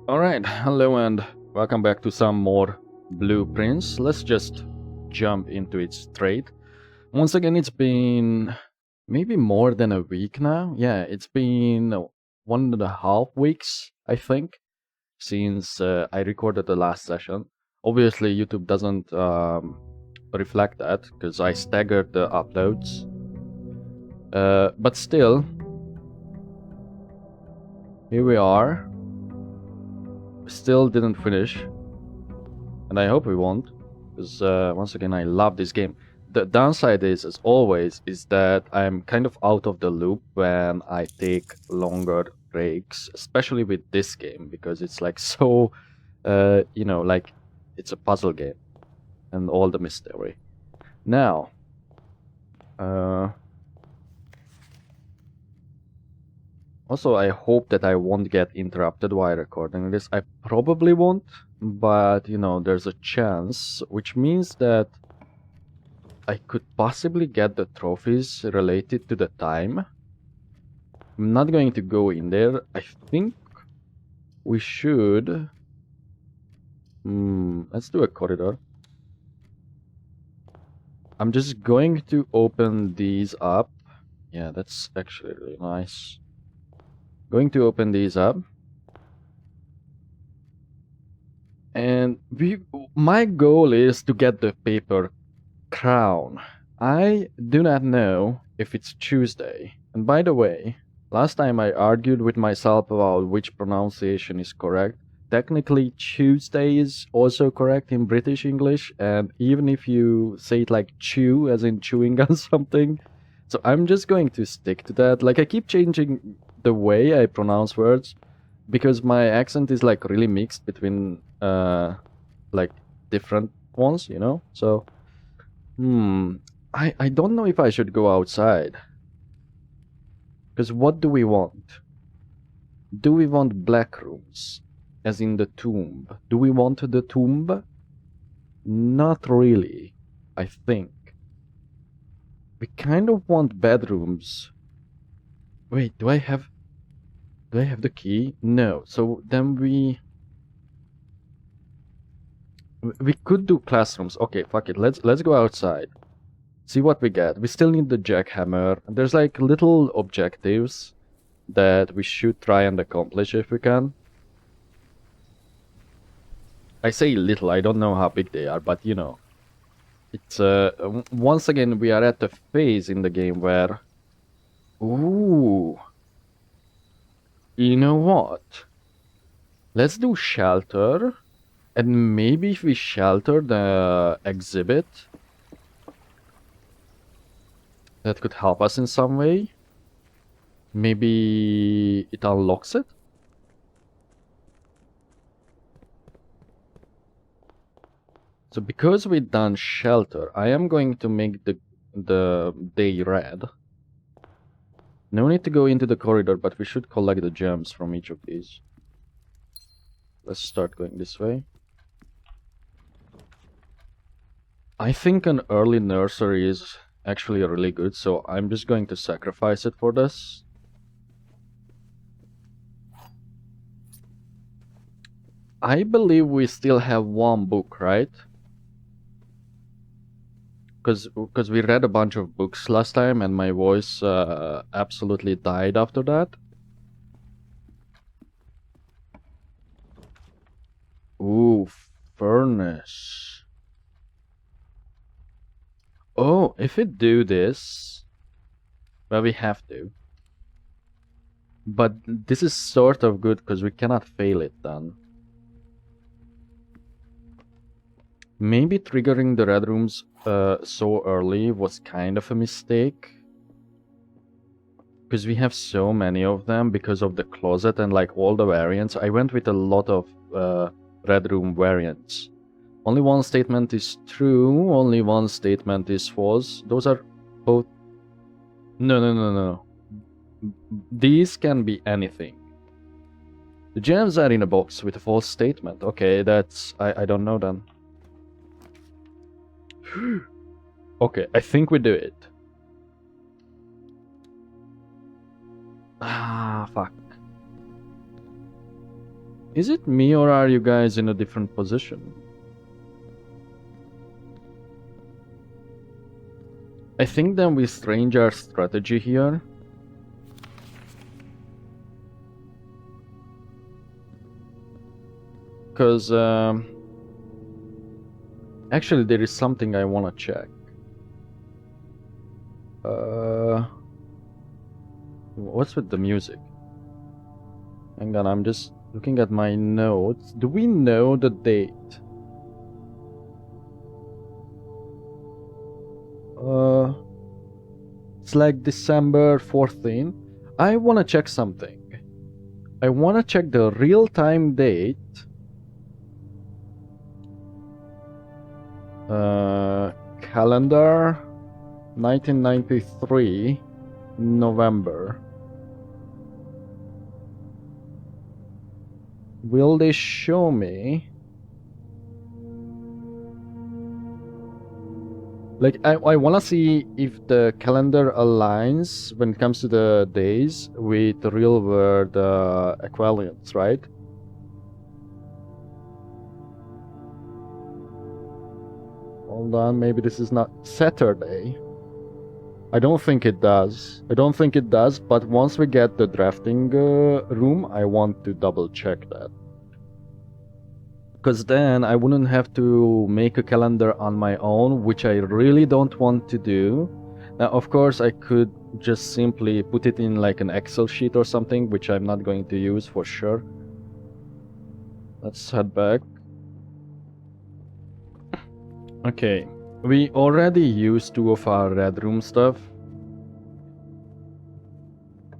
Alright, hello and welcome back to some more blueprints. Let's just jump into it straight. Once again, it's been maybe more than a week now. Yeah, it's been 1.5 weeks, I think, since I recorded the last session. Obviously, YouTube doesn't reflect that because I staggered the uploads. But still, here we are. Still didn't finish, and I hope we won't, because once again I love this game. The downside is, as always, is that I'm kind of out of the loop when I take longer breaks, especially with this game, because it's like so, like it's a puzzle game and all the mystery. Now, also, I hope that I won't get interrupted while recording this. I probably won't, but there's a chance, which means that I could possibly get the trophies related to the time. I'm not going to go in there. I think we should. Let's do a corridor. I'm just going to open these up. Yeah, that's actually really nice. Going to open these up. And my goal is to get the paper crown. I do not know if it's Tuesday. And by the way, last time I argued with myself about which pronunciation is correct. Technically, Tuesday is also correct in British English, and even if you say it like chew, as in chewing on something. So I'm just going to stick to that. Like, I keep changing the way I pronounce words because my accent is like really mixed between like different ones, So I don't know if I should go outside. Because what do we want? Do we want black rooms? As in the tomb. Do we want the tomb? Not really, I think. We kind of want bedrooms. Wait, do I have the key? No. So then we could do classrooms. Okay, fuck it. Let's go outside. See what we get. We still need the jackhammer. There's like little objectives that we should try and accomplish if we can. I say little, I don't know how big they are, but it's once again we are at the phase in the game where, ooh, you know what? Let's do shelter, and maybe if we shelter the exhibit, that could help us in some way. Maybe it unlocks it? So because we done shelter, I am going to make the day red. No need to go into the corridor, but we should collect the gems from each of these. Let's start going this way. I think an early nursery is actually really good, so I'm just going to sacrifice it for this. I believe we still have one book, right? Because we read a bunch of books last time and my voice absolutely died after that. Ooh, furnace. Oh, if we do this, well, we have to. But this is sort of good because we cannot fail it then. Maybe triggering the red rooms so early was kind of a mistake. Because we have so many of them because of the closet and like all the variants. I went with a lot of red room variants. Only one statement is true, only one statement is false. Those are both... No. These can be anything. The gems are in a box with a false statement. Okay, that's... I don't know then. Okay, I think we do it. Ah, fuck. Is it me or are you guys in a different position? I think then we change our strategy here. Because actually there is something I want to check. What's with the music? Hang on, I'm just looking at my notes. Do we know the date? It's like December 14th. I want to check something. I want to check the real-time date. Calendar 1993 November. Will they show me? Like, I want to see if the calendar aligns when it comes to the days with the real world equivalents, right? Hold on, maybe this is not Saturday. I don't think it does. But once we get the drafting room, I want to double check that. Because then I wouldn't have to make a calendar on my own, which I really don't want to do. Now, of course, I could just simply put it in like an Excel sheet or something, which I'm not going to use for sure. Let's head back. Okay, we already used 2 of our red room stuff.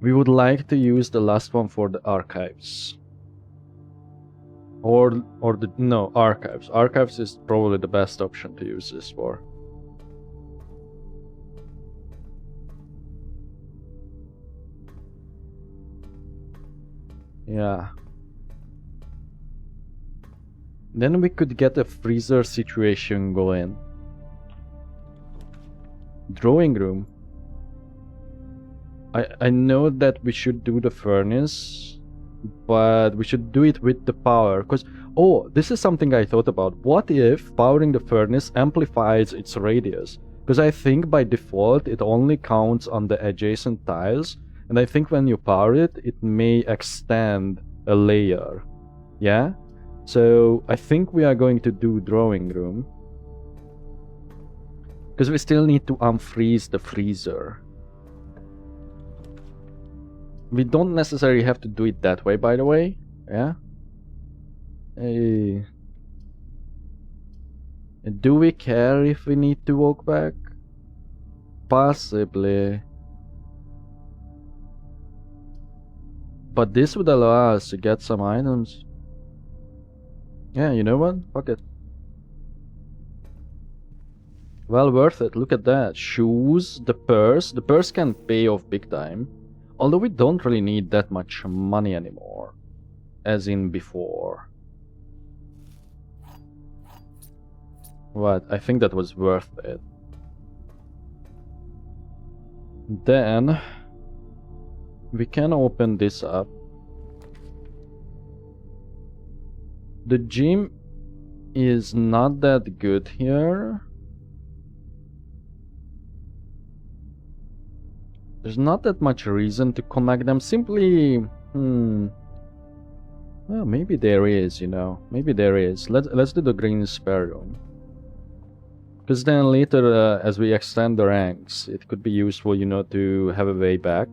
We would like to use the last one for the archives. No, archives. Archives is probably the best option to use this for. Yeah. Then we could get a freezer situation going. Drawing room. I know that we should do the furnace, but we should do it with the power, because oh, this is something I thought about. What if powering the furnace amplifies its radius? Because I think by default it only counts on the adjacent tiles, and I think when you power it, it may extend a layer. Yeah? So I think we are going to do drawing room, because we still need to unfreeze the freezer. We don't necessarily have to do it that way, by the way. Yeah? Hey. Do we care if we need to walk back? Possibly. But this would allow us to get some items. Yeah, you know what? Fuck it. Well worth it. Look at that. Shoes, the purse. The purse can pay off big time. Although we don't really need that much money anymore, as in before. What? I think that was worth it. Then we can open this up. The gym is not that good here. There's not that much reason to connect them. Simply, well, maybe there is, you know. Maybe there is. Let's do the green spare room. Because then later, as we extend the ranks, it could be useful, you know, to have a way back.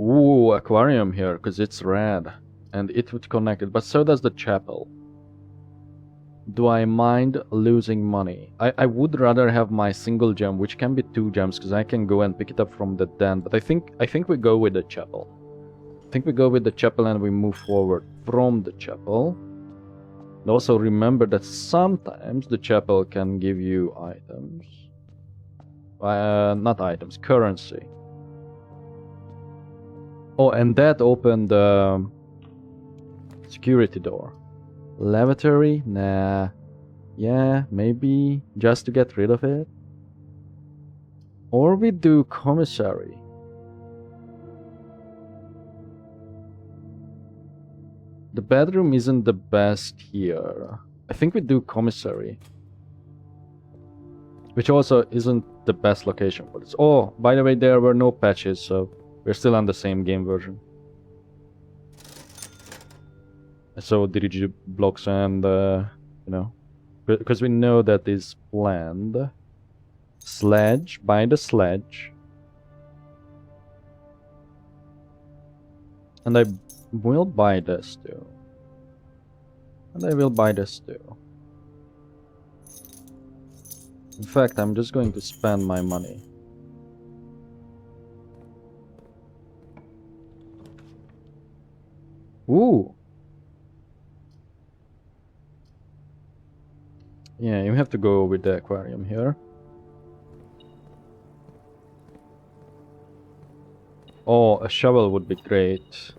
Ooh, aquarium here, because it's red. And it would connect it, but so does the chapel. Do I mind losing money? I would rather have my single gem, which can be 2 gems, because I can go and pick it up from the den. But I think we go with the chapel. I think we go with the chapel and we move forward from the chapel. And also remember that sometimes the chapel can give you items. Not items, currency. Oh, and that opened the security door. Lavatory? Nah. Yeah, maybe just to get rid of it. Or we do commissary. The bedroom isn't the best here. I think we do commissary. Which also isn't the best location for this. Oh, by the way, there were no patches, so we're still on the same game version. So DDG blocks and, you know, because we know that is planned. Sledge, buy the sledge. And I will buy this too. And I will buy this too. In fact, I'm just going to spend my money. Ooh! Yeah, you have to go with the aquarium here. Oh, a shovel would be great.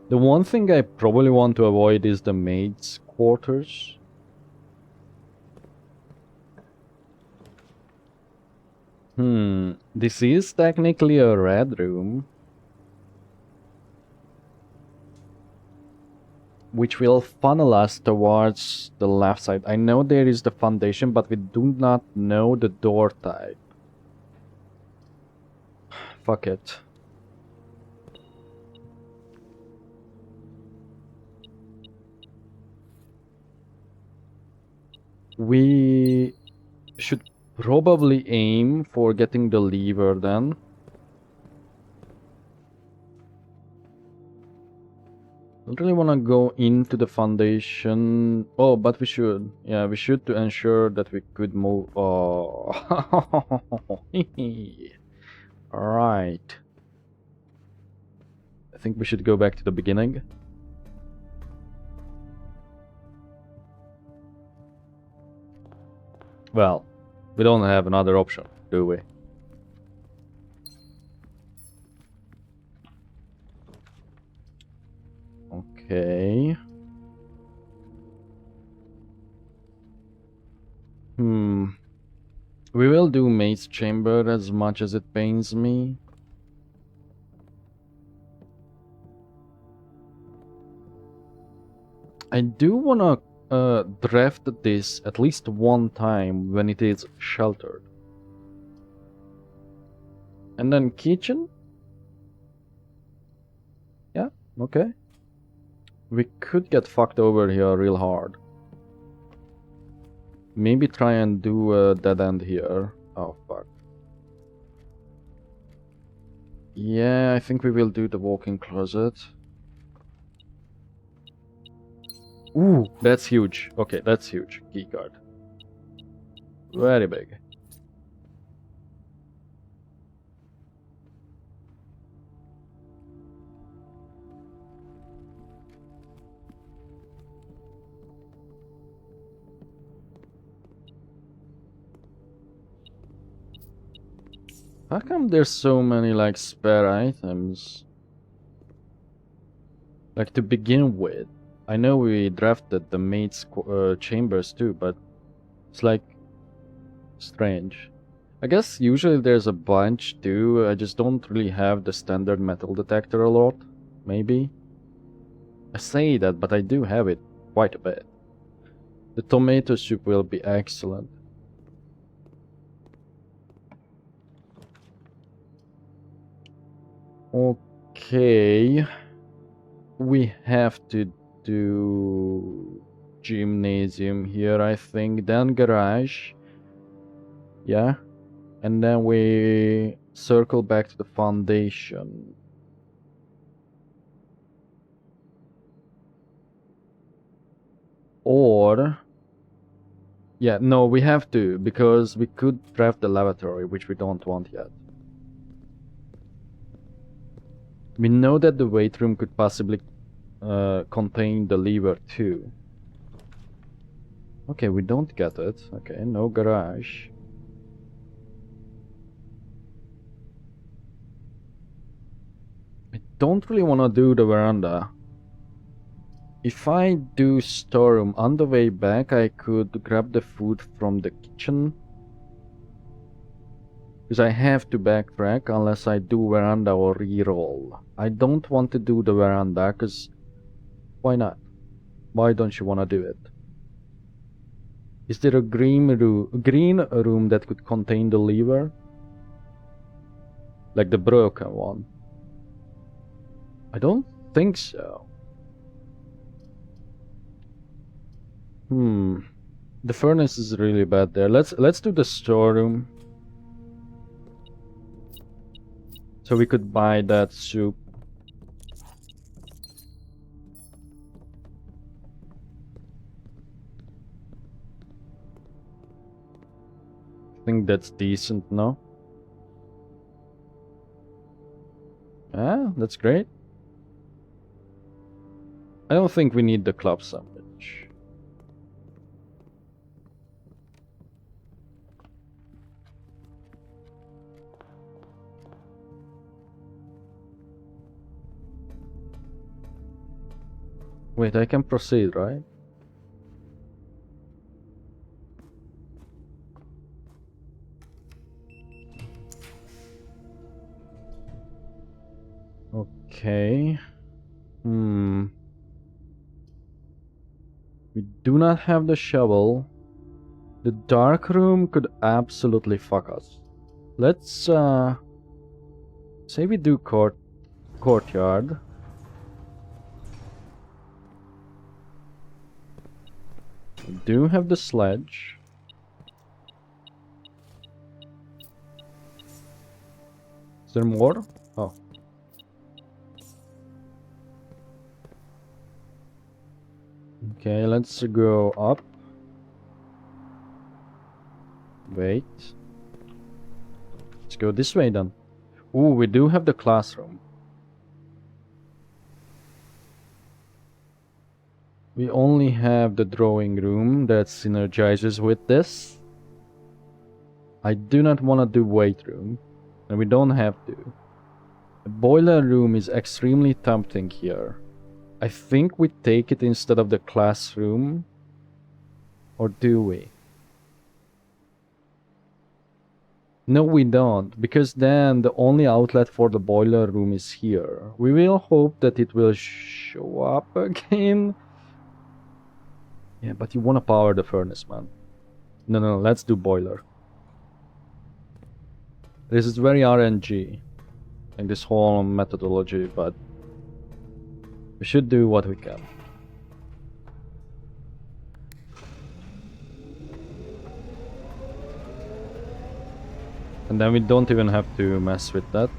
The one thing I probably want to avoid is the maid's quarters. This is technically a red room. Which will funnel us towards the left side. I know there is the foundation, but we do not know the door type. Fuck it. We should probably aim for getting the lever then. I don't really want to go into the foundation. Oh, but we should. Yeah, we should to ensure that we could move. Oh. Alright. I think we should go back to the beginning. Well, we don't have another option, do we? Okay. We will do maid's chamber as much as it pains me. I do wanna draft this at least one time when it is sheltered. And then kitchen? Yeah, okay. We could get fucked over here real hard. Maybe try and do a dead end here. Oh, fuck. Yeah, I think we will do the walk-in closet. Ooh, that's huge. Okay, that's huge. Keycard. Very big. How come there's so many like spare items? Like to begin with, I know we drafted the maid's chambers too, but it's like strange. I guess usually there's a bunch too. I just don't really have the standard metal detector a lot. Maybe. I say that, but I do have it quite a bit. The tomato soup will be excellent. Okay. We have to do gymnasium here, I think. Then garage. Yeah. And then we circle back to the foundation. Or... yeah, no, we have to, because we could draft the lavatory, which we don't want yet. We know that the weight room could possibly contain the lever too. Okay, we don't get it. Okay, no garage. I don't really want to do the veranda. If I do storeroom on the way back, I could grab the food from the kitchen. Because I have to backtrack unless I do veranda or reroll. I don't want to do the veranda because Why not? Why don't you want to do it? Is there a green room that could contain the lever? Like the broken one? I don't think so. The furnace is really bad there. Let's do the storeroom. So we could buy that soup. I think that's decent, no? Ah, that's great. I don't think we need the club sandwich. Wait, I can proceed, right? Okay. We do not have the shovel. The dark room could absolutely fuck us. Let's say we do courtyard. We do have the sledge. Is there more? Oh. Okay, let's go up. Wait. Let's go this way then. Ooh, we do have the classroom. We only have the drawing room that synergizes with this. I do not want to do weight room, and we don't have to. The boiler room is extremely tempting here. I think we take it instead of the classroom. Or do we? No, we don't, because then the only outlet for the boiler room is here. We will hope that it will show up again. Yeah, but you want to power the furnace, man. No, let's do boiler. This is very RNG, like this whole methodology, but we should do what we can. And then we don't even have to mess with that.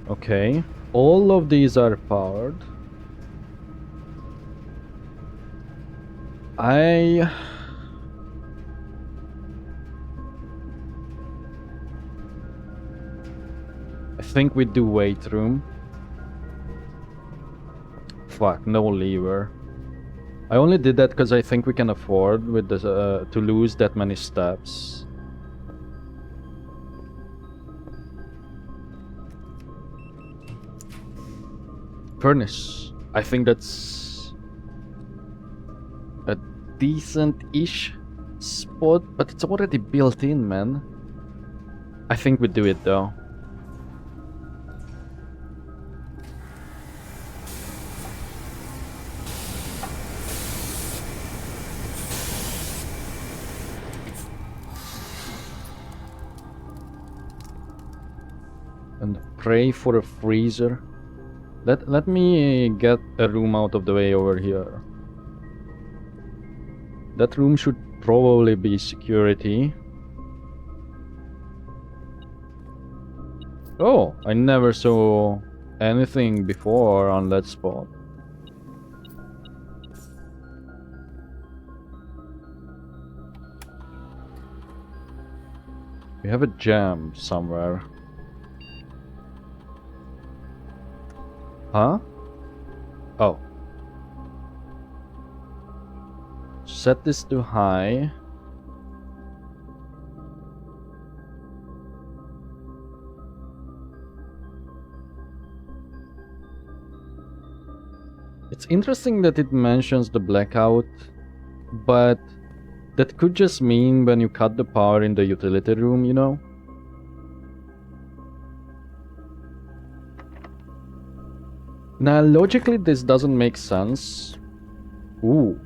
Okay, all of these are powered. I think we do weight room. Fuck, no lever. I only did that because I think we can afford with this, to lose that many steps. Furnace. I think that's a decent-ish spot, but it's already built in, man. I think we do it though. And pray for a freezer. Let me get a room out of the way over here. That room should probably be security. Oh, I never saw anything before on that spot. We have a jam somewhere. Huh? Oh. Set this to high. It's interesting that it mentions the blackout, but that could just mean when you cut the power in the utility room, you know? Now, logically, this doesn't make sense. Ooh.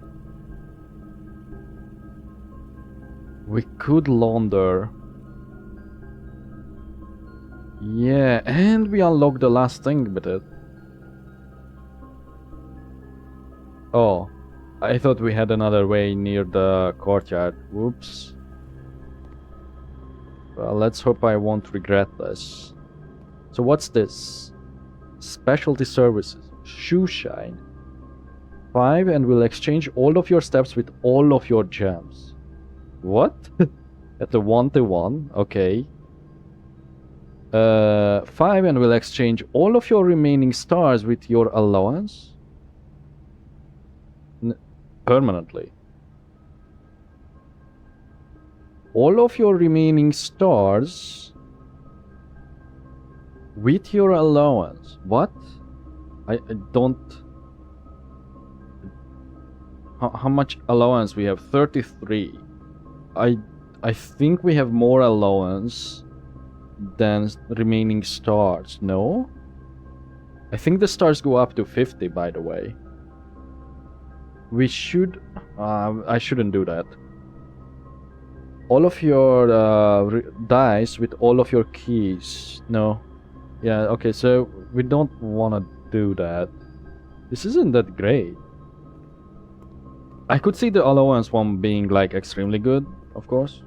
We could launder. Yeah, and we unlocked the last thing with it. Oh, I thought we had another way near the courtyard. Whoops. Well, let's hope I won't regret this. So what's this? Specialty services. Shoe shine. 5 and we'll exchange all of your steps with all of your gems. What? At the 1-to-1, okay. 5 and we'll exchange all of your remaining stars with your allowance. Permanently. All of your remaining stars with your allowance. What? I don't... How much allowance we have? 33. I think we have more allowance than remaining stars, no? I think the stars go up to 50, by the way. We should... I shouldn't do that. All of your dice with all of your keys. No. Yeah, okay, so we don't want to do that. This isn't that great. I could see the allowance one being like extremely good, of course.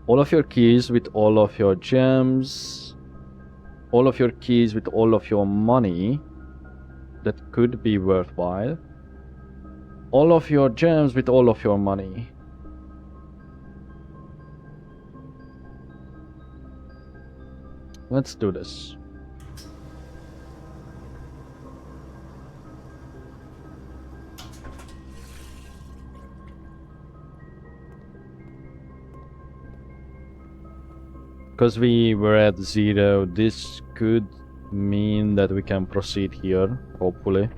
All of your keys with all of your gems. All of your keys with all of your money. That could be worthwhile. All of your gems with all of your money. Let's do this. Because we were at 0, this could mean that we can proceed here, hopefully.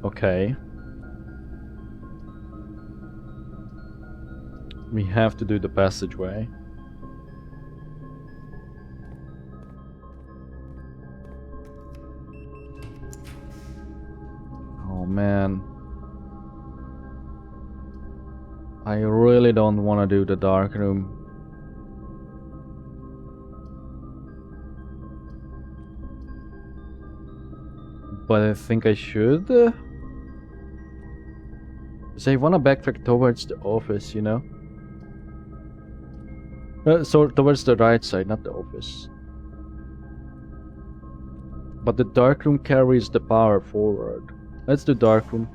Okay. We have to do the passageway. Oh man. I really don't want to do the dark room. But I think I should. So I want to backtrack towards the office, you know? So towards the right side, not the office. But the dark room carries the power forward. Let's do dark room.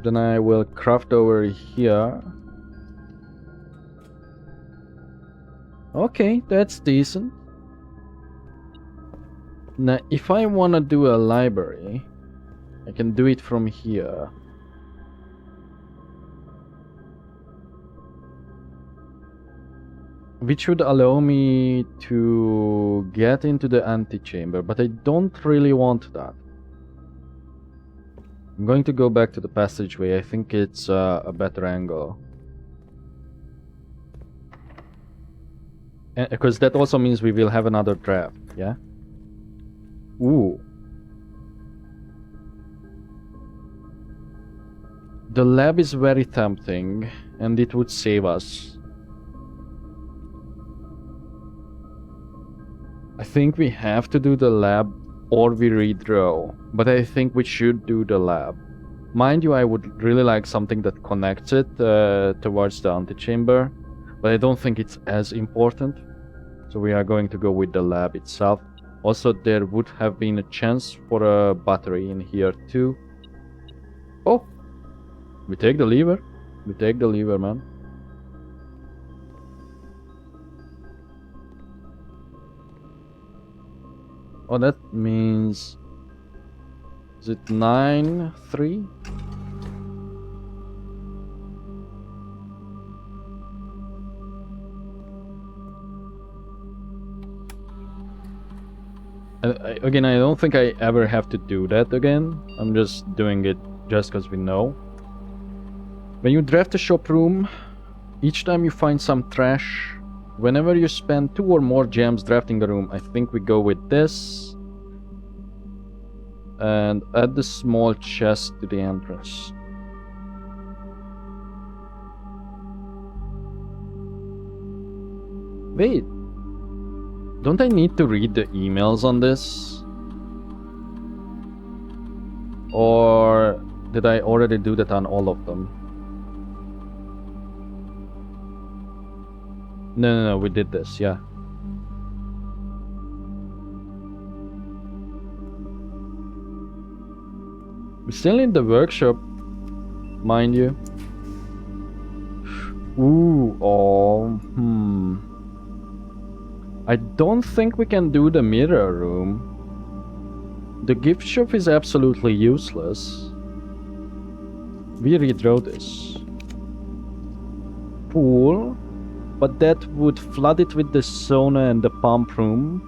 Then I will craft over here. Okay, that's decent. Now, if I want to do a library, I can do it from here. Which would allow me to get into the antechamber, but I don't really want that. I'm going to go back to the passageway. I think it's a better angle. Because that also means we will have another draft, yeah? Ooh. The lab is very tempting, and it would save us. I think we have to do the lab or we redraw, but I think we should do the lab. Mind you, I would really like something that connects it towards the antechamber, but I don't think it's as important. So we are going to go with the lab itself. Also, there would have been a chance for a battery in here too. Oh! We take the lever. We take the lever, man. Oh, that means... Is it 9-3? Again, I don't think I ever have to do that again. I'm just doing it just because we know. When you draft a shop room, each time you find some trash, whenever you spend 2 or more gems drafting a room, I think we go with this. And add the small chest to the entrance. Wait. Don't I need to read the emails on this? Or did I already do that on all of them? No, we did this, yeah. We're still in the workshop, mind you. Ooh, I don't think we can do the mirror room. The gift shop is absolutely useless. We redraw this. Pool, but that would flood it with the sauna and the pump room.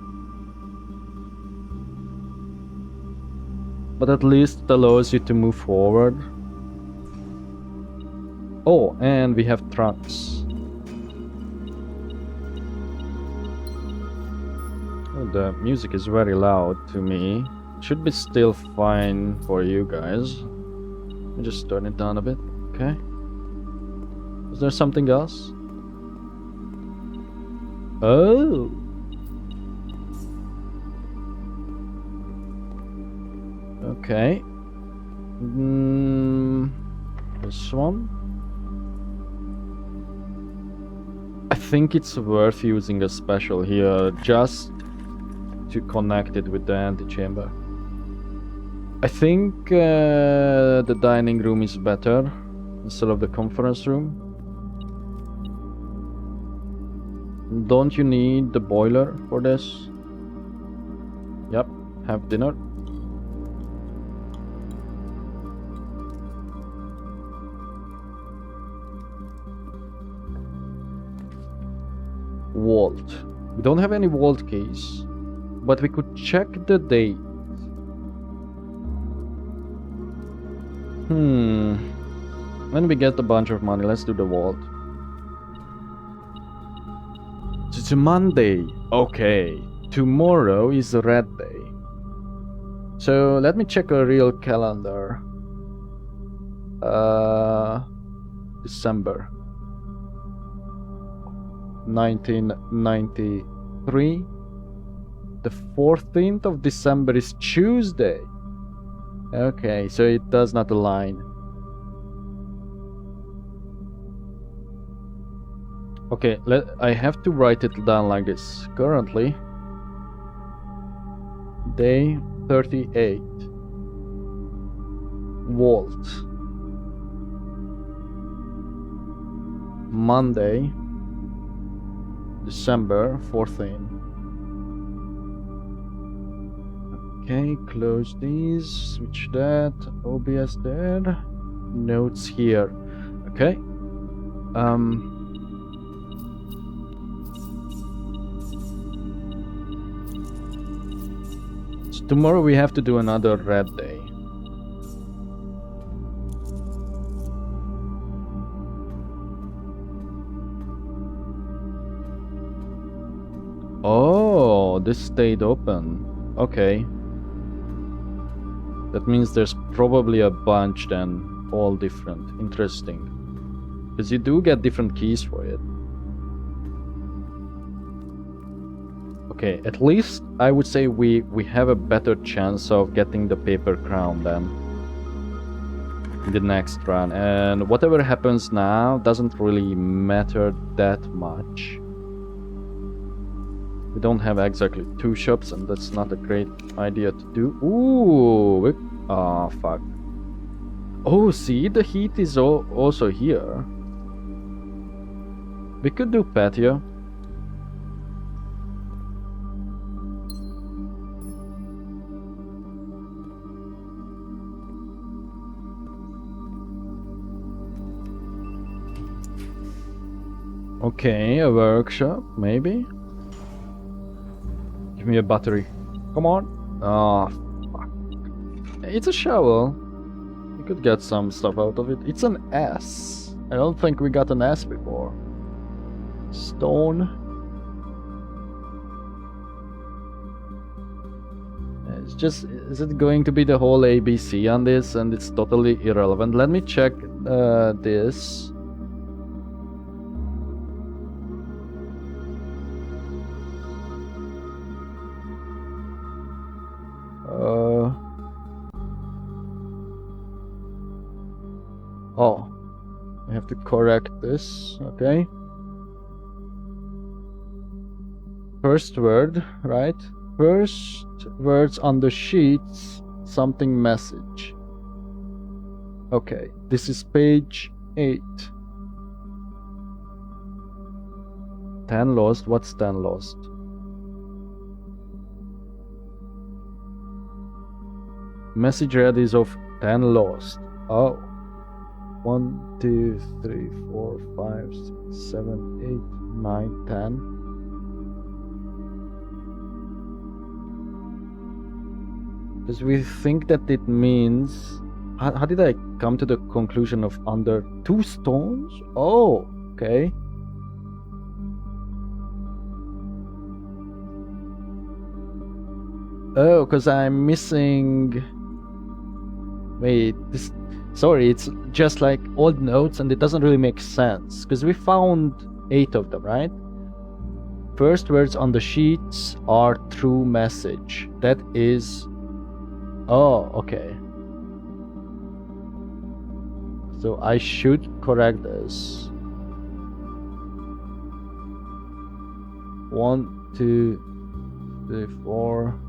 But at least it allows you to move forward. Oh, and we have trunks. Oh, the music is very loud to me. Should be still fine for you guys. Let me just turn it down a bit, okay? Is there something else? Oh! Okay. This one? I think it's worth using a special here just to connect it with the antechamber. I think the dining room is better instead of the conference room. Don't you need the boiler for this? Yep, have dinner. Vault. We don't have any vault keys, but we could check the date. When we get a bunch of money, let's do the vault. It's a Monday. Okay. Tomorrow is a red day. So let me check a real calendar. December 1993. The 14th of December is Tuesday. Okay, so it does not align. Okay, I have to write it down like this. Currently, day 38. Vault. Monday, December 14. Okay, close these, switch that, OBS there, notes here. Okay. So tomorrow we have to do another red day. Oh, this stayed open. Okay. That means there's probably a bunch then, all different. Interesting. Because you do get different keys for it. Okay, at least I would say we have a better chance of getting the paper crown then. In the next run. And whatever happens now doesn't really matter that much. We don't have exactly 2 shops, and that's not a great idea to do. Ooh! Oh, fuck. Oh, see? The heat is also here. We could do patio. Okay, a workshop, maybe? Give me a battery. Come on. Oh, fuck. It's a shovel. We could get some stuff out of it. It's an S. I don't think we got an S before. Stone. It's just, is it going to be the whole ABC on this and it's totally irrelevant? Let me check this. Oh, I have to correct this, okay. First word, right? First words on the sheets, something message. Okay, this is page 8. 10 lost, what's 10 lost? Message read is of 10 lost. Oh. 1, 2, 3, 4, 5, 6, 7, 8, 9, 10. Because we think that it means... How did I come to the conclusion of under 2 stones? Oh, okay. Oh, because I'm missing... Wait, this... Sorry, it's just like old notes and it doesn't really make sense. Because we found 8 of them, right? First words on the sheets are true message. That is... Oh, okay. So I should correct this. 1, 2, 3, 4,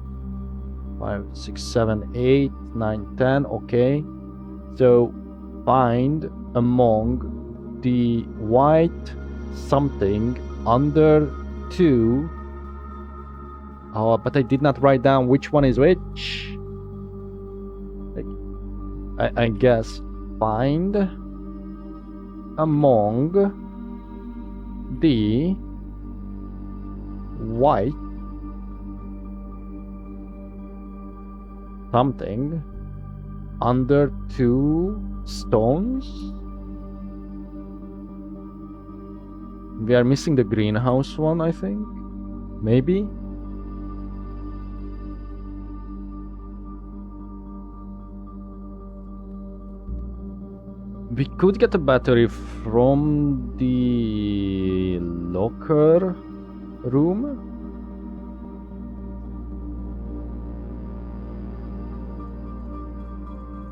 5, 6, 7, 8, 9, 10. Okay. So find among the white something under 2. Oh, but I did not write down which one is which. I guess find among the white something under 2 stones. We are missing the greenhouse one, I think. Maybe. We could get a battery from the locker room.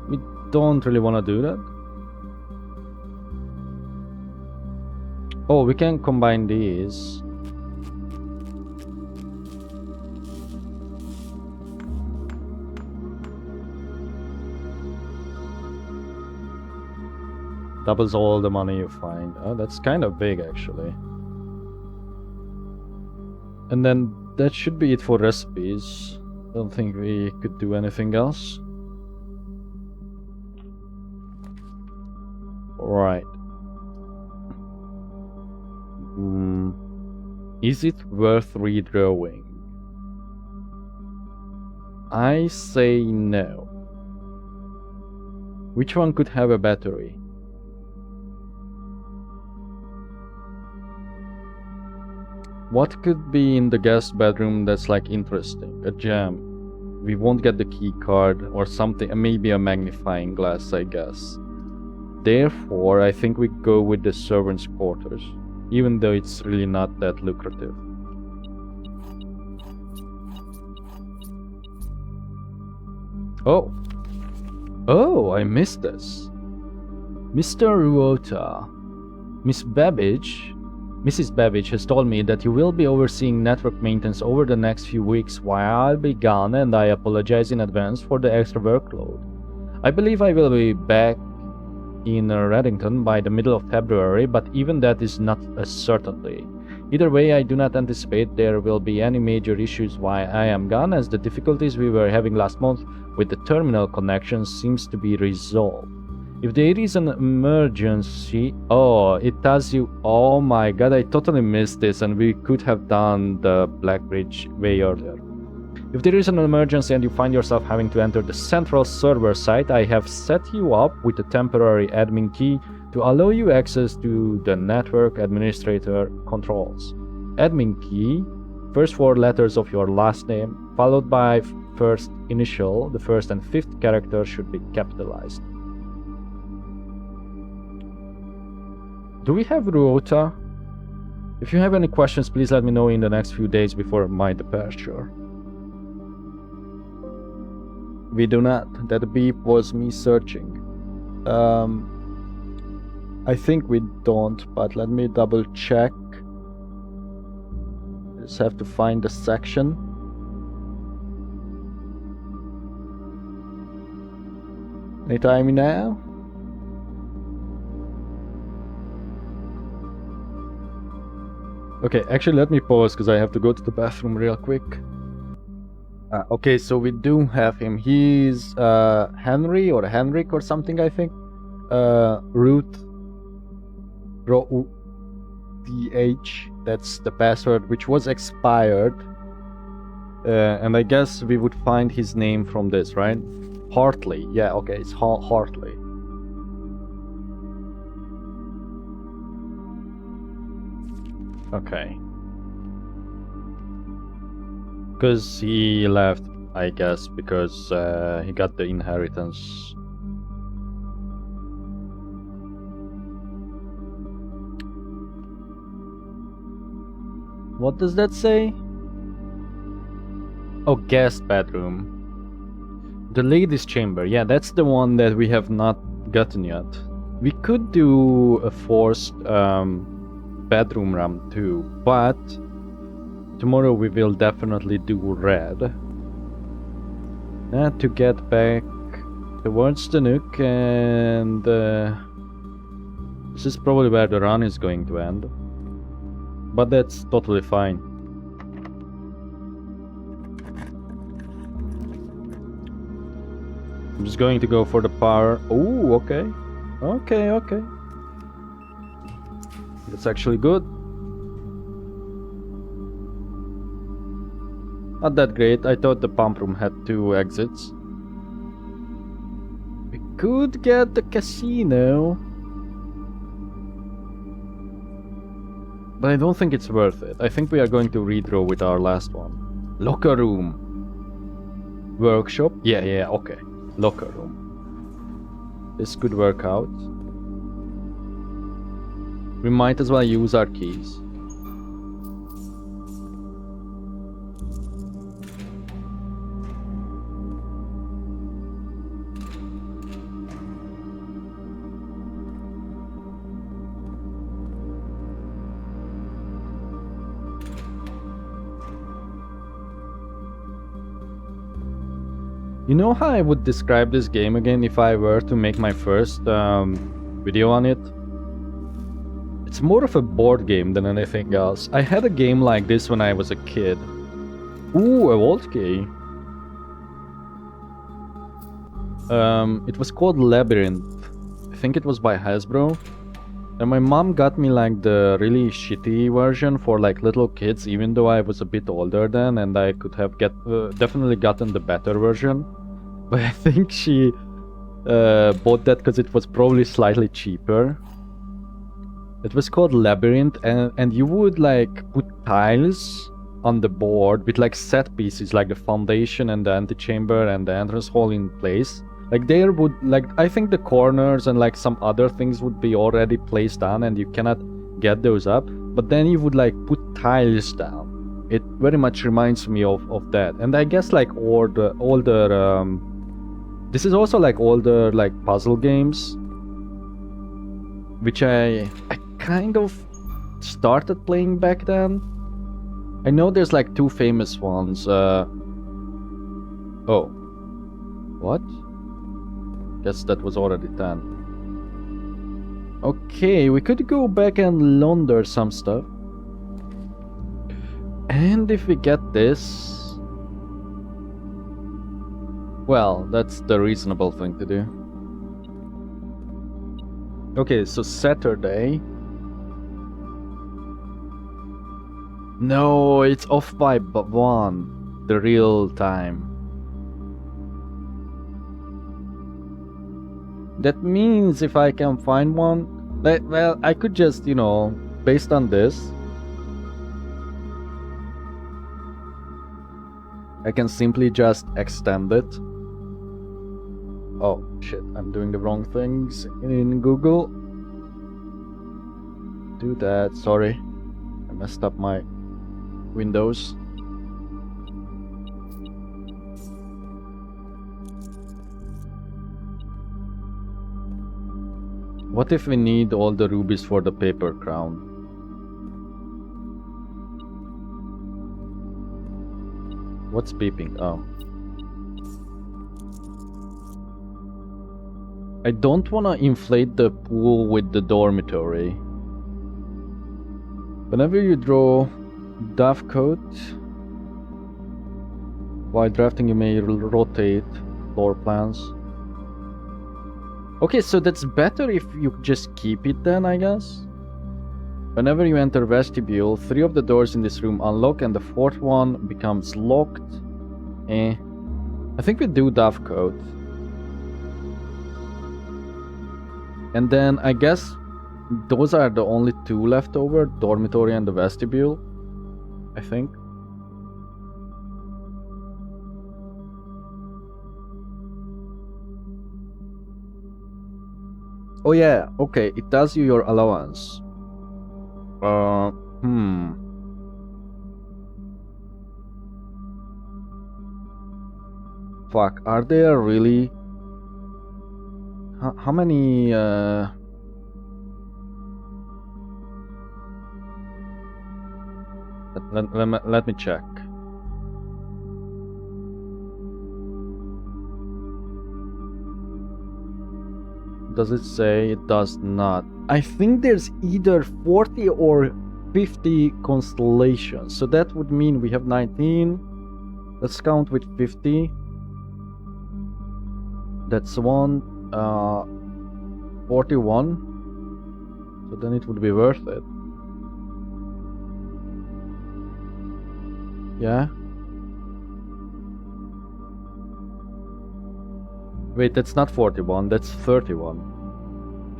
We don't really want to do that. Oh, we can combine these. Doubles all the money you find. Oh, that's kind of big actually. And then that should be it for recipes. Don't think we could do anything else. Right. Is it worth redrawing? I say no. Which one could have a battery? What could be in the guest bedroom that's like interesting? A gem. We won't get the key card or something, maybe a magnifying glass, I guess. Therefore, I think we go with the servants' quarters, even though it's really not that lucrative. Oh. Oh, I missed this. Mr. Ruota, Mrs. Babbage has told me that you will be overseeing network maintenance over the next few weeks while I'll be gone, and I apologize in advance for the extra workload. I believe I will be back in Reddington by the middle of February, but even that is not a certainty. Either way, I do not anticipate there will be any major issues while I am gone, as the difficulties we were having last month with the terminal connection seems to be resolved. If there is an emergency... Oh, it tells you... Oh my god, I totally missed this and we could have done the Black Bridge way earlier. If there is an emergency and you find yourself having to enter the central server site, I have set you up with a temporary admin key to allow you access to the network administrator controls. Admin key, first 4 letters of your last name, followed by first initial. The first and 5th character should be capitalized. Do we have Ruota? If you have any questions, please let me know in the next few days before my departure. We do not. That beep was me searching. I think we don't, but let me double check. Just have to find the section. Anytime now? Okay, actually let me pause because I have to go to the bathroom real quick. Okay, so we do have him. He's Henry or Henrik or something, I think. Root DH, that's the password, which was expired. And I guess we would find his name from this, right? Hartley. Yeah, okay, it's Hartley. Okay. Because he left, I guess, because he got the inheritance. What does that say? Oh, guest bedroom. The ladies' chamber. Yeah, that's the one that we have not gotten yet. We could do a forced bedroom run too, but tomorrow we will definitely do red. To get back towards the Nook, and this is probably where the run is going to end. But that's totally fine. I'm just going to go for the power. Oh, okay. Okay. That's actually good. Not that great. I thought the pump room had 2 exits. We could get the casino, but I don't think it's worth it. I think we are going to redraw with our last one. Locker room. Workshop? Yeah, okay. Locker room. This could work out. We might as well use our keys. You know how I would describe this game again if I were to make my first video on it? It's more of a board game than anything else. I had a game like this when I was a kid. Ooh, a vault key. It was called Labyrinth. I think it was by Hasbro. And my mom got me like the really shitty version for like little kids, even though I was a bit older then, and I could have definitely gotten the better version. But I think she bought that because it was probably slightly cheaper. It was called Labyrinth, and you would like put tiles on the board with like set pieces, like the foundation and the antechamber and the entrance hall in place. Like there would, like, I think the corners and like some other things would be already placed down and you cannot get those up, but then you would like put tiles down. It very much reminds me of that. And I guess like older this is also like older like puzzle games, which I kind of started playing back then. I know there's like 2 famous ones. Oh, what? Guess that was already 10. Okay, we could go back and launder some stuff. And if we get this... well, that's the reasonable thing to do. Okay, so Saturday... no, it's off by 1. the real time. That means if I can find one, well, I could just, you know, based on this, I can simply just extend it. Oh shit, I'm doing the wrong things in Google. Do that, sorry. I messed up my windows. What if we need all the rubies for the paper crown? What's beeping? Oh. I don't want to inflate the pool with the dormitory. Whenever you draw Duff coat, while drafting you may rotate floor plans. Okay, so that's better if you just keep it then, I guess. Whenever you enter vestibule, 3 of the doors in this room unlock and the 4th one becomes locked. I think we do Duff coat. And then I guess those are the only 2 left over, dormitory and the vestibule, I think. Oh yeah, okay, it tells you your allowance. Fuck, are there really... How many, Let me check. Does it say? It does not. I think there's either 40 or 50 constellations. So that would mean we have 19. Let's count with 50. That's 41. So then it would be worth it. Yeah. Wait, that's not 41, that's 31.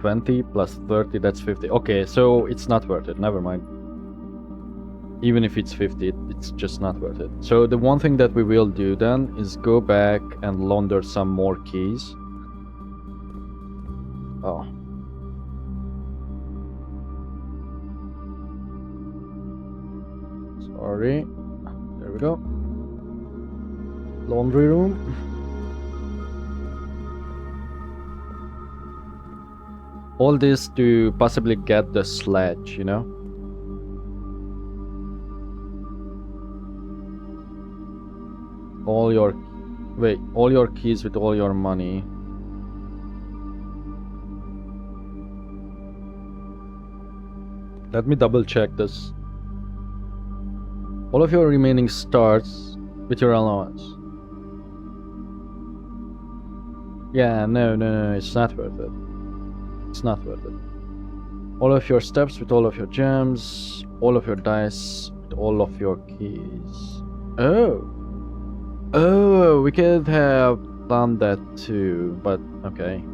20 plus 30, that's 50. Okay, so it's not worth it, never mind. Even if it's 50, it's just not worth it. So the one thing that we will do then is go back and launder some more keys. Oh. Sorry. There we go. Laundry room. All this to possibly get the sledge, you know? All your keys with all your money. Let me double check this. All of your remaining starts with your allowance. Yeah, no, it's not worth it. It's not worth it. All of your steps with all of your gems, all of your dice with all of your keys. Oh, we could have done that too, but okay.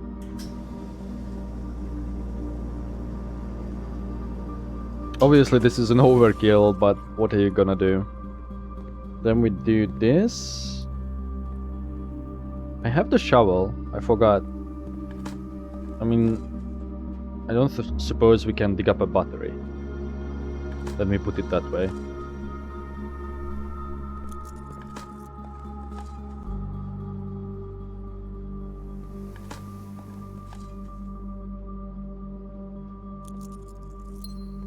Obviously this is an overkill, but what are you gonna do? Then we do this. I have the shovel, I forgot. I mean, I don't suppose we can dig up a battery. Let me put it that way.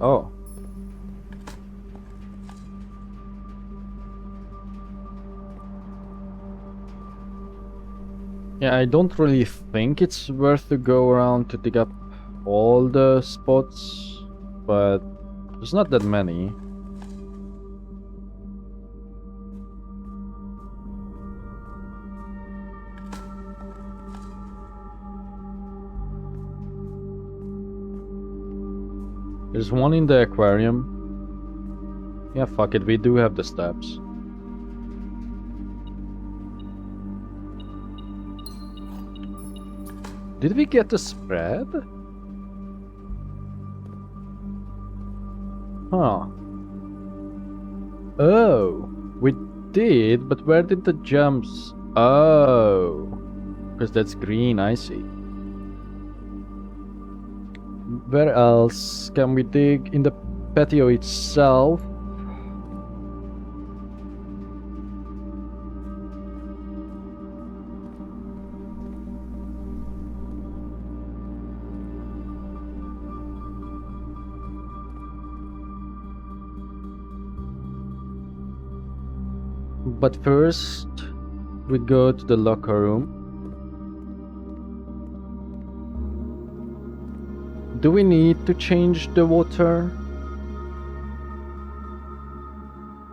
Oh. Yeah, I don't really think it's worth to go around to dig up all the spots, but there's not that many. There's one in the aquarium. Yeah, fuck it, we do have the steps. Did we get the spread? Huh. Oh, we did, but where did the jumps? Oh, because that's green, I see. Where else can we dig? In the patio itself? But first, we go to the locker room. Do we need to change the water?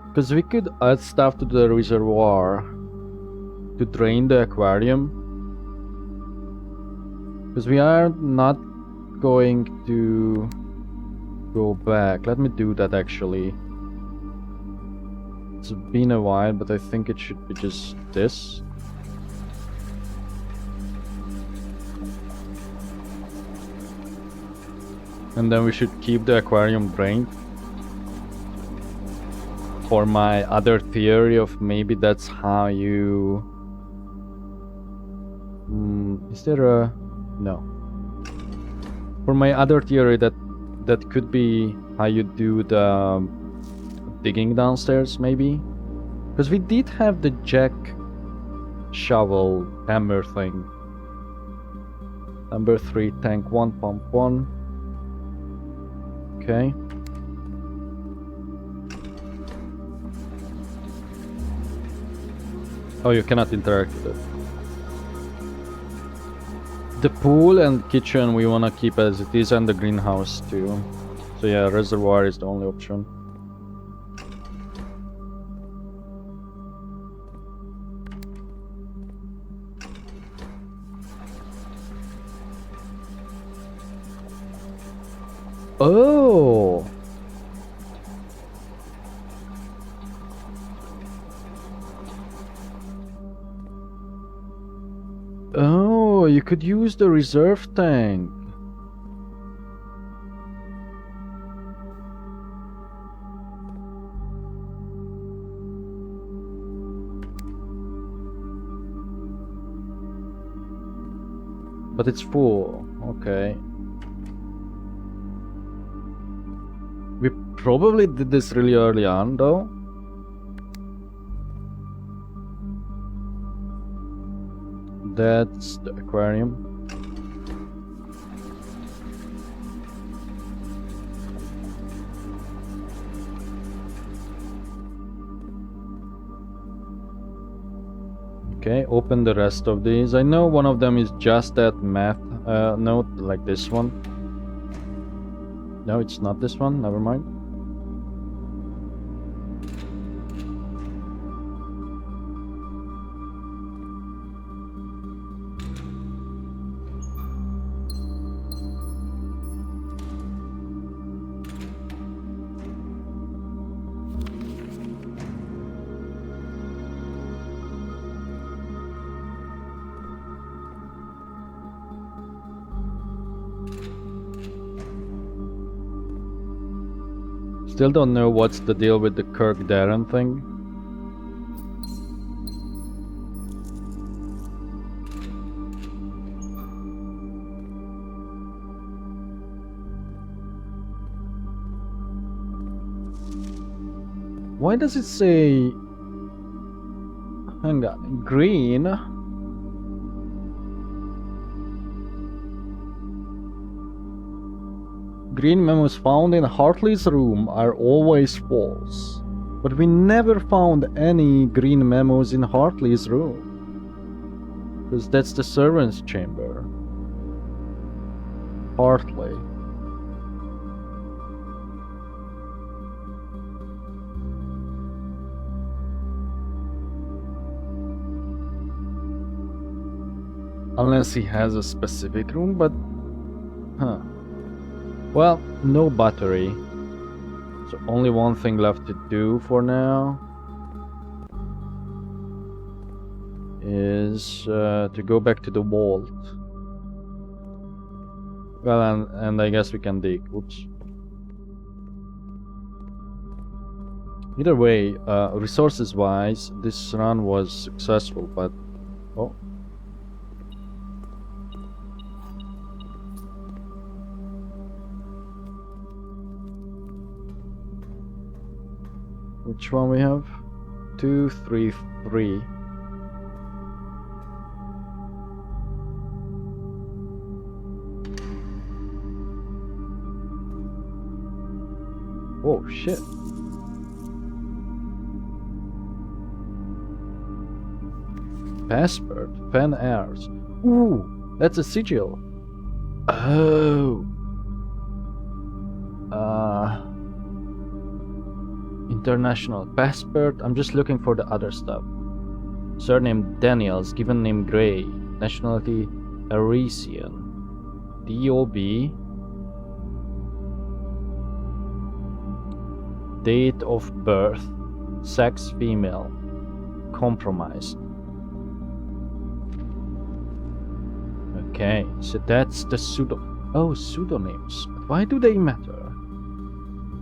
Because we could add stuff to the reservoir to drain the aquarium. Because we are not going to go back. Let me do that actually. It's been a while, but I think it should be just this. And then we should keep the aquarium drained. For my other theory of maybe that's how you... is there a... no. For my other theory that could be how you do the digging downstairs maybe. Because we did have the jack shovel hammer thing. Number 3, tank 1, pump 1. Okay. Oh, you cannot interact with it. The pool and kitchen we wanna keep as it is, and the greenhouse too. So yeah, reservoir is the only option. Oh! Oh, you could use the reserve tank. But it's full. Okay. We probably did this really early on, though. That's the aquarium. Okay, open the rest of these. I know one of them is just that math note, like this one. No, it's not this one, never mind. Still don't know what's the deal with the Kirk Darren thing. Why does it say... hang on, green? Green memos found in Hartley's room are always false. But we never found any green memos in Hartley's room. Because that's the servant's chamber. Hartley. Unless he has a specific room, but... huh. Well, no battery. So only one thing left to do for now is to go back to the vault. Well, and I guess we can dig. Oops. Either way, resources-wise, this run was successful, but... Oh. Which one we have? 2, 3, 3. Oh, shit. Passport, fan airs. Ooh, that's a sigil. Oh. International passport. I'm just looking for the other stuff. Surname Daniels, given name Gray, nationality Arisian, DOB, date of birth, sex female, compromised. Okay, so that's the pseudonyms. Why do they matter?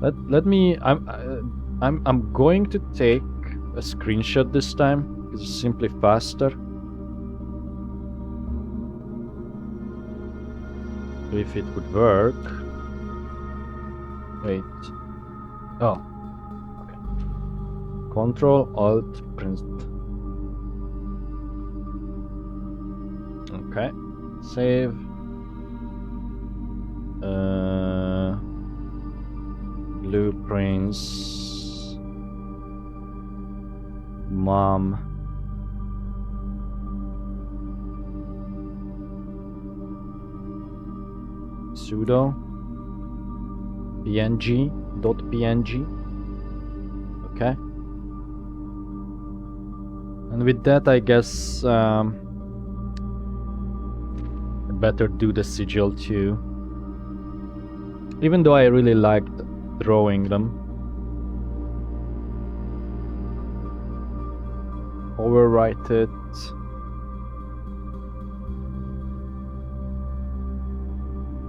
Let me. I'm going to take a screenshot this time. It's simply faster. If it would work. Wait. Oh. Okay. Control Alt Print. Okay. Save. Blueprince. Mom. Sudo. png.png. Okay. And with that, I guess I better do the sigil too. Even though I really liked drawing them. Overwrite it.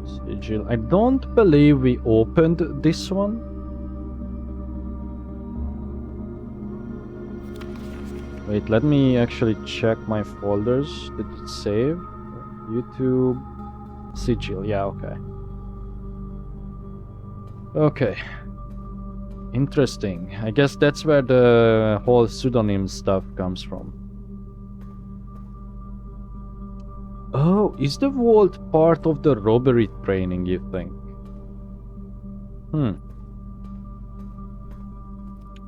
Sigil. I don't believe we opened this one. Wait, let me actually check my folders. Did it save? YouTube. Sigil. Yeah, okay. Okay. Interesting. I guess that's where the whole pseudonym stuff comes from. Oh, is the vault part of the robbery training, you think?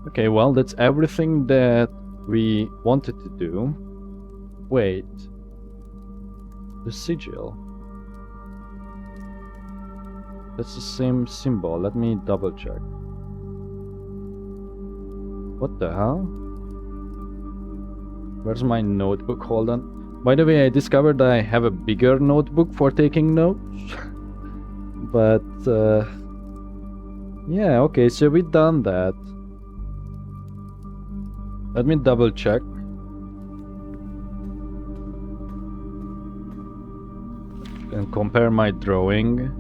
Okay, well, that's everything that we wanted to do. Wait. The sigil. That's the same symbol. Let me double check. What the hell? Where's my notebook? Hold on. By the way, I discovered that I have a bigger notebook for taking notes. But, yeah, okay, so we done that. Let me double check. And compare my drawing.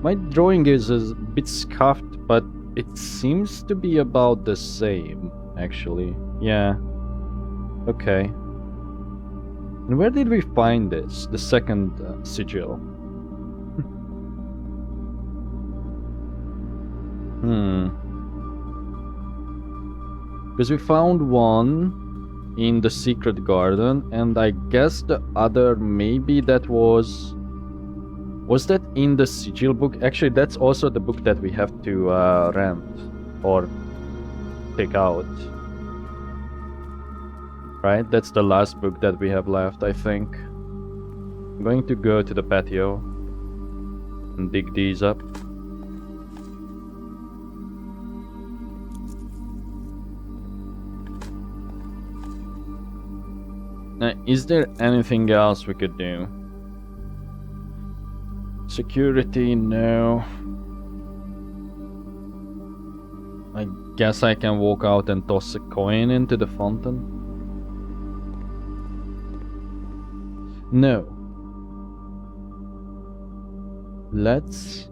My drawing is a bit scuffed, but it seems to be about the same, actually. Yeah. Okay. And where did we find this? The second sigil. Because we found one in the secret garden, and I guess the other, maybe that was... Was that in the sigil book? Actually, that's also the book that we have to rent or take out. Right? That's the last book that we have left, I think. I'm going to go to the patio and dig these up. Now, is there anything else we could do? Security, no. I guess I can walk out and toss a coin into the fountain. No. Let's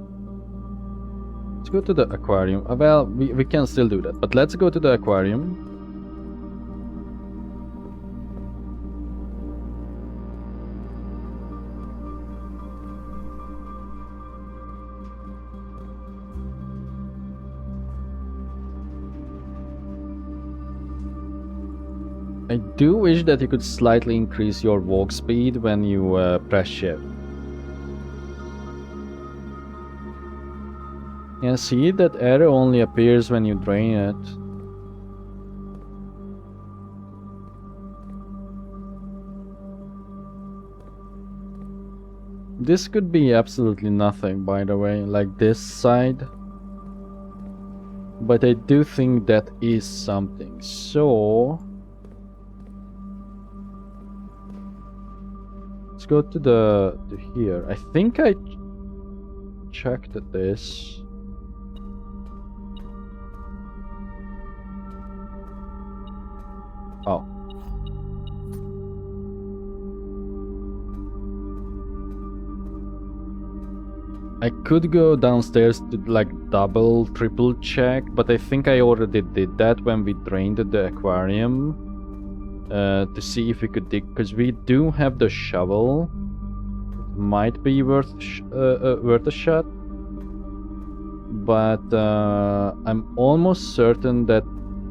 go to the aquarium. Well, we can still do that, but let's go to the aquarium. I do wish that you could slightly increase your walk speed when you press shift. Yeah, see, that arrow only appears when you drain it. This could be absolutely nothing, by the way, like this side. But I do think that is something, so... let's go to here. I think I checked this. Oh. I could go downstairs to like double, triple check, but I think I already did that when we drained the aquarium. To see if we could dig, because we do have the shovel. It might be worth a shot, but I'm almost certain that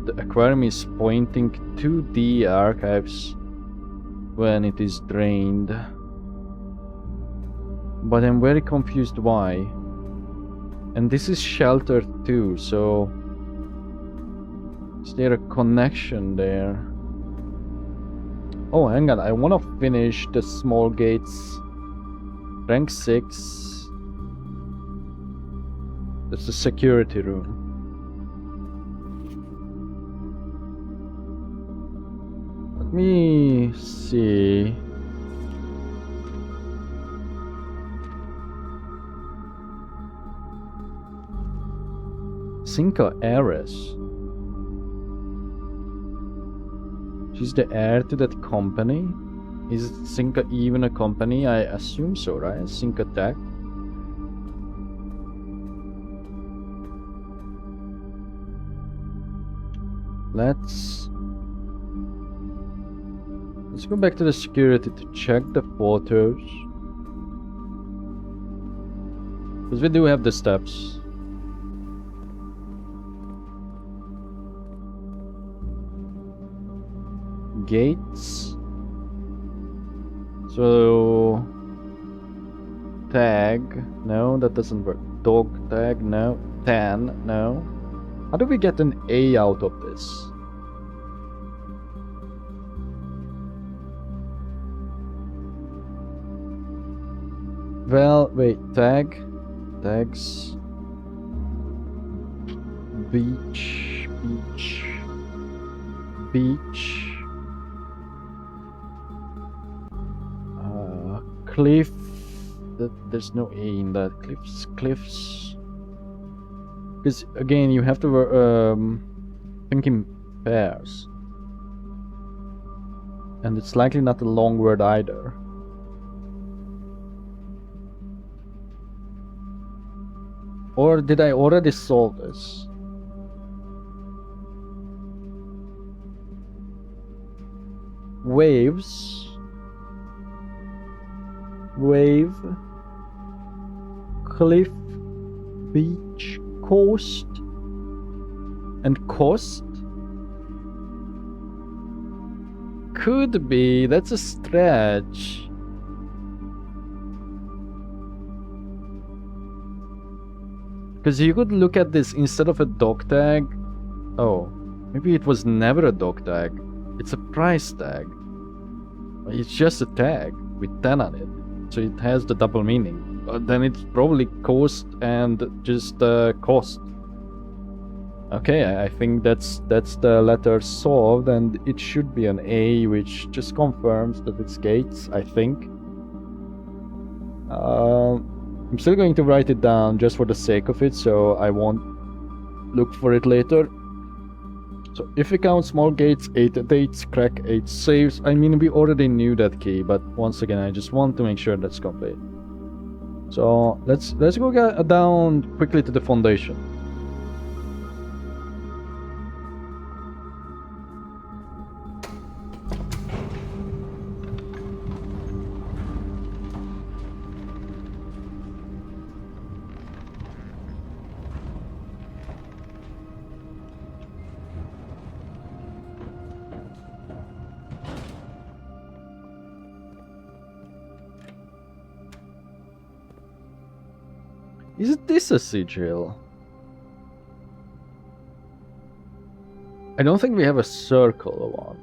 the aquarium is pointing to the archives when it is drained. But I'm very confused why. And this is sheltered too, so is there a connection there? Oh, hang on, I want to finish the small gates. Rank 6. That's the security room. Let me see. Cinco Heiress. She's the heir to that company. Is Cinco even a company? I assume so, right? Cinco Tech. Let's go back to the security to check the photos. Because we do have the steps. Gates. So tag, no, that doesn't work. Dog tag, no. Tan, no. How do we get an A out of this? Well, wait, tags, beach, cliff. There's no A in that. Cliffs. Because again, you have to think in pairs, and it's likely not a long word either. Or did I already solve this? Waves. Wave. Cliff. Beach. Coast. And coast? Could be. That's a stretch. Because you could look at this instead of a dog tag. Oh, maybe it was never a dog tag. It's a price tag. It's just a tag with 10 on it. So it has the double meaning. Then it's probably cost and just cost. Okay, I think that's the letter solved, and it should be an A, which just confirms that it's gates, I think. I'm still going to write it down just for the sake of it, so I won't look for it later. So if we count small gates, 8 dates, crack 8 saves. I mean, we already knew that key, but once again, I just want to make sure that's complete. So let's go get down quickly to the foundation. Is this a sigil? I don't think we have a circle one.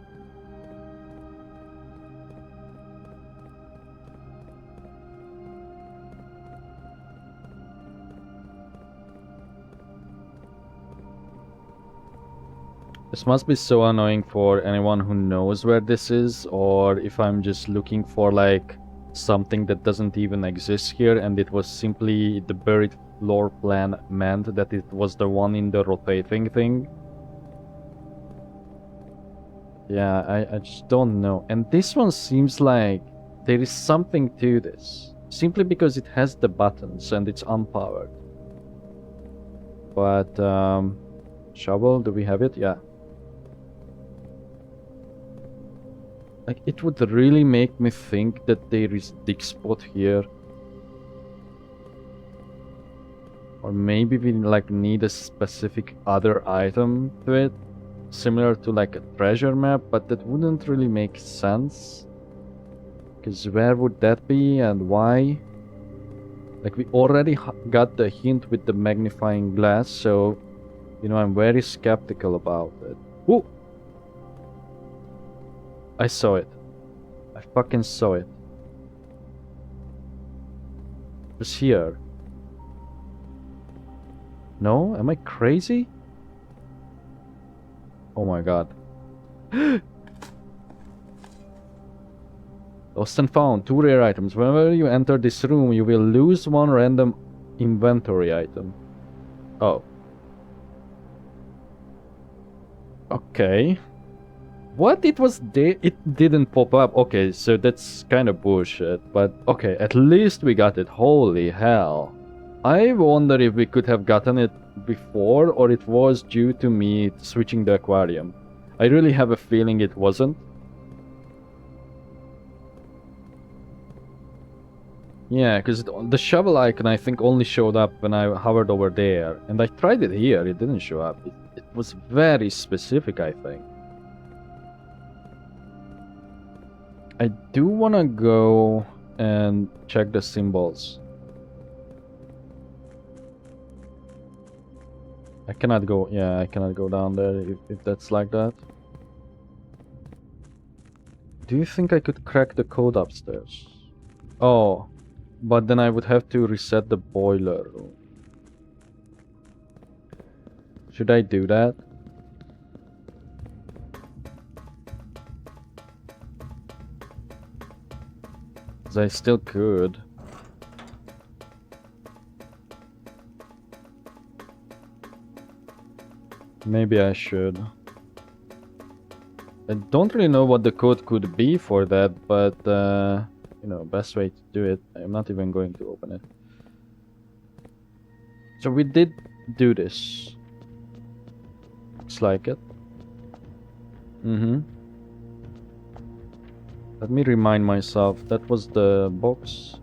This must be so annoying for anyone who knows where this is, or if I'm just looking for like something that doesn't even exist here and it was simply the buried floor plan meant that it was the one in the rotating thing. Yeah, I just don't know. And this one seems like there is something to this, simply because it has the buttons and it's unpowered. But shovel, do we have it? Yeah. Like, it would really make me think that there is dig spot here. Or maybe we like need a specific other item to it. Similar to like a treasure map, but that wouldn't really make sense. Because where would that be and why? Like, we already got the hint with the magnifying glass, so, you know, I'm very skeptical about it. Ooh! I saw it. I fucking saw it. It was here. No? Am I crazy? Oh my god. Lost and found. 2 rare items. Whenever you enter this room, you will lose 1 random inventory item. Oh. Okay. What? It was there? It didn't pop up. Okay, so that's kind of bullshit. But okay, at least we got it. Holy hell. I wonder if we could have gotten it before, or it was due to me switching the aquarium. I really have a feeling it wasn't. Yeah, because the shovel icon I think only showed up when I hovered over there. And I tried it here, it didn't show up. It was very specific, I think. I do want to go and check the symbols. I cannot go, yeah, I cannot go down there if that's like that. Do you think I could crack the code upstairs? Oh, but then I would have to reset the boiler room. Should I do that? 'Cause I still could. Maybe I should. I don't really know what the code could be for that, but you know, best way to do it. I'm not even going to open it. So we did do this. Looks like it. Let me remind myself, that was the box.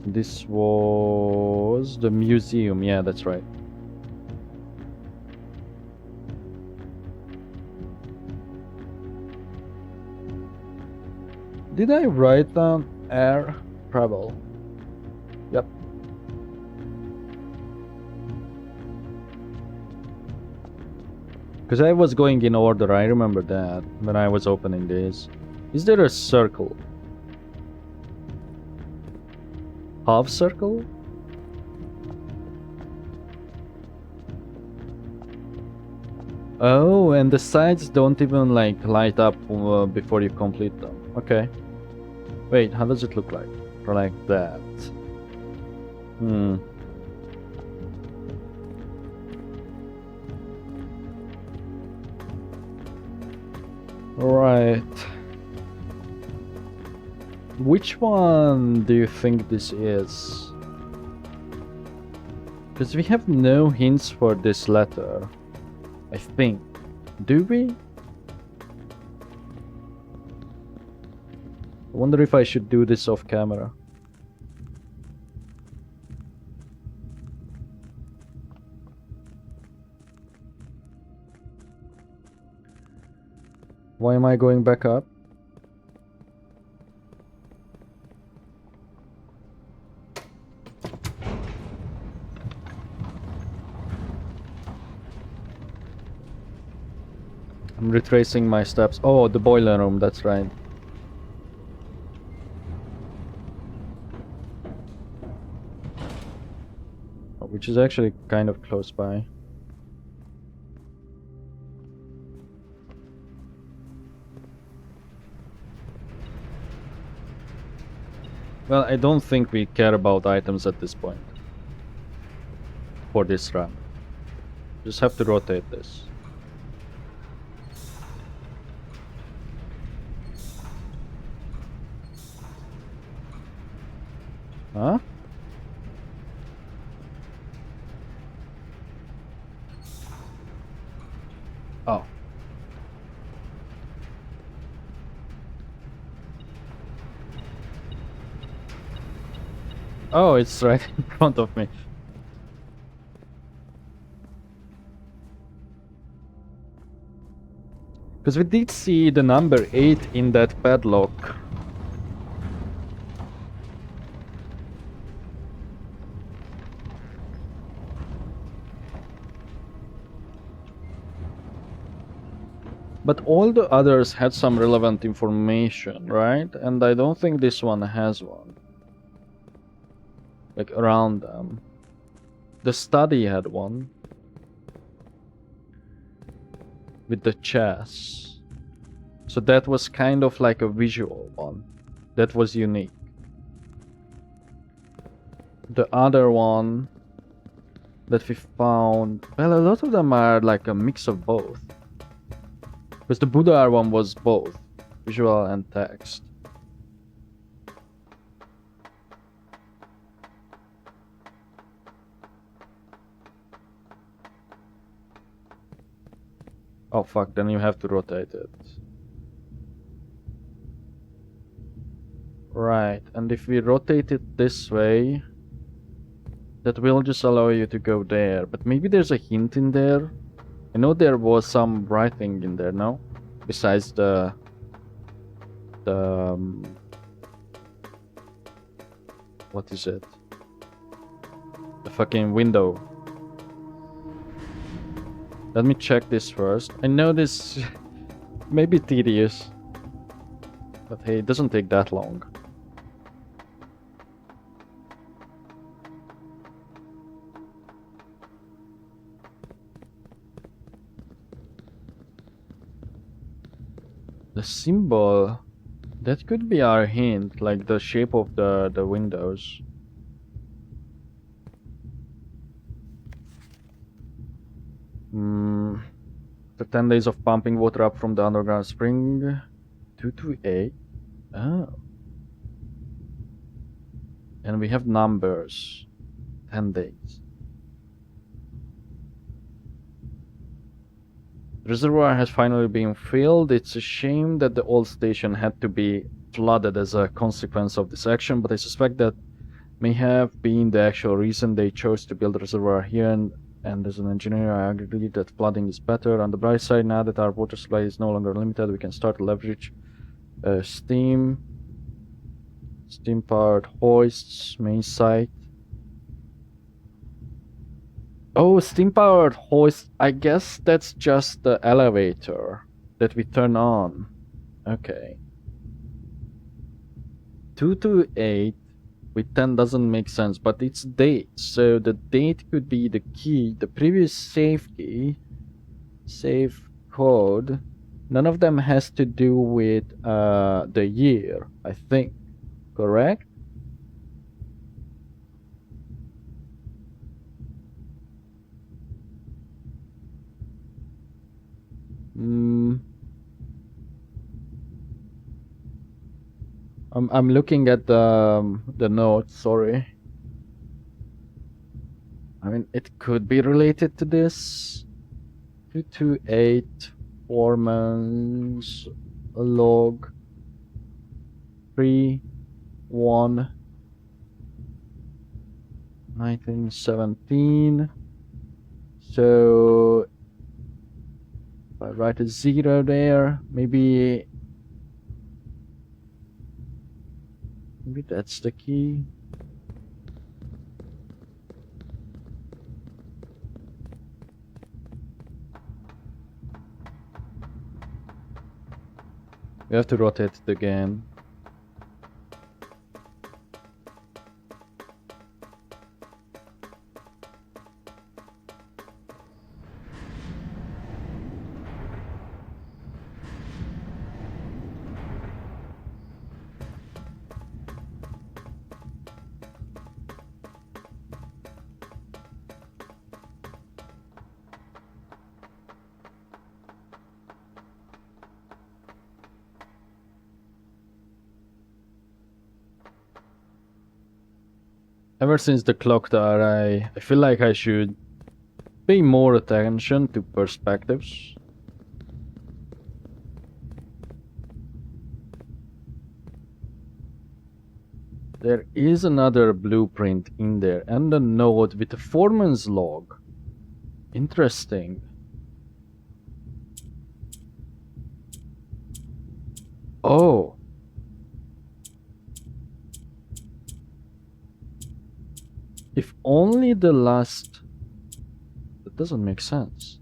This was the museum, yeah, that's right. Did I write down air travel? Yep. Because I was going in order, I remember that when I was opening this. Is there a circle? Half circle? Oh, and the sides don't even like light up before you complete them. Okay. Wait, how does it look like? Or like that? Right. Which one do you think this is? Because we have no hints for this letter, I think. Do we? I wonder if I should do this off camera. Why am I going back up? I'm retracing my steps. Oh, the boiler room, that's right. Which is actually kind of close by. Well, I don't think we care about items at this point. For this run. Just have to rotate this. Huh? Oh. Oh, it's right in front of me. Because we did see the number 8 in that padlock. But all the others had some relevant information, right? And I don't think this one has one. Like around them. The study had one. With the chess. So that was kind of like a visual one. That was unique. The other one that we found, well, a lot of them are like a mix of both. Because the Buddha one was both visual and text. Oh fuck, then you have to rotate it. Right, and if we rotate it this way, that will just allow you to go there. But maybe there's a hint in there. I know there was some writing in there, no? Besides the what is it? The fucking window. Let me check this first. I know this may be tedious, but hey, it doesn't take that long. The symbol, that could be our hint, like the shape of the windows. The 10 days of pumping water up from the underground spring. 228. Oh. And we have numbers. 10 days. The reservoir has finally been filled. It's a shame that the old station had to be flooded as a consequence of this action, but I suspect that may have been the actual reason they chose to build the reservoir here, and as an engineer I agree that flooding is better. On the bright side, now that our water supply is no longer limited, we can start to leverage steam-powered hoists, main site. Oh, steam-powered hoist. I guess that's just the elevator that we turn on. Okay. 228 with 10 doesn't make sense, but it's date. So the date could be the key. The previous safe code. None of them has to do with the year, I think. Correct? I'm looking at the notes. Sorry. I mean, it could be related to this. 228 Foreman's log 3-1 1917. So if I write a 0 there, maybe that's the key. We have to rotate it again. Ever since the clock tower, I feel like I should pay more attention to perspectives. There is another blueprint in there and a note with a foreman's log. Interesting. Oh. If only the last... That doesn't make sense.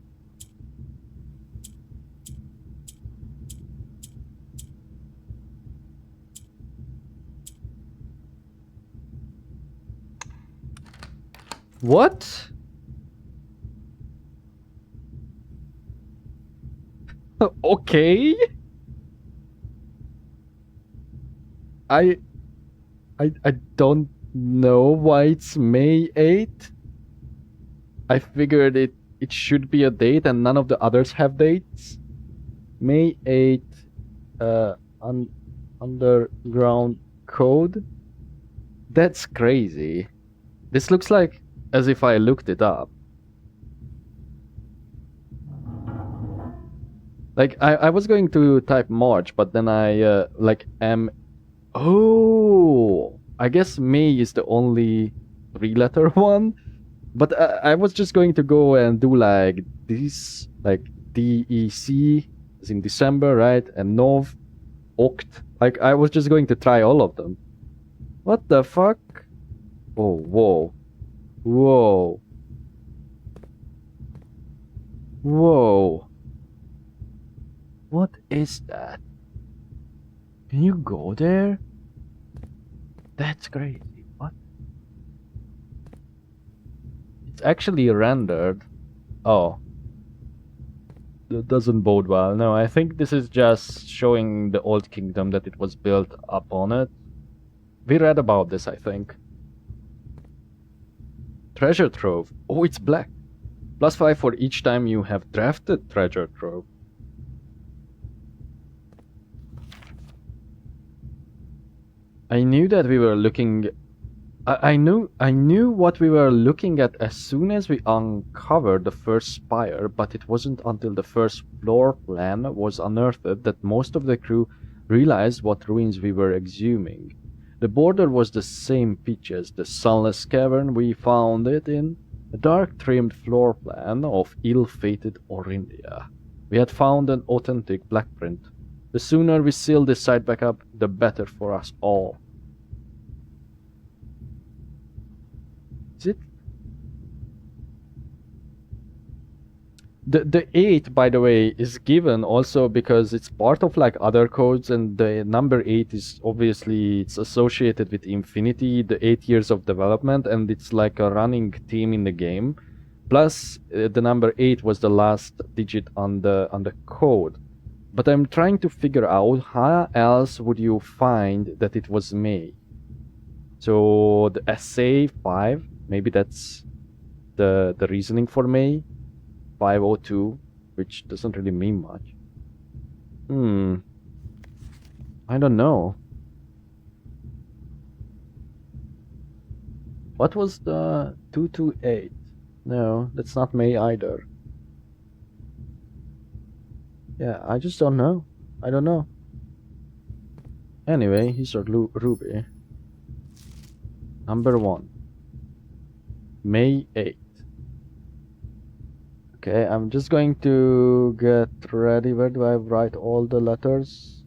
What? Okay. I don't know why it's May 8th. I figured it should be a date and none of the others have dates. May 8th, underground code. That's crazy. This looks like as if I looked it up. Like I was going to type March, but then I Oh, I guess May is the only 3-letter one. But I was just going to go and do like this, like DEC is in December, right? And Nov, Oct. Like I was just going to try all of them. What the fuck? Oh, whoa. Whoa. Whoa. What is that? Can you go there? That's crazy. What? It's actually rendered. Oh. That doesn't bode well. No, I think this is just showing the old kingdom that it was built upon it. We read about this, I think. Treasure trove. Oh, it's black. +5 for each time you have drafted treasure trove. I knew that we were looking... I knew what we were looking at as soon as we uncovered the first spire, but it wasn't until the first floor plan was unearthed that most of the crew realized what ruins we were exhuming. The border was the same pitch as the sunless cavern we found it in, a dark-trimmed floor plan of ill-fated Orindia. We had found an authentic black print. The sooner we seal this site back up, the better for us all. Is it? The 8, by the way, is given also because it's part of like other codes, and the number 8 is obviously it's associated with infinity, the 8 years of development, and it's like a running theme in the game. Plus, the number 8 was the last digit on the code. But I'm trying to figure out how else would you find that it was May. So the SA 5, maybe that's the reasoning for May. 502, which doesn't really mean much. I don't know. What was the 228? No, that's not May either. Yeah, I just don't know. I don't know. Anyway, here's our Ruby. Number 1. May 8th. Okay, I'm just going to get ready. Where do I write all the letters?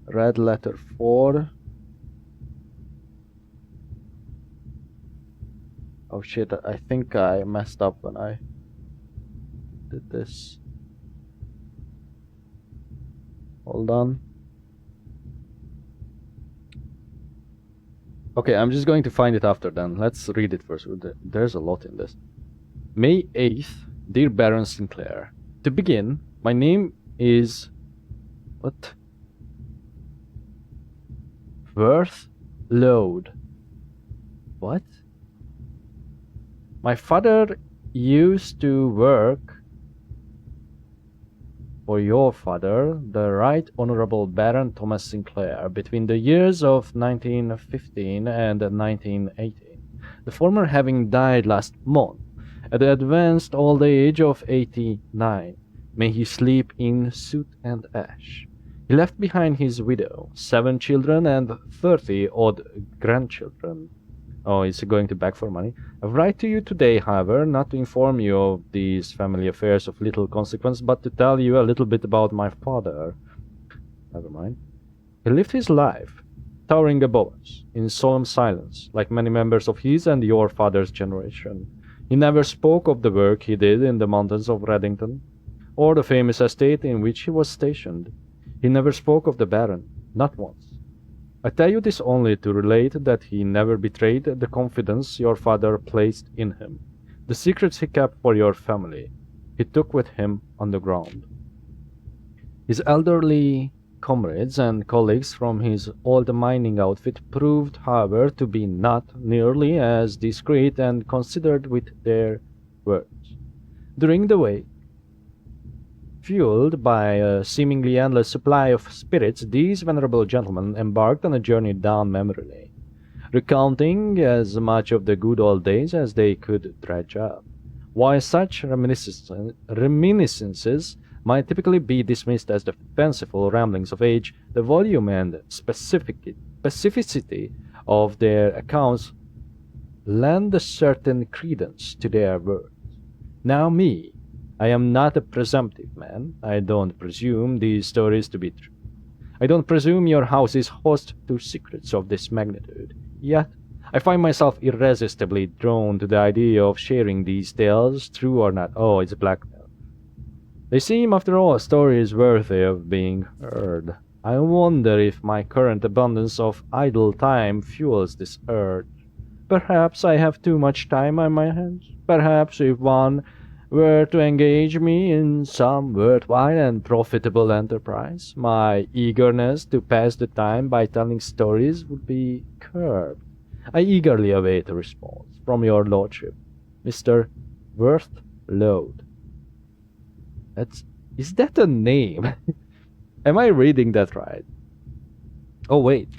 Red letter 4. Oh shit, I think I messed up when I did this. Hold on. Okay, I'm just going to find it after then. Let's read it first. There's a lot in this. May 8th, dear Baron Sinclair. To begin, my name is... What? Worth Load. What? My father used to work for your father, the Right Honorable Baron Thomas Sinclair, between the years of 1915 and 1918, the former having died last month at the advanced old age of 89. May he sleep in soot and ash. He left behind his widow, 7 children, and 30-odd grandchildren. Oh, is he going to beg for money? I write to you today, however, not to inform you of these family affairs of little consequence, but to tell you a little bit about my father. Never mind. He lived his life, towering above us, in solemn silence, like many members of his and your father's generation. He never spoke of the work he did in the mountains of Reddington, or the famous estate in which he was stationed. He never spoke of the Baron, not once. I tell you this only to relate that he never betrayed the confidence your father placed in him. The secrets he kept for your family, he took with him on the ground. His elderly comrades and colleagues from his old mining outfit proved, however, to be not nearly as discreet and considered with their words. During the way, fueled by a seemingly endless supply of spirits, these venerable gentlemen embarked on a journey down memory lane, recounting as much of the good old days as they could dredge up. While such reminiscences might typically be dismissed as the fanciful ramblings of age, the volume and specificity of their accounts lend a certain credence to their words. Now I am not a presumptive man. I don't presume these stories to be true. I don't presume your house is host to secrets of this magnitude. Yet, I find myself irresistibly drawn to the idea of sharing these tales, true or not. Oh, it's blackmail. They seem, after all, stories worthy of being heard. I wonder if my current abundance of idle time fuels this urge. Perhaps I have too much time on my hands. Perhaps if one were to engage me in some worthwhile and profitable enterprise, my eagerness to pass the time by telling stories would be curbed. I eagerly await a response from your lordship, Mr. Worth Load. Is that a name? Am I reading that right? Oh wait,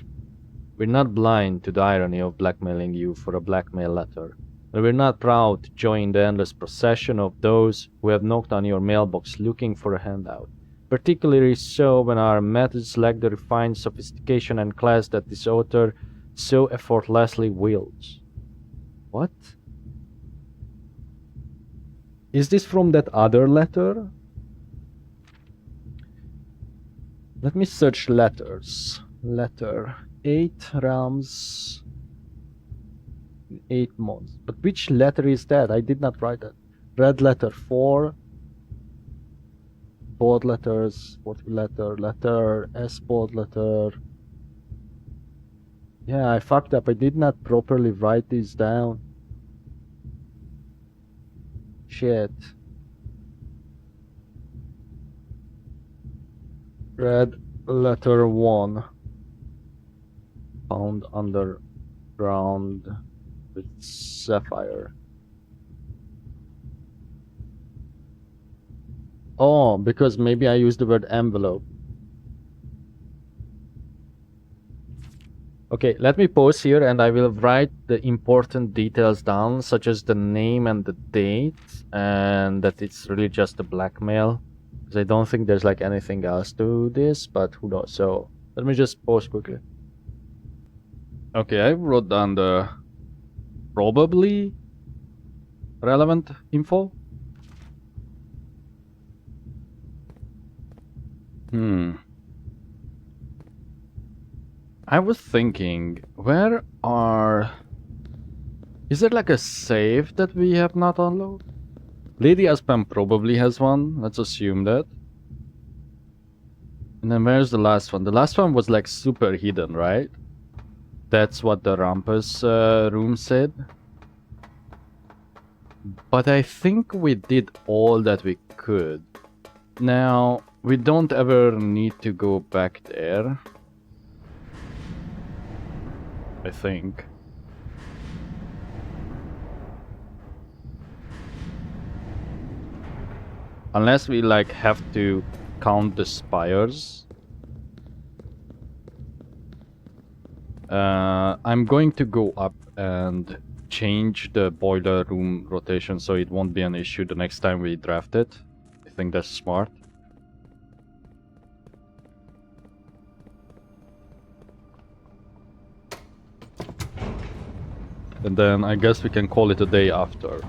we're not blind to the irony of blackmailing you for a blackmail letter. And we're not proud to join the endless procession of those who have knocked on your mailbox looking for a handout, particularly so when our methods lack the refined sophistication and class that this author so effortlessly wields. What? Is this from that other letter? Let me search letters. Letter 8 realms... 8 months. But which letter is that? I did not write that. Red letter 4. Bold letters. What letter? S bold letter. Yeah, I fucked up. I did not properly write these down. Shit. Red letter 1. Found underground with sapphire. Oh, because maybe I used the word envelope. Okay, let me pause here and I will write the important details down, such as the name and the date, and that it's really just a blackmail. Because I don't think there's like anything else to this, but who knows. So let me just pause quickly. Okay, I wrote down the probably relevant info. I was thinking, is there like a save that we have not unlocked? Lady Aspen probably has one, let's assume that. And then where's the last one? The last one was like super hidden, right? That's what the Rumpus room said. But I think we did all that we could. Now, we don't ever need to go back there. I think. Unless we like have to count the spires. I'm going to go up and change the boiler room rotation so it won't be an issue the next time we draft it. I think that's smart. And then I guess we can call it a day after.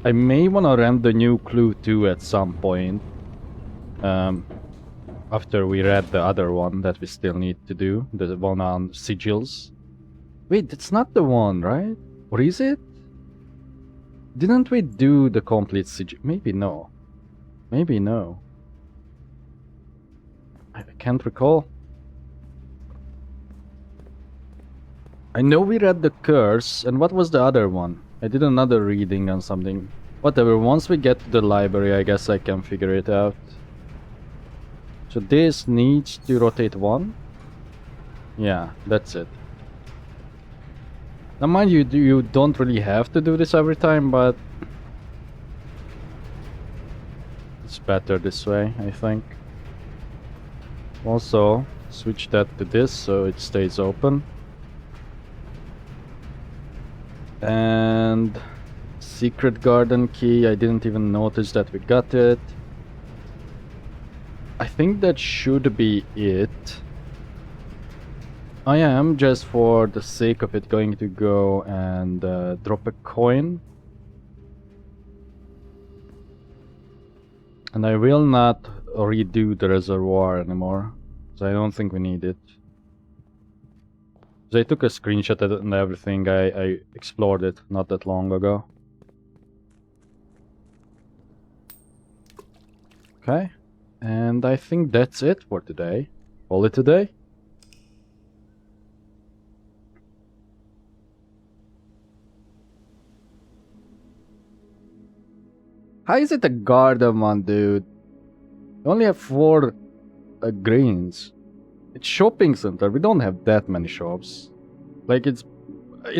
I may want to rent the new clue 2 at some point. After we read the other one that we still need to do. The one on sigils. Wait, that's not the one, right? Or is it? Didn't we do the complete sigil? Maybe no. Maybe no. I can't recall. I know we read the curse, and what was the other one? I did another reading on something. Whatever, once we get to the library, I guess I can figure it out. So this needs to rotate 1? Yeah, that's it. Now mind you, you don't really have to do this every time, but it's better this way, I think. Also, switch that to this so it stays open. And secret garden key, I didn't even notice that we got it. I think that should be it. I am, just for the sake of it, going to go and drop a coin. And I will not redo the reservoir anymore, so I don't think we need it. I took a screenshot of it and everything. I explored it not that long ago. Okay, and I think that's it for today. Call it today. How is it a garden one, dude? We only have 4 greens. It's shopping center. We don't have that many shops. Like it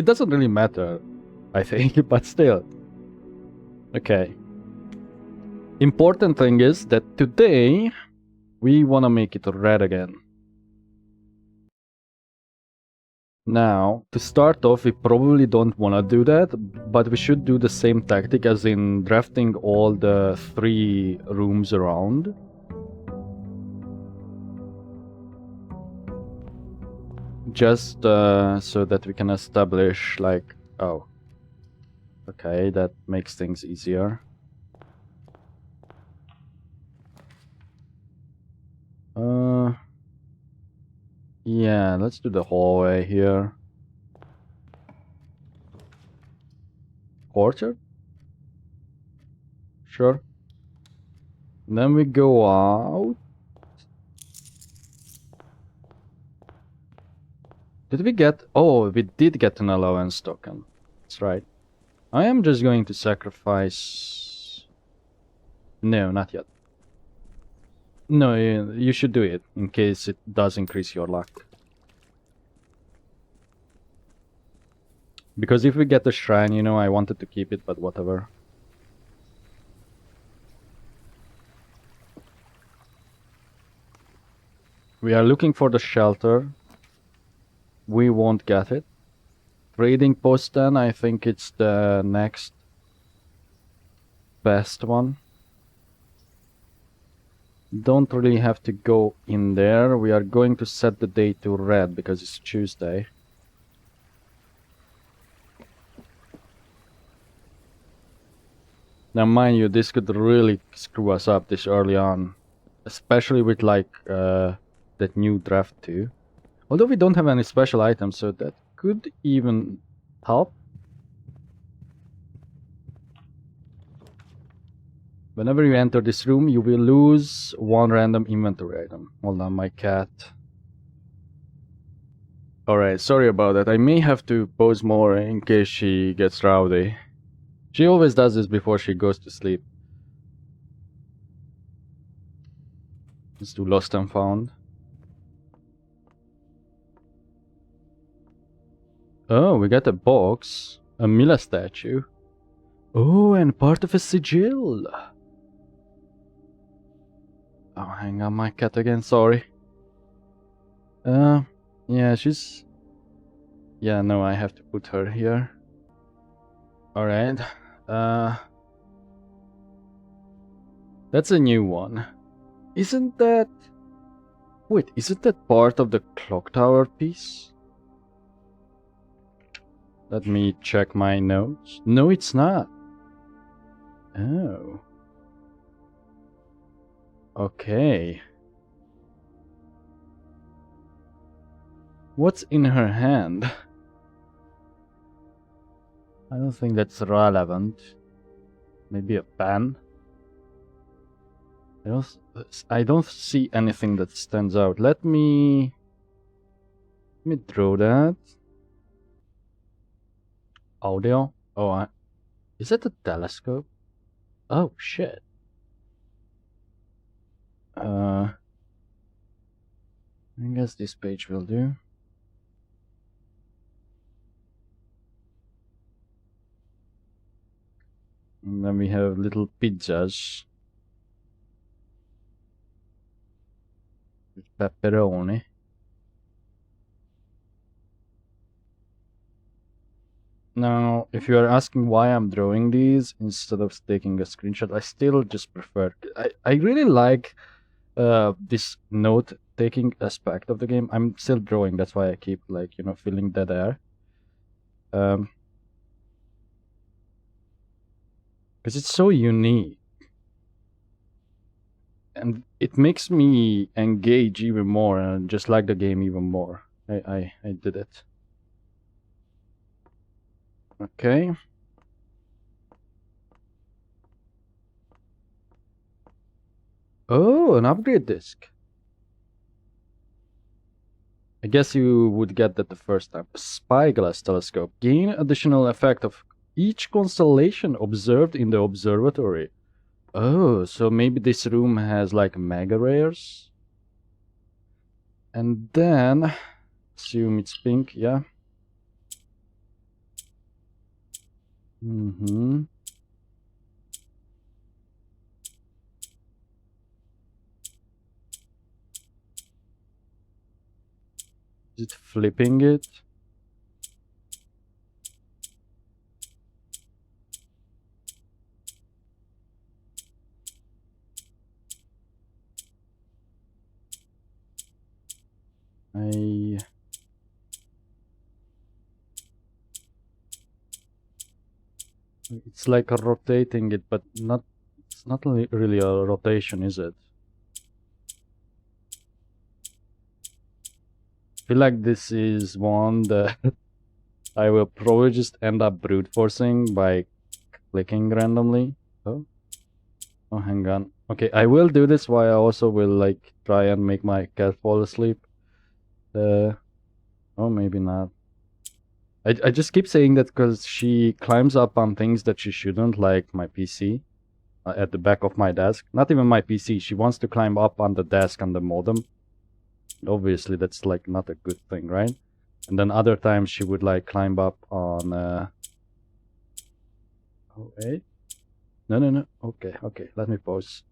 doesn't really matter, I think, but still. Okay. Important thing is that today we want to make it red again. Now, to start off, we probably don't want to do that, but we should do the same tactic as in drafting all the 3 rooms around. Just so that we can establish, like, oh, okay, that makes things easier. Yeah, let's do the hallway here. Orchard? Sure. And then we go out. Did we get... Oh, we did get an allowance token. That's right. I am just going to sacrifice... No, not yet. No, you should do it, in case it does increase your luck. Because if we get the shrine, you know, I wanted to keep it, but whatever. We are looking for the shelter. We won't get it. Trading post then, I think it's the next best one. Don't really have to go in there. We are going to set the day to red because it's Tuesday. Now mind you, this could really screw us up this early on. Especially with like that new draft too. Although we don't have any special items, so that could even help. Whenever you enter this room, you will lose one random inventory item. Hold on, my cat. Alright, sorry about that. I may have to pause more in case she gets rowdy. She always does this before she goes to sleep. Let's do lost and found. Oh, we got a box. A Mila statue. Oh, and part of a sigil. Oh, hang on, my cat again, sorry. Yeah, she's... Yeah, no, I have to put her here. Alright. That's a new one. Isn't that... Wait, isn't that part of the clock tower piece? Let me check my notes. No, it's not. Oh. Okay. What's in her hand? I don't think that's relevant. Maybe a pen? I don't see anything that stands out. Let me draw that. Audio? Oh, is that a telescope? Oh, shit. I guess this page will do. And then we have little pizzas. With pepperoni. Now, if you are asking why I'm drawing these instead of taking a screenshot, I still just prefer... I really like this note-taking aspect of the game. I'm still drawing, that's why I keep, like, you know, filling dead air. Because it's so unique. And it makes me engage even more and just like the game even more. I did it. Okay. Oh, an upgrade disc. I guess you would get that the first time. Spyglass telescope. Gain additional effect of each constellation observed in the observatory. Oh, so maybe this room has like mega rares? And then, assume it's pink, yeah. Mm-hmm. Is it flipping it? It's like rotating it, but it's not really a rotation, is it? I feel like this is one that I will probably just end up brute forcing by clicking randomly. Oh, hang on. Okay, I will do this while I also will like try and make my cat fall asleep. Oh, maybe not. I just keep saying that because she climbs up on things that she shouldn't, like my PC at the back of my desk. Not even my PC. She wants to climb up on the desk on the modem. Obviously, that's like not a good thing, right? And then other times she would like climb up on oh wait. No. Okay, let me pause.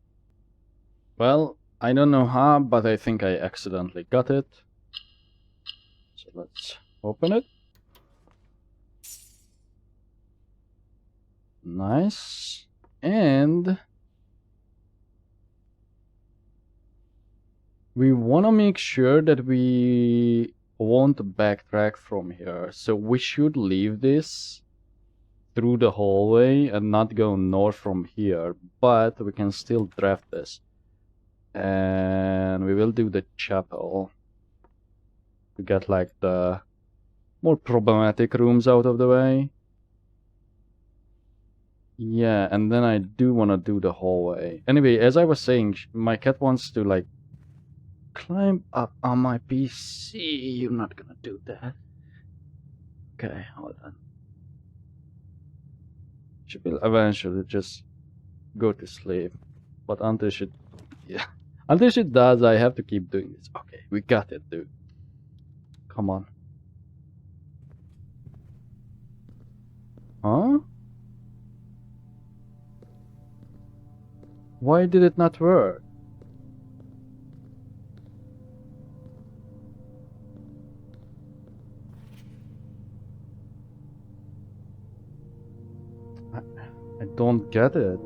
Well, I don't know how, but I think I accidentally got it. So let's open it. Nice. And we want to make sure that we won't backtrack from here. So we should leave this through the hallway and not go north from here. But we can still draft this. And we will do the chapel to get like the more problematic rooms out of the way. Yeah, and then I do want to do the hallway. Anyway, as I was saying, my cat wants to like climb up on my PC. You're not gonna do that. Okay, hold on. She will eventually just go to sleep. But until she... Yeah. Until she does, I have to keep doing this. Okay, we got it, dude. Come on. Huh? Why did it not work? I don't get it.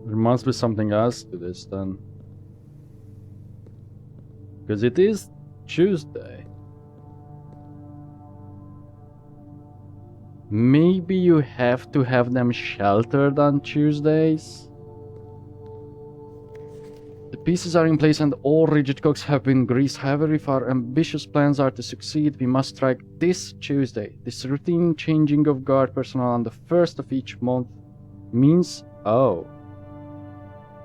There must be something else to this then. Because it is Tuesday. Maybe you have to have them sheltered on Tuesdays? The pieces are in place and all rigid cogs have been greased. However, if our ambitious plans are to succeed, we must strike this Tuesday. This routine changing of guard personnel on the first of each month means... Oh.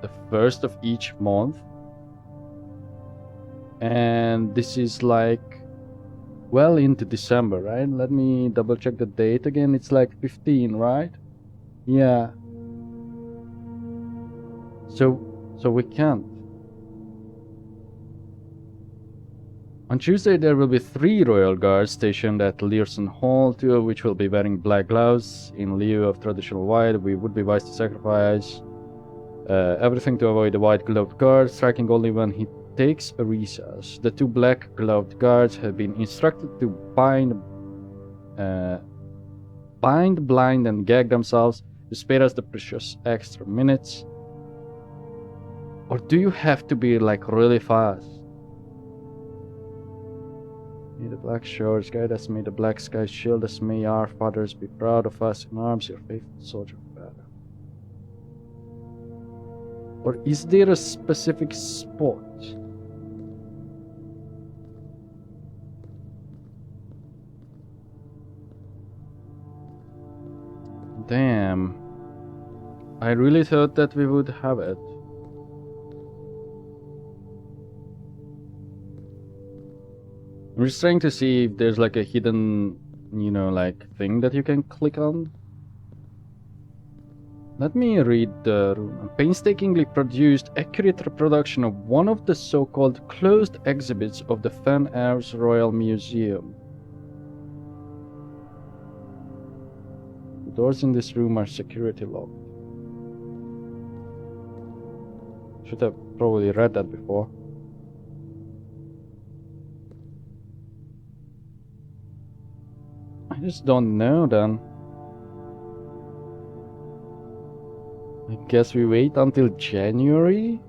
The first of each month? And this is like... well into December, right? Let me double check the date again. It's like 15, right? Yeah. So we can't. On Tuesday there will be 3 royal guards stationed at Learson Hall, 2 of which will be wearing black gloves. In lieu of traditional white, we would be wise to sacrifice everything to avoid the white gloved guard, striking only when he takes a recess. The 2 black gloved guards have been instructed to bind, blind, and gag themselves to spare us the precious extra minutes. Or do you have to be like really fast? May the black shores guide us, may the black skies shield us, may our fathers be proud of us in arms, your faithful soldier of battle. Or is there a specific spot? Damn. I really thought that we would have it. I'm just trying to see if there's like a hidden, you know, like thing that you can click on. Let me read the room. A painstakingly produced, accurate reproduction of one of the so-called closed exhibits of the Fan Airs Royal Museum. The doors in this room are security locked. Should have probably read that before. I just don't know then. I guess we wait until January?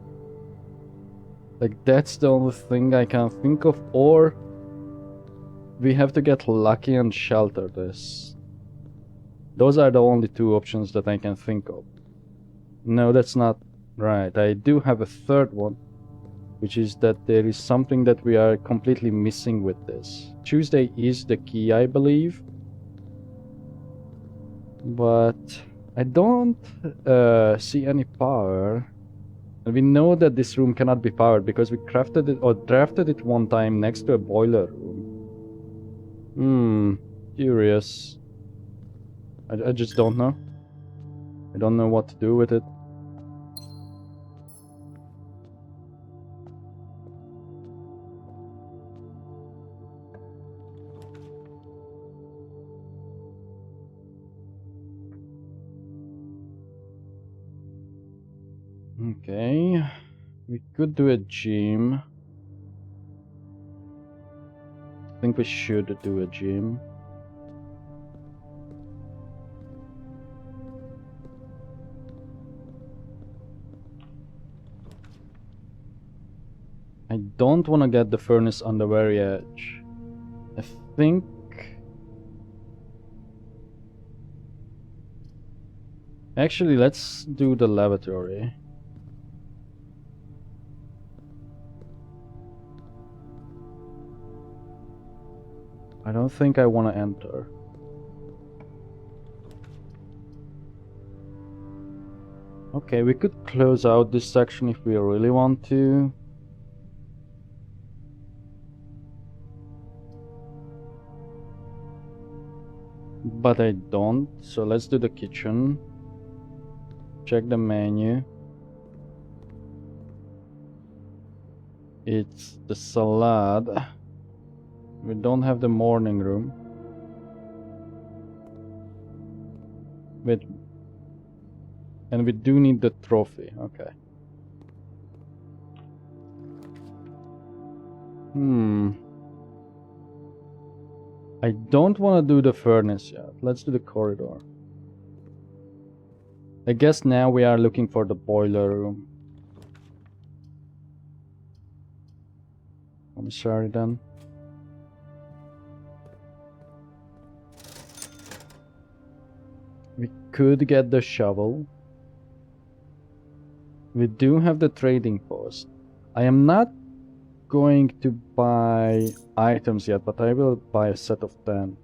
Like that's the only thing I can think of, or we have to get lucky and shelter this. Those are the only 2 options that I can think of. No, that's not right. I do have a third one, which is that there is something that we are completely missing with this. Tuesday is the key, I believe. But I don't see any power. And we know that this room cannot be powered because we crafted it or drafted it one time next to a boiler room. Curious. I just don't know. I don't know what to do with it. Okay, we could do a gym. I think we should do a gym. I don't want to get the furnace on the very edge. I think... Actually, let's do the lavatory. I don't think I want to enter. Okay, we could close out this section if we really want to. But I don't, so let's do the kitchen. Check the menu. It's the salad. We don't have the morning room. Wait. And we do need the trophy, okay. I don't want to do the furnace yet. Let's do the corridor. I guess now we are looking for the boiler room. I'm sorry then. We could get the shovel. We do have the trading post. I am not going to buy items yet, but I will buy a set of 10.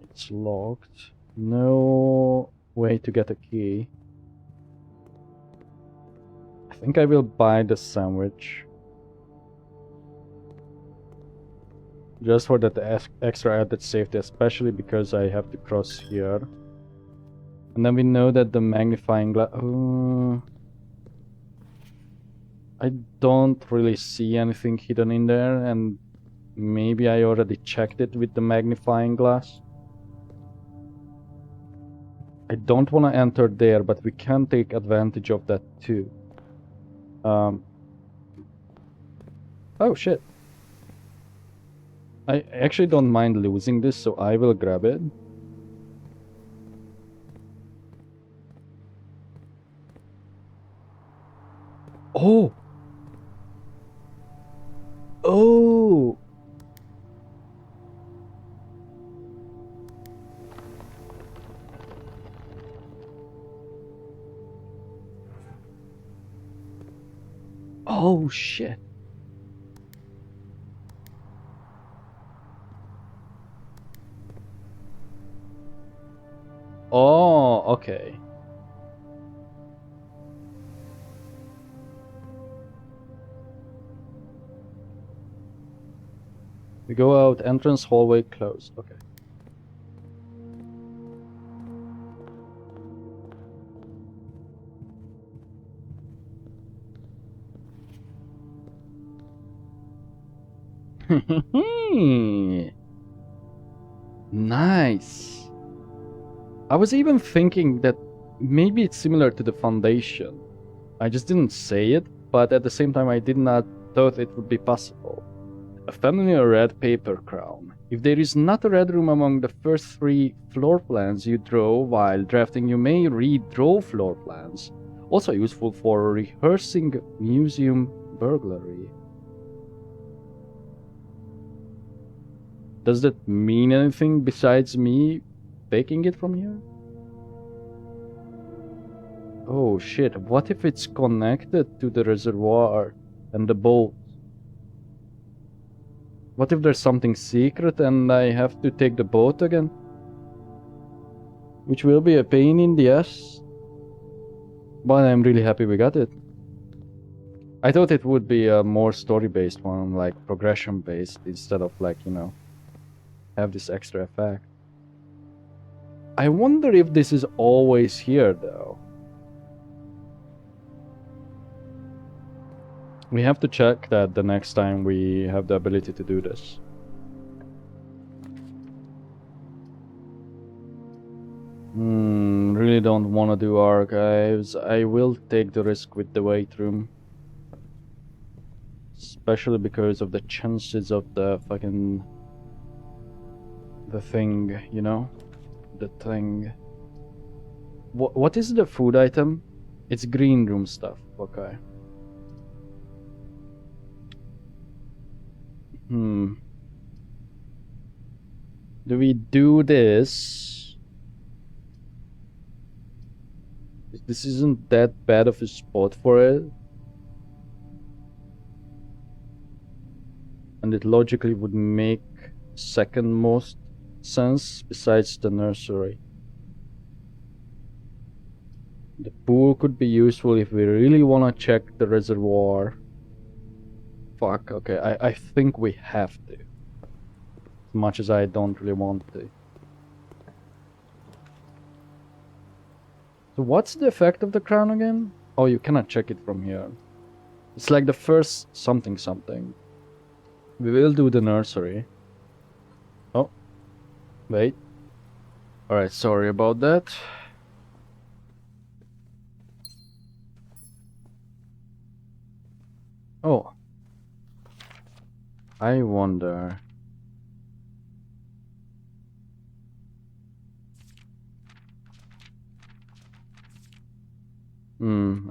It's locked. No way to get a key. I think I will buy the sandwich. Just for that extra added safety, especially because I have to cross here. And then we know that the magnifying glass... I don't really see anything hidden in there, and maybe I already checked it with the magnifying glass. I don't want to enter there, but we can take advantage of that too. Oh shit. I actually don't mind losing this, so I will grab it. Oh! Oh! Oh shit. Oh, okay. We go out, entrance hallway closed. Okay. Nice. I was even thinking that maybe it's similar to the foundation. I just didn't say it, but at the same time I did not thought it would be possible. A familiar red paper crown. If there is not a red room among the first 3 floor plans you draw while drafting, you may redraw floor plans. Also useful for rehearsing museum burglary. Does that mean anything besides me taking it from here? Oh shit, what if it's connected to the reservoir and the boat? What if there's something secret and I have to take the boat again? Which will be a pain in the ass. But I'm really happy we got it. I thought it would be a more story-based one, like progression-based, instead of like, you know, have this extra effect. I wonder if this is always here though. We have to check that the next time we have the ability to do this. Really don't want to do archives. I will take the risk with the wait room. Especially because of the chances of the fucking... the thing, you know? The thing. What is the food item? It's green room stuff. Okay. Do we do this? This isn't that bad of a spot for it. And it logically would make second most sense besides the nursery. The pool could be useful if we really want to check the reservoir. Fuck, okay, I think we have to. As much as I don't really want to. So what's the effect of the crown again? Oh, you cannot check it from here. It's like the first something something. We will do the nursery. Oh, wait. Alright, sorry about that. Oh. I wonder...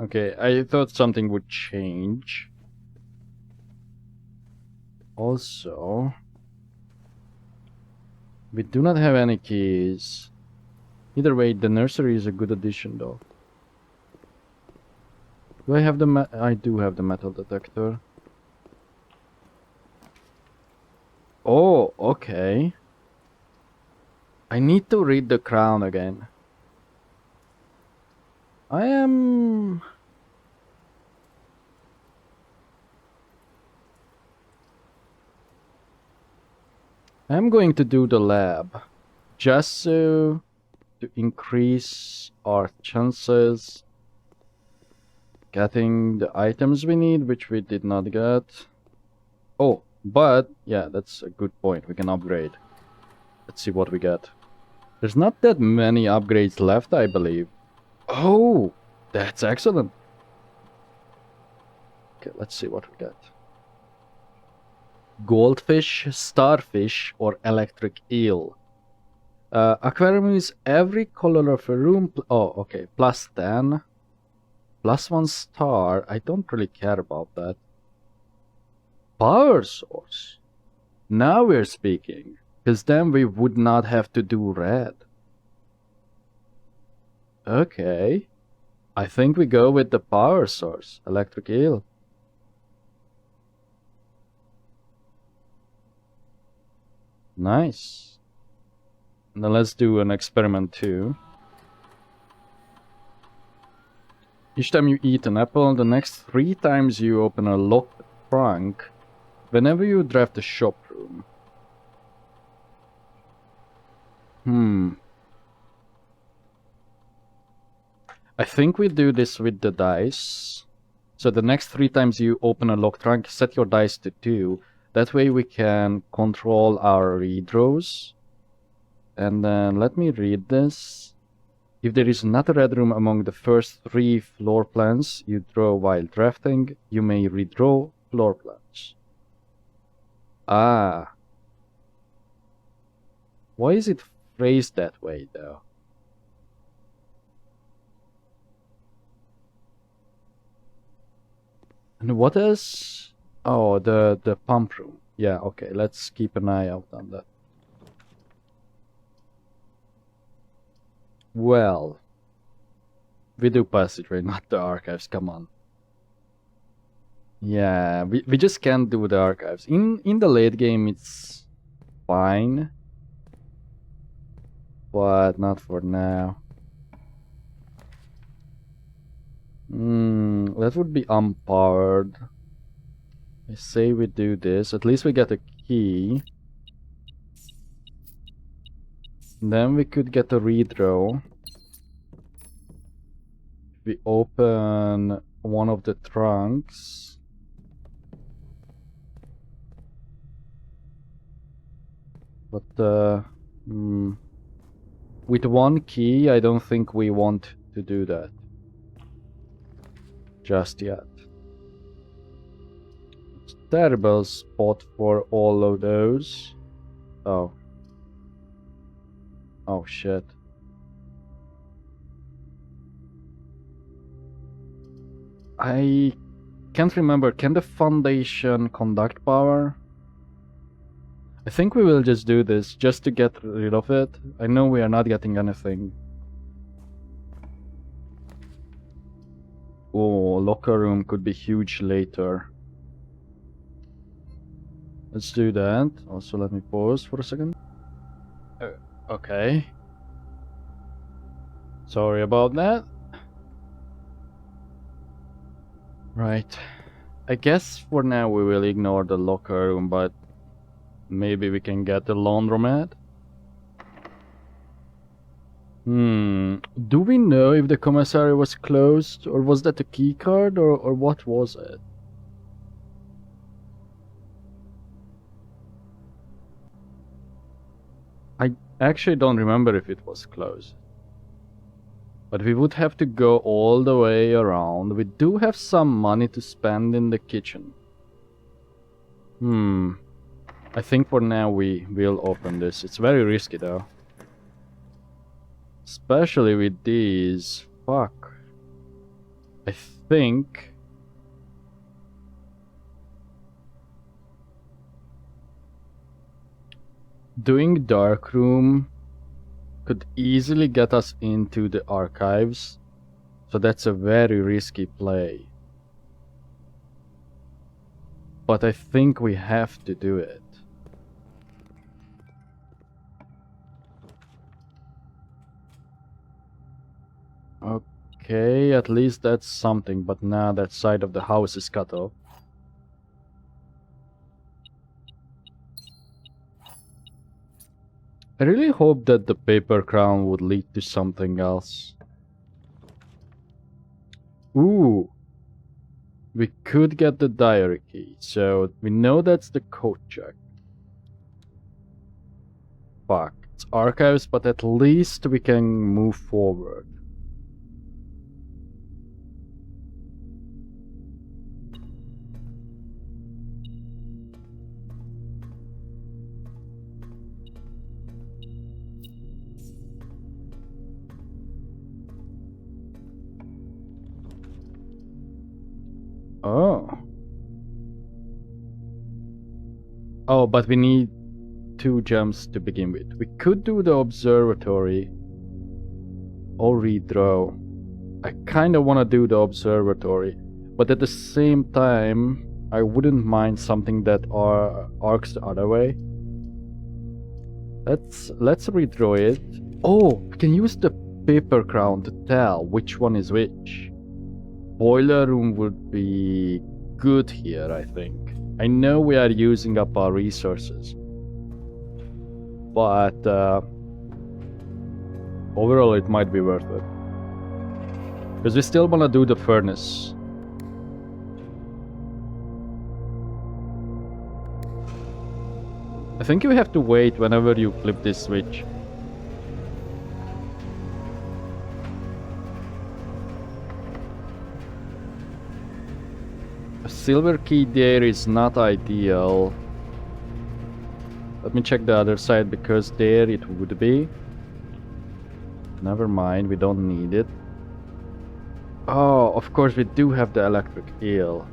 okay, I thought something would change. Also... we do not have any keys. Either way, the nursery is a good addition though. Do I have the I do have the metal detector. Oh, okay. I need to read the crown again. I'm going to do the lab. Just so to increase our chances getting the items we need, which we did not get. Oh, but yeah, that's a good point. We can upgrade. Let's see what we get. There's not that many upgrades left, I believe. Oh, that's excellent. Okay, let's see what we get. Goldfish, starfish, or electric eel. Aquarium is every color of a room. Oh, okay. Plus 10. Plus 1 star. I don't really care about that. Power source. Now we're speaking. Because then we would not have to do red. Okay. I think we go with the power source. Electric eel. Nice. Now let's do an experiment too. Each time you eat an apple, the next 3 times you open a locked trunk, whenever you draft a shop room. I think we do this with the dice. So the next 3 times you open a locked trunk, set your dice to 2. That way we can control our redraws. And then let me read this. If there is not a red room among the first 3 floor plans you draw while drafting, you may redraw floor plans. Ah. Why is it phrased that way though? And what else? Oh, the pump room. Yeah, okay, let's keep an eye out on that. Well, we do passageway, not the archives, come on. Yeah, we just can't do the archives. In the late game it's fine. But not for now. That would be unpowered. I say we do this. At least we get a key. Then we could get a redraw. We open one of the trunks. But With one key, I don't think we want to do that. Just yet. It's a terrible spot for all of those. Oh. Oh shit. I can't remember. Can the foundation conduct power? I think we will just do this just to get rid of it. I know we are not getting anything. Oh, locker room could be huge later. Let's do that. Also, let me pause for a second. Okay. Sorry about that. Right. I guess for now we will ignore the locker room, but maybe we can get the laundromat. Do we know if the commissary was closed, or was that a key card, or what was it? I actually don't remember if it was closed. But we would have to go all the way around. We do have some money to spend in the kitchen. I think for now we will open this. It's very risky though. Especially with these. Fuck. I think... doing darkroom could easily get us into the archives. So that's a very risky play. But I think we have to do it. Okay, at least that's something, but now that side of the house is cut off. I really hope that the paper crown would lead to something else. Ooh! We could get the diary key, so we know that's the code check. Fuck, it's archives, but at least we can move forward. Oh. Oh, but we need 2 gems to begin with. We could do the observatory or redraw. I kinda wanna do the observatory, but at the same time, I wouldn't mind something that arcs the other way. Let's redraw it. Oh, we can use the paper crown to tell which one is which. Boiler room would be good here, I think. I know we are using up our resources, but overall it might be worth it. Because we still want to do the furnace. I think you have to wait whenever you flip this switch. A silver key there is not ideal. Let me check the other side, because there it would be. Never mind, we don't need it. Oh, of course we do have the electric eel.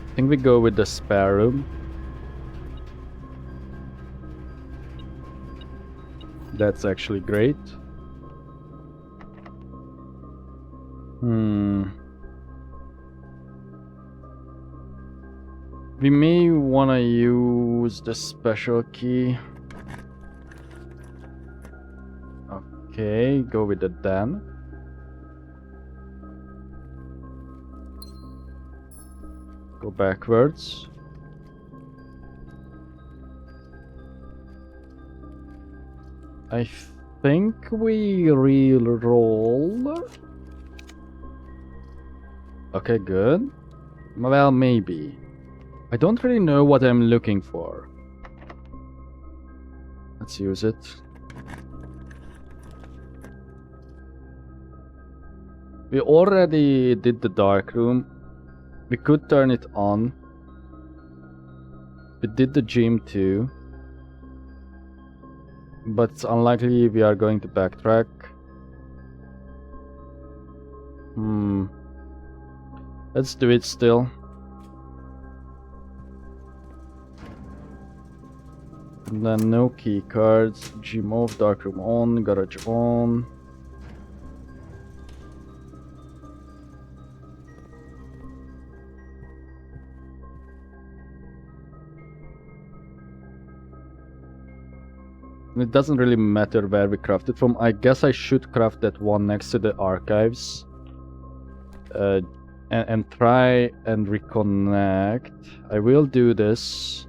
I think we go with the spare room. That's actually great. We may wanna use the special key. Okay, go with the den. Go backwards. I think we re-roll. Okay, good. Well, maybe. I don't really know what I'm looking for. Let's use it. We already did the dark room. We could turn it on. We did the gym too. But it's unlikely we are going to backtrack. Let's do it still. And then no key cards. Gym off, dark room on, garage on. It doesn't really matter where we craft it from. I guess I should craft that one next to the archives. And try and reconnect. I will do this.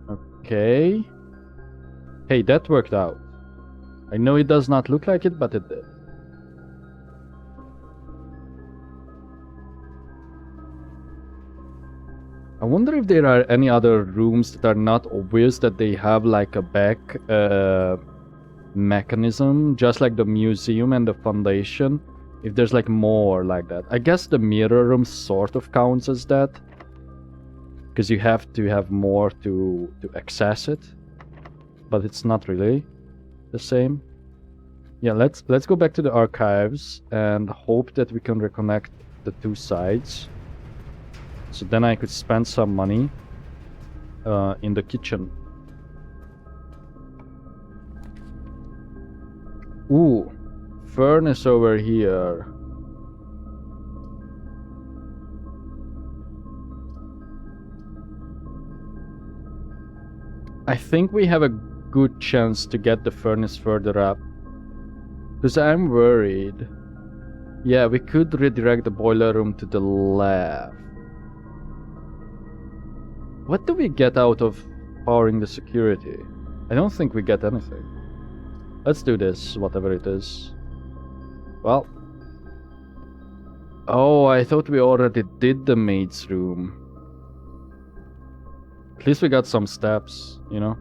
Okay. Hey, that worked out. I know it does not look like it, but it did. I wonder if there are any other rooms that are not obvious that they have like a back mechanism, just like the museum and the foundation. If there's like more like that. I guess the mirror room sort of counts as that. Because you have to have more to access it. But it's not really the same. Yeah, let's go back to the archives and hope that we can reconnect the two sides. So then I could spend some money in the kitchen. Ooh. Furnace over here. I think we have a good chance to get the furnace further up. Because I'm worried. Yeah, we could redirect the boiler room to the left. What do we get out of powering the security? I don't think we get anything. Let's do this, whatever it is. Well. Oh, I thought we already did the maid's room. At least we got some steps, you know?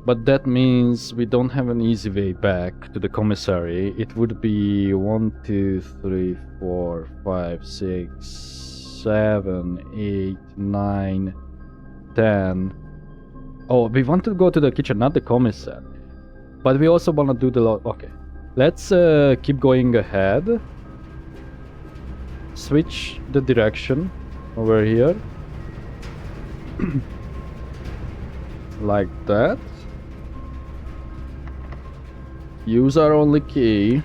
But that means we don't have an easy way back to the commissary. It would be 1, 2, 3, 4, 5, 6, 7, 8, 9, 10. Oh, we want to go to the kitchen, not the commissary. But we also want to do the... Okay. Let's keep going ahead. Switch the direction over here. Like that. Use our only key.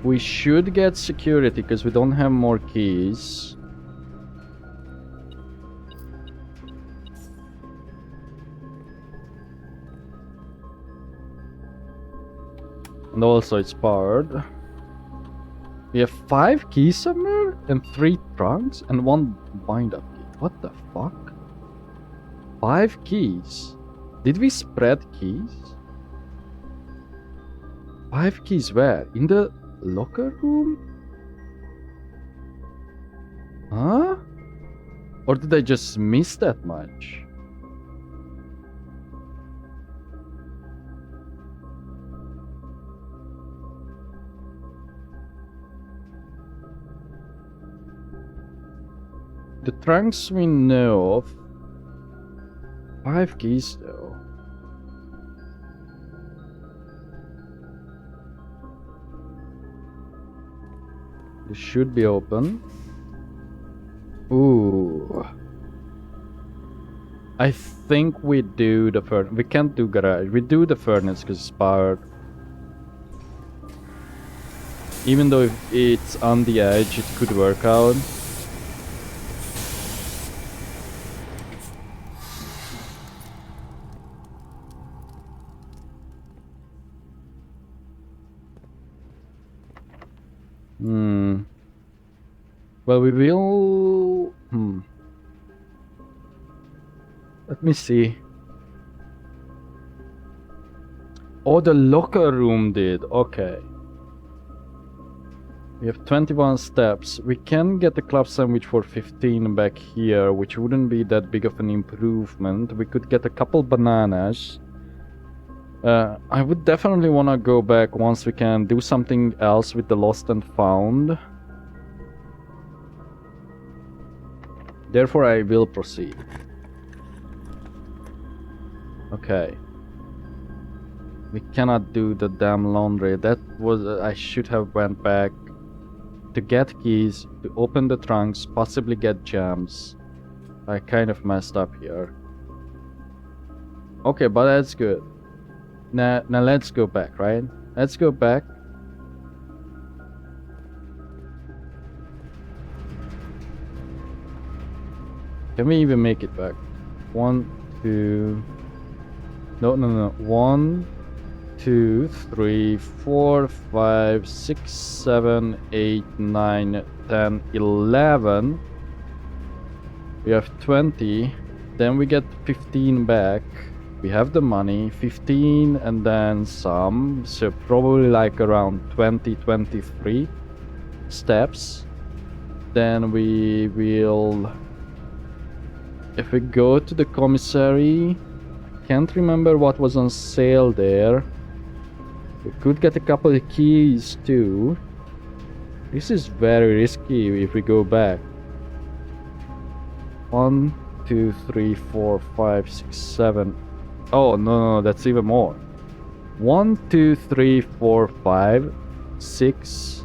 We should get security because we don't have more keys. And also it's powered. We have 5 keys somewhere and 3 trunks and 1 bind-up key. What the fuck? 5 keys? Did we spread keys? 5 keys where? In the locker room? Huh? Or did I just miss that much? The trunks we know of. 5 keys though. This should be open. Ooh. I think we do the furnace. We can't do garage. We do the furnace because it's powered. Even though if it's on the edge, it could work out. Well, we will... Let me see. Oh, the locker room did. Okay. We have 21 steps. We can get the club sandwich for 15 back here, which wouldn't be that big of an improvement. We could get a couple bananas. I would definitely want to go back once we can do something else with the lost and found. Therefore, I will proceed. Okay. We cannot do the damn laundry. That was... I should have went back to get keys, to open the trunks, possibly get gems. I kind of messed up here. Okay, but that's good. Now let's go back, right? Let's go back. Can we even make it back? 1, 2... No. 1, 2, 3, 4, 5, 6, 7, 8, 9, 10, 11. We have 20. Then we get 15 back. We have the money. 15 and then some. So probably like around 20, 23 steps. Then we will... If we go to the commissary... Can't remember what was on sale there. We could get a couple of keys too. This is very risky if we go back. 1, 2, 3, 4, 5, 6, 7. Oh no, that's even more. 1, 2, 3, 4, 5, 6,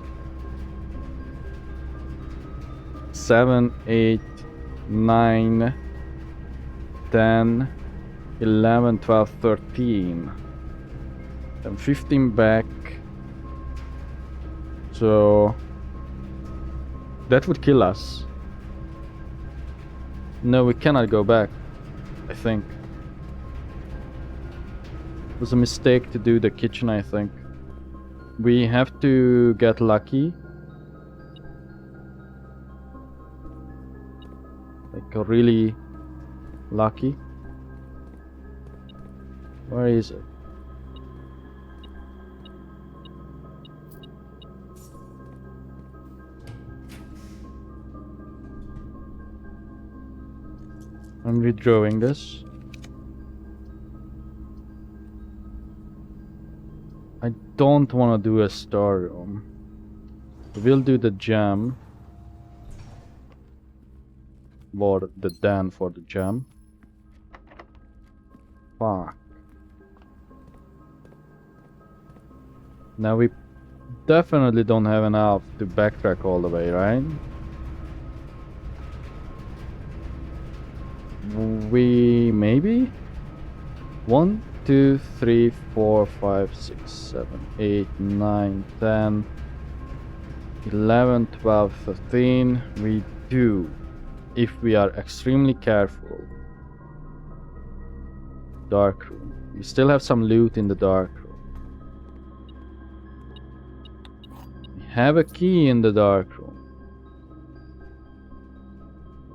7, 8, 9, 10, 11, 12, 13. And 15 back. So that would kill us. No, we cannot go back, I think. It was a mistake to do the kitchen, I think. We have to get lucky. Like really lucky. Where is it? I'm redrawing this. I don't want to do a storeroom. We'll do the jam. Or the den for the jam. Fuck. Now we definitely don't have enough to backtrack all the way, right? We maybe? 1, 2, 3, 4, 5, 6, 7, 8, 9, 10, 11, 12, 13. We do, if we are extremely careful. Dark room. We still have some loot in the dark room. We have a key in the dark room.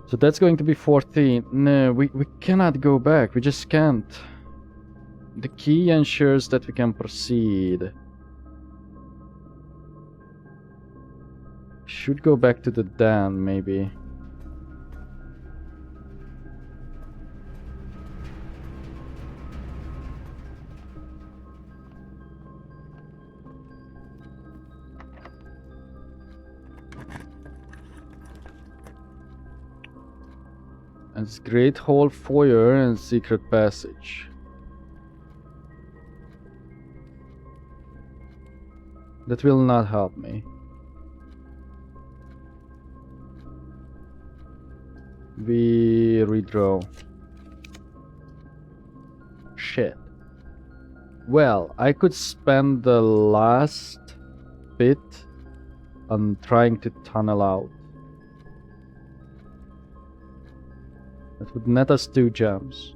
So that's going to be 14. No, we cannot go back. We just can't. The key ensures that we can proceed. Should go back to the den, maybe. And it's Great Hall Foyer and Secret Passage. That will not help me. We redraw. Shit. Well, I could spend the last bit on trying to tunnel out. That would net us 2 gems.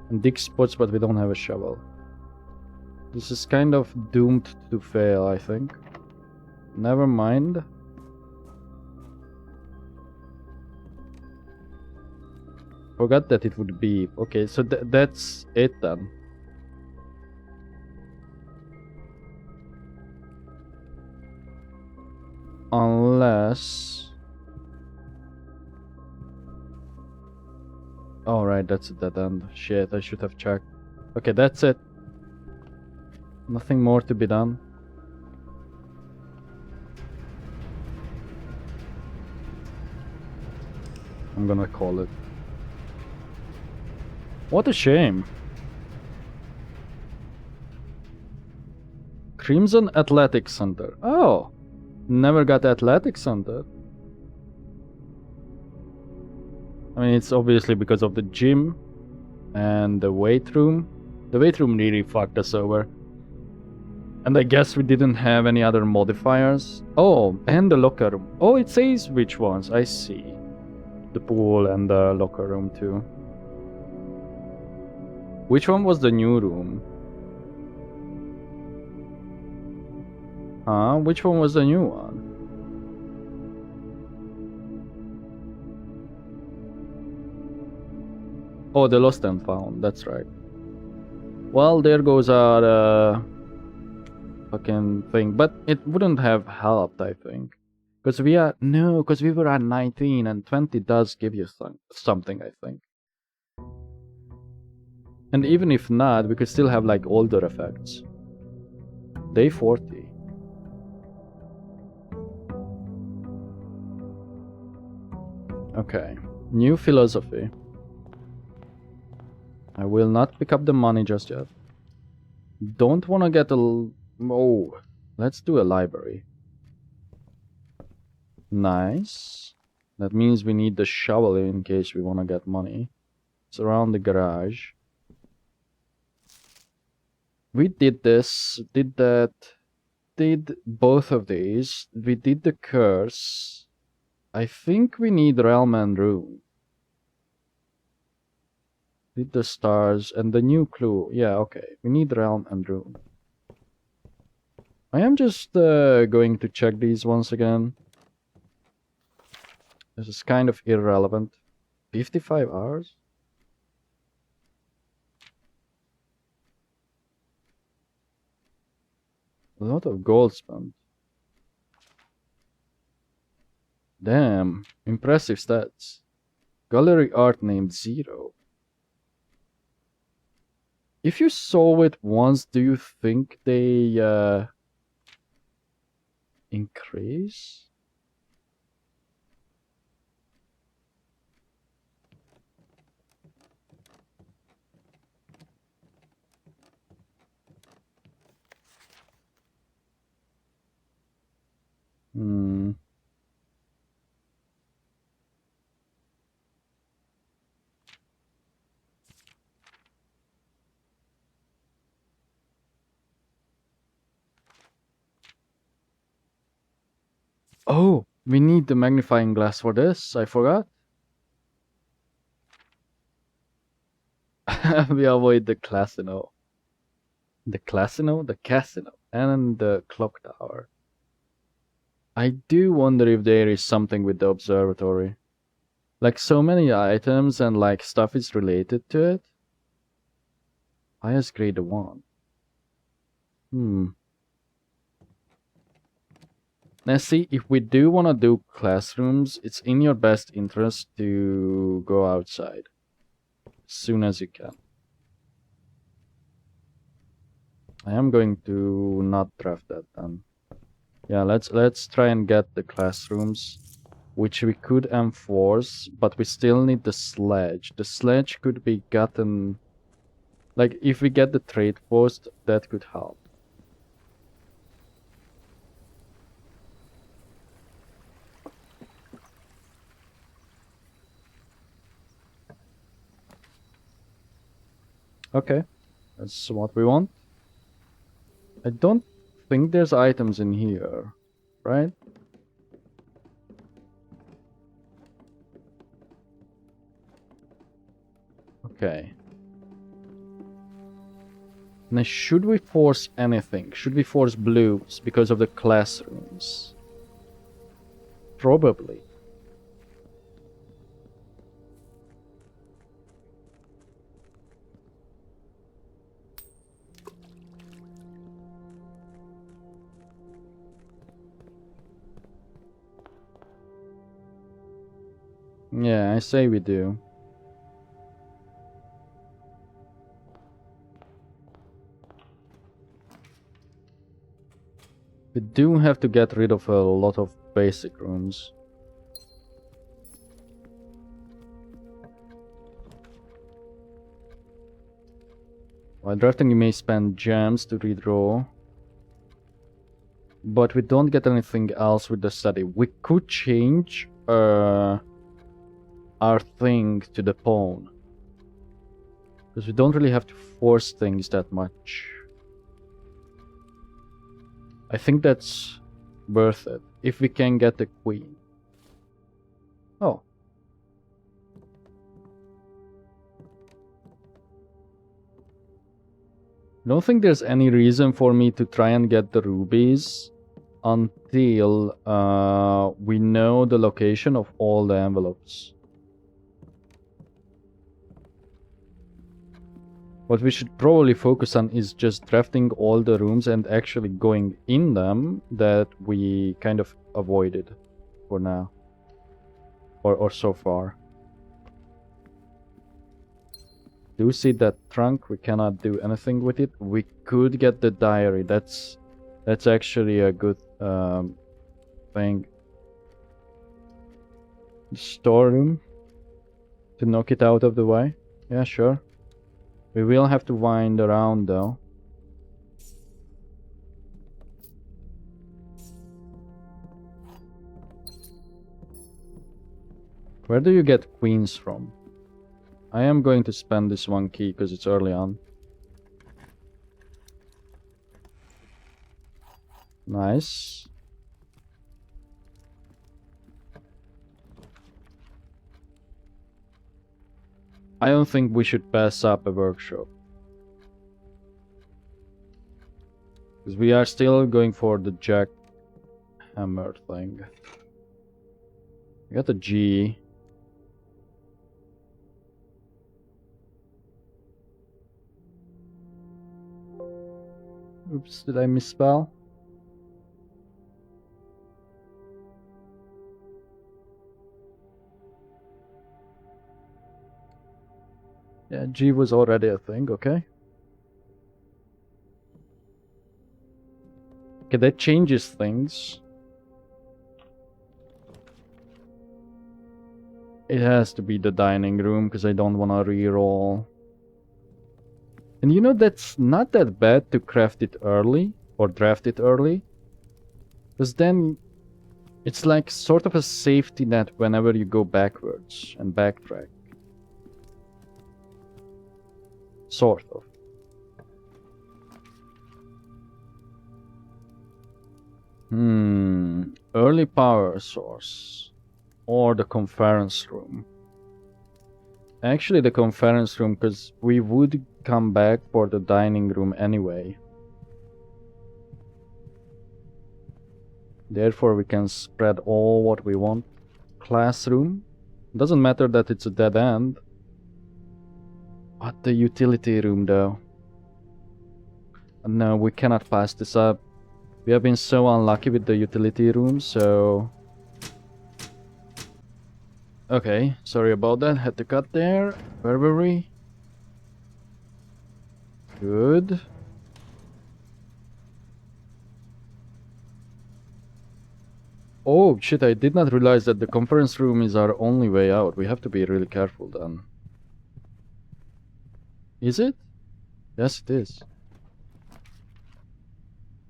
And dig spots, but we don't have a shovel. This is kind of doomed to fail, I think. Never mind. Forgot that it would be. Okay, so that's it then. Unless... Oh, right, that's a dead end. Shit, I should have checked. Okay, that's it. Nothing more to be done. I'm gonna call it. What a shame. Crimson Athletic Center. Oh, never got Athletic Center. I mean, it's obviously because of the gym and the weight room. The weight room really fucked us over. And I guess we didn't have any other modifiers. Oh, and the locker room. Oh, it says which ones. I see. The pool and the locker room too. Which one was the new room? Huh? Which one was the new one? Oh, the lost and found. That's right. Well, there goes our fucking thing. But it wouldn't have helped, I think. Because we were at 19 and 20 does give you something, I think. And even if not, we could still have like older effects. Day 40. Okay. New philosophy. I will not pick up the money just yet. Don't want to get oh, let's do a library. Nice. That means we need the shovel in case we want to get money. It's around the garage. We did this, did that, did both of these. We did the curse. I think we need realm and rune. Did the stars and the new clue. Yeah, okay. We need realm and rune. I am just going to check these once again. This is kind of irrelevant. 55 hours? A lot of gold spent. Damn, impressive stats. Gallery art named 0. If you saw it once, do you think they increase? Hmm. Oh, we need the magnifying glass for this. I forgot. We avoid the casino. The casino, and the clock tower. I do wonder if there is something with the observatory. Like so many items and like stuff is related to it. Highest grade 1. Now see, if we do want to do classrooms, it's in your best interest to go outside as soon as you can. I am going to not draft that then. Yeah, let's try and get the classrooms, which we could enforce, but we still need the sledge. The sledge could be gotten, like if we get the trade post, that could help. Okay, that's what we want. I don't think there's items in here, right? Okay. Now, should we force anything? Should we force blues because of the classrooms? Probably. Yeah, I say we do. We do have to get rid of a lot of basic rooms. While drafting, you may spend gems to redraw. But we don't get anything else with the study. We could change our thing to the pawn. Because we don't really have to force things that much. I think that's worth it. If we can get the queen. Oh. I don't think there's any reason for me to try and get the rubies until we know the location of all the envelopes. What we should probably focus on is just drafting all the rooms and actually going in them that we kind of avoided for now. Or so far. Do you see that trunk? We cannot do anything with it. We could get the diary. That's actually a good thing. Storeroom to knock it out of the way. Yeah, sure. We will have to wind around though. Where do you get queens from? I am going to spend this one key because it's early on. Nice. I don't think we should pass up a workshop. Because we are still going for the jackhammer thing. We got a G. Oops, did I misspell? Yeah, G was already a thing, okay. Okay, that changes things. It has to be the dining room because I don't want to reroll. And you know, that's not that bad to craft it early or draft it early. Because then it's like sort of a safety net whenever you go backwards and backtrack. Sort of. Early power source. Or the conference room. Actually, the conference room, because we would come back for the dining room anyway. Therefore, we can spread all what we want. Classroom. Doesn't matter that it's a dead end. But the utility room, though. No, we cannot pass this up. We have been so unlucky with the utility room, so... Okay, sorry about that. Had to cut there. Where were we? Good. Oh shit, I did not realize that the conference room is our only way out. We have to be really careful then. Is it? Yes, it is.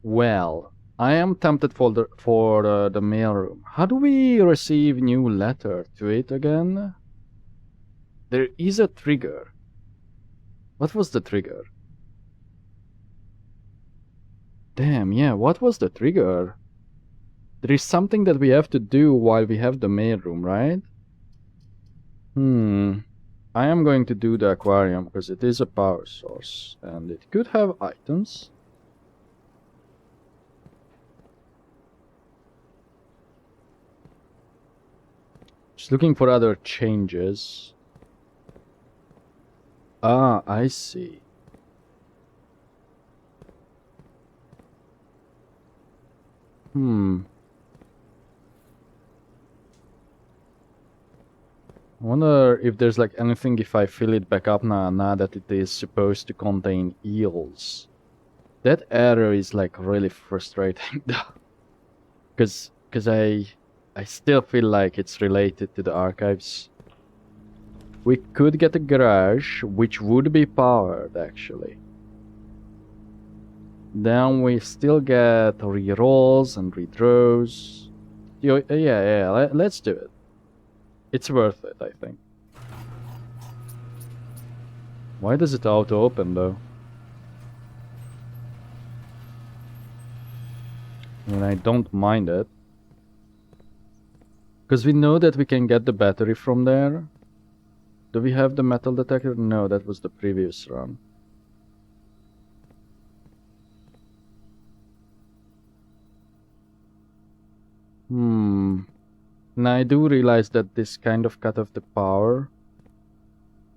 Well, I am tempted for the mail room. How do we receive new letter to it again? There is a trigger. What was the trigger? Damn, yeah, what was the trigger? There is something that we have to do while we have the mail room, right? I am going to do the aquarium because it is a power source and it could have items. Just looking for other changes. Ah, I see. I wonder if there's like anything if I fill it back up now that it is supposed to contain eels. That error is like really frustrating though. Cause I still feel like it's related to the archives. We could get a garage which would be powered actually. Then we still get rerolls and redraws. Yeah, let's do it. It's worth it, I think. Why does it auto-open though? I mean, I don't mind it. Because we know that we can get the battery from there. Do we have the metal detector? No, that was the previous run. Now I do realize that this kind of cut off the power.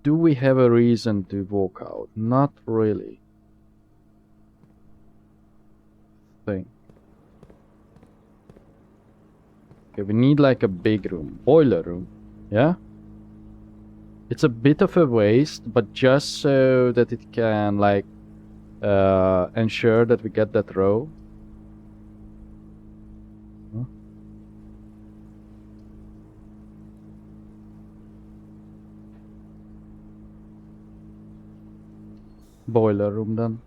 Do we have a reason to walk out? Not really. Think. Okay, we need like a big room. Boiler room. Yeah? It's a bit of a waste, but just so that it can like ensure that we get that row. Huh? Boiler room then.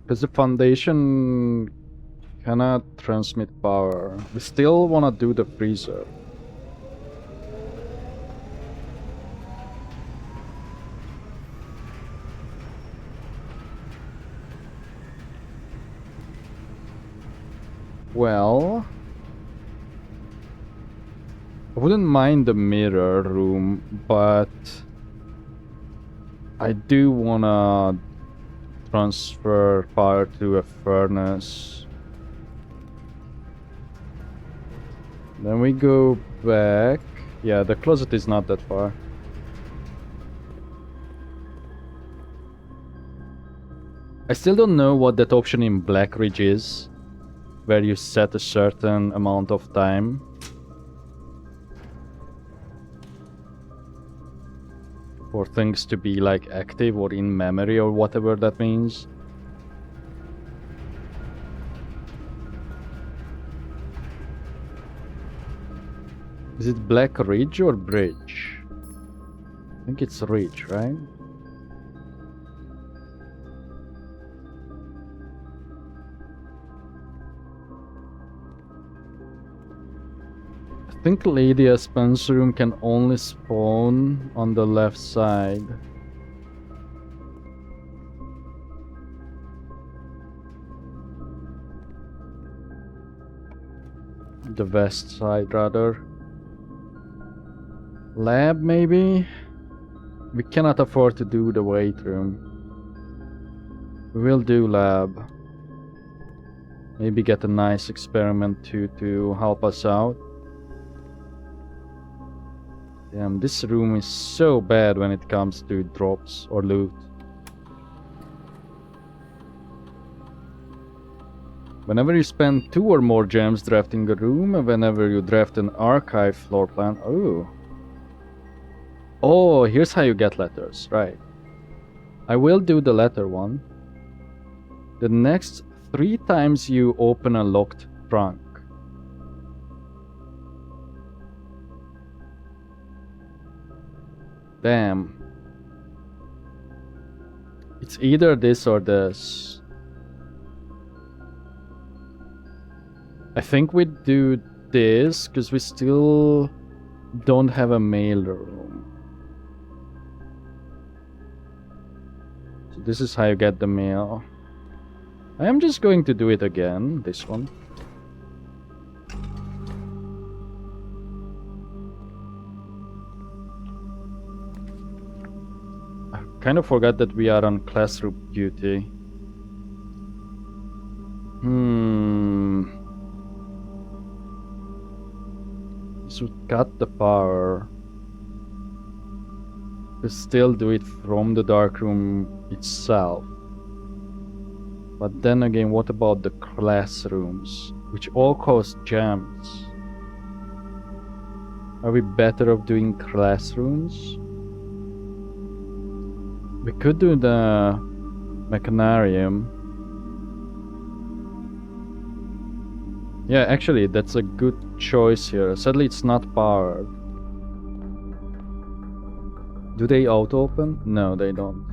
Because the foundation cannot transmit power. We still want to do the freezer. Well, I wouldn't mind the mirror room, but I do want to transfer power to a furnace. Then we go back. Yeah, the closet is not that far. I still don't know what that option in Blackridge is, where you set a certain amount of time. For things to be like active or in memory or whatever that means. Is it Black Ridge or Bridge? I think it's Ridge, right? I think Lady Aspen's room can only spawn on the left side. The west side, rather. Lab, maybe? We cannot afford to do the weight room. We will do lab. Maybe get a nice experiment to help us out. Damn, this room is so bad when it comes to drops or loot. Whenever you spend 2 or more gems drafting a room, and whenever you draft an archive floor plan... Oh, here's how you get letters, right. I will do the letter one. The next 3 times you open a locked trunk. Damn. It's either this or this. I think we do this because we still don't have a mail room. So this is how you get the mail. I am just going to do it again, this one. Kind of forgot that we are on classroom duty. This would cut the power. to still do it from the dark room itself. But then again, what about the classrooms, which all cost gems? Are we better off doing classrooms? We could do the mechanarium. Yeah, actually, that's a good choice here. Sadly, it's not powered. Do they auto-open? No, they don't.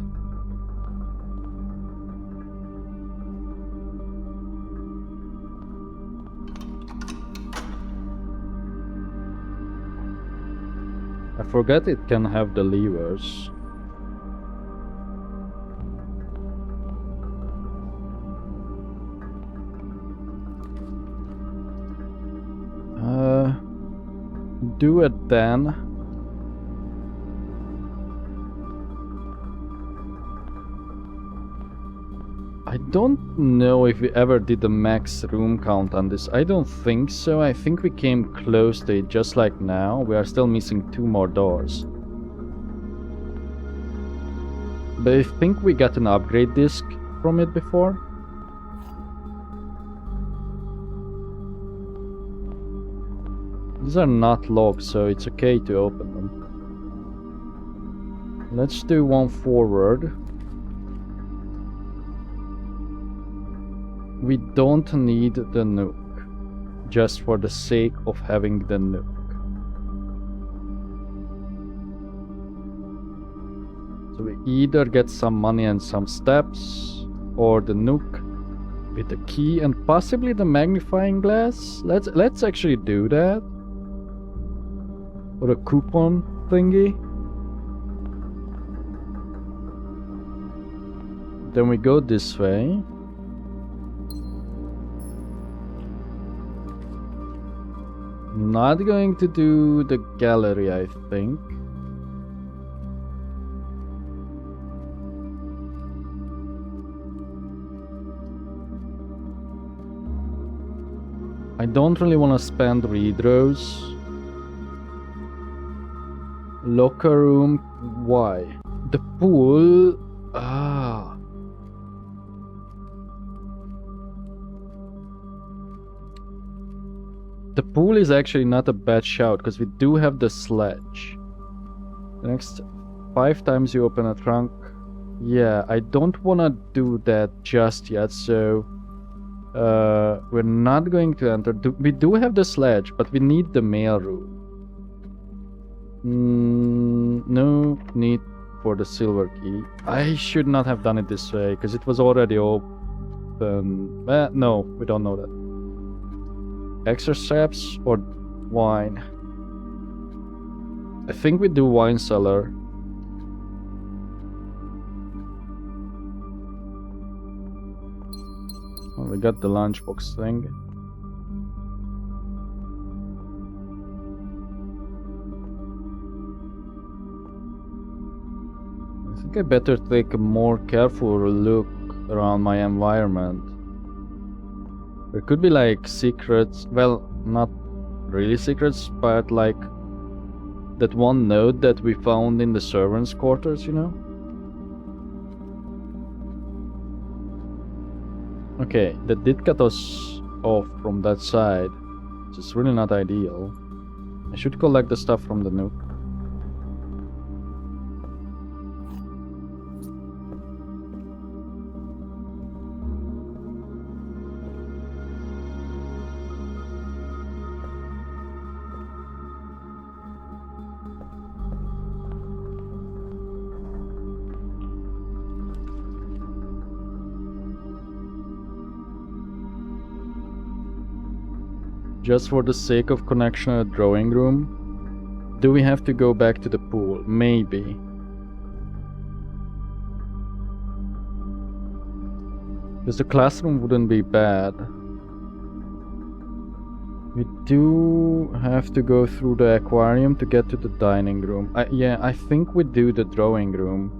I forget it can have the levers. Do it then. I don't know if we ever did the max room count on this. I don't think so. I think we came close to it just like now. We are still missing 2 more doors. But I think we got an upgrade disc from it before. These are not locked, so it's okay to open them. Let's do one forward. We don't need the nuke, just for the sake of having the nuke. So we either get some money and some steps, or the nuke with the key and possibly the magnifying glass. Let's actually do that. Or a coupon thingy. Then we go this way. Not going to do the gallery, I think. I don't really want to spend redraws. Locker room, why? The pool, The pool is actually not a bad shout, because we do have the sledge. The next 5 times you open a trunk. Yeah, I don't want to do that just yet, so we're not going to enter. We do have the sledge, but we need the mail room. No need for the silver key. I should not have done it this way, because it was already open. No, we don't know that. Exorceps or wine? I think we do wine cellar. Oh, we got the lunchbox thing. I think I better take a more careful look around my environment. There could be like secrets, well, not really secrets, but like that one note that we found in the servants' quarters, you know? Okay, that did cut us off from that side, which is really not ideal. I should collect the stuff from the nuke. Just for the sake of connection at the drawing room. Do we have to go back to the pool? Maybe. Because the classroom wouldn't be bad. We do have to go through the aquarium to get to the dining room. Yeah, I think we do the drawing room.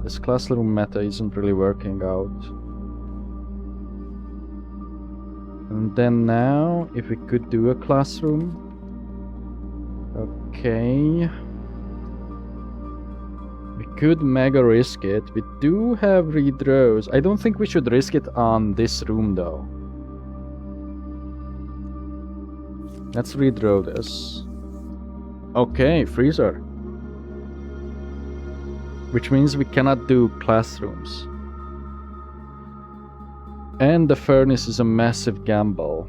This classroom meta isn't really working out. And then now, if we could do a classroom. Okay. could mega risk it. We do have read rows. I don't think we should risk it on this room though. Let's read row this. Okay, freezer. Which means we cannot do classrooms. And the furnace is a massive gamble.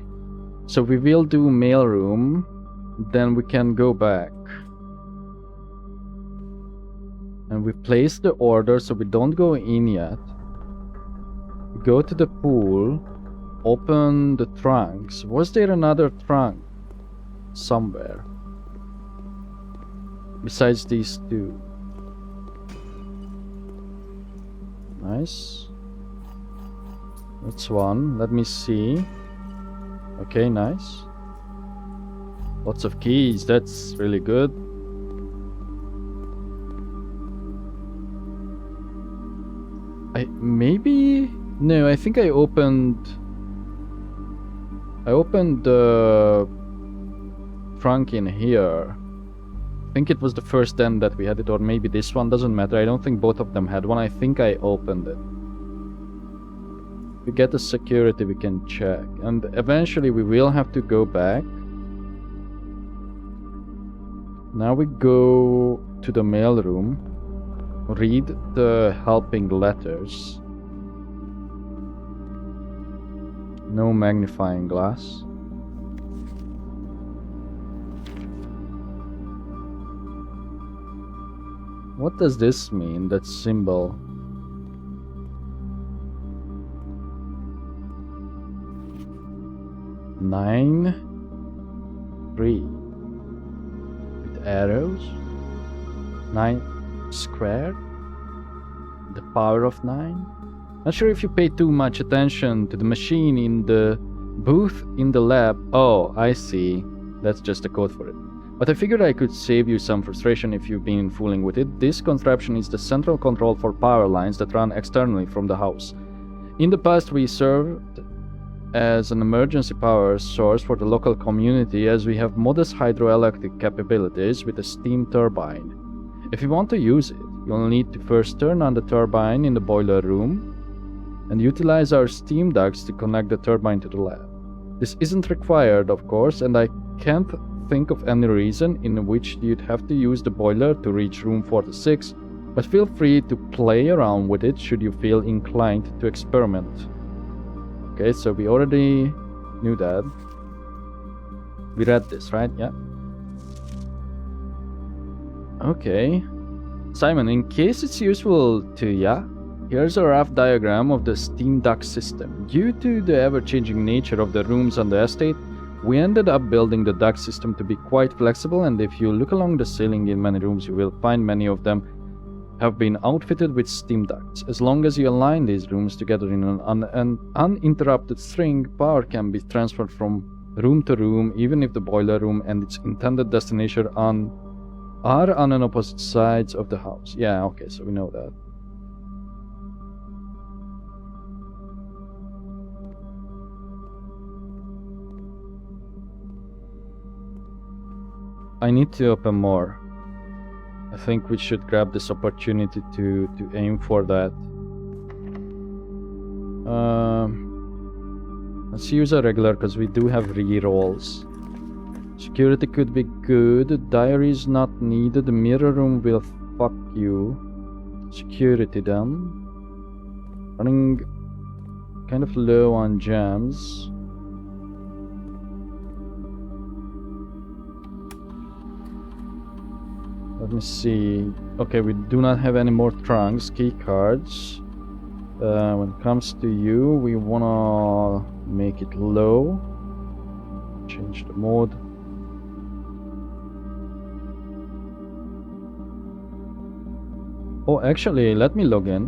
So we will do mailroom, then we can go back. And we place the order so we don't go in yet. We go to the pool, open the trunks. Was there another trunk somewhere besides these two? Nice. That's one. Let me see. Okay, nice. Lots of keys. That's really good. No, I think I opened the trunk in here. I think it was the first den that we had it, or maybe this one, doesn't matter. I don't think both of them had one. I think I opened it. We get the security, we can check. And eventually we will have to go back. Now we go to the mailroom. Read the helping letters. No magnifying glass. What does this mean, that symbol? Nine, 3 with arrows. 9 squared. The power of 9. Not sure if you pay too much attention to the machine in the booth in the lab. Oh, I see. That's just a code for it. But I figured I could save you some frustration if you've been fooling with it. This contraption is the central control for power lines that run externally from the house. In the past, we served as an emergency power source for the local community, as we have modest hydroelectric capabilities with a steam turbine. If you want to use it, you'll need to first turn on the turbine in the boiler room and utilize our steam ducts to connect the turbine to the lab. This isn't required, of course, and I can't think of any reason in which you'd have to use the boiler to reach room 46, but feel free to play around with it should you feel inclined to experiment. Okay, so we already knew that. We read this, right? Yeah. Okay. Simon, in case it's useful to ya, here's a rough diagram of the steam duct system. Due to the ever-changing nature of the rooms on the estate, we ended up building the duct system to be quite flexible, and if you look along the ceiling in many rooms, you will find many of them have been outfitted with steam ducts. As long as you align these rooms together in an uninterrupted string, power can be transferred from room to room, even if the boiler room and its intended destination are on an opposite sides of the house. Yeah, okay, so we know that. I need to open more. I think we should grab this opportunity to aim for that. Let's use a regular because we do have re-rolls. Security could be good. Diary is not needed. The mirror room will fuck you. Security then. Running kind of low on gems. Let me see. Okay, we do not have any more trunks, key cards. When it comes to you, we wanna make it low. Change the mode. Oh, actually, let me log in.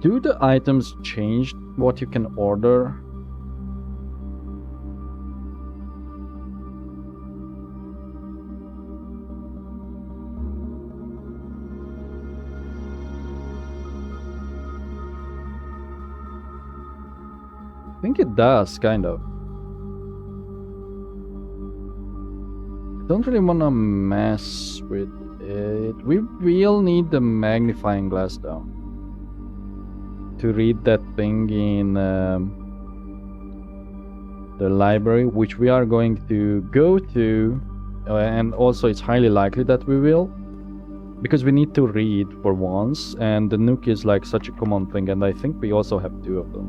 Do the items change what you can order? I think it does, kind of. Don't really wanna mess with it. We will need the magnifying glass though to read that thing in the library, which we are going to go to, and also it's highly likely that we will, because we need to read for once, and the nuke is like such a common thing, and I think we also have 2 of them.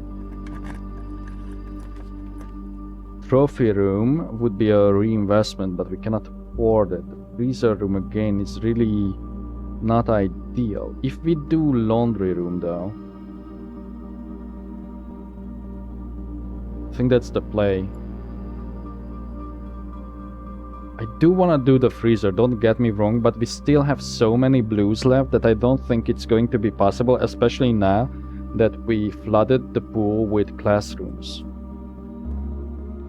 Trophy room would be a reinvestment, but we cannot afford it. The freezer room again is really not ideal. If we do laundry room though, I think that's the play. I do want to do the freezer, don't get me wrong, but we still have so many blues left that I don't think it's going to be possible, especially now that we flooded the pool with classrooms.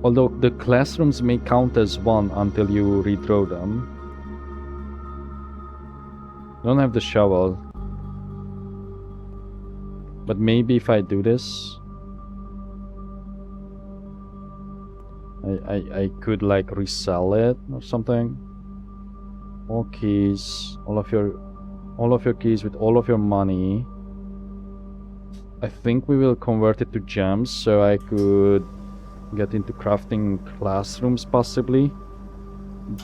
Although the classrooms may count as 1 until you redraw them. Don't have the shovel. But maybe if I do this, I could like resell it or something. All keys, all of your keys with all of your money. I think we will convert it to gems, so I could get into crafting classrooms possibly.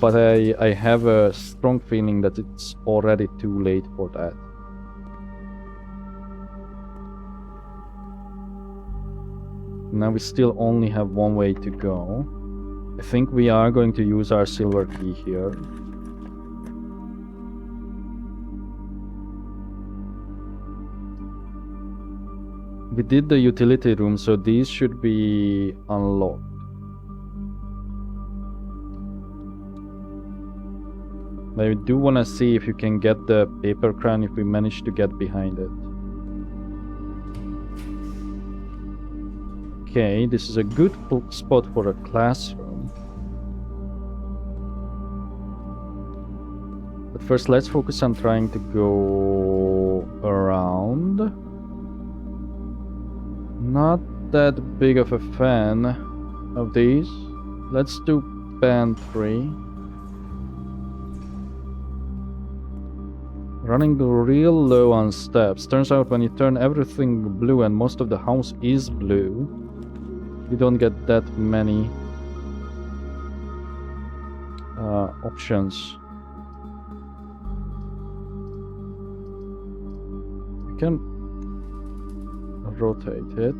But I have a strong feeling that it's already too late for that. Now we still only have 1 way to go. I think we are going to use our silver key here. We did the utility room, so these should be unlocked. But I do want to see if you can get the paper crown if we manage to get behind it. Okay, this is a good spot for a classroom. But first let's focus on trying to go around. Not that big of a fan of these. Let's do pantry. Running real low on steps. Turns out when you turn everything blue and most of the house is blue, you don't get that many options. You can rotate it.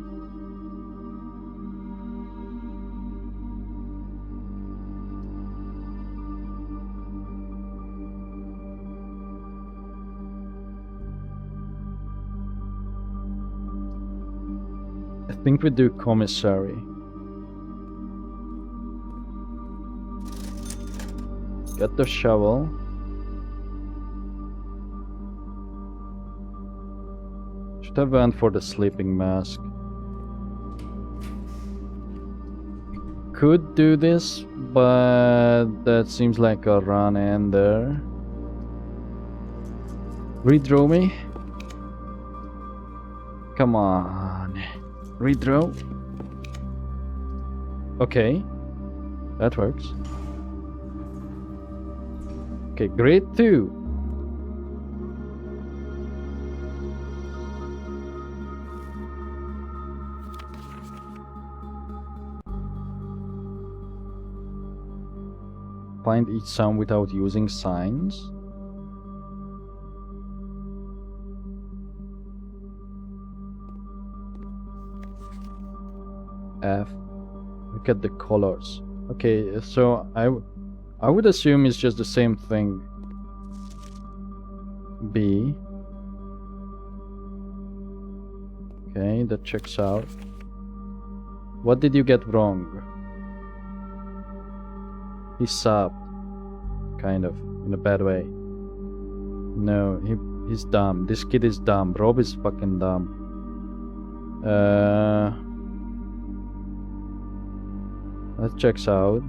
I think we do commissary. Get the shovel. Should have went for the sleeping mask. Could do this, but that seems like a run ender. Redraw me. Come on. Redraw. Okay, that works. Okay, grade 2. Find each sound without using signs. F. Look at the colors. Okay, so I would assume it's just the same thing. B. Okay, that checks out. What did you get wrong? He's sobbed. Kind of. In a bad way. No, he's dumb. This kid is dumb. Rob is fucking dumb. That checks out.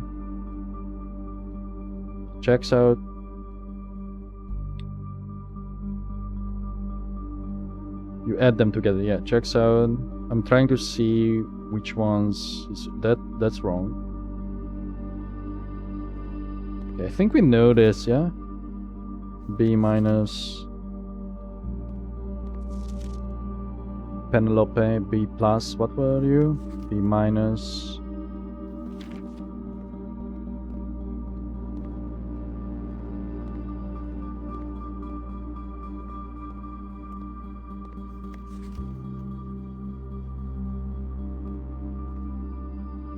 Checks out. You add them together. Yeah, checks out. I'm trying to see which ones is that's wrong. Okay, I think we know this, yeah? B minus. Penelope, B plus. What were you? B minus.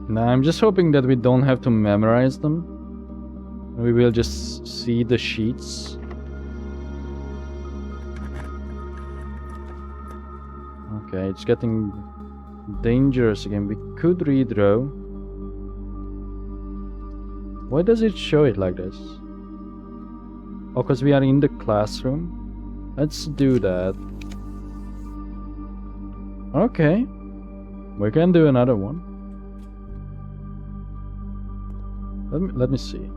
Nah, I'm just hoping that we don't have to memorize them. We will just see the sheets. Okay, it's getting dangerous again. We could redraw. Why does it show it like this? Oh, because we are in the classroom? Let's do that. Okay. We can do another one. Let me see.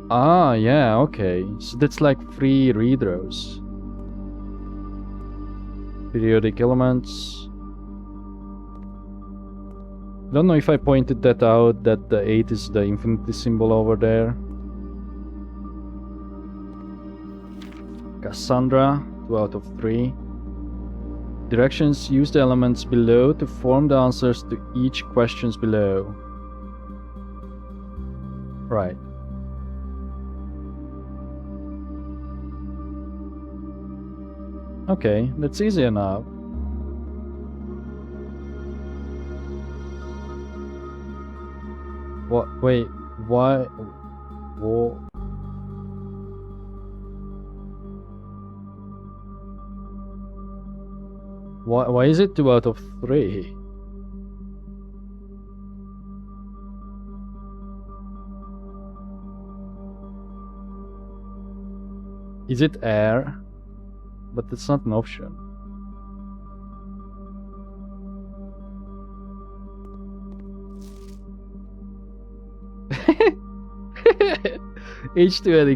Ah, yeah, okay. So that's like 3 redraws. Periodic elements. I don't know if I pointed that out, that the 8 is the infinity symbol over there. Cassandra, 2 out of 3. Directions: use the elements below to form the answers to each questions below. Right. Okay, that's easy enough. What? Wait, why? Whoa. Why is it 2 out of 3? Is it air? But it's not an option. H2 at a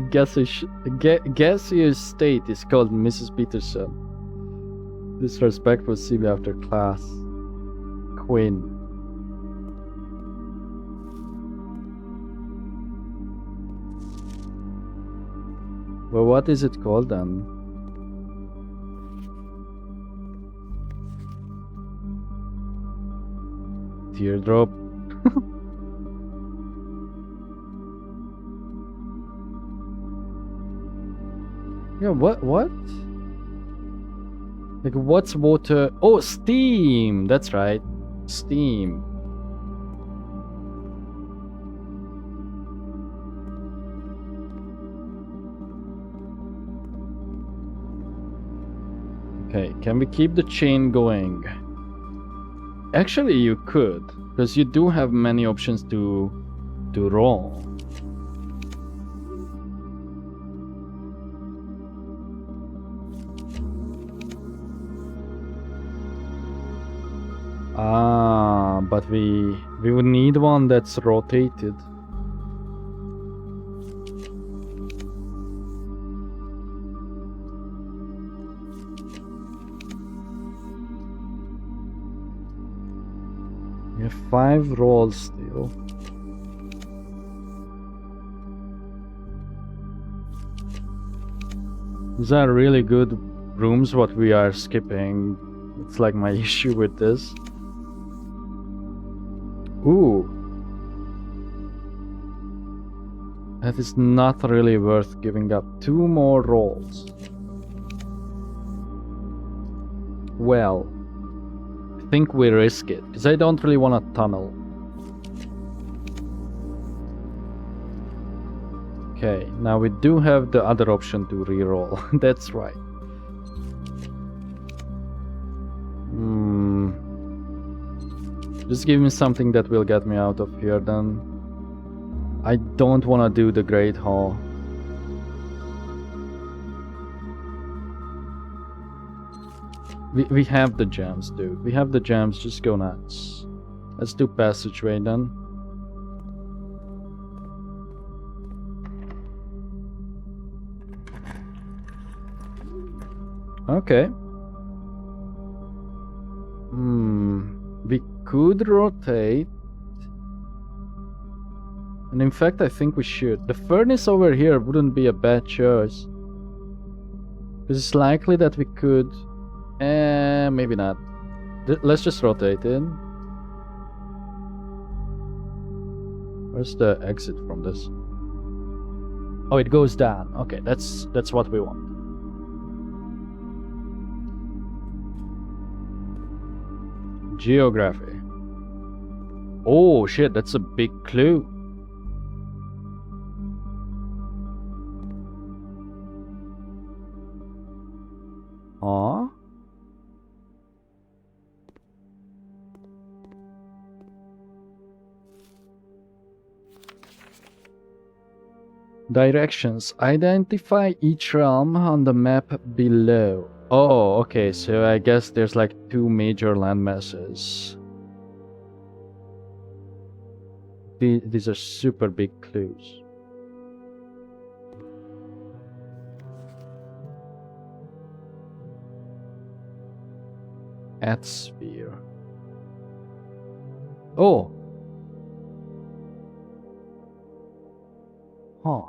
gaseous state is called Mrs. Peterson. Disrespectful, see me after class. Quinn. Well, what is it called then? Teardrop. Yeah, what? Like, what's water? Oh, steam! That's right. Steam. Okay, can we keep the chain going? Actually, you could, because you do have many options to roll. Ah, but we would need one that's rotated. We have 5 rolls still. These are really good rooms what we are skipping. It's like my issue with this. Ooh. That is not really worth giving up. 2 more rolls. Well, I think we risk it, because I don't really want to tunnel. Okay, now we do have the other option to reroll. That's right. Just give me something that will get me out of here then. I don't want to do the Great Hall. We have the gems, dude. We have the gems, just go nuts. Let's do passageway then. Okay. We could rotate. And in fact, I think we should. The furnace over here wouldn't be a bad choice. Because it's likely that we could... maybe not. Let's just rotate it. Where's the exit from this? Oh, it goes down. Okay, that's what we want. Geography. Oh shit, that's a big clue. Huh? Directions. Identify each realm on the map below. Oh, okay, so I guess there's like 2 major landmasses. These are super big clues. Atmosphere. Oh! Huh.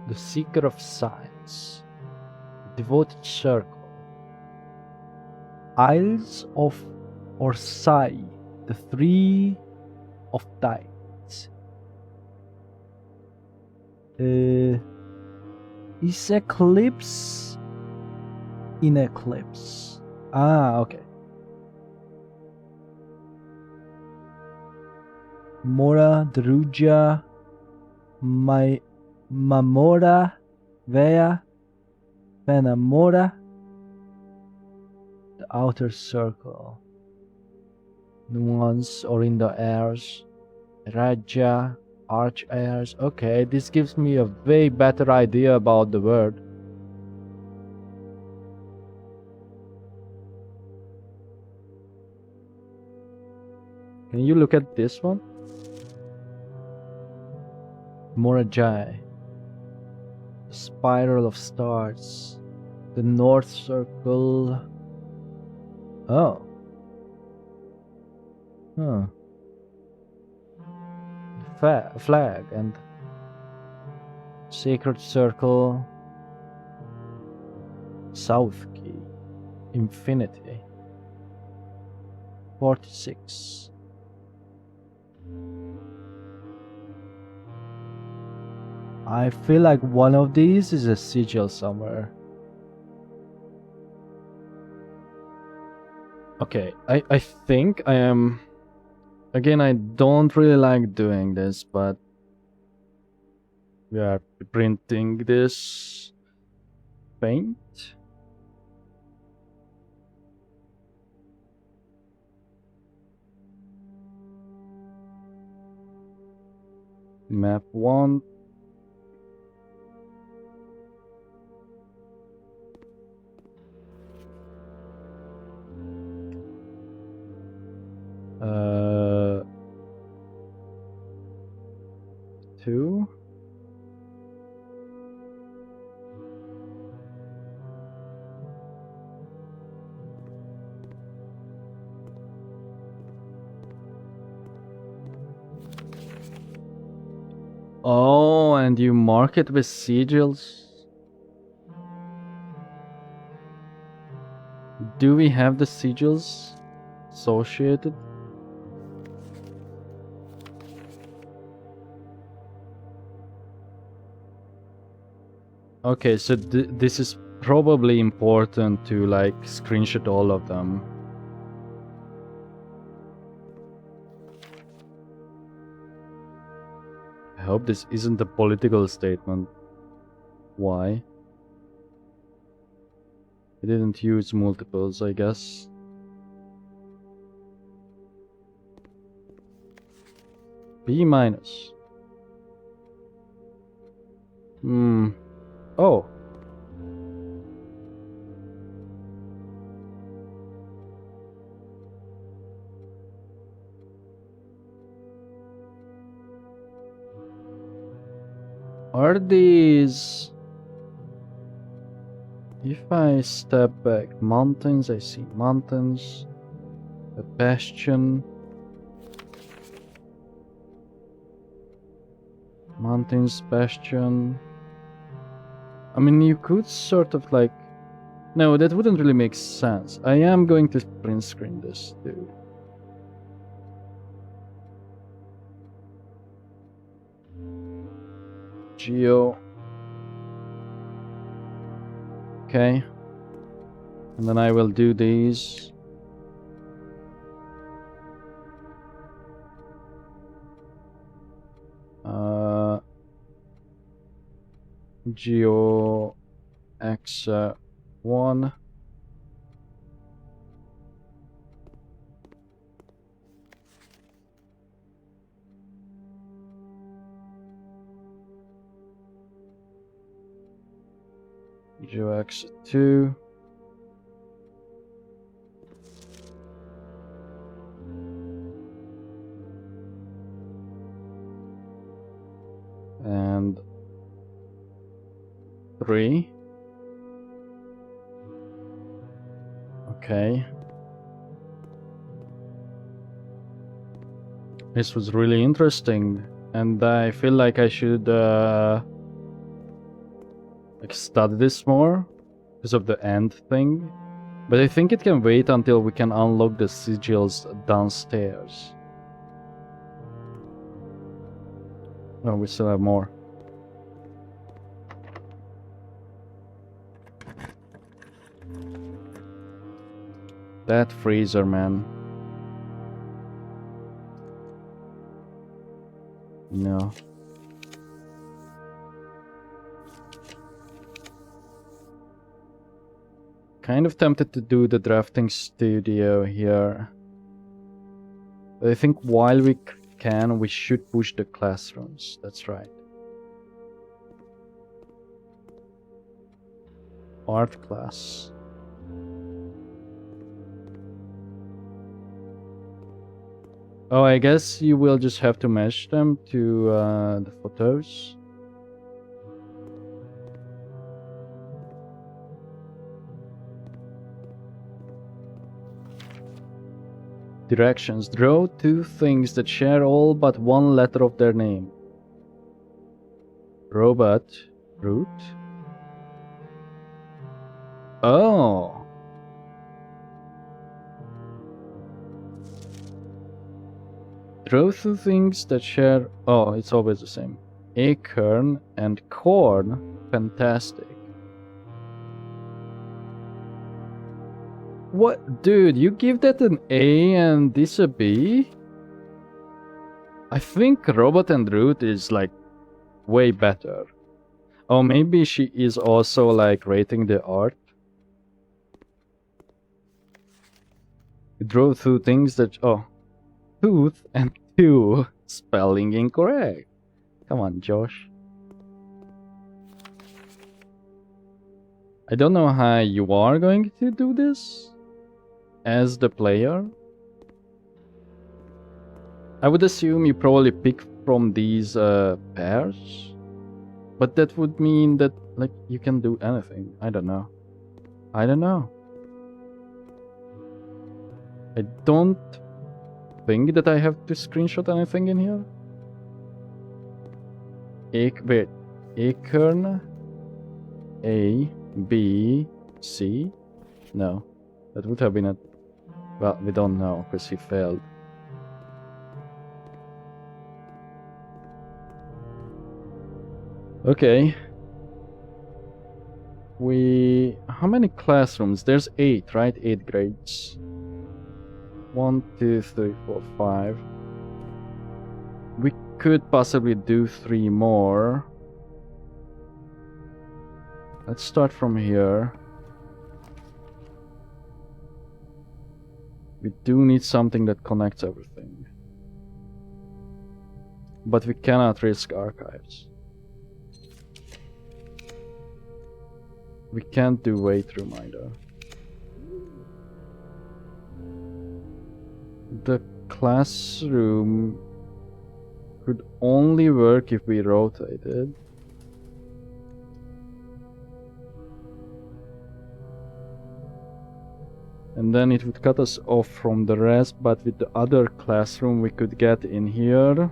The Seeker of Science. Devoted Circle. Isles of Orsai. The 3 of Tides. Is Eclipse in Eclipse? Ah, okay. Mora, Druja, Mamora, Vea, Venamora, the outer circle. Nuance or in the airs, Raja, arch airs. Okay, this gives me a way better idea about the word. Can you look at this one? Morajai. The spiral of stars. The north circle. Oh. Huh. Flag and sacred circle. South key. Infinity. 46. I feel like one of these is a sigil somewhere. Okay, I think I am... Again, I don't really like doing this, but... We are printing this... paint. Map 1. Two. Oh, and you mark it with sigils? Do we have the sigils associated? Okay, so this is probably important to like screenshot all of them. I hope this isn't a political statement. Why? I didn't use multiples, I guess. B minus. Oh. Are these... If I step back, mountains, I see mountains, a bastion. Mountains, bastion. I mean, you could sort of like... No, that wouldn't really make sense. I am going to print screen this too. Geo. Okay. And then I will do these. Geo X1. Geo X2. And 3. Okay. This was really interesting, and I feel like I should like study this more because of the end thing. But I think it can wait until we can unlock the sigils downstairs. Oh, we still have more. That freezer, man. No. Kind of tempted to do the drafting studio here. But I think while we can, we should push the classrooms. That's right. Art class. Oh, I guess you will just have to match them to the photos. Directions. Draw 2 things that share all but one letter of their name. Robot. Root. Oh. Draw 2 things that share... Oh, it's always the same. Acorn and corn. Fantastic. What? Dude, you give that an A and this a B? I think Robot and Root is like way better. Oh, maybe she is also like rating the art. Draw 2 things that... Oh. Tooth and 2. Spelling incorrect. Come on, Josh. I don't know how you are going to do this as the player. I would assume you probably pick from these pairs. But that would mean that like you can do anything. I don't know. I don't know. I don't think that I have to screenshot anything in here. Wait, acorn, A, B, C? No, that would have been a... Well, we don't know, because he failed. Okay. How many classrooms? There's 8, right? 8 grades. 1, 2, 3, 4, 5. We could possibly do 3 more. Let's start from here. We do need something that connects everything. But we cannot risk archives. We can't do weight room either. The classroom could only work if we rotated. And then it would cut us off from the rest, but with the other classroom we could get in here.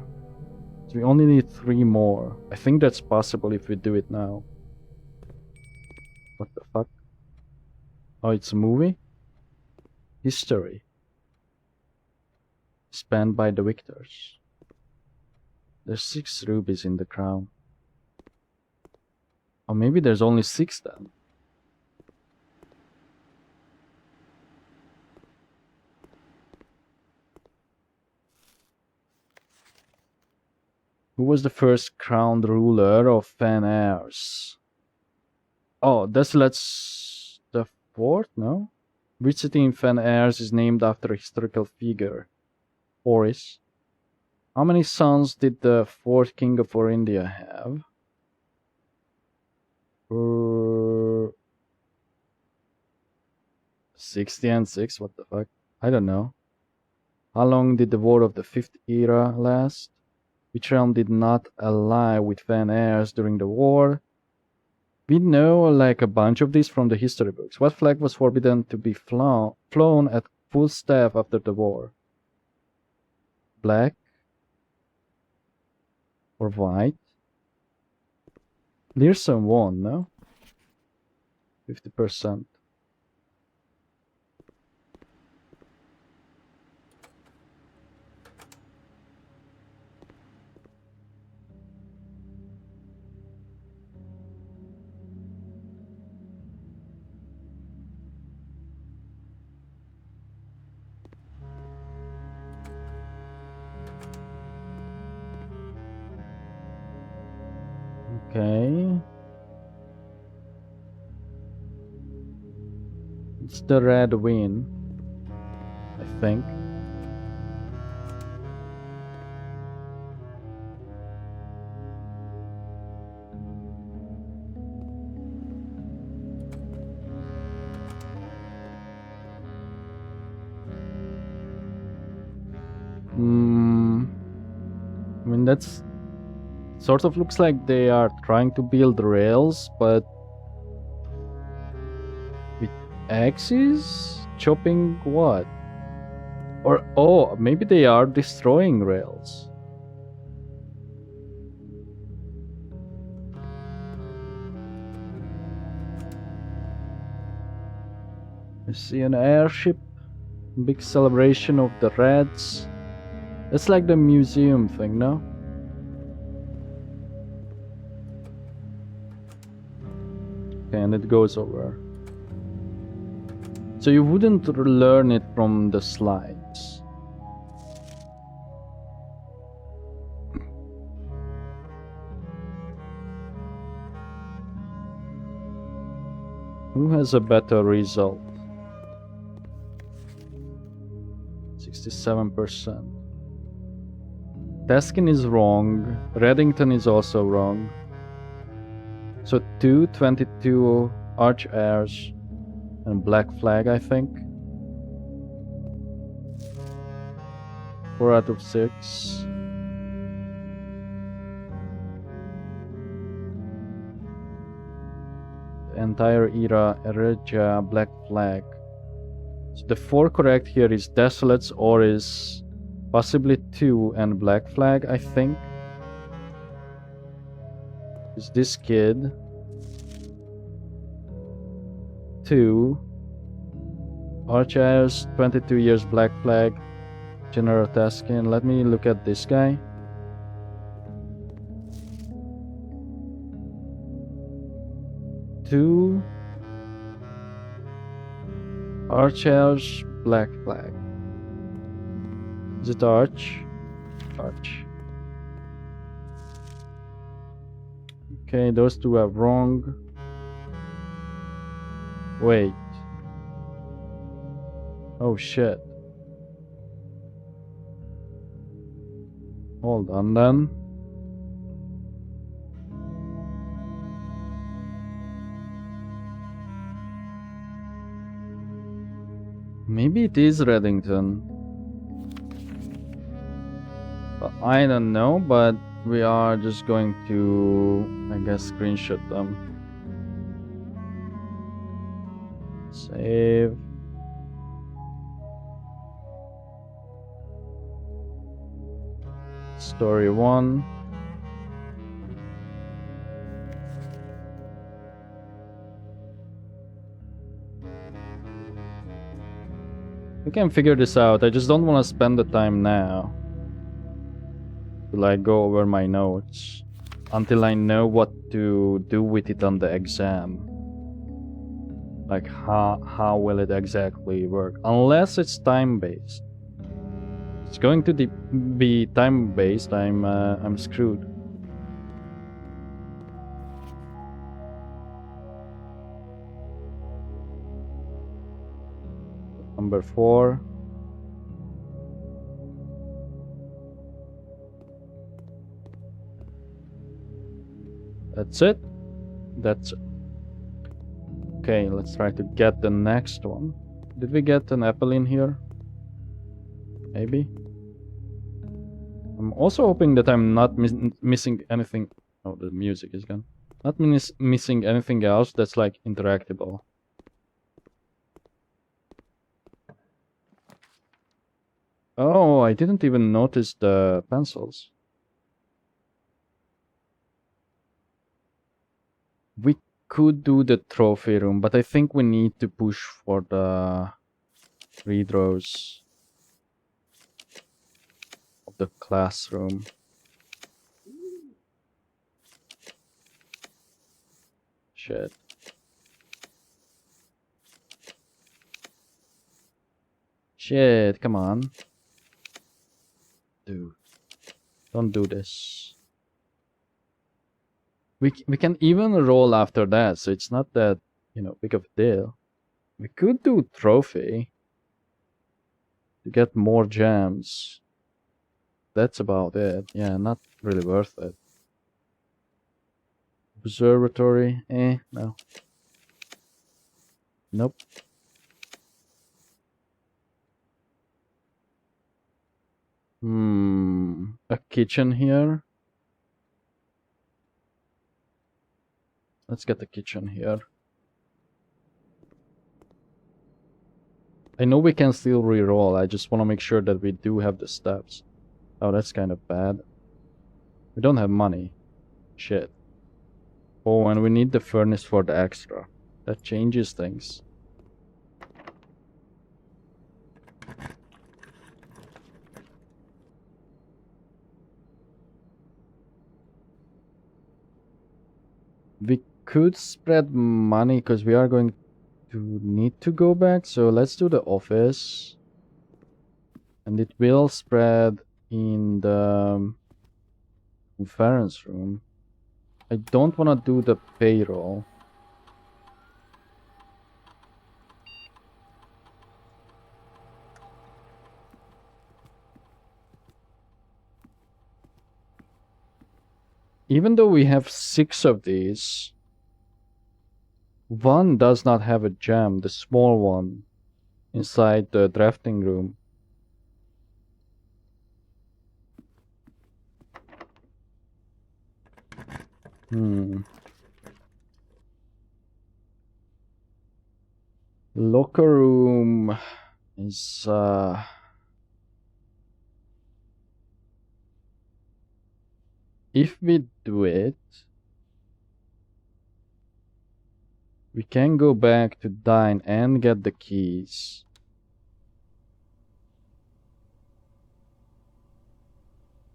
So we only need 3 more. I think that's possible if we do it now. What the fuck? Oh, it's a movie? History. Spanned by the victors. There's 6 rubies in the crown. Or maybe there's only 6 then. Who was the first crowned ruler of Fan Airs? Oh, that's the 4th, no? Which city in Fan Airs is named after a historical figure? Oris. How many sons did the 4th king of Orindia have? 60 and 6, what the fuck? I don't know. How long did the War of the 5th Era last? Which realm did not ally with Fan Airs during the war? We know like a bunch of these from the history books. What flag was forbidden to be flown at full staff after the war? Black? Or white? Learson won, no? 50%. Okay. It's the red win, I think. I mean, that's sort of looks like they are trying to build rails, but with axes? Chopping what? Or, oh, maybe they are destroying rails. I see an airship. Big celebration of the Reds. It's like the museum thing, no? Okay, and it goes over. So you wouldn't learn it from the slides. Who has a better result? 67%. Taskin is wrong. Reddington is also wrong. So 22 arch heirs and black flag, I think. 4 out of 6. The entire era Eregia black flag. So the 4 correct here is Desolates, Oris, possibly 2 and black flag, I think. Is this kid. 2. Archers, 22 years black flag. General Taskin. Let me look at this guy. Two Archers, black flag. Is it Arch? Arch. Okay, those 2 are wrong. Wait. Oh shit. Hold on then. Maybe it is Reddington. I don't know, but we are just going to, I guess, screenshot them. Save. Story 1. We can figure this out. I just don't want to spend the time now to like go over my notes until I know what to do with it on the exam. Like how will it exactly work? Unless it's time-based. It's going to be time-based. I'm screwed. Number 4. That's it. That's it. Okay, let's try to get the next one. Did we get an apple in here? Maybe. I'm also hoping that I'm not missing anything. Oh, the music is gone. Not missing anything else that's like interactable. Oh, I didn't even notice the pencils. We could do the trophy room, but I think we need to push for the read rows of the classroom. Shit. Shit, come on. Dude. Don't do this. We can even roll after that, so it's not that, you know, big of a deal. We could do trophy to get more gems. That's about it. Yeah, not really worth it. Observatory, no. Nope. A kitchen here. Let's get the kitchen here. I know we can still re-roll. I just want to make sure that we do have the steps. Oh, that's kind of bad. We don't have money. Shit. Oh, and we need the furnace for the extra. That changes things. We could spread money because we are going to need to go back. So let's do the office. And it will spread in the conference room. I don't want to do the payroll. Even though we have 6 of these, one does not have a gem, the small one, inside the drafting room. Locker room is if we do it, we can go back to dine and get the keys.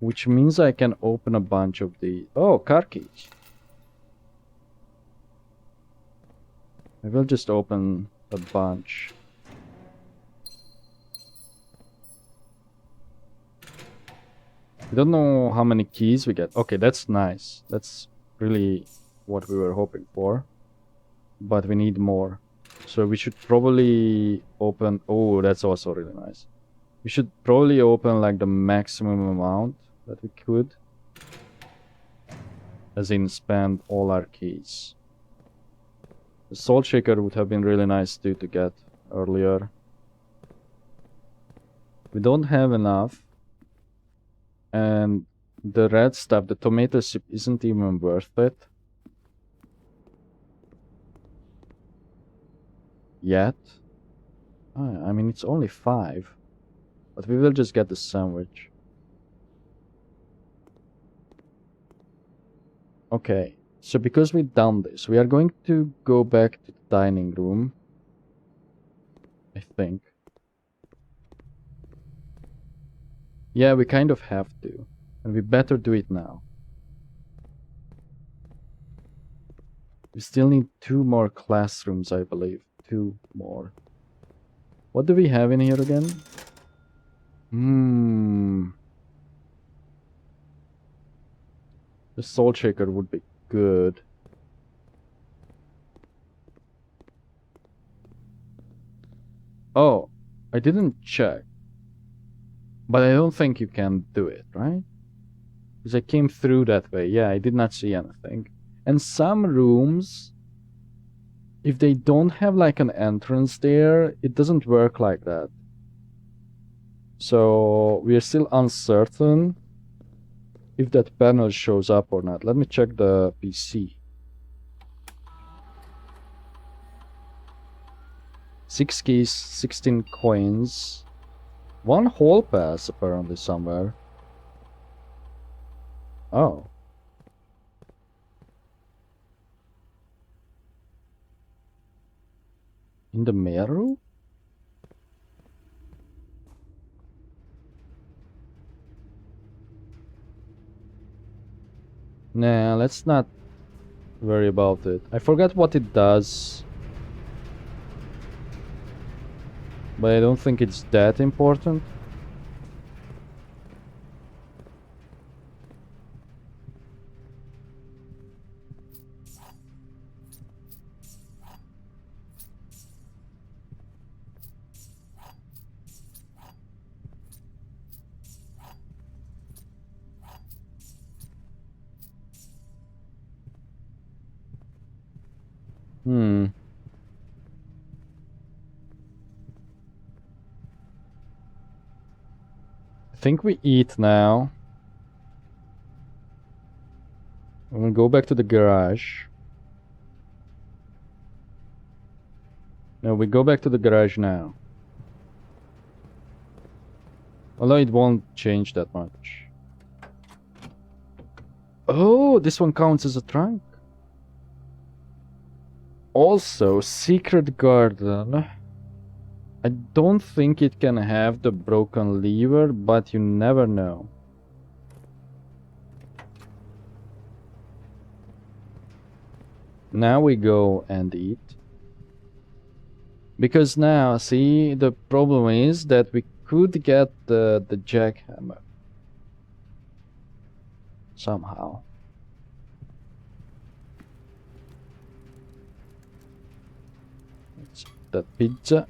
Which means I can open a bunch of the... Oh, car keys. I will just open a bunch. I don't know how many keys we get. Okay, that's nice. That's really what we were hoping for. But we need more. So we should probably open... Oh, that's also really nice. We should probably open like the maximum amount that we could. As in spend all our keys. The salt shaker would have been really nice too to get earlier. We don't have enough. And the red stuff, the tomato soup, isn't even worth it. Yet. I mean, it's only 5. But we will just get the sandwich. Okay, so because we've done this, we are going to go back to the dining room. I think. Yeah, we kind of have to. And we better do it now. We still need 2 more classrooms, I believe. 2 more. What do we have in here again? The salt shaker would be good. Oh, I didn't check. But I don't think you can do it, right? Because I came through that way. Yeah, I did not see anything. And some rooms, if they don't have like an entrance there, it doesn't work like that. So we are still uncertain if that panel shows up or not. Let me check the PC. 6 keys, 16 coins. 1 hall pass apparently somewhere. Oh. In the mail room? Nah, let's not worry about it. I forgot what it does. But I don't think it's that important. I think we eat now. I'm gonna go back to the garage. No, we go back to the garage now. Although it won't change that much. Oh, this one counts as a trunk. Also, secret garden. I don't think it can have the broken lever, but you never know. Now we go and eat. Because now, see, the problem is that we could get the jackhammer. Somehow. Let's eat that pizza.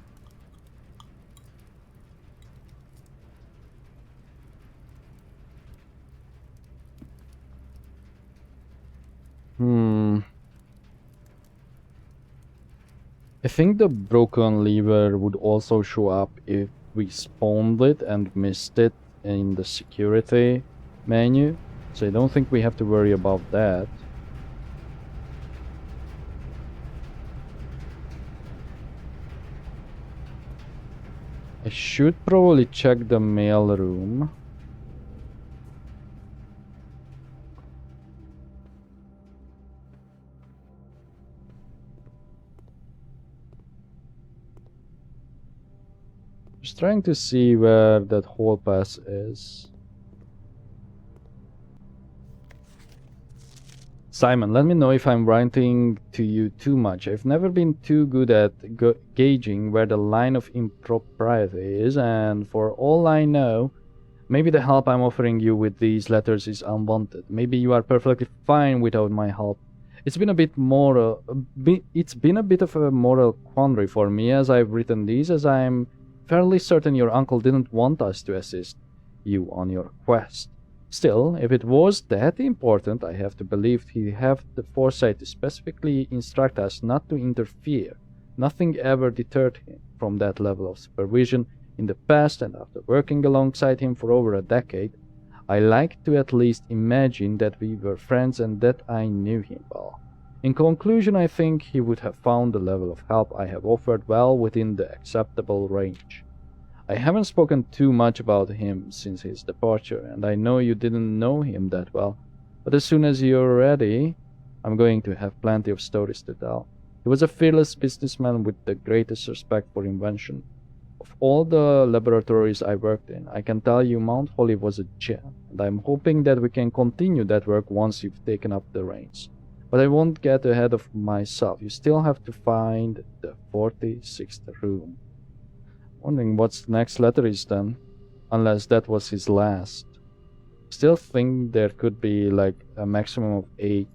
I think the broken lever would also show up if we spawned it and missed it in the security menu. So I don't think we have to worry about that. I should probably check the mail room. Just trying to see where that hall pass is. Simon, let me know if I'm ranting to you too much. I've never been too good at gauging where the line of impropriety is, and for all I know, maybe the help I'm offering you with these letters is unwanted. Maybe you are perfectly fine without my help. It's been a bit of a moral quandary for me as I've written these, as I'm fairly certain your uncle didn't want us to assist you on your quest. Still, if it was that important, I have to believe he'd have the foresight to specifically instruct us not to interfere. Nothing ever deterred him from that level of supervision in the past, and after working alongside him for over a decade, I like to at least imagine that we were friends and that I knew him well. In conclusion, I think he would have found the level of help I have offered well within the acceptable range. I haven't spoken too much about him since his departure, and I know you didn't know him that well, but as soon as you're ready, I'm going to have plenty of stories to tell. He was a fearless businessman with the greatest respect for invention. Of all the laboratories I worked in, I can tell you Mount Holly was a gem, and I'm hoping that we can continue that work once you've taken up the reins. But I won't get ahead of myself. You still have to find the 46th room. Wondering what's the next letter is then, unless that was his last. Still think there could be like a maximum of 8.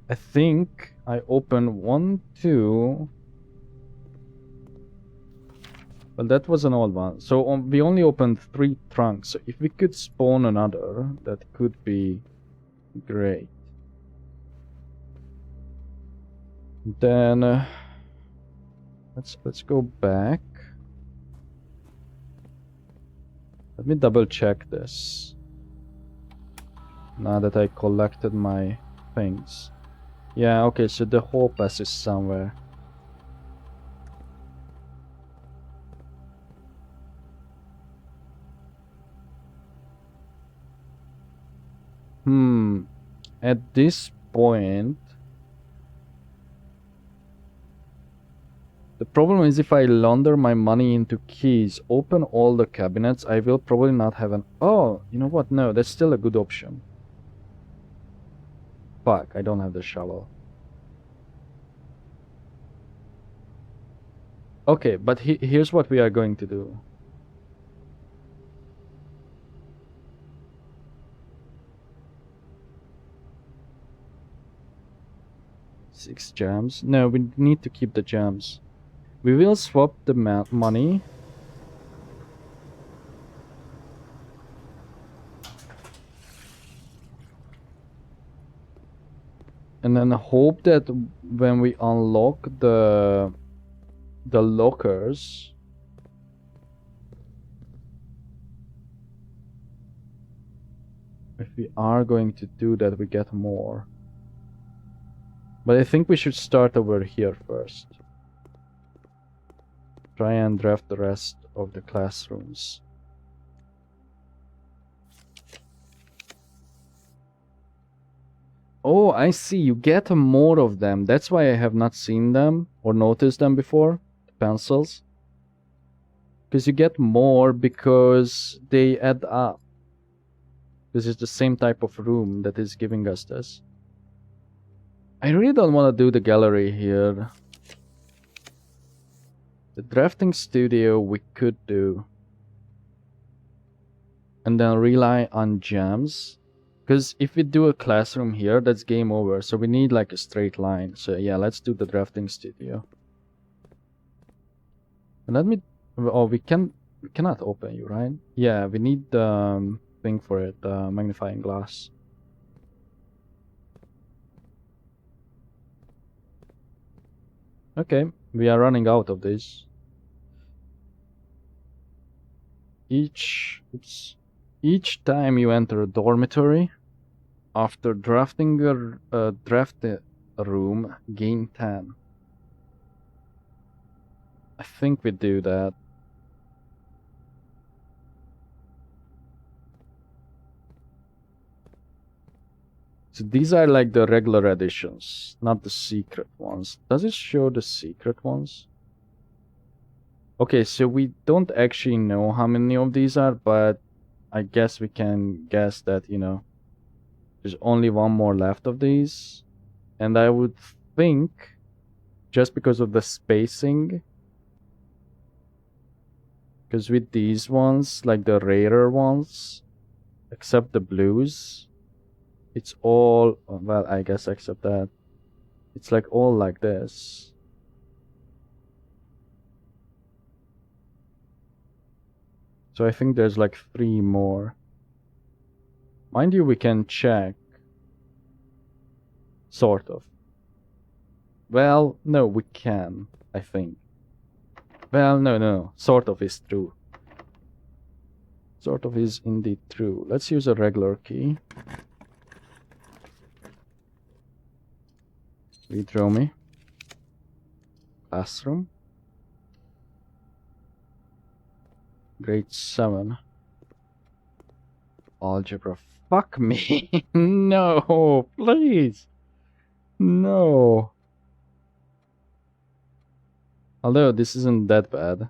I think I opened 1, 2. Well, that was an old one. So we only opened 3 trunks. So if we could spawn another, that could be great. Then let's go back. Let me double check this. Now that I collected my things. Yeah, okay, so the hall pass is somewhere. At this point, the problem is if I launder my money into keys, open all the cabinets, I will probably not have an... Oh, you know what? No, that's still a good option. Fuck, I don't have the shovel. Okay, but here's what we are going to do. Six gems? No, we need to keep the gems. We will swap the money. And then hope that when we unlock the lockers, if we are going to do that, we get more. But I think we should start over here first. Try and draft the rest of the classrooms. Oh, I see. You get more of them. That's why I have not seen them or noticed them before. The pencils. Because you get more because they add up. This is the same type of room that is giving us this. I really don't want to do the gallery here. The drafting studio we could do. And then rely on gems. Because if we do a classroom here, that's game over. So we need like a straight line. So yeah, let's do the drafting studio. And let me... Oh, we cannot open you, right? Yeah, we need the thing for it, the magnifying glass. Okay, we are running out of this. Each time you enter a dormitory, after drafting a room, gain 10. I think we do that. So these are like the regular editions, not the secret ones. Does it show the secret ones? Okay, so we don't actually know how many of these are, but I guess we can guess that, you know, there's only one more left of these. And I would think, just because of the spacing, because with these ones, like the rarer ones, except the blues, it's all, well, I guess except that, it's like all like this. So I think there's like 3 more. Mind you, we can check. Sort of. Well, no, we can, I think. Well, no. Sort of is true. Sort of is indeed true. Let's use a regular key. Redraw me. Classroom. Grade 7. Algebra. Fuck me. No, please. No. Although this isn't that bad.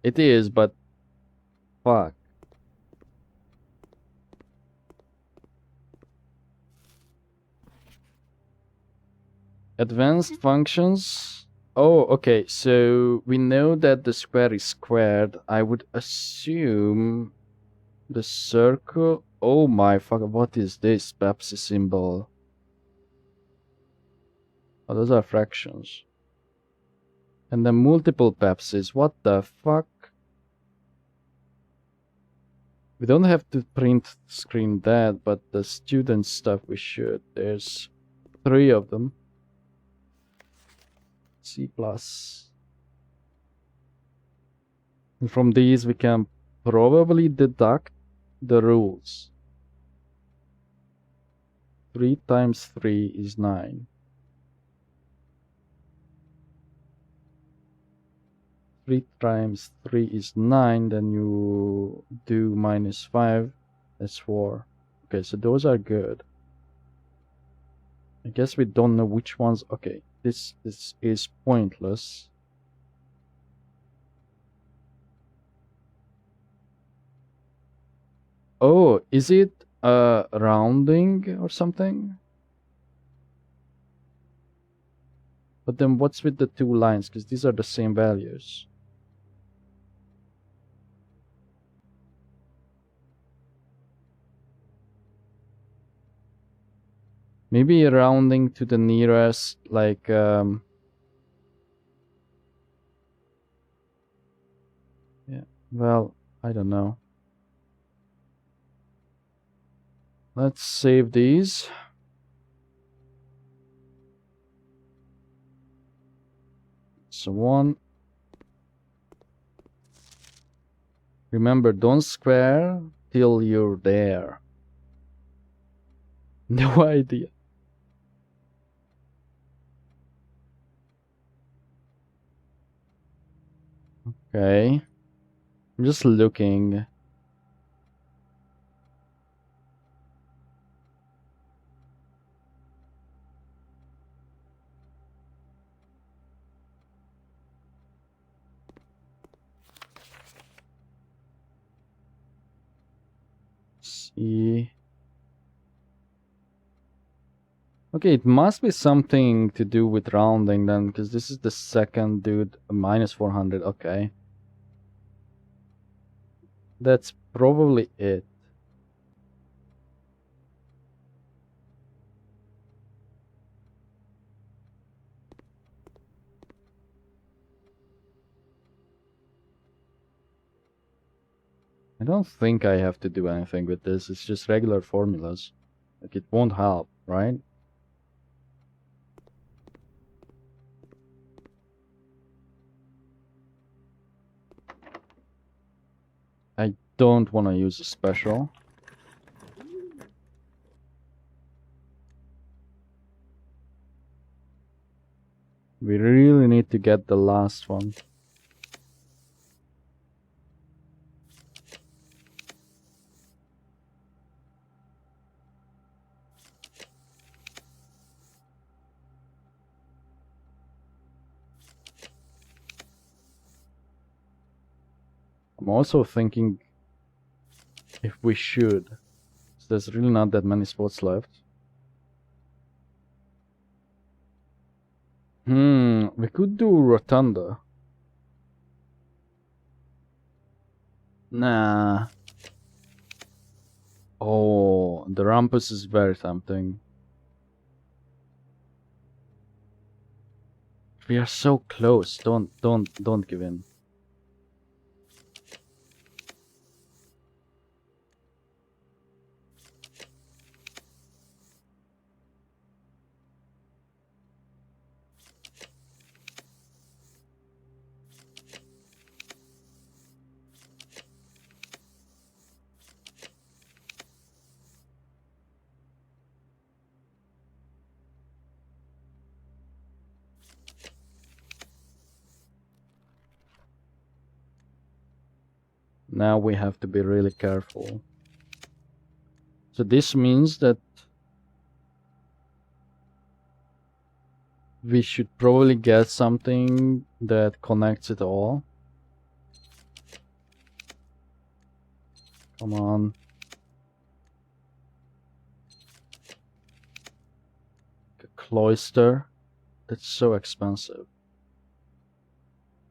It is, but fuck. Advanced functions. Oh, okay. So we know that the square is squared. I would assume the circle. Oh my fuck! What is this Pepsi symbol? Oh, those are fractions. And then multiple Pepsis. What the fuck? We don't have to print screen that, but the student stuff we should. There's 3 of them. C+. And from these we can probably deduct the rules. 3 times 3 is 9. 3 times 3 is 9, then you do minus 5, that's 4. Okay, so those are good. I guess we don't know which ones. Okay, this is pointless. Oh, is it rounding or something? But then what's with the 2 lines? Because these are the same values. Maybe rounding to the nearest, like, yeah, well, I don't know. Let's save these. So 1. Remember, don't square till you're there. No idea. Okay. I'm just looking. See. Okay, it must be something to do with rounding then, because this is the second dude, minus 400. Okay. That's probably it. I don't think I have to do anything with this. It's just regular formulas. Like, it won't help, right? I don't want to use a special. We really need to get the last one. I'm also thinking if we should. There's really not that many spots left. We could do Rotunda. Nah. Oh, the Rumpus is very tempting. We are so close. Don't give in. Now we have to be really careful. So this means that we should probably get something that connects it all. Come on. A cloister. That's so expensive.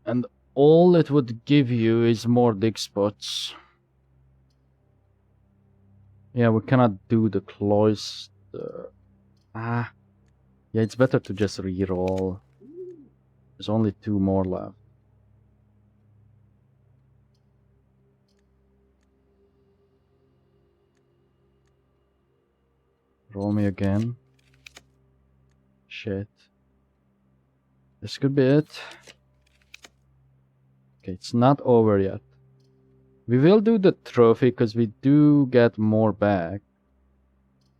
And all it would give you is more dig spots. Yeah, we cannot do the cloister. Ah. Yeah, it's better to just reroll. There's only 2 more left. Roll me again. Shit. This could be it. Okay, it's not over yet. We will do the trophy because we do get more back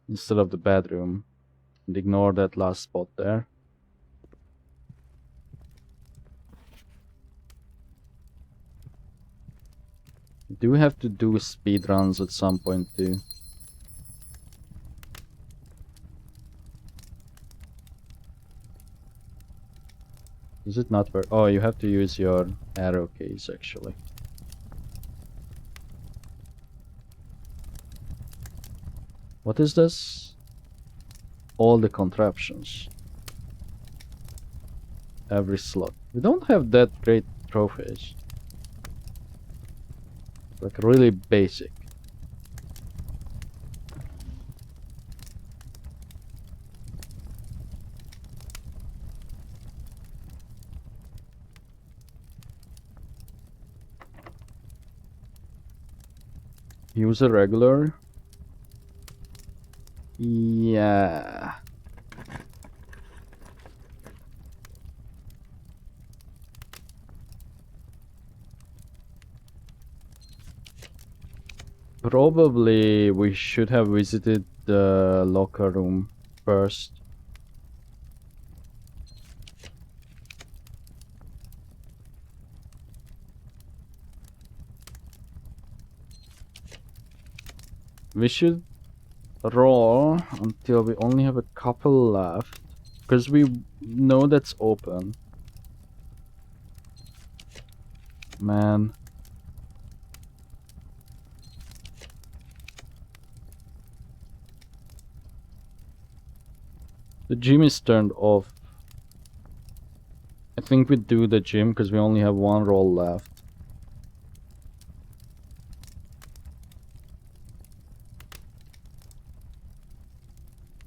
instead of the bedroom. And ignore that last spot there. We do have to do speed runs at some point too. Does it not work? Oh, you have to use your arrow keys actually. What is this? All the contraptions. Every slot. We don't have that great trophies. Like really basic. Use a regular. Yeah. Probably we should have visited the locker room first. We should roll until we only have a couple left. Because we know that's open. Man. The gym is turned off. I think we do the gym because we only have 1 roll left.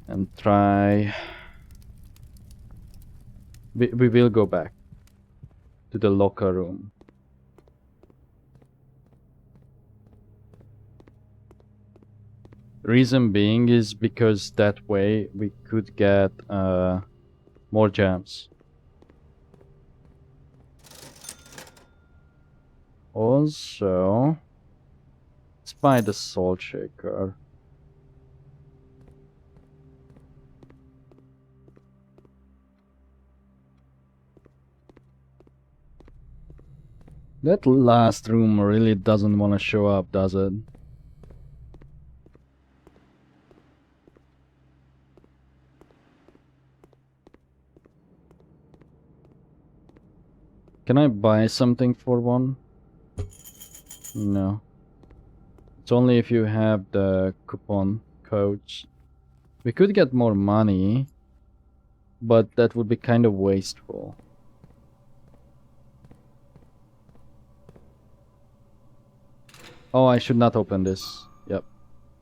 And try... We will go back to the locker room. Reason being is because that way we could get more gems. Also, let's buy the salt shaker. That last room really doesn't want to show up, does it? Can I buy something for one? No. It's only if you have the coupon codes. We could get more money, but that would be kind of wasteful. Oh, I should not open this. Yep.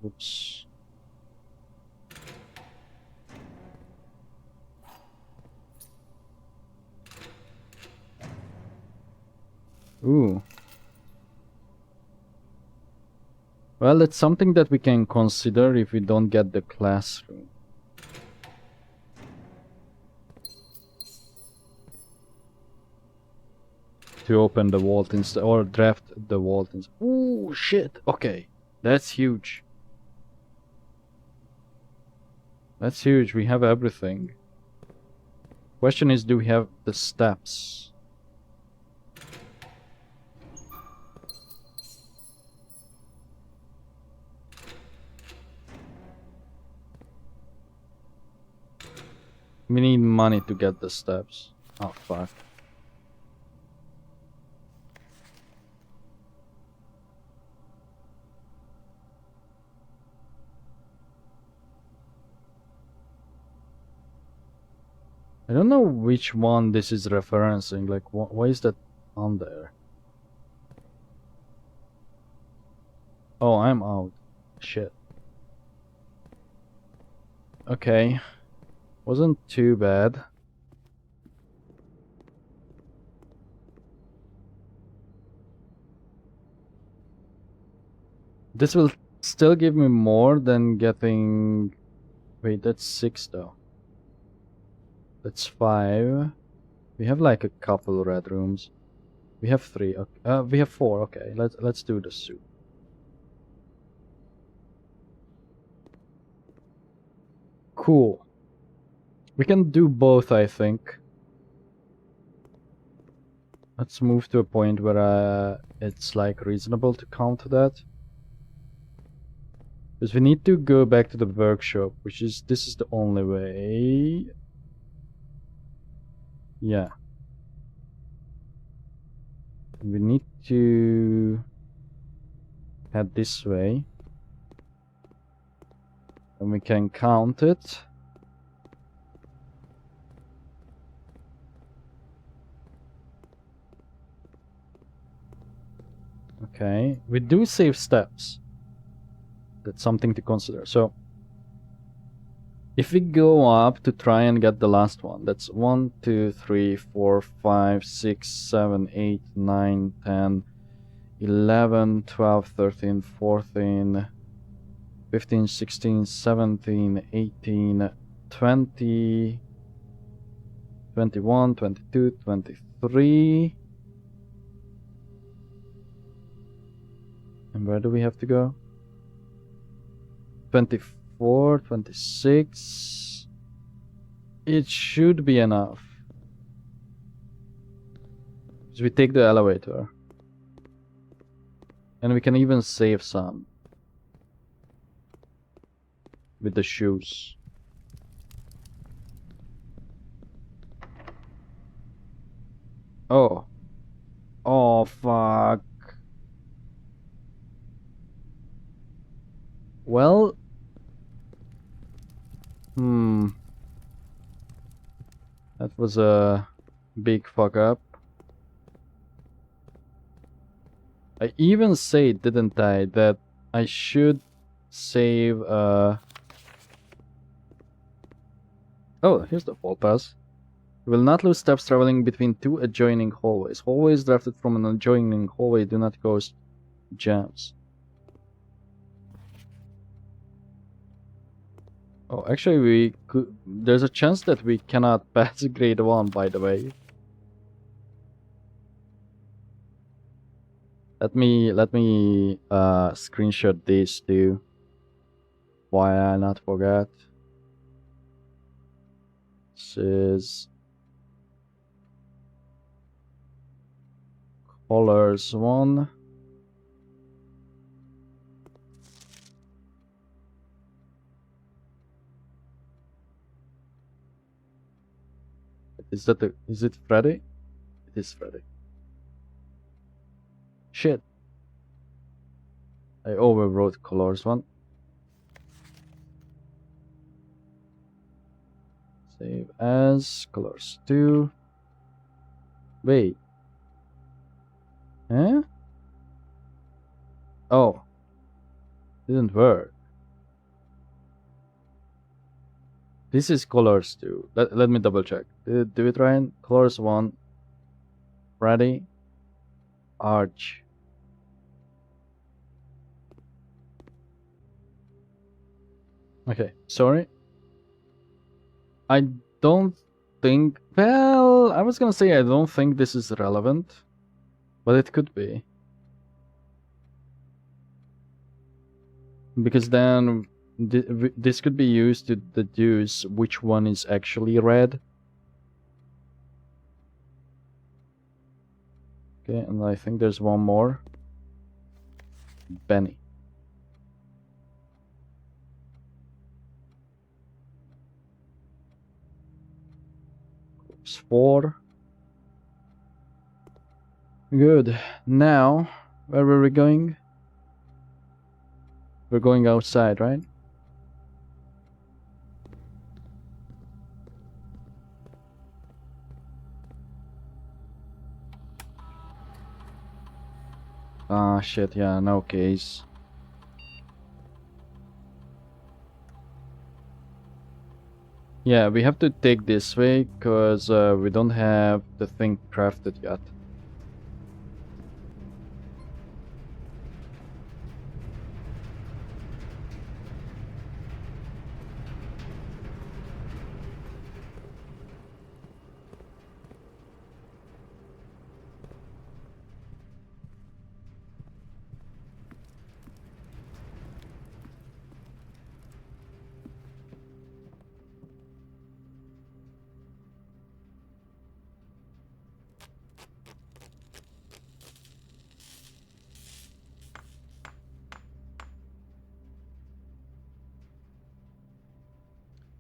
Oops. Ooh. Well, it's something that we can consider if we don't get the classroom. To open the vault instead, or draft the vault instead. Ooh, shit. Okay. That's huge. That's huge. We have everything. Question is, do we have the steps? We need money to get the steps. Oh fuck. I don't know which one this is referencing. Like, why is that on there? Oh, I'm out. Shit. Okay. Wasn't too bad. This will still give me more than getting... Wait, that's 6 though. That's 5. We have like a couple red rooms. We have 3. Okay. We have 4. Okay, let's do the soup. Cool. We can do both, I think. Let's move to a point where it's like reasonable to count that. Because we need to go back to the workshop, which is... This is the only way. Yeah. We need to head this way. And we can count it. Okay, we do save steps. That's something to consider. So, if we go up to try and get the last one, that's 1, 2, 3, 4, 5, 6, 7, 8, 9, 10, 11, 12, 13, 14, 15, 16, 17, 18, 20, 21, 22, 23. And where do we have to go? 24, 26. It should be enough. So we take the elevator. And we can even save some. With the shoes. Oh. Oh, fuck. Well... That was a big fuck up. I even said, didn't I, that I should save Oh, here's the hall pass. You will not lose steps traveling between 2 adjoining hallways. Hallways drafted from an adjoining hallway do not cause jams. Oh, actually we could... There's a chance that we cannot pass grade 1, by the way. Let me screenshot these too. Why I not forget. This is colors 1. Is it Freddy? It is Freddy. Shit. I overwrote colors 1. Save as colors 2. Wait. Huh? Oh. Didn't work. This is colors 2. Let me double check. Do it, Ryan. Colors 1. Freddy. Arch. Okay, sorry. I don't think... Well, I was gonna say I don't think this is relevant. But it could be. Because then this could be used to deduce which one is actually red. Okay, and I think there's one more. Benny. It's 4. Good. Now, where were we going? We're going outside, right? Ah, shit, yeah, no case. Yeah, we have to take this way, because we don't have the thing crafted yet.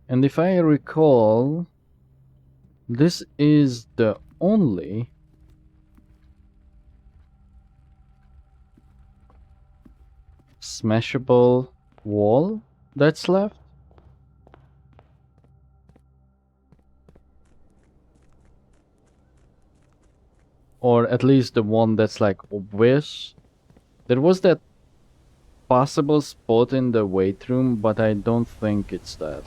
And if I recall, this is the only smashable wall that's left. Or at least the one that's like obvious. There was that possible spot in the weight room, but I don't think it's that.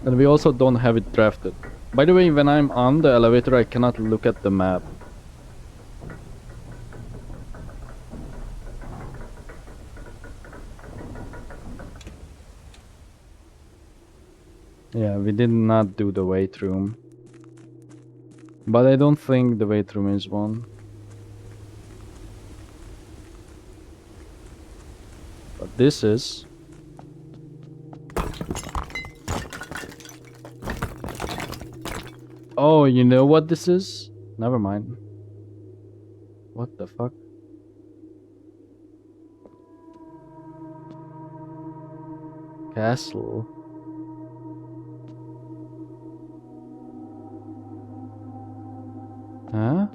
And we also don't have it drafted. By the way, when I'm on the elevator, I cannot look at the map. Yeah, we did not do the weight room. But I don't think the weight room is one. But this is. Oh, you know what this is? Never mind. What the fuck? Castle. Huh?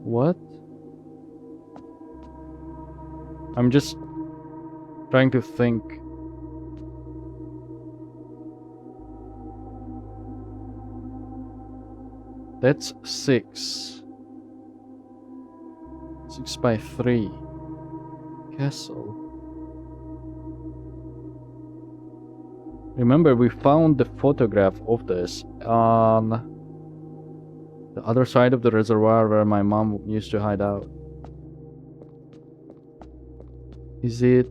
What? I'm just trying to think. That's 6. 6 by 3. Castle. Remember, we found the photograph of this on the other side of the reservoir where my mom used to hide out. Is it?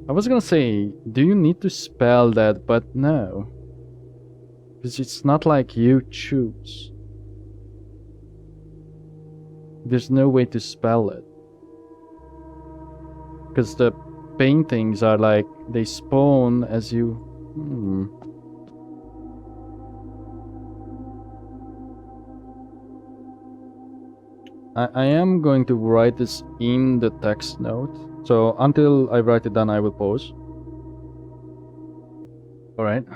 I was gonna say, do you need to spell that, but no. Because it's not like you choose. There's no way to spell it. Because the paintings are like, they spawn as you... I am going to write this in the text note. So until I write it down, I will pause. Alright.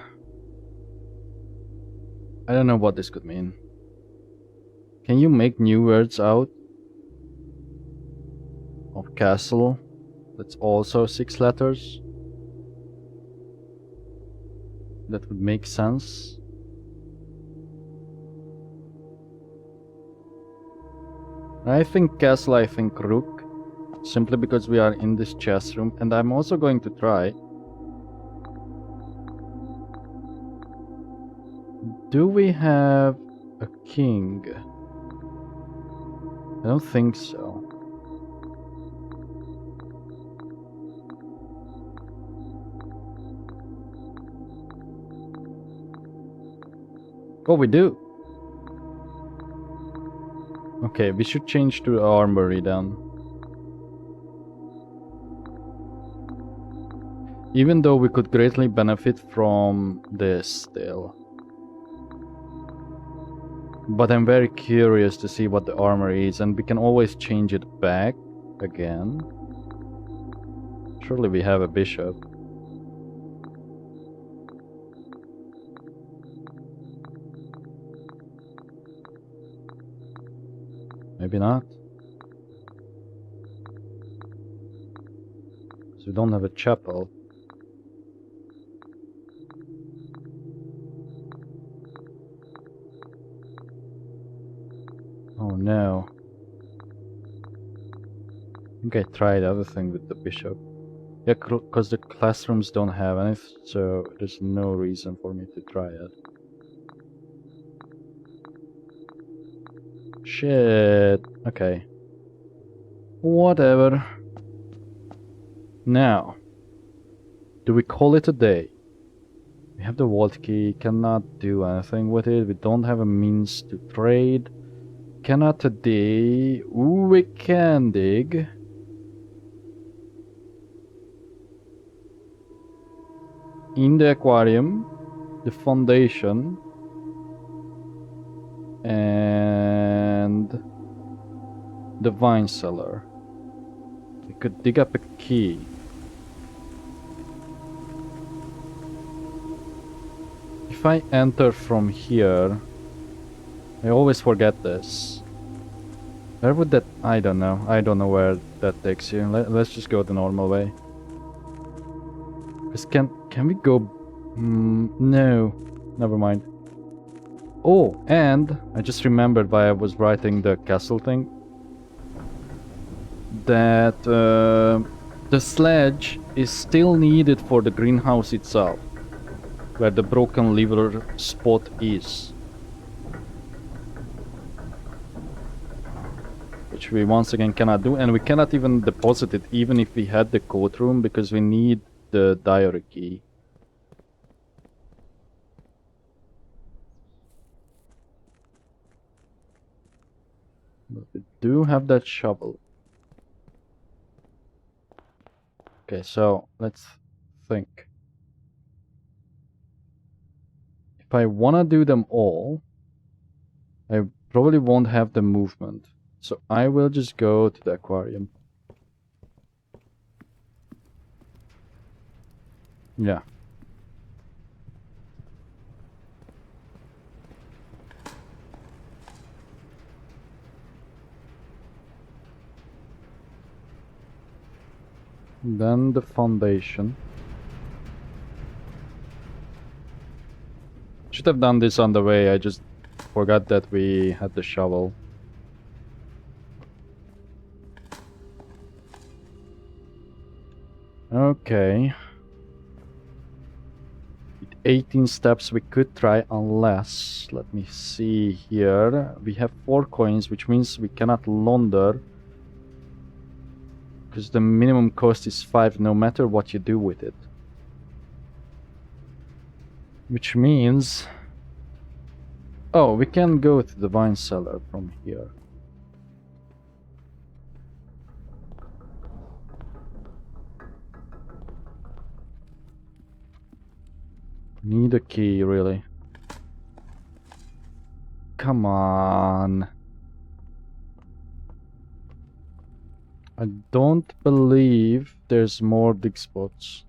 I don't know what this could mean. Can you make new words out of castle? That's also 6 letters. That would make sense. I think castle, I think rook. Simply because we are in this chess room. And I'm also going to try. Do we have a king? I don't think so. Oh, we do. Okay, we should change to armory then. Even though we could greatly benefit from this still. But I'm very curious to see what the armor is, and we can always change it back again. Surely we have a bishop. Maybe not. So we don't have a chapel. Oh no. I think I tried everything with the bishop. Yeah, because the classrooms don't have anything, so there's no reason for me to try it. Shit. Okay. Whatever. Now, do we call it a day? We have the vault key, cannot do anything with it. We don't have a means to trade. Cannot today. Ooh, we can dig. In the aquarium, the foundation, and the wine cellar. We could dig up a key. If I enter from here, I always forget this. Where would that... I don't know. I don't know where that takes you. Let's just go the normal way. Because can we go... no. Never mind. Oh, and I just remembered why I was writing the castle thing. That the sledge is still needed for the greenhouse itself. Where the broken lever spot is. Which we once again cannot do, and we cannot even deposit it even if we had the courtroom, because we need the diary key. But we do have that shovel. Okay, so let's think. If I wanna do them all, I probably won't have the movement. So I will just go to the aquarium. Yeah. Then the foundation. Should have done this on the way, I just forgot that we had the shovel. Okay. With 18 steps we could try, unless... Let me see here. We have 4 coins, which means we cannot launder. Because the minimum cost is 5 no matter what you do with it. Which means... Oh, we can go to the wine cellar from here. Need a key, really. Come on. I don't believe there's more dig spots.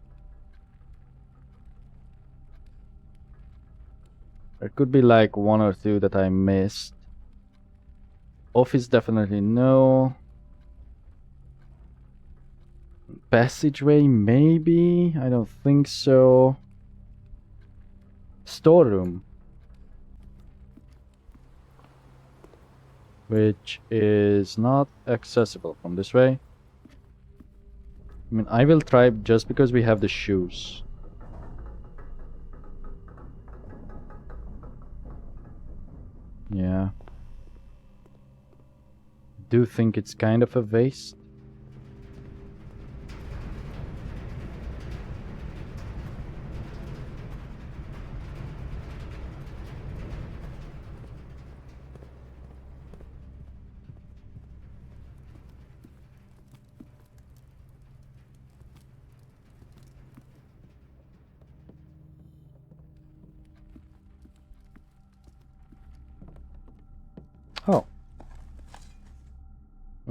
There could be like 1 or 2 that I missed. Office definitely no. Passageway maybe? I don't think so. Storeroom. Which is not accessible from this way. I mean, I will try just because we have the shoes. Yeah. Do think it's kind of a waste.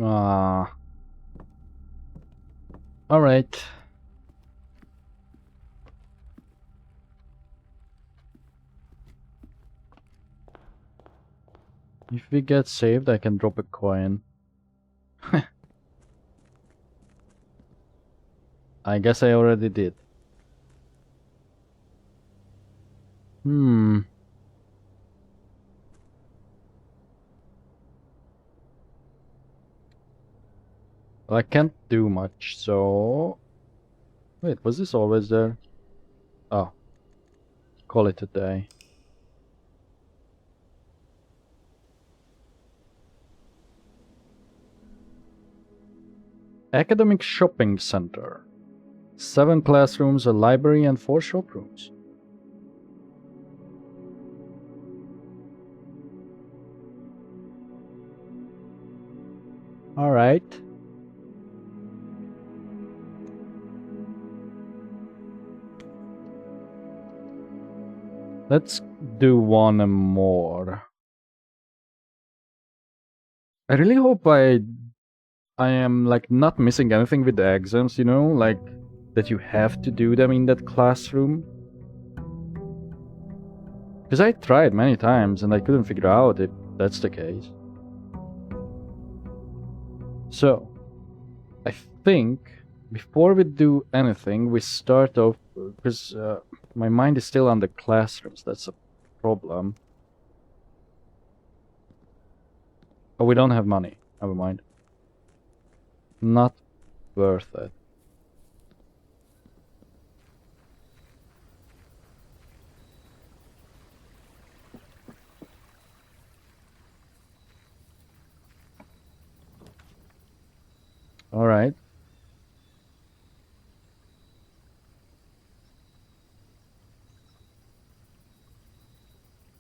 Ah. Alright. If we get saved, I can drop a coin. I guess I already did. Hmm. Well, I can't do much, so... Wait, was this always there? Oh. Call it a day. Academic Shopping Center. 7 classrooms, a library, and 4 showrooms. Alright. Let's do one more. I really hope I am like not missing anything with the exams, you know, like that you have to do them in that classroom. Because I tried many times and I couldn't figure out if that's the case. So, I think before we do anything, we start off because my mind is still on the classrooms. That's a problem. Oh, we don't have money. Never mind. Not worth it. All right.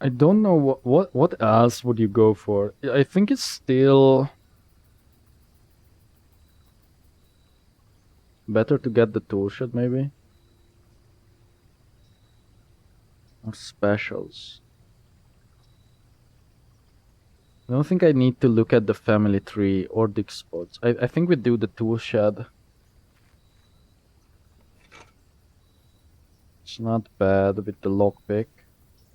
I don't know what else would you go for. I think it's still better to get the tool shed maybe. Or specials. I don't think I need to look at the family tree or dig spots. I think we do the tool shed. It's not bad with the lockpick.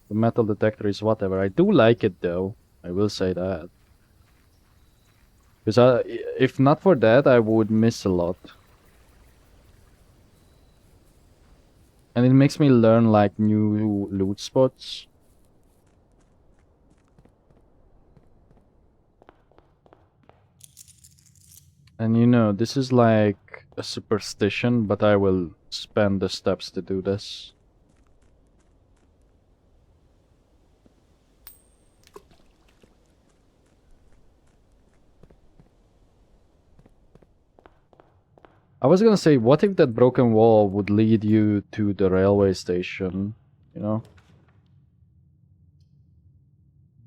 The metal detector is whatever. I do like it though. I will say that. Because if not for that, I would miss a lot. And it makes me learn like new loot spots. And you know, this is like a superstition, but I will spend the steps to do this. I was gonna say, what if that broken wall would lead you to the railway station, you know?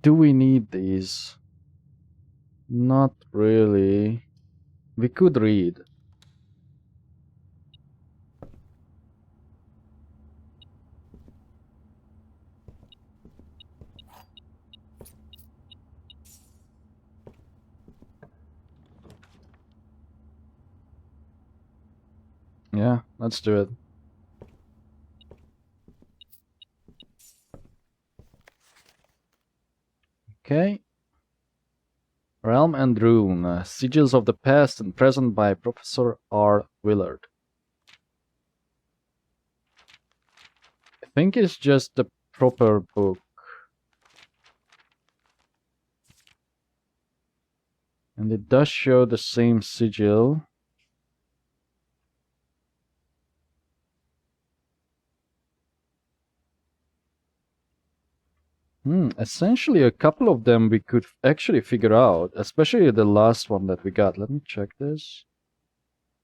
Do we need these? Not really. We could read. Yeah, let's do it. Okay. Realm and Rune, Sigils of the Past and Present by Professor R. Willard. I think it's just the proper book. And it does show the same sigil. Essentially a couple of them we could actually figure out, especially the last one that we got. Let me check this.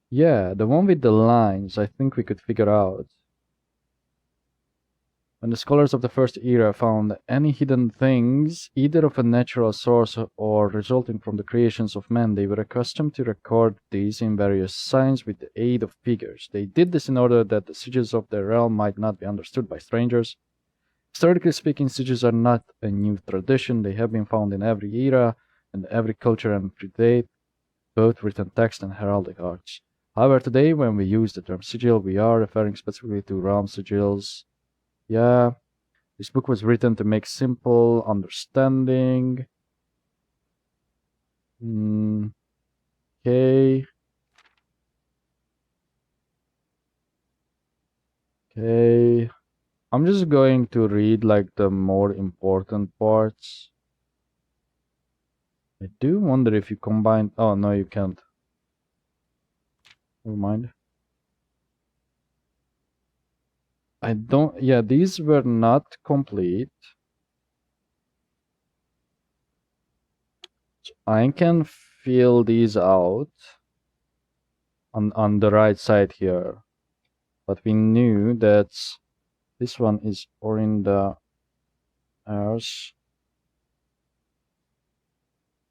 Yeah, the one with the lines, I think we could figure out. When the scholars of the first era found any hidden things, either of a natural source or resulting from the creations of men, they were accustomed to record these in various signs with the aid of figures. They did this in order that the sigils of their realm might not be understood by strangers. Historically speaking, sigils are not a new tradition. They have been found in every era and every culture and predate. both written text and heraldic arts. However, today when we use the term sigil, we are referring specifically to realm sigils. Yeah, this book was written to make simple understanding. Okay. Okay. I'm just going to read like the more important parts. I do wonder if you combine. Oh, no, you can't. Never mind. I don't. Yeah, these were not complete. So I can fill these out on the right side here. But we knew that this one is Orinda Ars.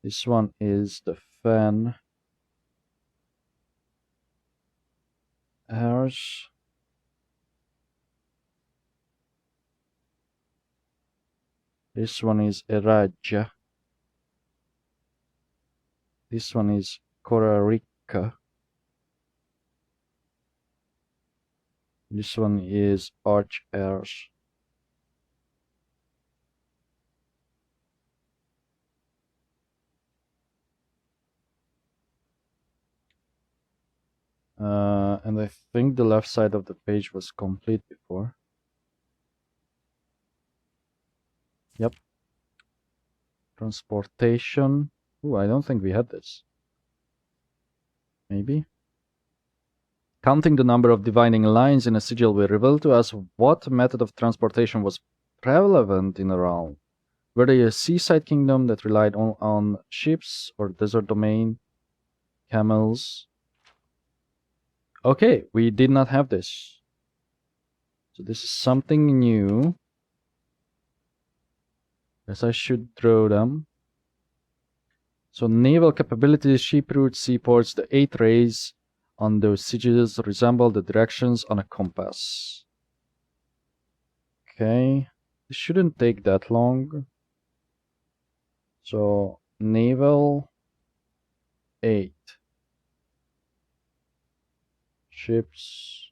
This one is the Fen Ars. This one is Eraja. This one is Korarika. This one is Arch Airs. And I think the left side of the page was complete before. Yep. Transportation. Ooh, I don't think we had this. Maybe. Counting the number of dividing lines in a sigil will reveal to us what method of transportation was prevalent in a realm. Were they a seaside kingdom that relied on ships or desert domain, camels? Okay, we did not have this. So this is something new. Guess I should throw them. So naval capabilities, ship routes, seaports, the 8 rays on those sigils resemble the directions on a compass. Okay, this shouldn't take that long. So naval 8 ships.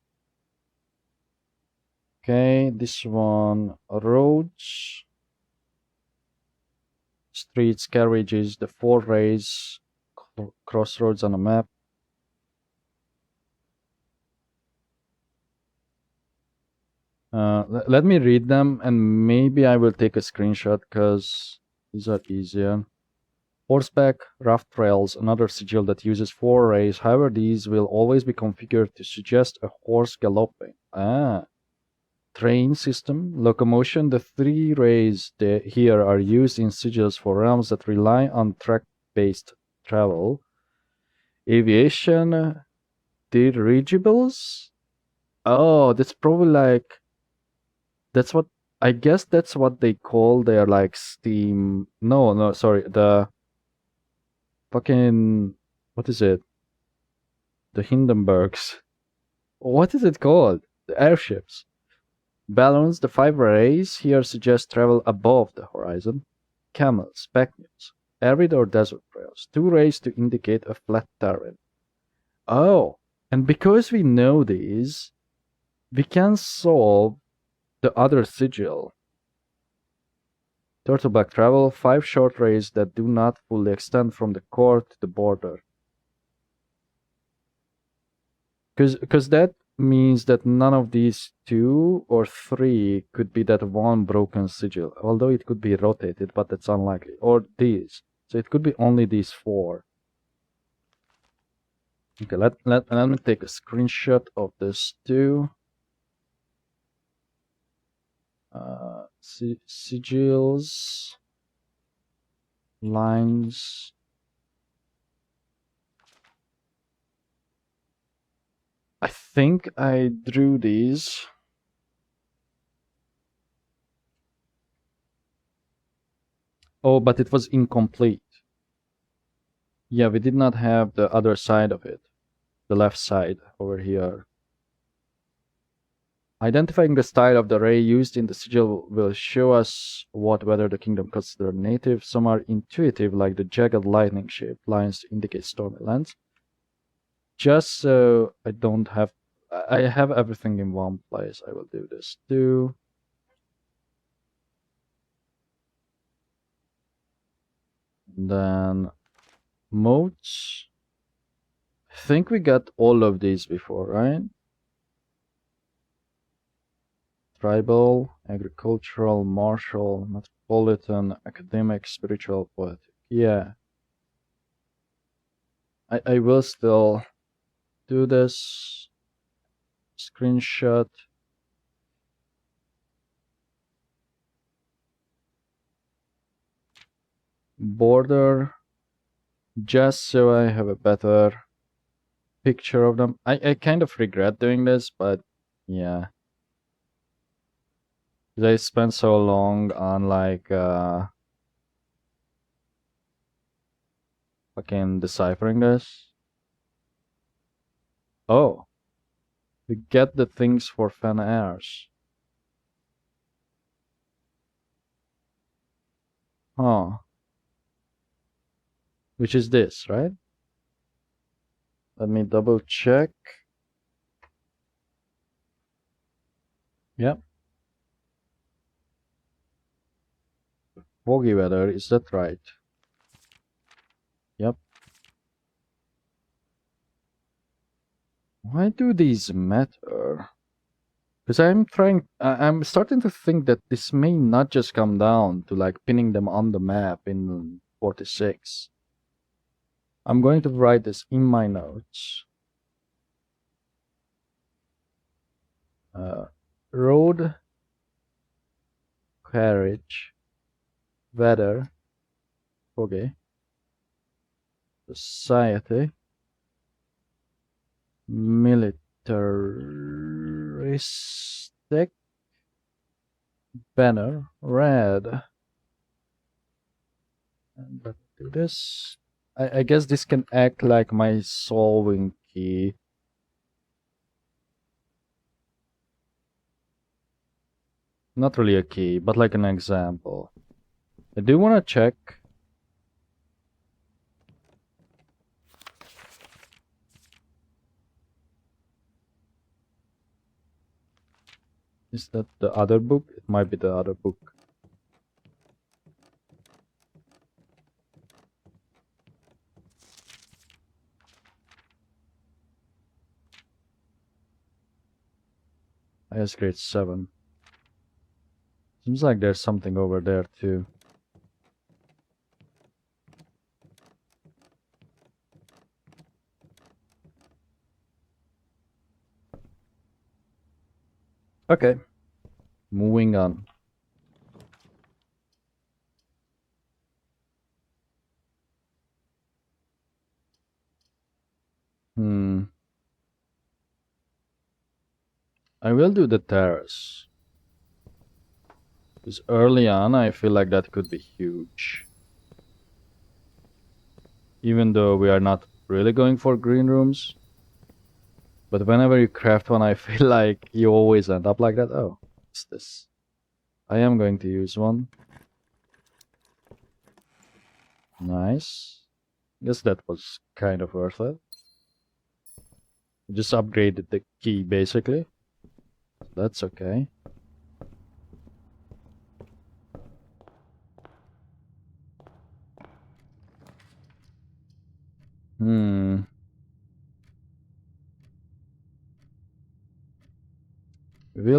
Okay, this one roads, streets, carriages, the 4 rays, crossroads on a map. Let me read them and maybe I will take a screenshot because these are easier. Horseback, rough trails, another sigil that uses 4 rays. However, these will always be configured to suggest a horse galloping. Train system, locomotion. The 3 rays here are used in sigils for realms that rely on track-based travel. Aviation, dirigibles. Oh, that's probably like that's what I guess that's what they call their like steam. No, sorry, the fucking what is it? The Hindenburgs. What is it called? The airships. Balloons, the 5 rays here suggest travel above the horizon. Camels, pack mules, arid or desert trails. 2 rays to indicate a flat terrain. Oh, and because we know these, we can solve the other sigil. Turtleback travel, 5 short rays that do not fully extend from the core to the border. Because that means that none of these 2 or 3 could be that one broken sigil, although it could be rotated, but that's unlikely. Or these. So it could be only these 4. Okay, let me take a screenshot of this too. Sigils, lines. I think I drew these. Oh, but it was incomplete. Yeah, we did not have the other side of it. The left side over here. Identifying the style of the ray used in the sigil will show us whether the kingdom considered native. Some are intuitive, like the jagged lightning-shaped lines to indicate stormy lands. Just so I don't have... I have everything in one place. I will do this too. And then modes. I think we got all of these before, right? Tribal, agricultural, martial, metropolitan, academic, spiritual, poetic. Yeah. I will still do this. Screenshot. Border. Just so I have a better picture of them. I kind of regret doing this, but yeah. I spent so long on like fucking deciphering this. Oh. We get the things for fan airs. Huh. Which is this, right? Let me double check. Yep. Foggy weather, is that right? Yep. Why do these matter? Because I'm starting to think that this may not just come down to like pinning them on the map in 46. I'm going to write this in my notes. Road, carriage, weather, okay, society, militaristic, banner, red. And let's do this. I guess this can act like my solving key. Not really a key, but like an example. I do want to check. Is that the other book? It might be the other book. IS grade 7. Seems like there's something over there too. Okay. Moving on. I will do the terrace. Because early on, I feel like that could be huge. Even though we are not really going for green rooms. But whenever you craft one, I feel like you always end up like that. Oh, what's this? I am going to use one. Nice. Guess that was kind of worth it. Just upgraded the key, basically. That's okay. We'll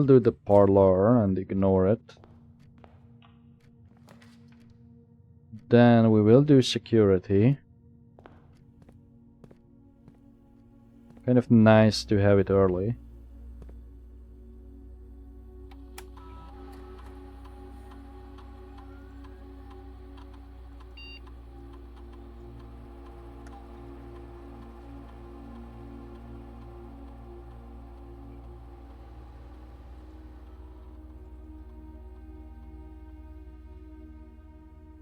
do the parlor and ignore it. Then we will do security. Kind of nice to have it early.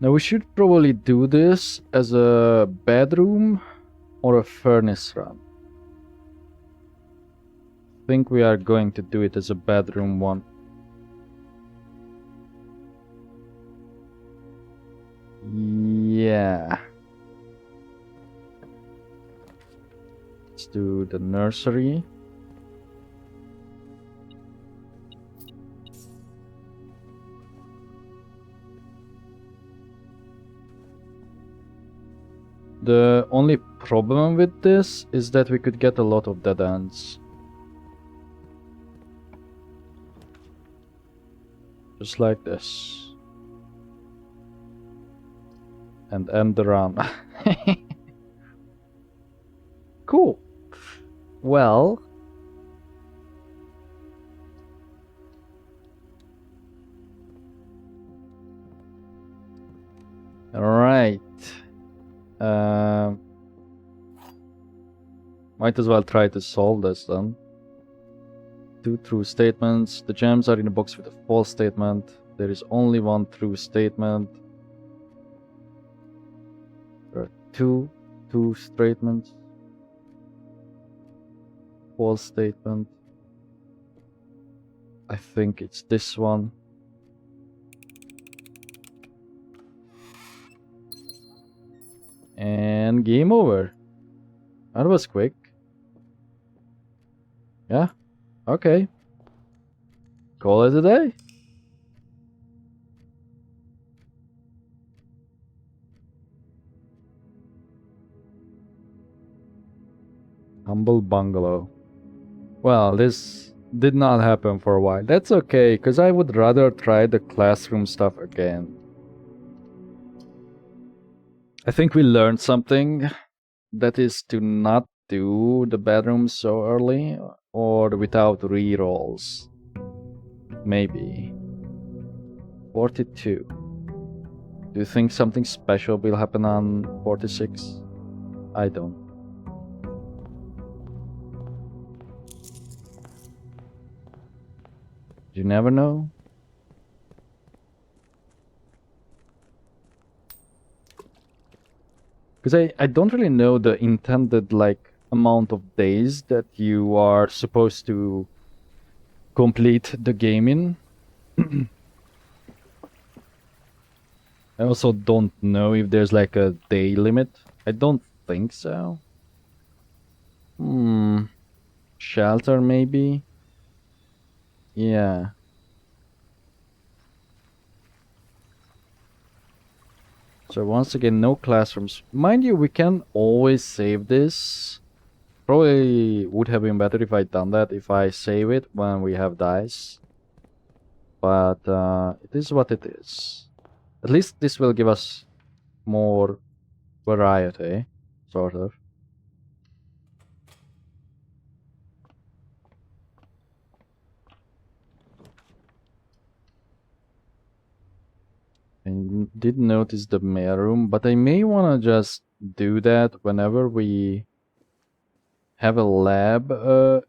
Now we should probably do this as a bedroom or a furnace run. I think we are going to do it as a bedroom one. Yeah. Let's do the nursery. The only problem with this is that we could get a lot of dead ends. Just like this. And end the run. Cool. Well. Alright. Might as well try to solve this then. 2 true statements. The gems are in a box with a false statement. There is only one true statement. There are two statements. False statement. I think it's this one. And game over. That was quick. Yeah. Okay. Call it a day. Humble bungalow. Well, this did not happen for a while. That's okay, because I would rather try the classroom stuff again. I think we learned something. That is to not do the bedroom so early or without rerolls. Maybe. 42. Do you think something special will happen on 46? I don't. You never know. Because I don't really know the intended like amount of days that you are supposed to complete the game in. I also don't know if there's like a day limit. I don't think so. Shelter maybe? Yeah. So once again, no classrooms. Mind you, we can always save this. Probably would have been better if I'd done that, if I save it when we have dice. But it is what it is. At least this will give us more variety, sort of. I did notice the mailroom, but I may want to just do that whenever we have a lab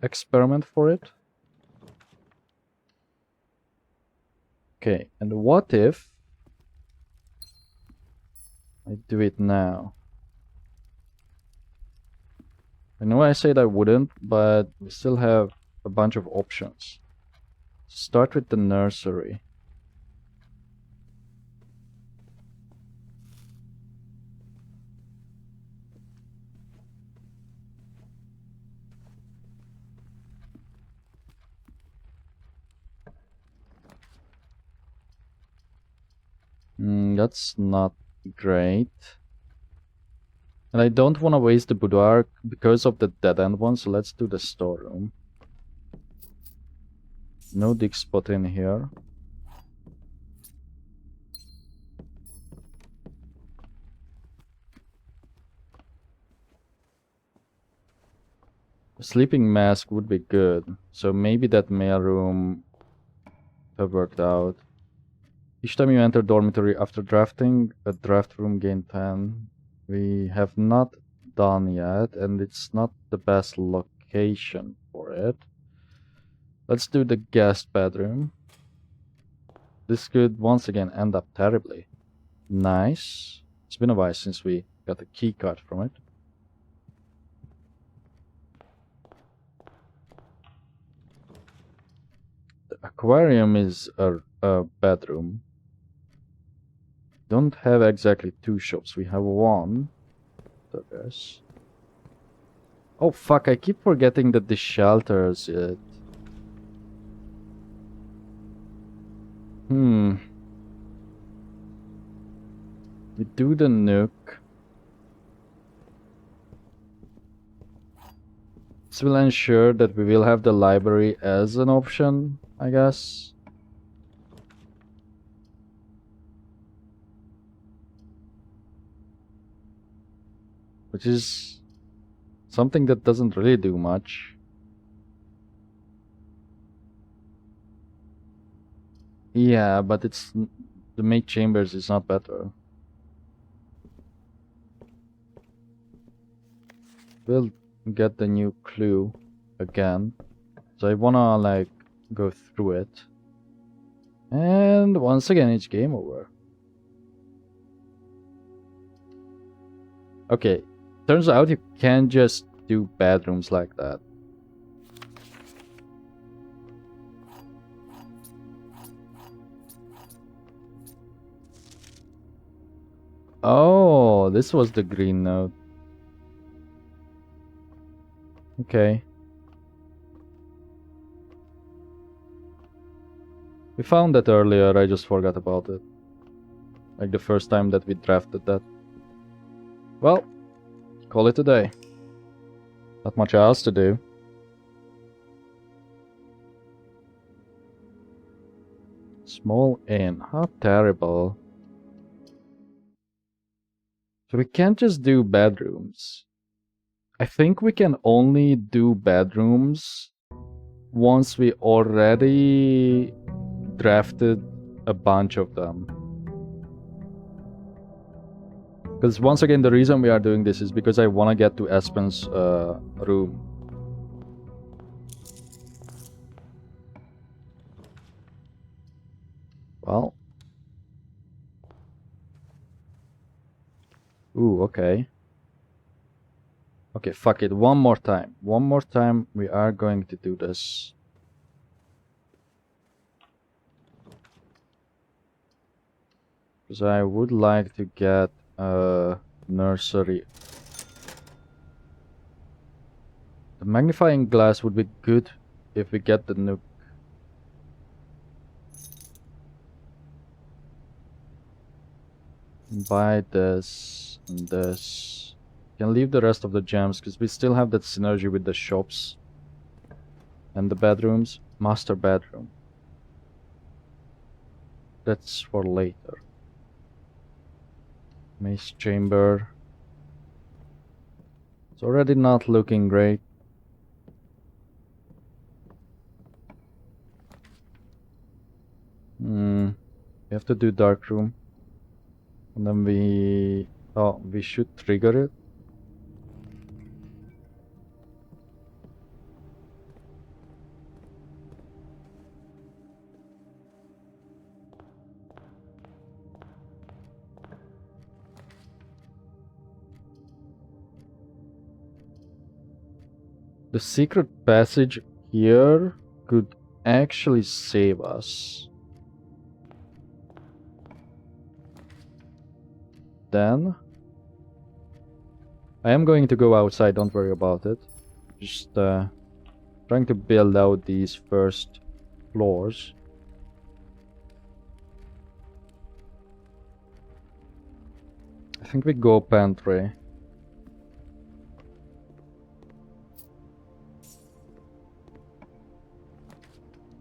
experiment for it. Okay, and what if I do it now? I know I said I wouldn't, but we still have a bunch of options. Start with the nursery. That's not great. And I don't want to waste the boudoir because of the dead end one, so let's do the storeroom. No dig spot in here. A sleeping mask would be good, so maybe that mailroom have worked out. Each time you enter dormitory after drafting, a draft room gain 10. We have not done yet, and it's not the best location for it. Let's do the guest bedroom. This could once again end up terribly. Nice. It's been a while since we got the key card from it. aquarium is a bedroom. Don't have exactly 2 shops. We have 1. I guess. Oh fuck! I keep forgetting that the shelters it. We do the nuke. This will ensure that we will have the library as an option, I guess. Which is something that doesn't really do much. Yeah, but it's the maid chambers is not better. We'll get the new clue again. So I wanna like go through it. And once again it's game over. Okay, turns out you can't just do bedrooms like that. Oh, this was the green note. Okay. We found that earlier, I just forgot about it. Like the first time that we drafted that. Well, call it a day. Not much else to do. Small inn, how terrible. So we can't just do bedrooms. I think we can only do bedrooms once we already drafted a bunch of them. Because once again, the reason we are doing this is because I want to get to Espen's room. Well. Ooh, okay. Okay, fuck it. One more time. One more time we are going to do this. Because I would like to get a nursery. The magnifying glass would be good if we get the nuke. Buy this and this. Can leave the rest of the gems because we still have that synergy with the shops and the bedrooms. Master bedroom. That's for later. Mace chamber. It's already not looking great. We have to do dark room. And then we should trigger it. The secret passage here could actually save us. Then I am going to go outside, don't worry about it. Just trying to build out these first floors. I think we go pantry.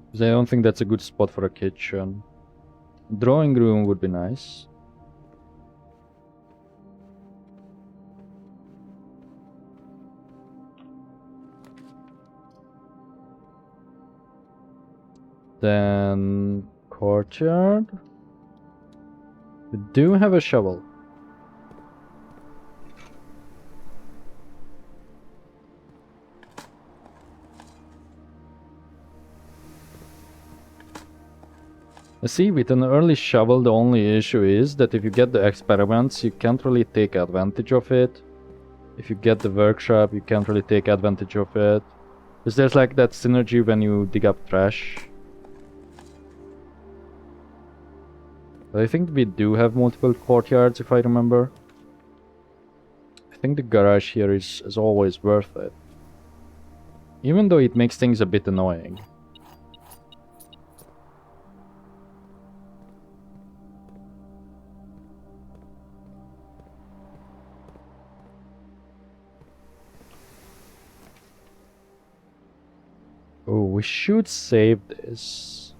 Because I don't think that's a good spot for a kitchen. Drawing room would be nice. Then courtyard. We do have a shovel. You see, with an early shovel, the only issue is that if you get the experiments, you can't really take advantage of it. If you get the workshop, you can't really take advantage of it. Because there's like that synergy when you dig up trash. But I think we do have multiple courtyards, if I remember. I think the garage here is always worth it. Even though it makes things a bit annoying. Oh, we should save this.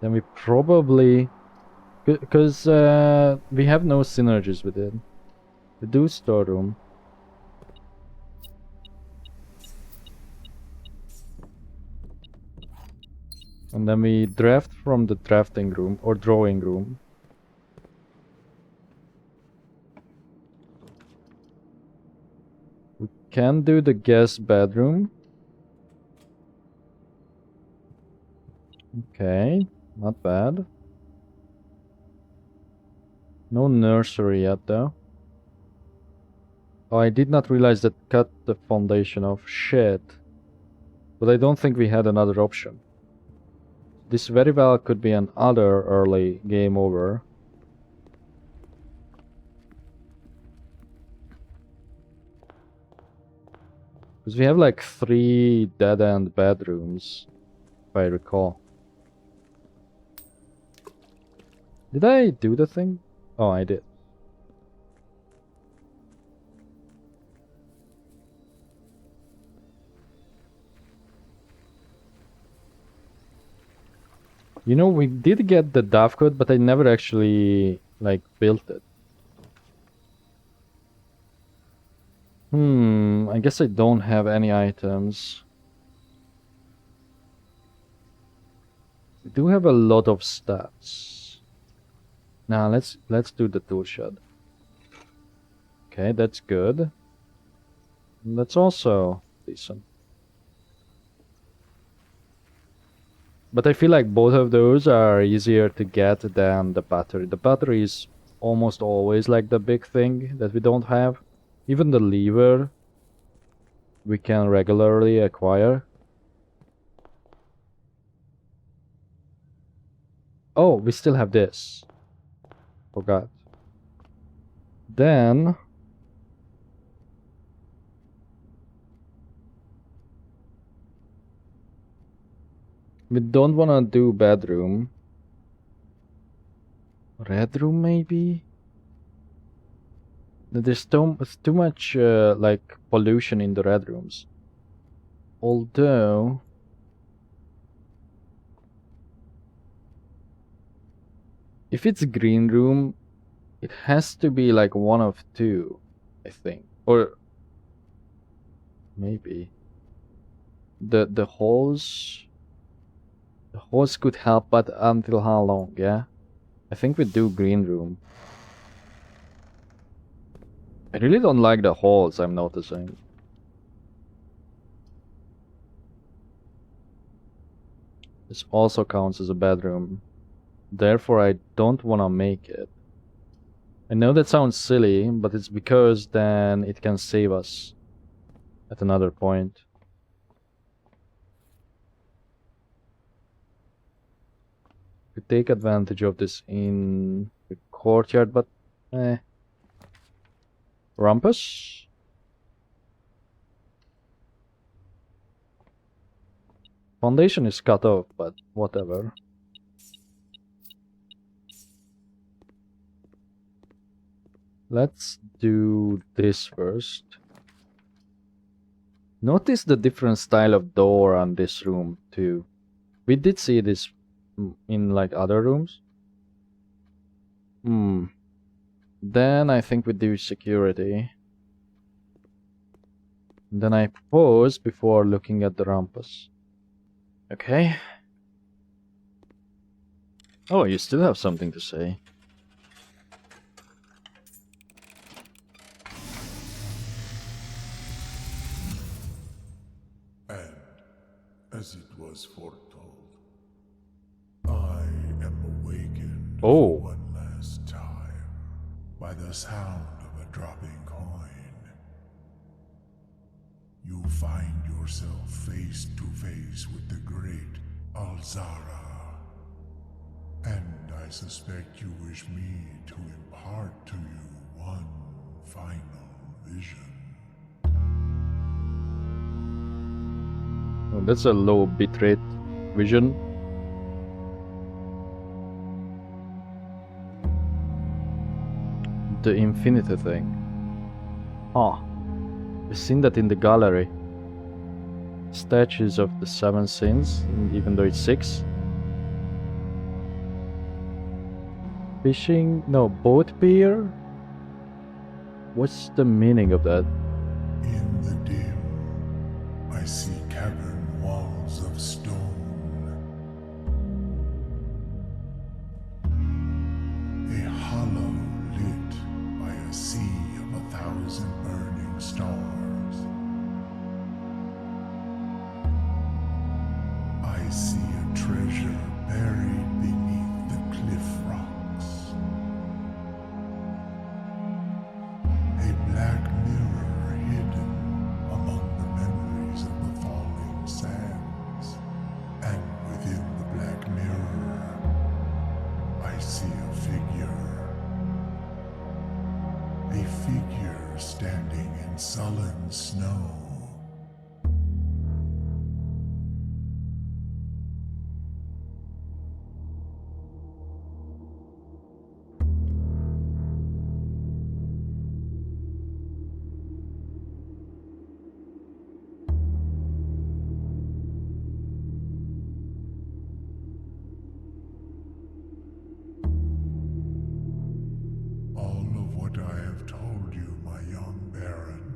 Then we probably... Because we have no synergies with it. We do storeroom. And then we draft from the drafting room or drawing room. We can do the guest bedroom. Okay, not bad. No nursery yet though. Oh, I did not realize that cut the foundation off. Shit. But I don't think we had another option. This very well could be another early game over. Because we have like 3 dead-end bedrooms, if I recall. Did I do the thing? Oh, I did. You know, we did get the DAF code, but I never actually, like, built it. I guess I don't have any items. We do have a lot of stats. Now, let's do the tool shed. Okay, that's good. That's also decent. But I feel like both of those are easier to get than the battery. The battery is almost always like the big thing that we don't have. Even the lever we can regularly acquire. Oh, we still have this. Forgot. Then we don't want to do bedroom. Red room maybe? There's too much like pollution in the red rooms. Although if it's green room, it has to be like one of two, I think. Or maybe the hose could help, but until how long? Yeah, I think we do green room. I really don't like the holes, I'm noticing. This also counts as a bedroom. Therefore, I don't want to make it. I know that sounds silly, but it's because then it can save us at another point. We take advantage of this in the courtyard, but Rumpus? Foundation is cut off, but whatever. Let's do this first. Notice the different style of door on this room too. We did see this in like other rooms. Then I think we do security. Then I pause before looking at the rumpus. Okay. Oh, you still have something to say. And as it was foretold, I am awakened for one last time by the sound of a dropping coin. You find yourself face to face with the great Alzara. And I suspect you wish me to impart to you one final vision. Oh, that's a low bitrate vision. The infinity thing. Ah, we've seen that in the gallery. Statues of the seven sins, even though it's 6. Fishing? No, boat pier? What's the meaning of that? In the dim, I see cavern walls of stone. A hollow lit by a sea of 1,000 burning stars. I see a treasure buried beneath the cliff rocks. A black mirror hidden among the memories of the falling sands. And within the black mirror, I see a figure. A figure standing in sullen snow. All of what I have told you, my young Baron,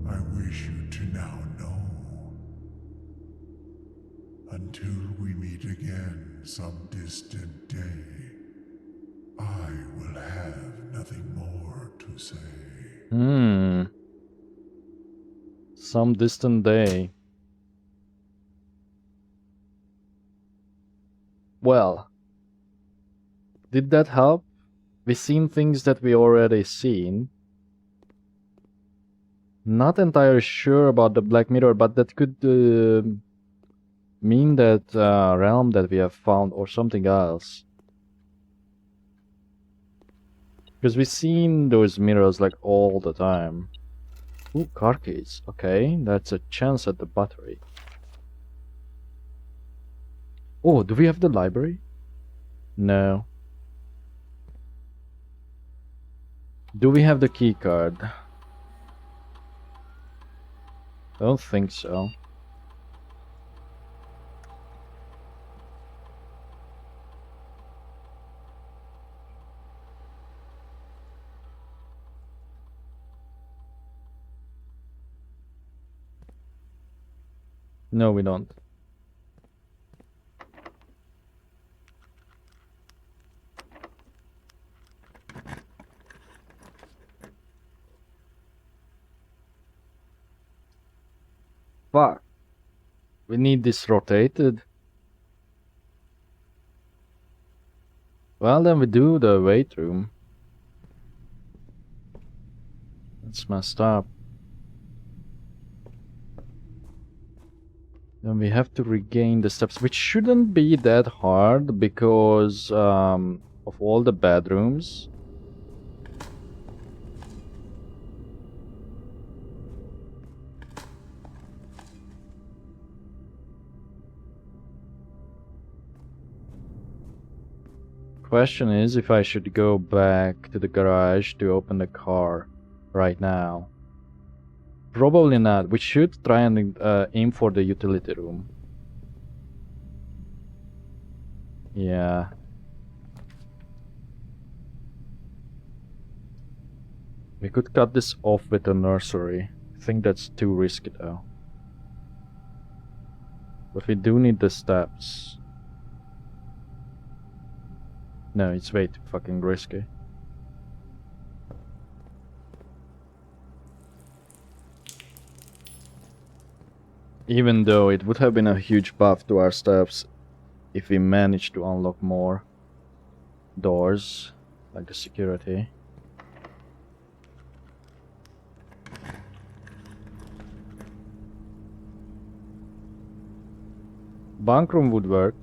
I wish you to now know. Until we meet again some distant day, I will have nothing more to say. Some distant day. Well, did that help? We've seen things that we already seen. Not entirely sure about the Black Mirror, but that could mean that realm that we have found or something else. Because we've seen those mirrors like all the time. Ooh, car keys. Okay, that's a chance at the battery. Oh, do we have the library? No. Do we have the key card? I don't think so. No, we don't. Fuck. We need this rotated. Well, then we do the wait room. That's messed up. Then we have to regain the steps, which shouldn't be that hard because of all the bedrooms. Question is if I should go back to the garage to open the car right now. Probably not. We should try and aim for the utility room. Yeah. We could cut this off with the nursery. I think that's too risky though. But we do need the steps. No, it's way too fucking risky. Even though it would have been a huge buff to our steps if we managed to unlock more doors, like the security. bunk room would work.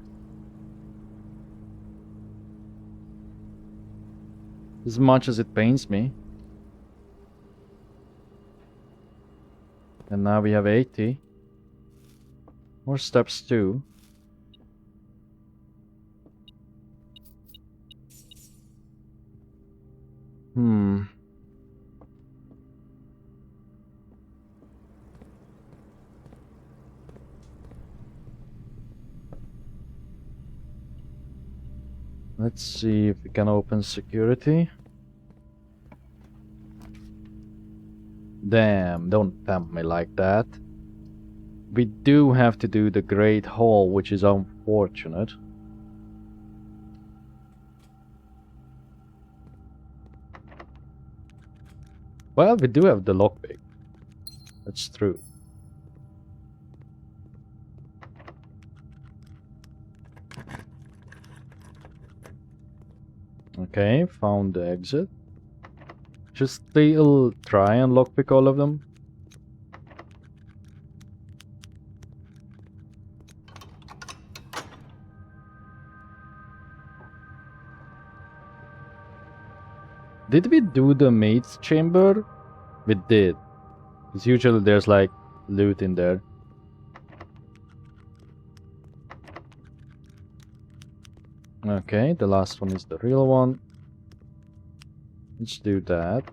As much as it pains me. And now we have 80. More steps too. Let's see if we can open security. Damn, don't tempt me like that. We do have to do the Great Hall, which is unfortunate. Well, we do have the lockpick. That's true. Okay, found the exit. Just still try and lockpick all of them. Did we do the maid's chamber? We did. Because usually there's like loot in there. Okay, the last one is the real one. Let's do that.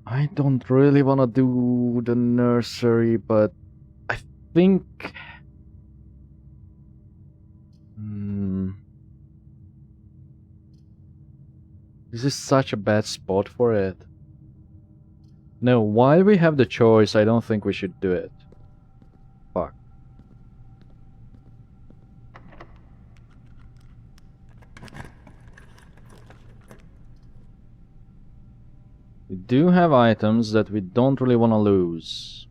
I don't really want to do the nursery, but I think... This is such a bad spot for it. No, while we have the choice, I don't think we should do it. Fuck. We do have items that we don't really want to lose.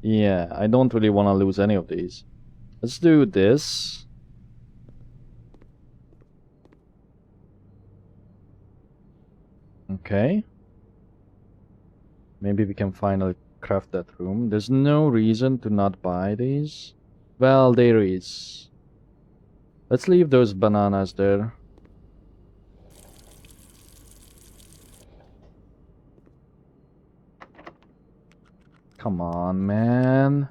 Yeah, I don't really want to lose any of these. Let's do this. Okay. Maybe we can finally craft that room. There's no reason to not buy these. Well, there is. Let's leave those bananas there. Come on, man.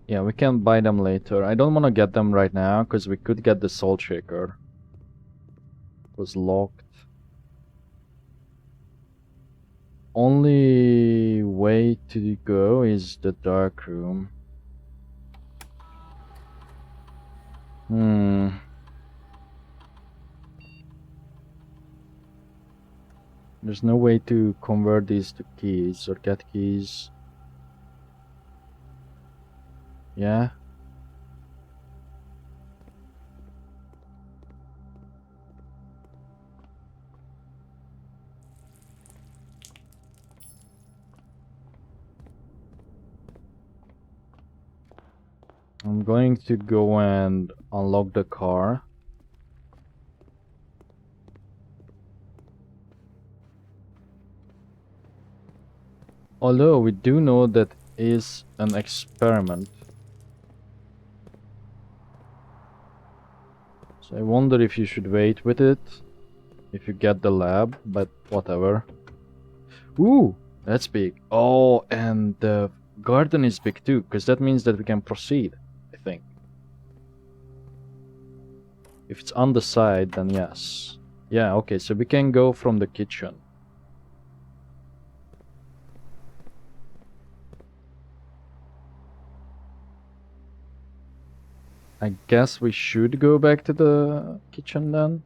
Yeah, we can buy them later. I don't want to get them right now, because we could get the salt shaker. It was locked. Only way to go is the dark room. There's no way to convert these to keys or get keys. Yeah. I'm going to go and unlock the car. Although we do know that is an experiment. So I wonder if you should wait with it. If you get the lab, but whatever. Ooh, that's big. Oh, and the garden is big too, because that means that we can proceed, I think. If it's on the side, then yes. Yeah, okay, so we can go from the kitchen. I guess we should go back to the kitchen then.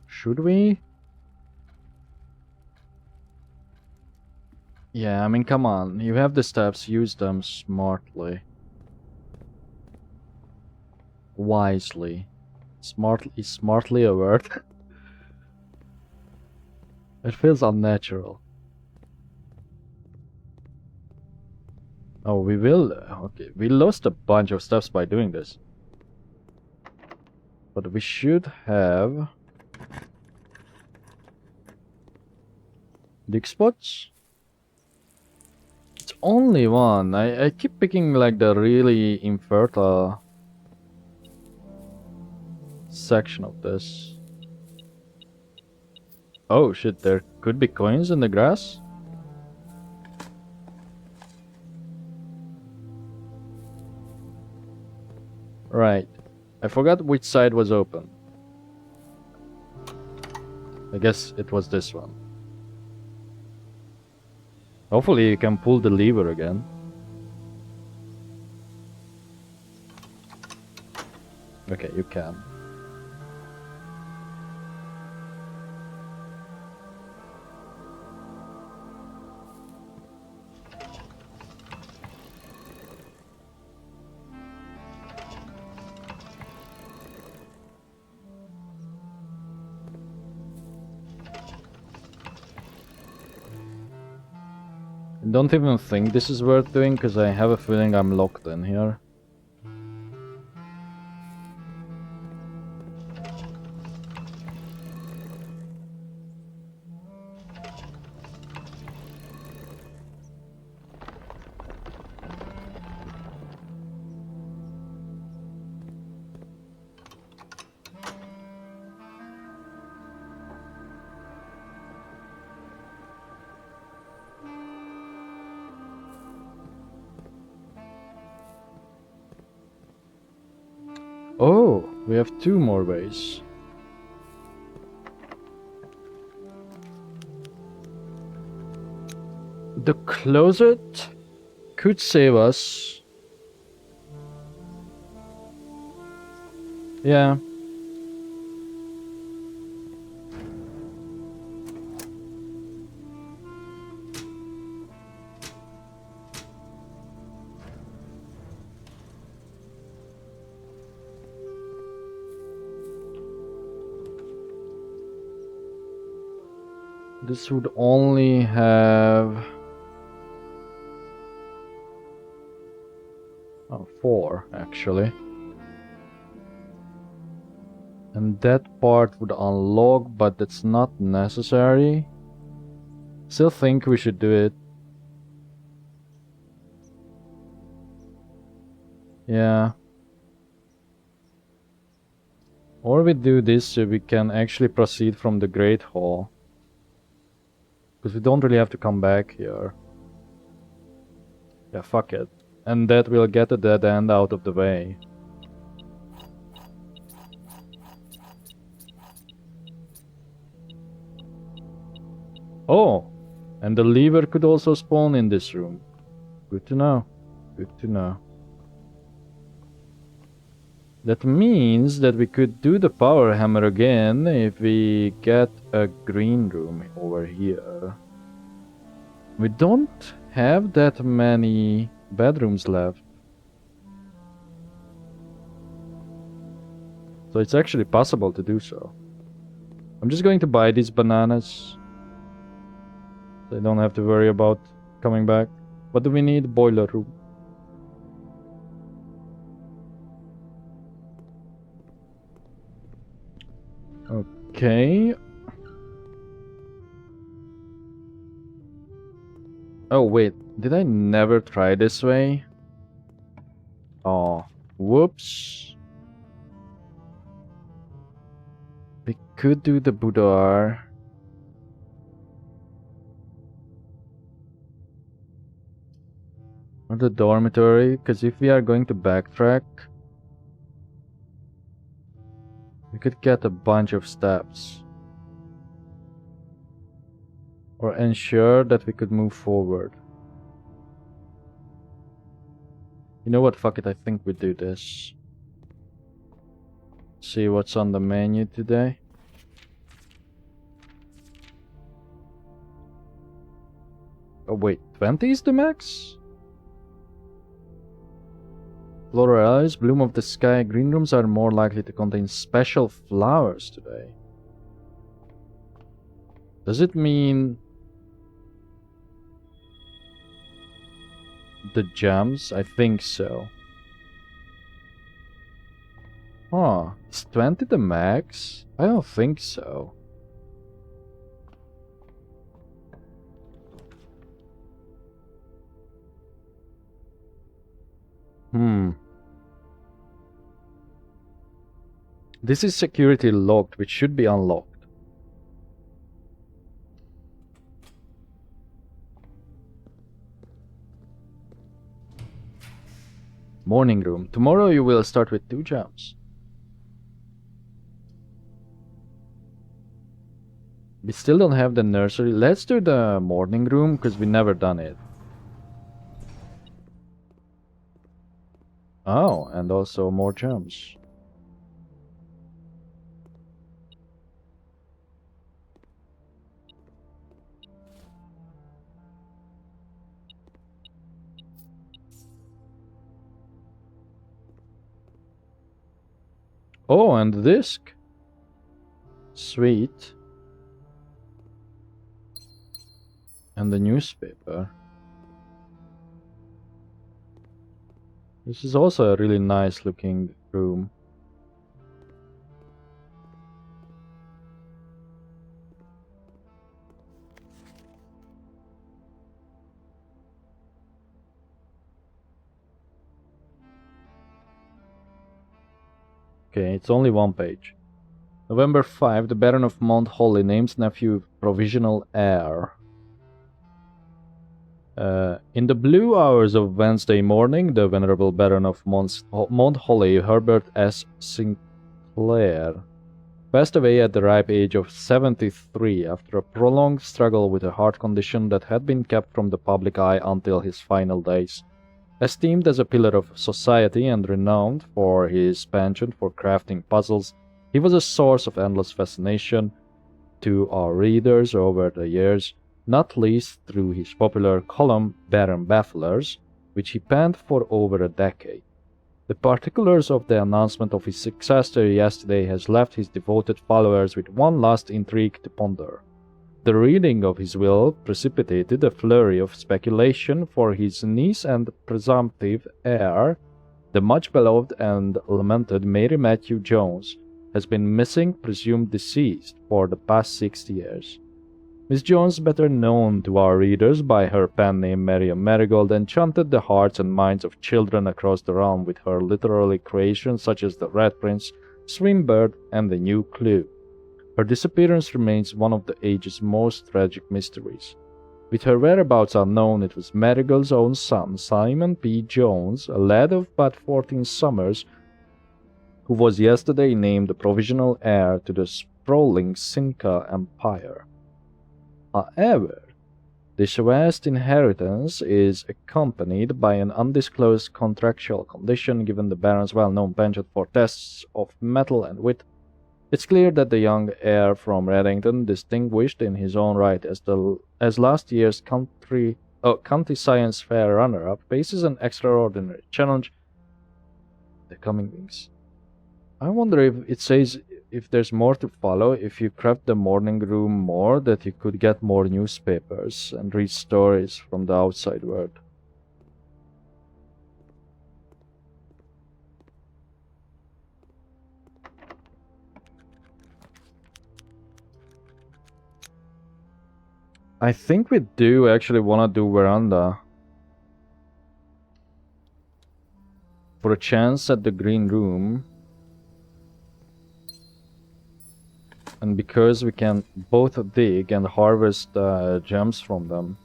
Should we? Yeah, I mean, come on. You have the steps, use them smartly. Wisely. Smartly a word. It feels unnatural. Oh, we will. Okay, we lost a bunch of stuffs by doing this. But we should have dig spots. It's only one. I keep picking like the really infertile section of this. Oh shit, there could be coins in the grass? Right. I forgot which side was open. I guess it was this one. Hopefully you can pull the lever again. Okay, you can. Don't even think this is worth doing, because I have a feeling I'm locked in here. Oh, we have 2 more ways. The closet could save us. Yeah. This would only have 4 actually. And that part would unlock, but that's not necessary. Still think we should do it. Yeah. Or we do this so we can actually proceed from the Great Hall. Because we don't really have to come back here. Yeah, fuck it. And that will get the dead end out of the way. Oh! And the lever could also spawn in this room. Good to know. Good to know. That means that we could do the power hammer again if we get a green room over here. We don't have that many bedrooms left. So it's actually possible to do so. I'm just going to buy these bananas. So I don't have to worry about coming back. What do we need? Boiler room. Okay. Oh wait, did I never try this way? Oh, whoops. We could do the boudoir. Or the dormitory, because if we are going to backtrack, we could get a bunch of steps. Or ensure that we could move forward. You know what, fuck it, I think we do this. See what's on the menu today. Oh wait, 20 is the max? Florals, bloom of the sky. Green rooms are more likely to contain special flowers today. Does it mean the gems? I think so. Huh. Is 20 the max? I don't think so. This is security locked, which should be unlocked. Morning room. Tomorrow you will start with 2 gems. We still don't have the nursery. Let's do the morning room, because we never done it. Oh, and also more gems. Oh, and the disc. Sweet. And the newspaper. This is also a really nice looking room. Okay, it's only 1 page. November 5, the Baron of Mount Holly names nephew provisional heir. In the blue hours of Wednesday morning, the Venerable Baron of Mount Holly, Herbert S. Sinclair, passed away at the ripe age of 73 after a prolonged struggle with a heart condition that had been kept from the public eye until his final days. Esteemed as a pillar of society and renowned for his penchant for crafting puzzles, he was a source of endless fascination to our readers over the years, not least through his popular column Baron Bafflers, which he penned for over a decade. The particulars of the announcement of his successor yesterday has left his devoted followers with one last intrigue to ponder. The reading of his will precipitated a flurry of speculation, for his niece and presumptive heir, the much beloved and lamented Mary Matthew Jones, has been missing, presumed deceased, for the past 60 years. Miss Jones, better known to our readers by her pen name Miriam Marigold, enchanted the hearts and minds of children across the realm with her literary creations such as The Red Prince, Swinburne, and The New Clue. Her disappearance remains one of the age's most tragic mysteries. With her whereabouts unknown, it was Marigold's own son, Simon P. Jones, a lad of but 14 summers, who was yesterday named the provisional heir to the sprawling Cinca Empire. However, this vast inheritance is accompanied by an undisclosed contractual condition given the Baron's well-known penchant for tests of mettle and wit. It's clear that the young heir from Reddington, distinguished in his own right as last year's county science fair runner-up, faces an extraordinary challenge the coming weeks. I wonder if it says if there's more to follow, if you craft the morning room more, that you could get more newspapers and read stories from the outside world. I think we do actually want to do veranda. For a chance at the green room. And because we can both dig and harvest gems from them.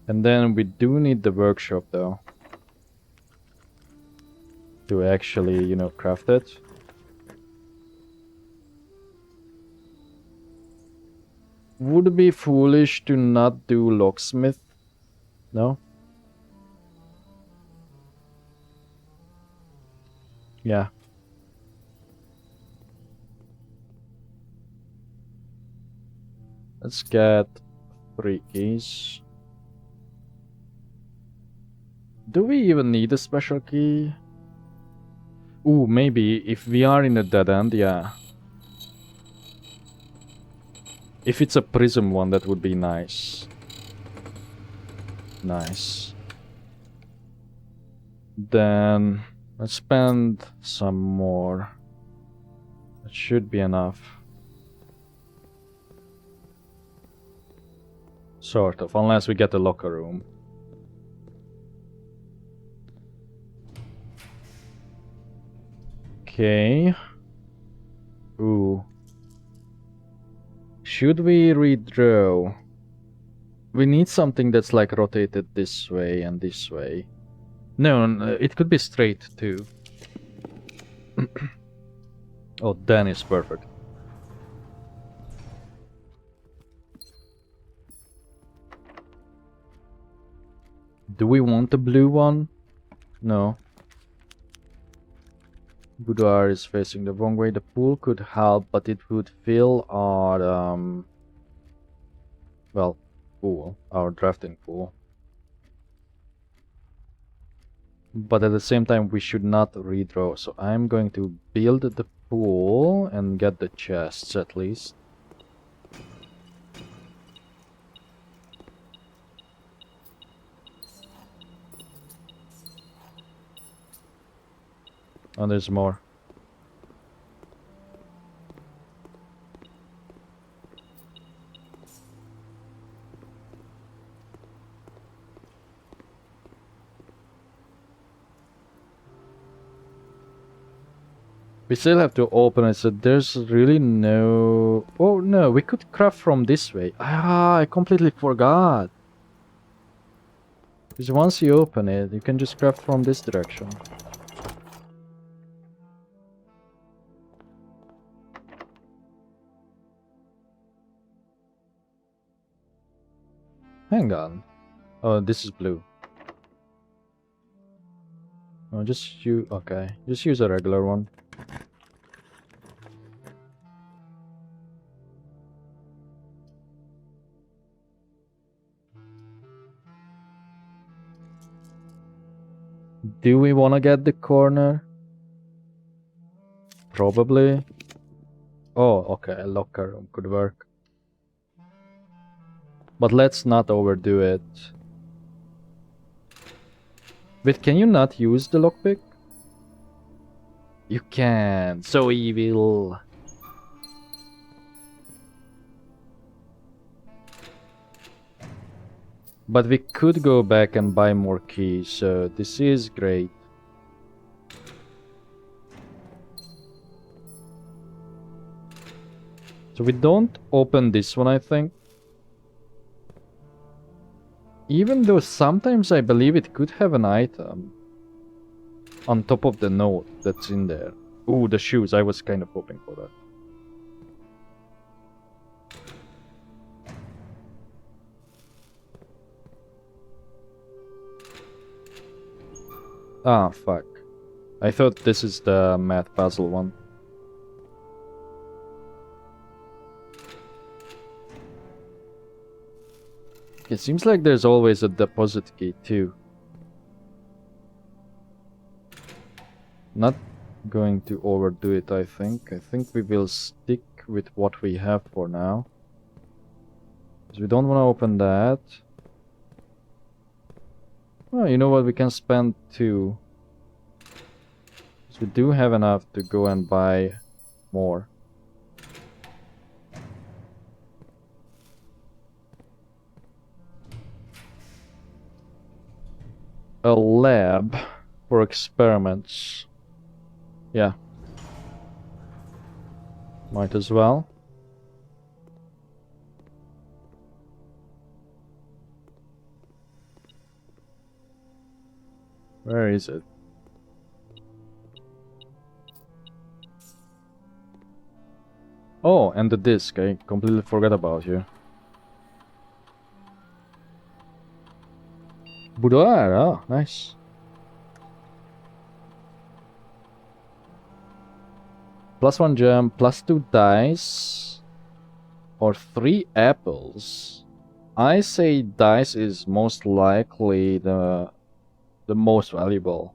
And then we do need the workshop though. To actually, you know, craft it. Would it be foolish to not do locksmith? No? Yeah. Let's get 3 keys. Do we even need a special key? Ooh, maybe if we are in a dead end, yeah. If it's a prism one, that would be nice. Nice. Then let's spend some more. That should be enough. Sort of, unless we get a locker room. Okay. Ooh. Should we redraw? We need something that's like rotated this way and this way. No, it could be straight too. Oh, then it's perfect. Do we want the blue one? No. Boudoir is facing the wrong way. The pool could help, but it would fill our well, pool, our drafting pool. But at the same time, we should not redraw. So I'm going to build the pool and get the chests at least. Oh, there's more. We still have to open it, so there's really no... Oh no, we could craft from this way. Ah, I completely forgot. Because once you open it, you can just craft from this direction. Hang on. Oh, this is blue. Oh, just you... Okay, just use a regular one. Do we want to get the corner? Probably. Oh, okay, a locker room could work. But let's not overdo it. Wait, can you not use the lockpick? You can. So evil. But we could go back and buy more keys, so this is great. So we don't open this one, I think. Even though sometimes I believe it could have an item on top of the note that's in there. Ooh, the shoes. I was kind of hoping for that. Ah, fuck. I thought this is the math puzzle one. It seems like there's always a deposit key too. Not going to overdo it, I think. I think we will stick with what we have for now. Because we don't want to open that. Well, you know what? We can spend 2. So we do have enough to go and buy more. A lab for experiments. Yeah. Might as well. Where is it? Oh, and the disc. I completely forgot about you. Boudoir. Oh, nice. +1 gem, +2 dice, or 3 apples. I say dice is most likely the most valuable.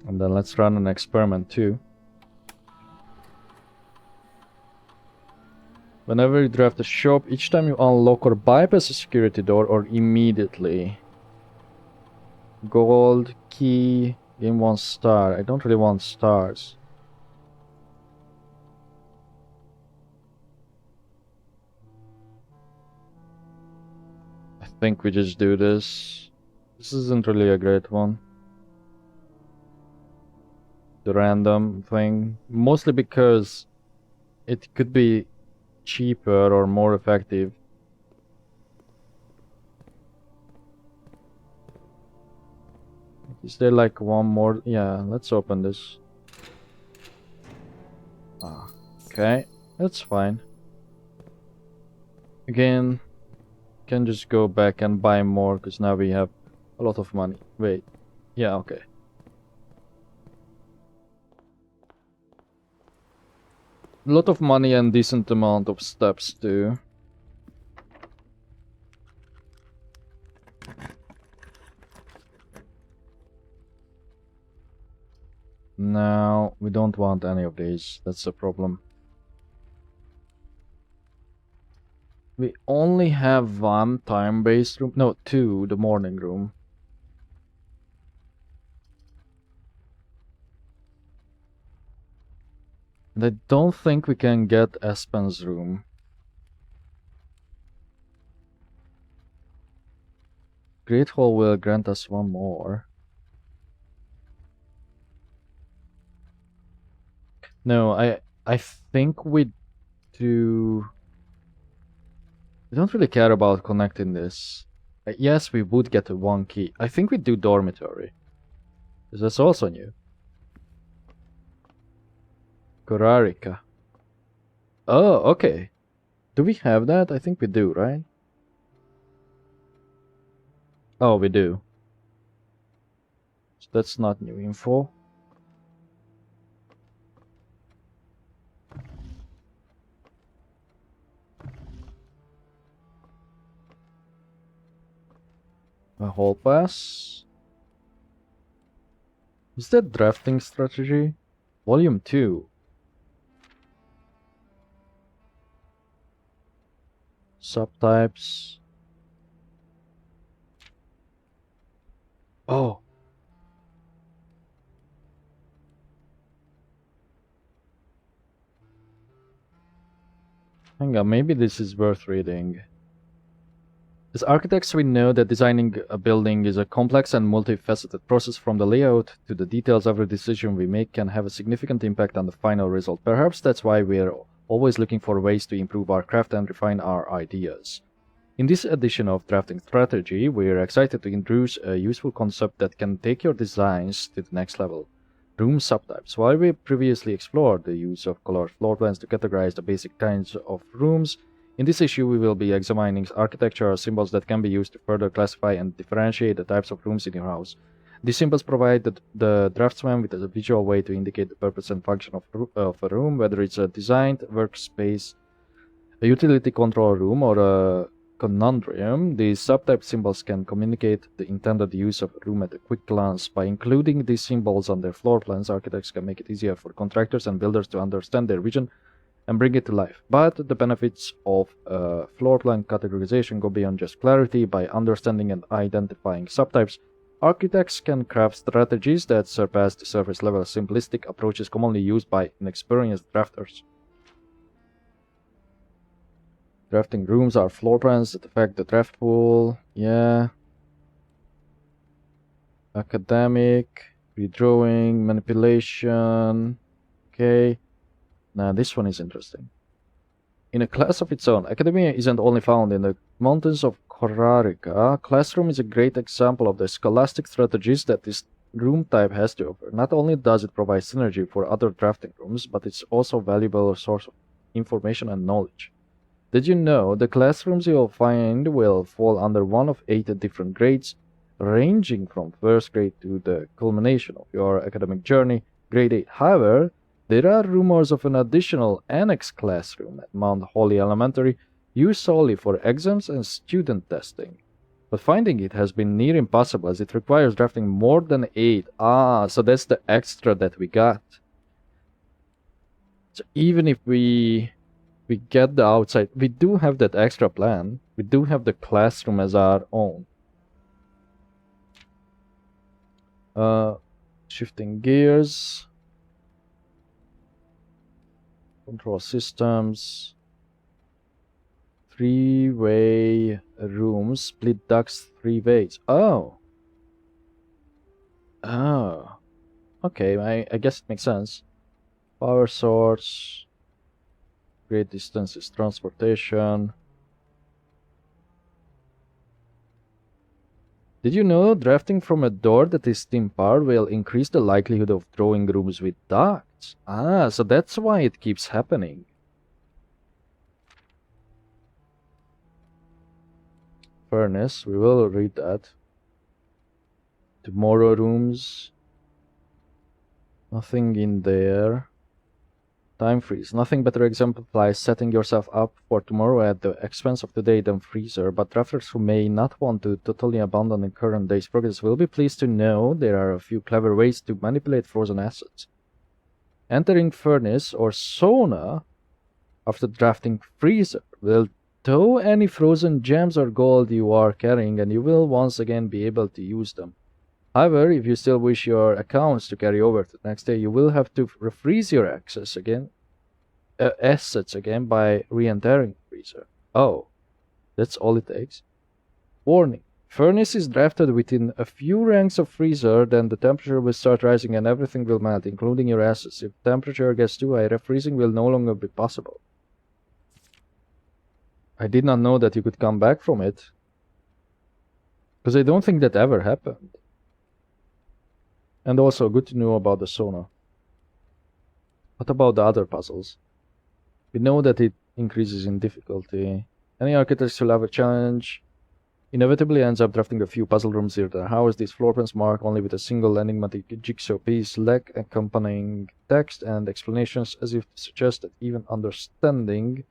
And then let's run an experiment too. Whenever you draft a shop, each time you unlock or bypass a security door or immediately. Gold, key, game 1 star. I don't really want stars. I think we just do this. This isn't really a great one. The random thing. Mostly because it could be cheaper or more effective. Is there like one more? Yeah, let's open this. Okay, that's fine. Again, can just go back and buy more because now we have a lot of money. Wait, yeah, okay. A lot of money and decent amount of steps too. No, we don't want any of these. That's the problem. We only have one time-based room. No, two, the morning room. And I don't think we can get Espen's room. Great Hall will grant us one more. No, I think we do. We don't really care about connecting this. Yes, we would get a one key. I think we do dormitory. Because that's also new. Korarika. Oh, okay. Do we have that? I think we do, right? Oh, we do. So that's not new info. A hall pass. Is that drafting strategy? Volume 2. Subtypes. Oh. Hang on, maybe this is worth reading. As architects, we know that designing a building is a complex and multifaceted process. From the layout to the details, every decision we make can have a significant impact on the final result. Perhaps that's why we're always looking for ways to improve our craft and refine our ideas. In this edition of Drafting Strategy, we're excited to introduce a useful concept that can take your designs to the next level. Room subtypes. While we previously explored the use of colored floor plans to categorize the basic kinds of rooms, in this issue we will be examining architectural symbols that can be used to further classify and differentiate the types of rooms in your house. These symbols provide the draftsman with a visual way to indicate the purpose and function of a room, whether it's a designed workspace, a utility control room, or a conundrum. These subtype symbols can communicate the intended use of a room at a quick glance. By including these symbols on their floor plans, architects can make it easier for contractors and builders to understand their vision and bring it to life. But the benefits of floor plan categorization go beyond just clarity. By understanding and identifying subtypes, architects can craft strategies that surpass the surface level simplistic approaches commonly used by inexperienced drafters. Drafting rooms are floor plans that affect the draft pool. Yeah. Academic, redrawing, manipulation. Okay. Now this one is interesting. In a class of its own, academia isn't only found in the mountains of Korarika. Classroom is a great example of the scholastic strategies that this room type has to offer. Not only does it provide synergy for other drafting rooms, but it's also a valuable source of information and knowledge. Did you know the classrooms you'll find will fall under one of 8 different grades, ranging from first grade to the culmination of your academic journey, grade 8. However, there are rumors of an additional annex classroom at Mount Holly Elementary, used solely for exams and student testing. but finding it has been near impossible as it requires drafting more than 8. Ah, so that's the extra that we got. So even if we get the outside, we do have that extra plan. We do have the classroom as our own. Shifting gears. Control systems. 3-way rooms. Split ducts 3 ways. Oh. Oh. Okay, I guess it makes sense. Power source. Great distances transportation. Did you know drafting from a door that is steam powered will increase the likelihood of drawing rooms with ducts? Ah, so that's why it keeps happening. Furnace, we will read that. Tomorrow rooms. Nothing in there. Time freeze. Nothing better exemplifies setting yourself up for tomorrow at the expense of today than freezer, but drafters who may not want to totally abandon the current day's progress will be pleased to know there are a few clever ways to manipulate frozen assets. Entering furnace or sauna after drafting freezer will tow any frozen gems or gold you are carrying, and you will once again be able to use them. However, if you still wish your accounts to carry over to the next day, you will have to refreeze your assets again by re-entering freezer. Oh, that's all it takes. Warning. Furnace is drafted within a few ranks of freezer, then the temperature will start rising and everything will melt, including your assets. If temperature gets too high, refreezing will no longer be possible. I did not know that you could come back from it. Because I don't think that ever happened. And also, good to know about the sauna. What about the other puzzles? We know that it increases in difficulty. Any architects who have a challenge inevitably ends up drafting a few puzzle rooms near their house. These floor plans marked only with a single enigmatic jigsaw piece, lack accompanying text and explanations, as if to suggest that even understanding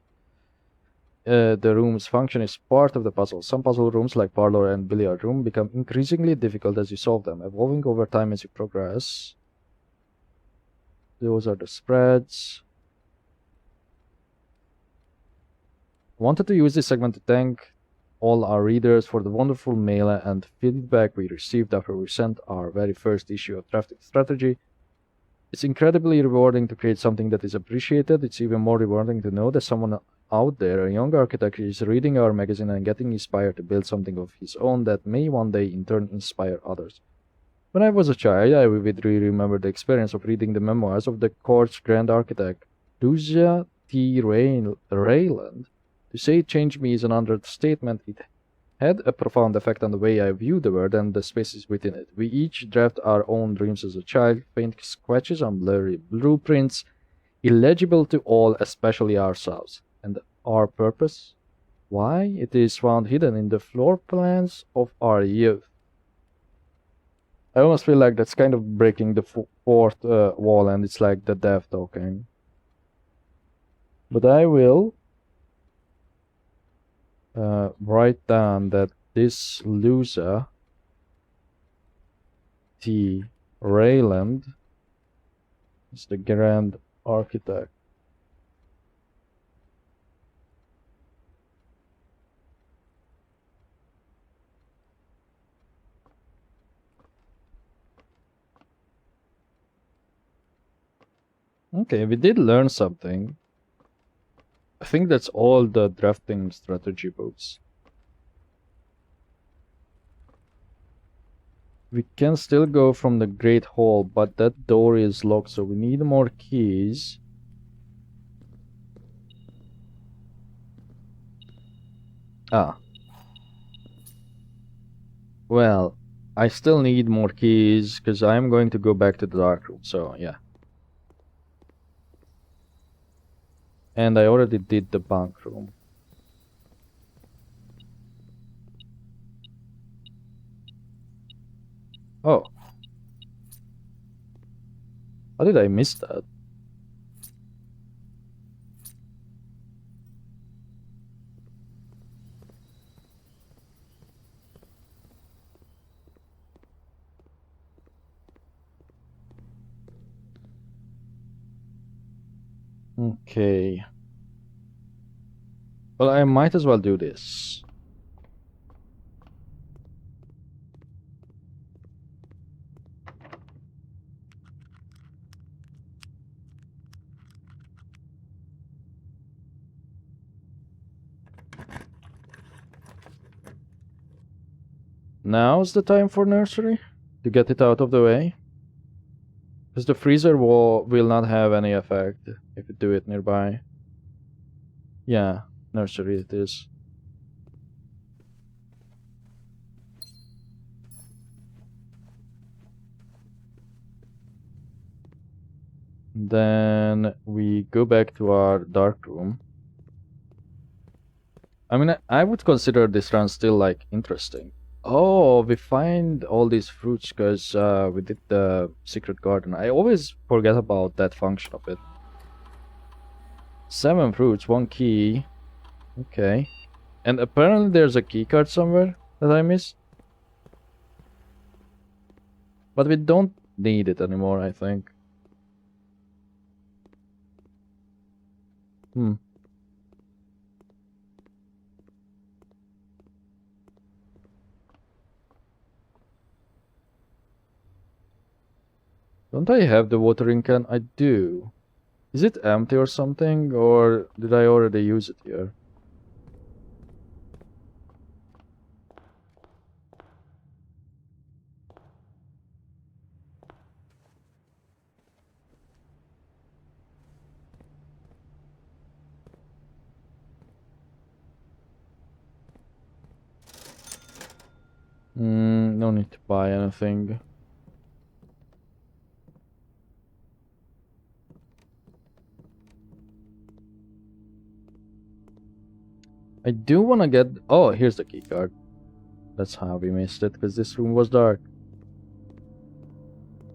the room's function is part of the puzzle. Some puzzle rooms, like parlor and billiard room, become increasingly difficult as you solve them, evolving over time as you progress. Those are the spreads. I wanted to use this segment to thank all our readers for the wonderful mail and feedback we received after we sent our very first issue of Drafting Strategy. It's incredibly rewarding to create something that is appreciated. It's even more rewarding to know that someone out there, a young architect, is reading our magazine and getting inspired to build something of his own that may one day in turn inspire others. When I was a child, I vividly remember the experience of reading the memoirs of the court's grand architect, Lucia T. Rayland. To say it changed me is an understatement. It had a profound effect on the way I view the world and the spaces within it. We each draft our own dreams as a child, faint sketches on blurry blueprints, illegible to all, especially ourselves. And our purpose? Why? It is found hidden in the floor plans of our youth. I almost feel like that's kind of breaking the fourth wall, and it's like the death token. But I will write down that this Lusa T. Rayland is the grand architect. Okay, we did learn something. I think that's all the drafting strategy books. We can still go from the Great Hall, but that door is locked, so we need more keys. Ah. Well, I still need more keys, because I'm going to go back to the dark room, so yeah. And I already did the bunk room. Oh. How did I miss that? Okay. Well, I might as well do this. Now's the time for nursery to get it out of the way. Because the freezer will not have any effect if you do it nearby. Yeah, nursery it is. Then we go back to our dark room. I mean, I would consider this run still like interesting. Oh, we find all these fruits because we did the secret garden. I always forget about that function of it. 7 fruits, 1 key. Okay. And apparently there's a key card somewhere that I missed. But we don't need it anymore, I think. Hmm. Don't I have the watering can? I do. Is it empty or something? Or did I already use it here? No need to buy anything. I do want to get... Oh, here's the key card. That's how we missed it, because this room was dark.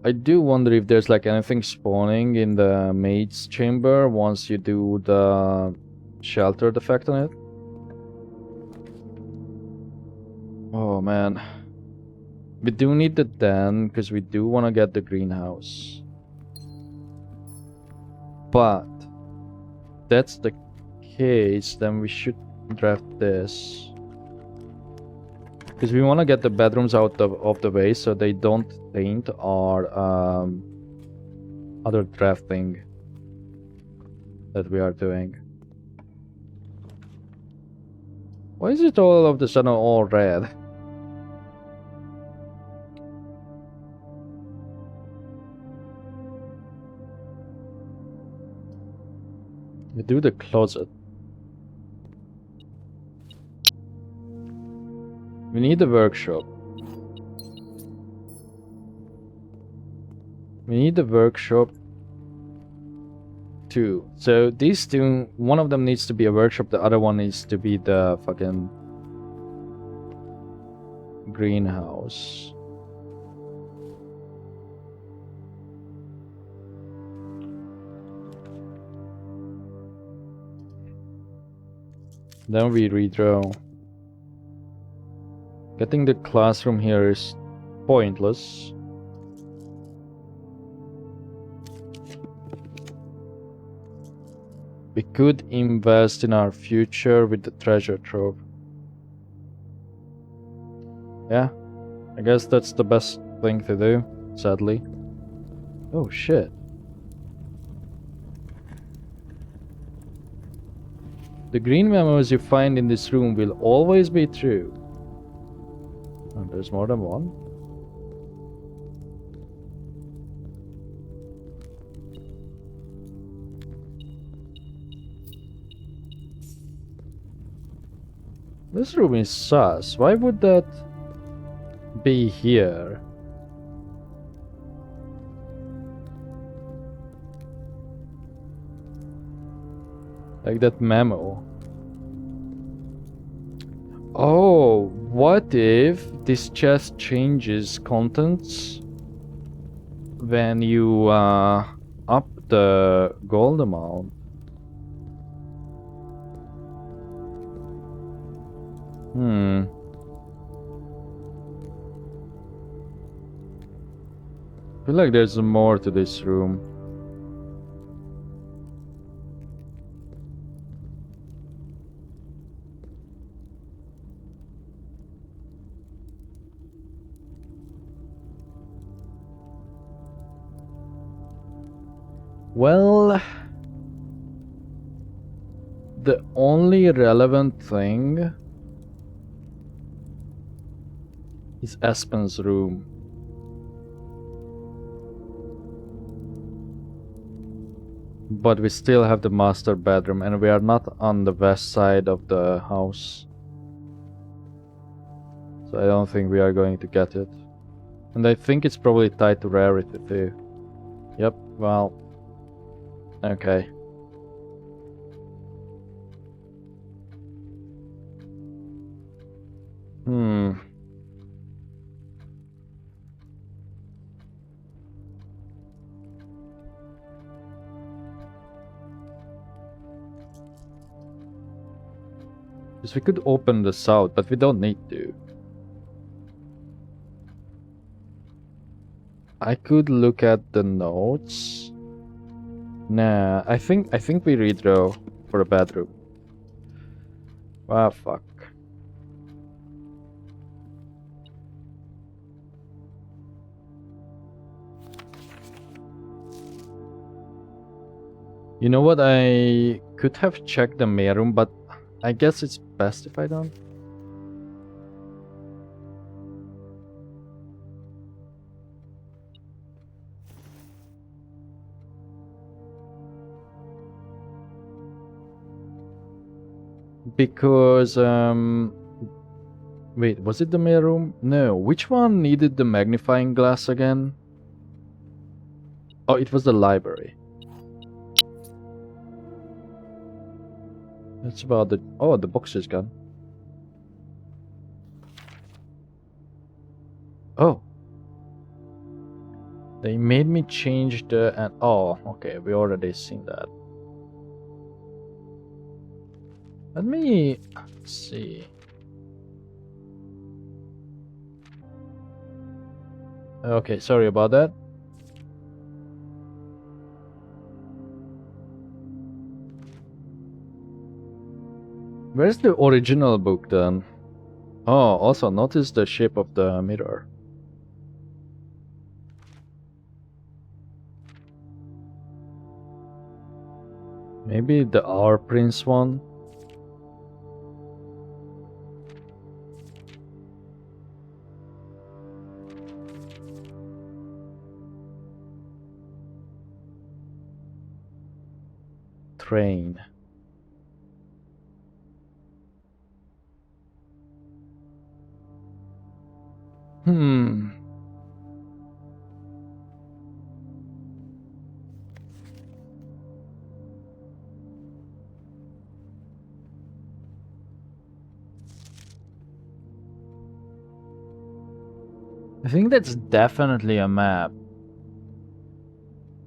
I do wonder if there's like anything spawning in the maid's chamber once you do the sheltered effect on it. Oh man. We do need the den, because we do want to get the greenhouse. But that's the case, then we should draft this. Because we want to get the bedrooms out of the way so they don't taint our other drafting that we are doing. Why is it all of the sudden all red? We do the closet. We need the workshop. We need the workshop too. So these two, one of them needs to be a workshop, the other one needs to be the fucking greenhouse. Then we redraw. Getting the classroom here is pointless. We could invest in our future with the treasure trove. Yeah, I guess that's the best thing to do, sadly. Oh shit. The green memos you find in this room will always be true. Oh, there's more than one. This room is sus. Why would that be here? Like that memo. Oh, what if this chest changes contents when you up the gold amount? I feel like there's more to this room. Well, the only relevant thing is Espen's room. But we still have the master bedroom, and we are not on the west side of the house. So I don't think we are going to get it. And I think it's probably tied to rarity too. Yep, well... Okay. Because we could open the south, but we don't need to. I could look at the notes. Nah, I think we redraw for a bedroom. Ah, fuck. You know what? I could have checked the main room, but I guess it's best if I don't. Because, wait, was it the main room? No, which one needed the magnifying glass again? Oh, it was the library. That's about the... Oh, the box is gone. Oh. They made me change the... And oh, okay, we already seen that. Let me see. Okay, sorry about that. Where's the original book then? Oh, also notice the shape of the mirror. Maybe the Our Prince one? Train. I think that's definitely a map.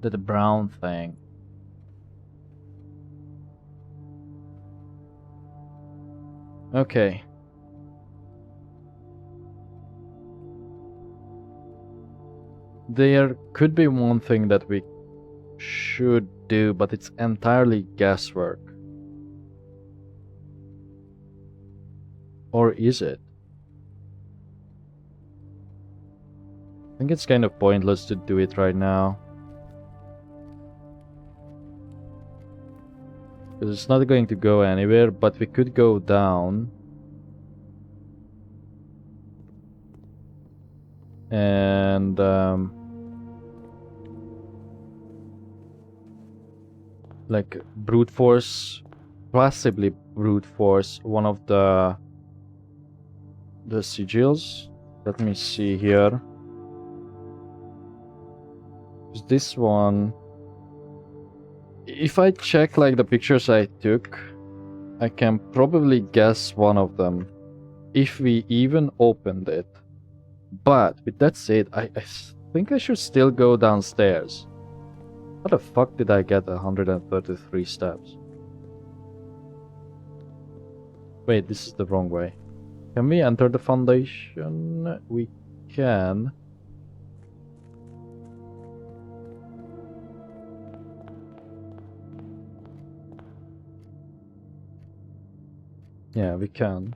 The brown thing. Okay. There could be one thing that we should do, but it's entirely guesswork. Or is it? I think it's kind of pointless to do it right now. Because it's not going to go anywhere, but we could go down. And like brute force, possibly brute force one of the sigils. Let me see here. This one, if I check like the pictures I took, I can probably guess one of them if we even opened it. But with that said, I think I should still go downstairs. How the fuck did I get 133 steps? Wait, this is the wrong way. Can we enter the foundation? We can. Yeah, we can.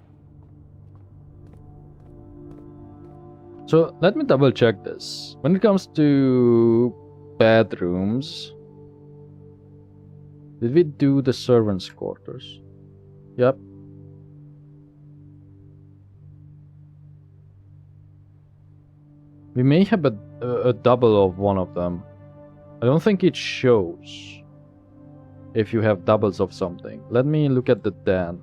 So let me double check this. When it comes to bedrooms, Did we do the servants' quarters? Yep. We may have a double of one of them. I don't think it shows if you have doubles of something. Let me look at the den.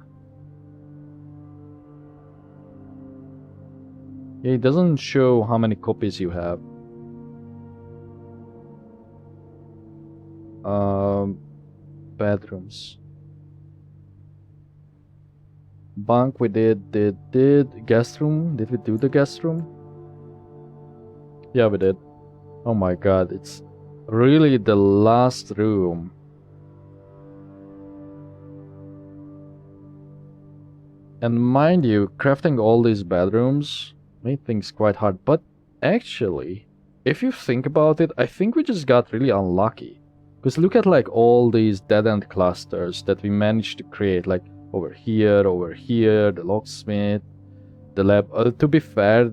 Yeah, it doesn't show how many copies you have. Bedrooms. Bunk we did. Guest room. Did we do the guest room? Yeah, we did. Oh my god, it's really the last room. And mind you, crafting all these bedrooms made things quite hard. But actually, if you think about it, I think we just got really unlucky. Because look at like all these dead-end clusters that we managed to create. Like over here, the locksmith, the lab. To be fair,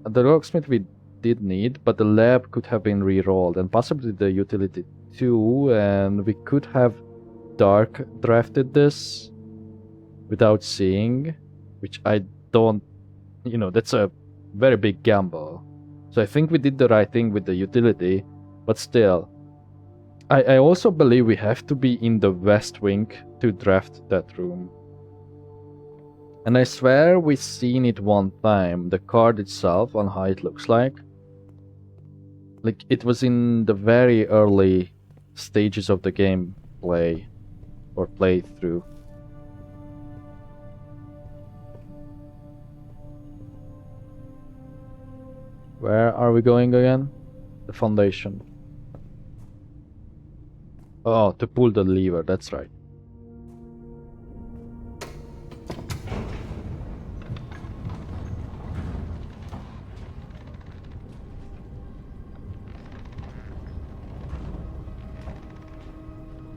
the locksmith we did need, but the lab could have been re-rolled, and possibly the utility too, and we could have dark drafted this without seeing, which I don't, that's a very big gamble. So I think we did the right thing with the utility, but still, I also believe we have to be in the west wing to draft that room. And I swear we've seen it one time, the card itself on how it looks like. Like it was in the very early stages of the gameplay or playthrough. Where are we going again? The foundation. Oh, to pull the lever, that's right.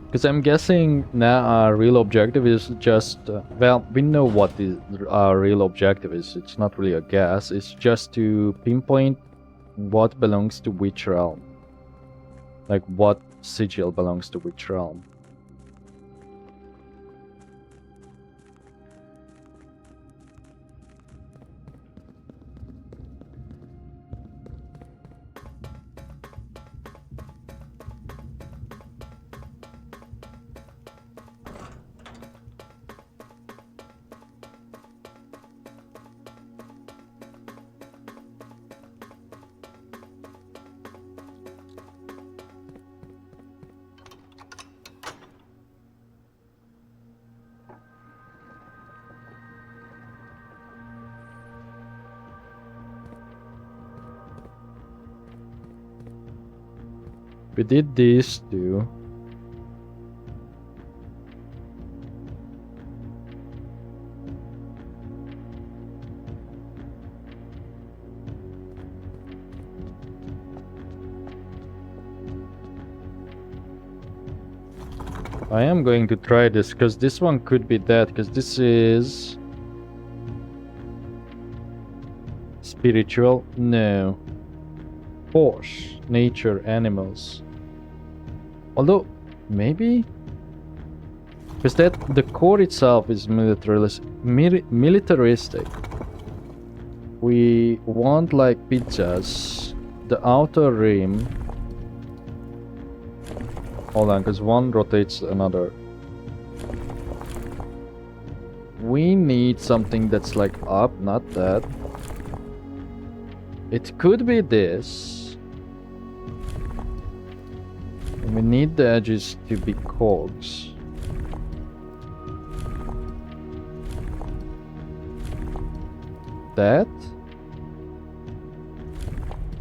Because I'm guessing now our real objective is just... well, we know what our real objective is. It's not really a guess. It's just to pinpoint what belongs to which realm. Like what sigil belongs to which realm. We did these two. I am going to try this because this one could be that, because this is spiritual. No. Force, nature, animals. Although, maybe? Because the core itself is militaristic. We want like pizzas. The outer rim... Hold on, because one rotates another. We need something that's like up, not that. It could be this. We need the edges to be cogs. That?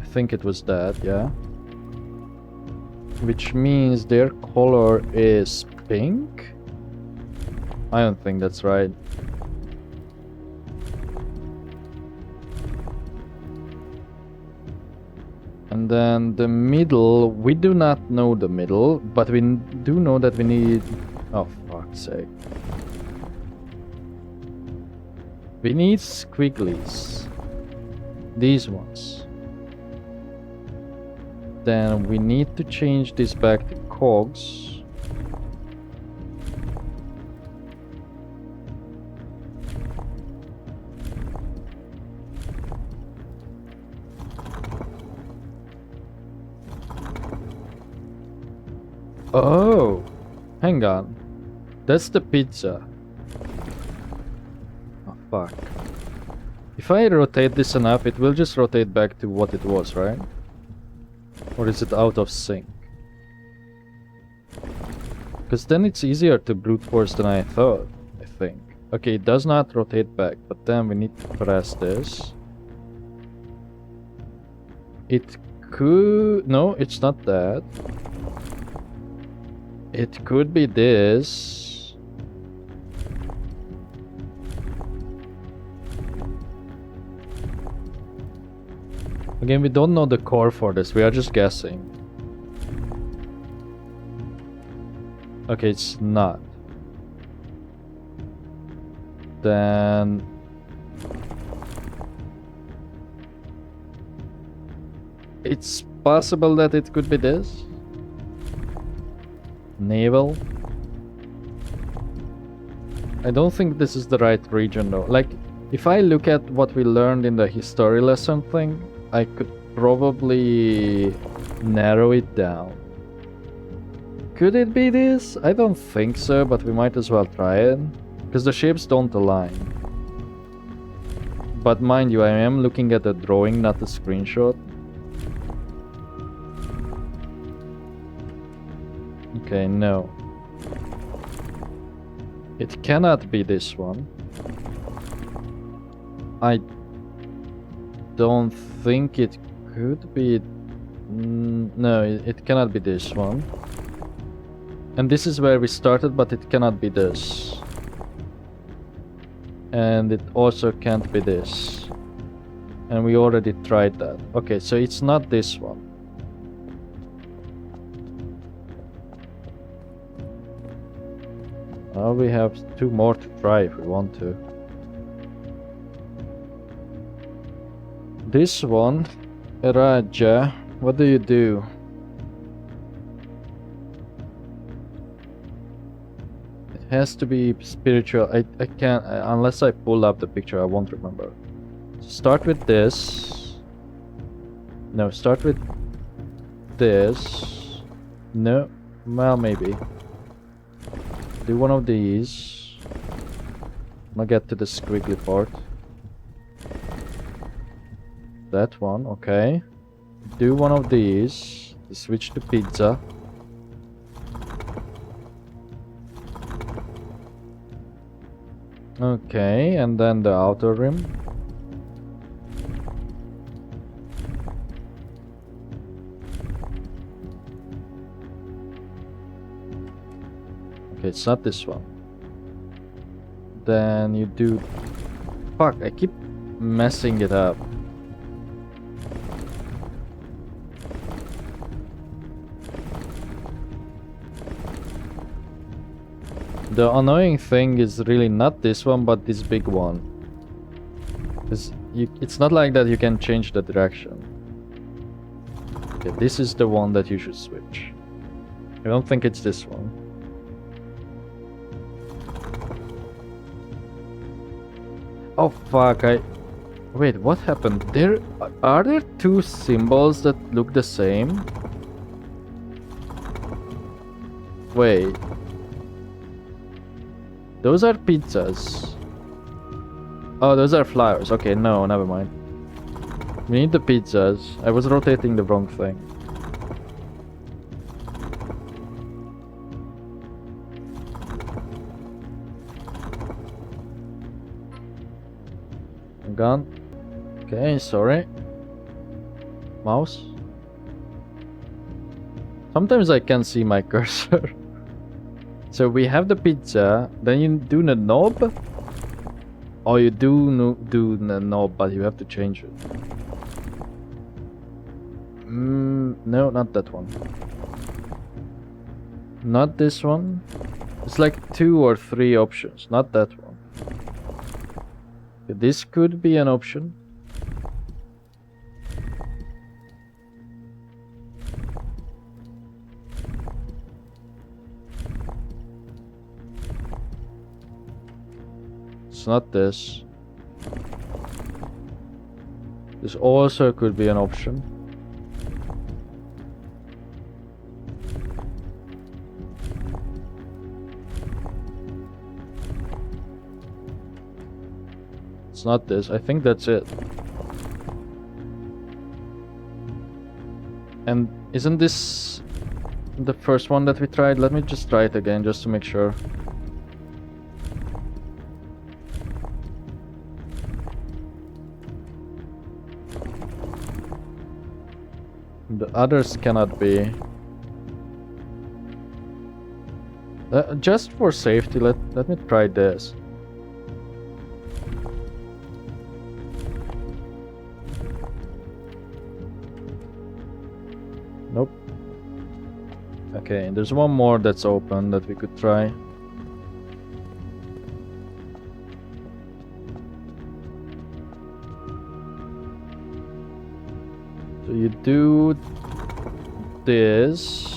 I think it was that, yeah. Which means their color is pink? I don't think that's right. And then the middle, we do not know the middle, but we do know that we need... Oh, fuck's sake. We need squigglies. These ones. Then we need to change this back to cogs. Oh, hang on. That's the pizza. Oh, fuck. If I rotate this enough, it will just rotate back to what it was, right? Or is it out of sync? Because then it's easier to brute force than I thought, I think. Okay, it does not rotate back, but then we need to press this. It could... No, it's not that. It could be this. Again, we don't know the core for this, we are just guessing. Okay, it's not. Then... It's possible that it could be this. Naval. I don't think this is the right region though. Like, if I look at what we learned in the history lesson thing, I could probably narrow it down. Could it be this? I don't think so, but we might as well try it. Because the shapes don't align. But mind you, I am looking at the drawing, not the screenshot. Okay, no. It cannot be this one. I don't think it could be... No, it cannot be this one. And this is where we started, but it cannot be this. And it also can't be this. And we already tried that. Okay, so it's not this one. Now we have 2 more to try if we want to. This one, Raja, what do you do? It has to be spiritual. I can't, unless I pull up the picture, I won't remember. Start with this. No, start with this. No, well, maybe. Do one of these. I'll get to the squiggly part. That one, okay. Do one of these. Switch to pizza. Okay, and then the outer rim. Okay, it's not this one. Then you do... Fuck, I keep messing it up. The annoying thing is really not this one, but this big one. It's not like that you can change the direction. Okay, this is the one that you should switch. I don't think it's this one. Oh fuck, Wait, what happened? Are there 2 symbols that look the same? Wait. Those are pizzas. Oh, those are flowers. Okay, no, never mind. We need the pizzas. I was rotating the wrong thing. I'm gone. Okay, sorry. Mouse. Sometimes I can't see my cursor. So we have the pizza, then you do the knob, or you do the knob, but you have to change it. No, not that one. Not this one. It's like 2 or 3 options, not that one. This could be an option. It's not this. This also could be an option. It's not this. I think that's it. And isn't this the first one that we tried? Let me just try it again just to make sure. The others cannot be. Just for safety, let me try this. Nope. Okay, there's one more that's open that we could try. So you do this.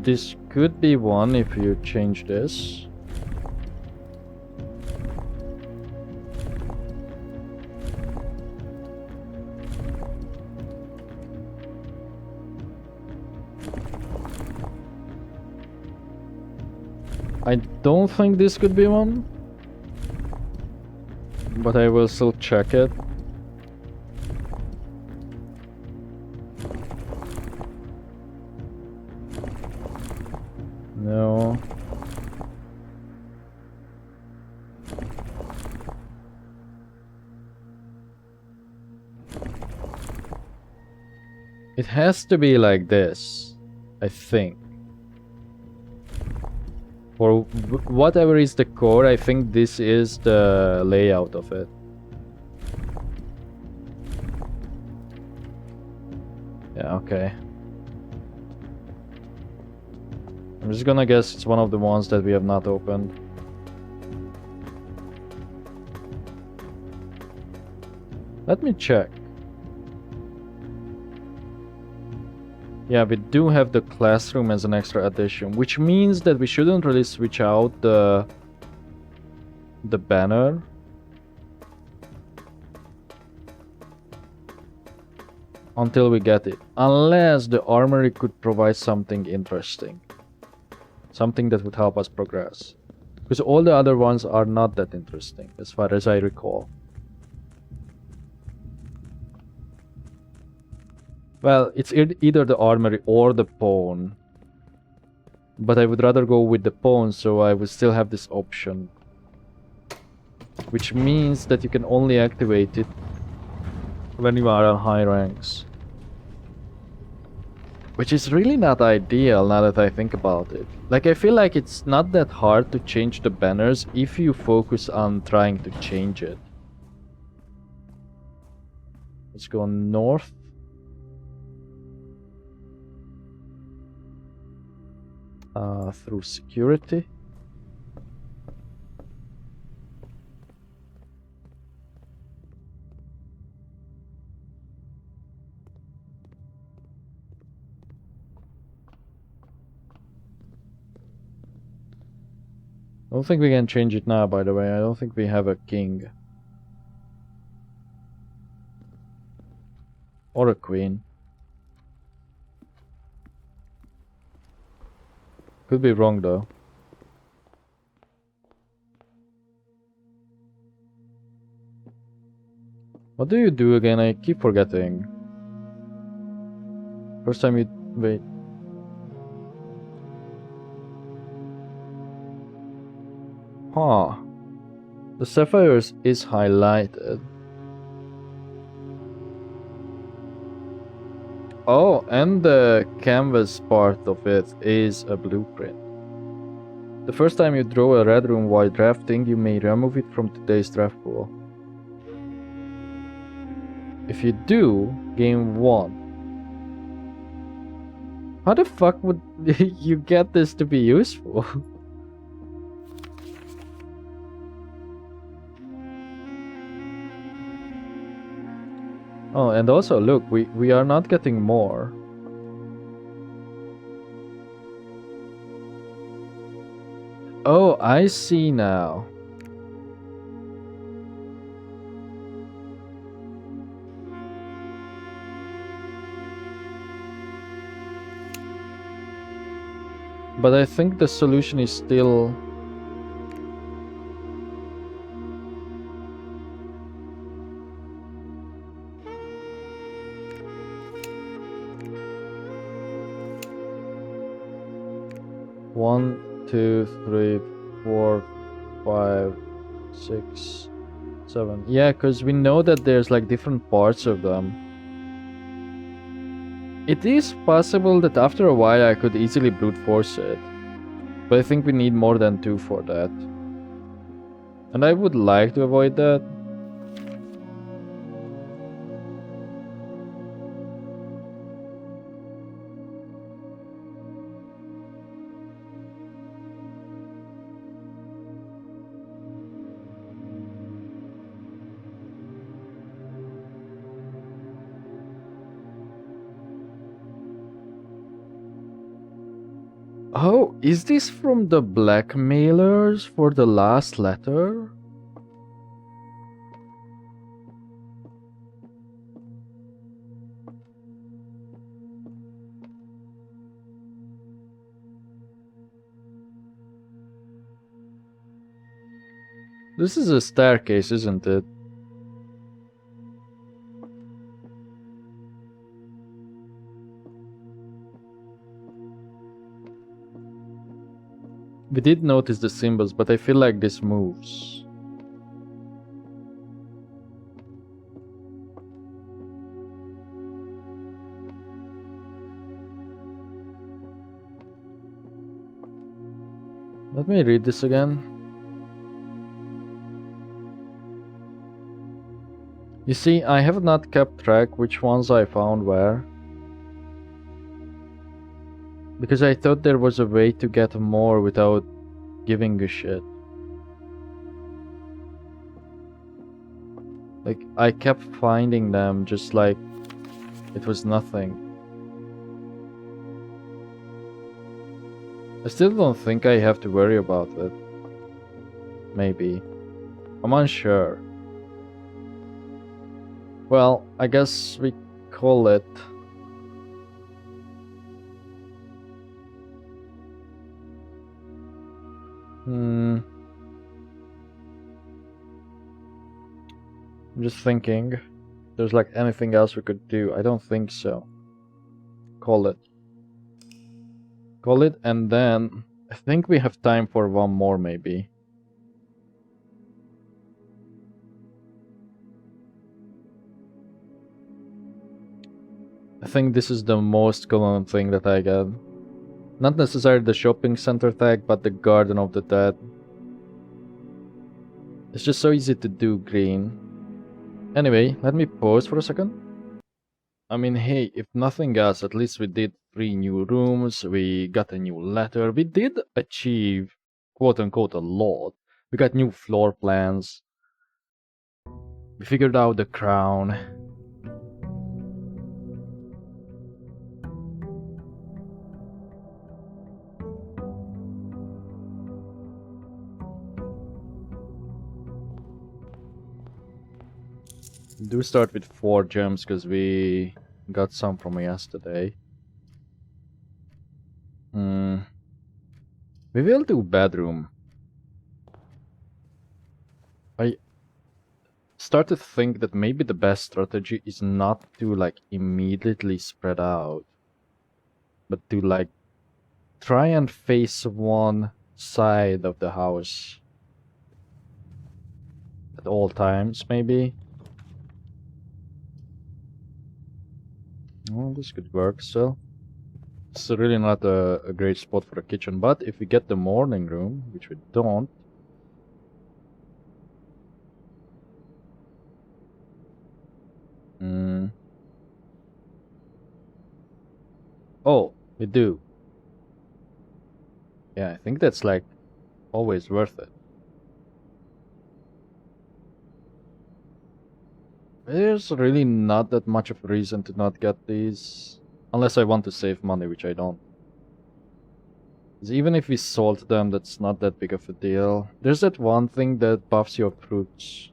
This could be one if you change this. I don't think this could be one, but I will still check it. No. It has to be like this, I think. For whatever is the core, I think this is the layout of it. Yeah, okay. I'm just gonna guess it's one of the ones that we have not opened. Let me check. Yeah, we do have the classroom as an extra addition, which means that we shouldn't really switch out the banner. Until we get it. Unless the armory could provide something interesting. Something that would help us progress. Because all the other ones are not that interesting, as far as I recall. Well, it's either the armory or the pawn. But I would rather go with the pawn, so I would still have this option. Which means that you can only activate it when you are on high ranks. Which is really not ideal now that I think about it. Like, I feel like it's not that hard to change the banners if you focus on trying to change it. Let's go north. Through security. I don't think we can change it now, by the way. I don't think we have a king. Or a queen. Could be wrong though. What do you do again? I keep forgetting. First time you... wait. Huh. The sapphires is highlighted. Oh, and the canvas part of it is a blueprint. The first time you draw a red room while drafting, you may remove it from today's draft pool. If you do, game 1. How the fuck would you get this to be useful? Oh, and also look, we are not getting more. Oh, I see now. But I think the solution is still... One, two, three, 4, 5, 6, 7. Yeah, because we know that there's like different parts of them. It is possible that after a while I could easily brute force it. But I think we need more than 2 for that. And I would like to avoid that. Oh, is this from the blackmailers for the last letter? This is a staircase, isn't it? We did notice the symbols, but I feel like this moves. Let me read this again. You see, I have not kept track which ones I found where. Because I thought there was a way to get more without giving a shit. Like, I kept finding them just like it was nothing. I still don't think I have to worry about it. Maybe. I'm unsure. Well, I guess we call it. I'm just thinking. If there's like anything else we could do. I don't think so. Call it. Call it, and then I think we have time for one more maybe. I think this is the most common thing that I get. Not necessarily the shopping center tag, but the Garden of the Dead. It's just so easy to do green. Anyway, let me pause for a second. I mean, hey, if nothing else, at least we did 3 new rooms, we got a new letter, we did achieve quote-unquote a lot. We got new floor plans. We figured out the crown. We do start with 4 gems because we got some from yesterday. We will do bedroom. I start to think that maybe the best strategy is not to like immediately spread out, but to like try and face one side of the house at all times, maybe. Well, this could work still. It's really not a great spot for a kitchen, but if we get the morning room, which we don't, oh, we do. Yeah, I think that's like always worth it. There's really not that much of a reason to not get these. Unless I want to save money, which I don't. Even if we sold them, that's not that big of a deal. There's that one thing that buffs your fruits.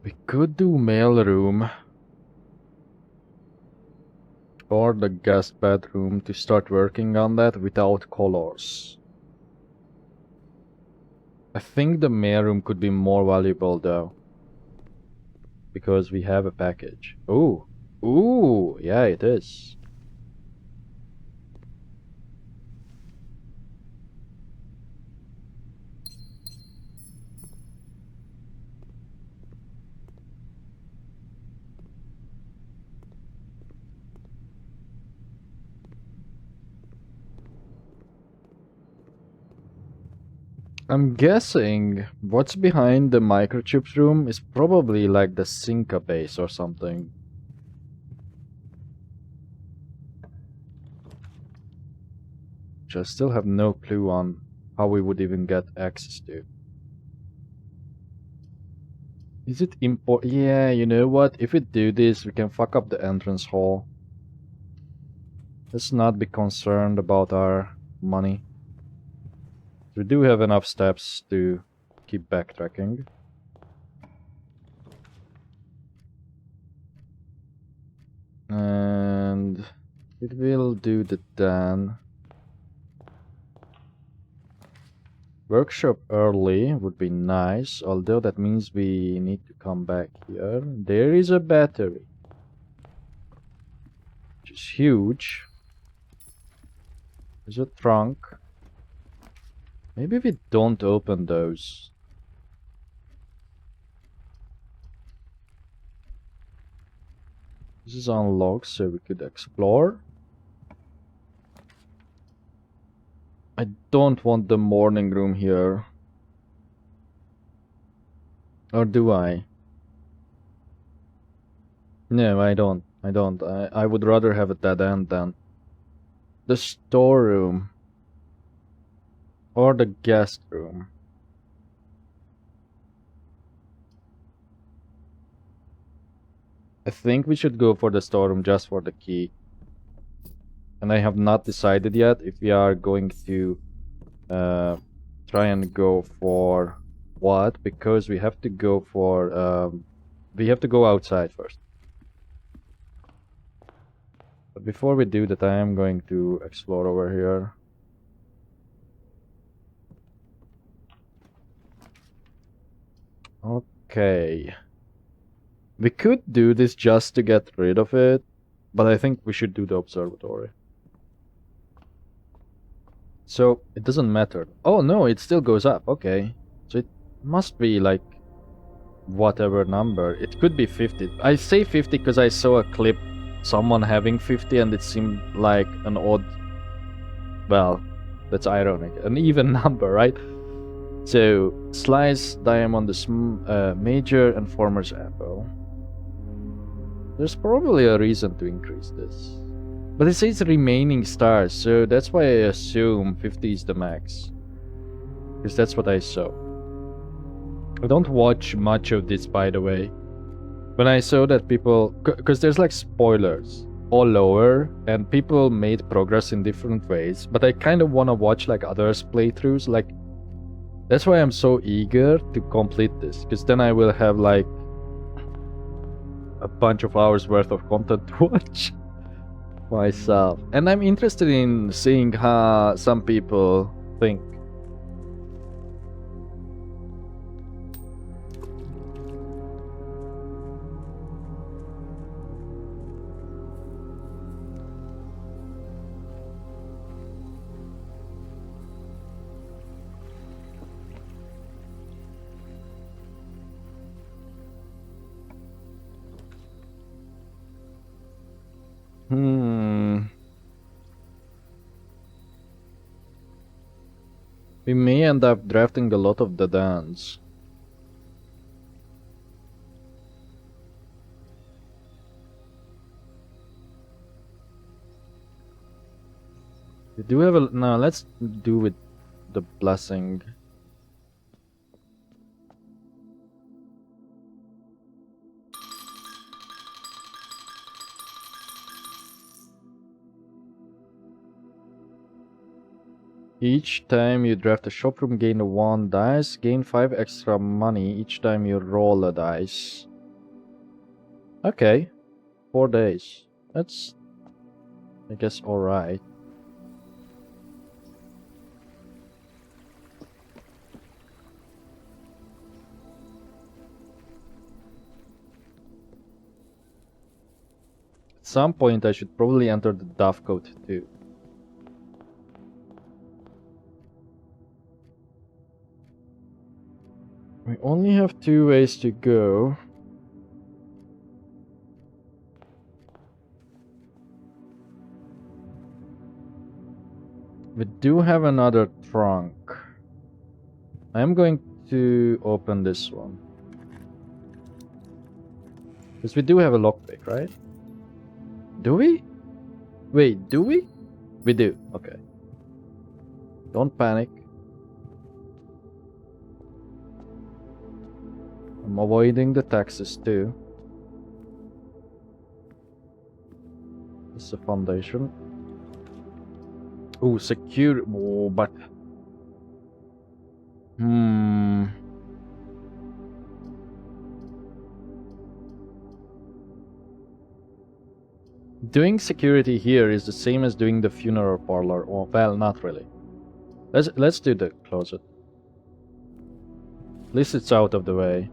We could do mailroom. Or the guest bedroom to start working on that without colors. I think the mailroom could be more valuable though. Because we have a package. Ooh. Ooh, yeah, it is. I'm guessing what's behind the microchips room is probably like the Synca base or something. Which I still have no clue on how we would even get access to. Is it Yeah, you know what? If we do this, we can fuck up the entrance hall. Let's not be concerned about our money. We do have enough steps to keep backtracking. And it will do the Dan. Workshop early would be nice, although that means we need to come back here. There is a battery, which is huge. There's a trunk. Maybe we don't open those. This is unlocked, so we could explore. I don't want the morning room here. Or do I? No, I don't. I would rather have a dead end than the storeroom. Or the guest room. I think we should go for the storeroom just for the key. And I have not decided yet if we are going to try and go for what, because we have to go for we have to go outside first. But before we do that, I am going to explore over here. Okay. We could do this just to get rid of it, but I think we should do the observatory. So, it doesn't matter. Oh no, it still goes up, okay. So it must be like whatever number. It could be 50. I say 50 because I saw a clip, someone having 50, and it seemed like an odd... Well, that's ironic. An even number, right? So, slice diamond is major and farmer's apple. There's probably a reason to increase this. But it says remaining stars, so that's why I assume 50 is the max. Because that's what I saw. I don't watch much of this, by the way. When I saw that people... Because there's like spoilers all over, and people made progress in different ways. But I kind of want to watch like others' playthroughs. Like, that's why I'm so eager to complete this. Because then I will have like a bunch of hours worth of content to watch myself. And I'm interested in seeing how some people think. We may end up drafting a lot of the dance. We do have a... No, let's do with the blessing. Each time you draft a shop room, gain 1 dice. Gain 5 extra money each time you roll a dice. Okay. 4 days. That's, I guess, alright. At some point I should probably enter the Duff code too. We only have 2 ways to go. We do have another trunk. I am going to open this one. Because we do have a lockpick, right? Do we? Wait, do we? We do, okay. Don't panic. I'm avoiding the taxes too. This is a foundation. Oh, secure. Oh, but. Doing security here is the same as doing the funeral parlor. Oh, well, not really. Let's do the closet. At least it's out of the way.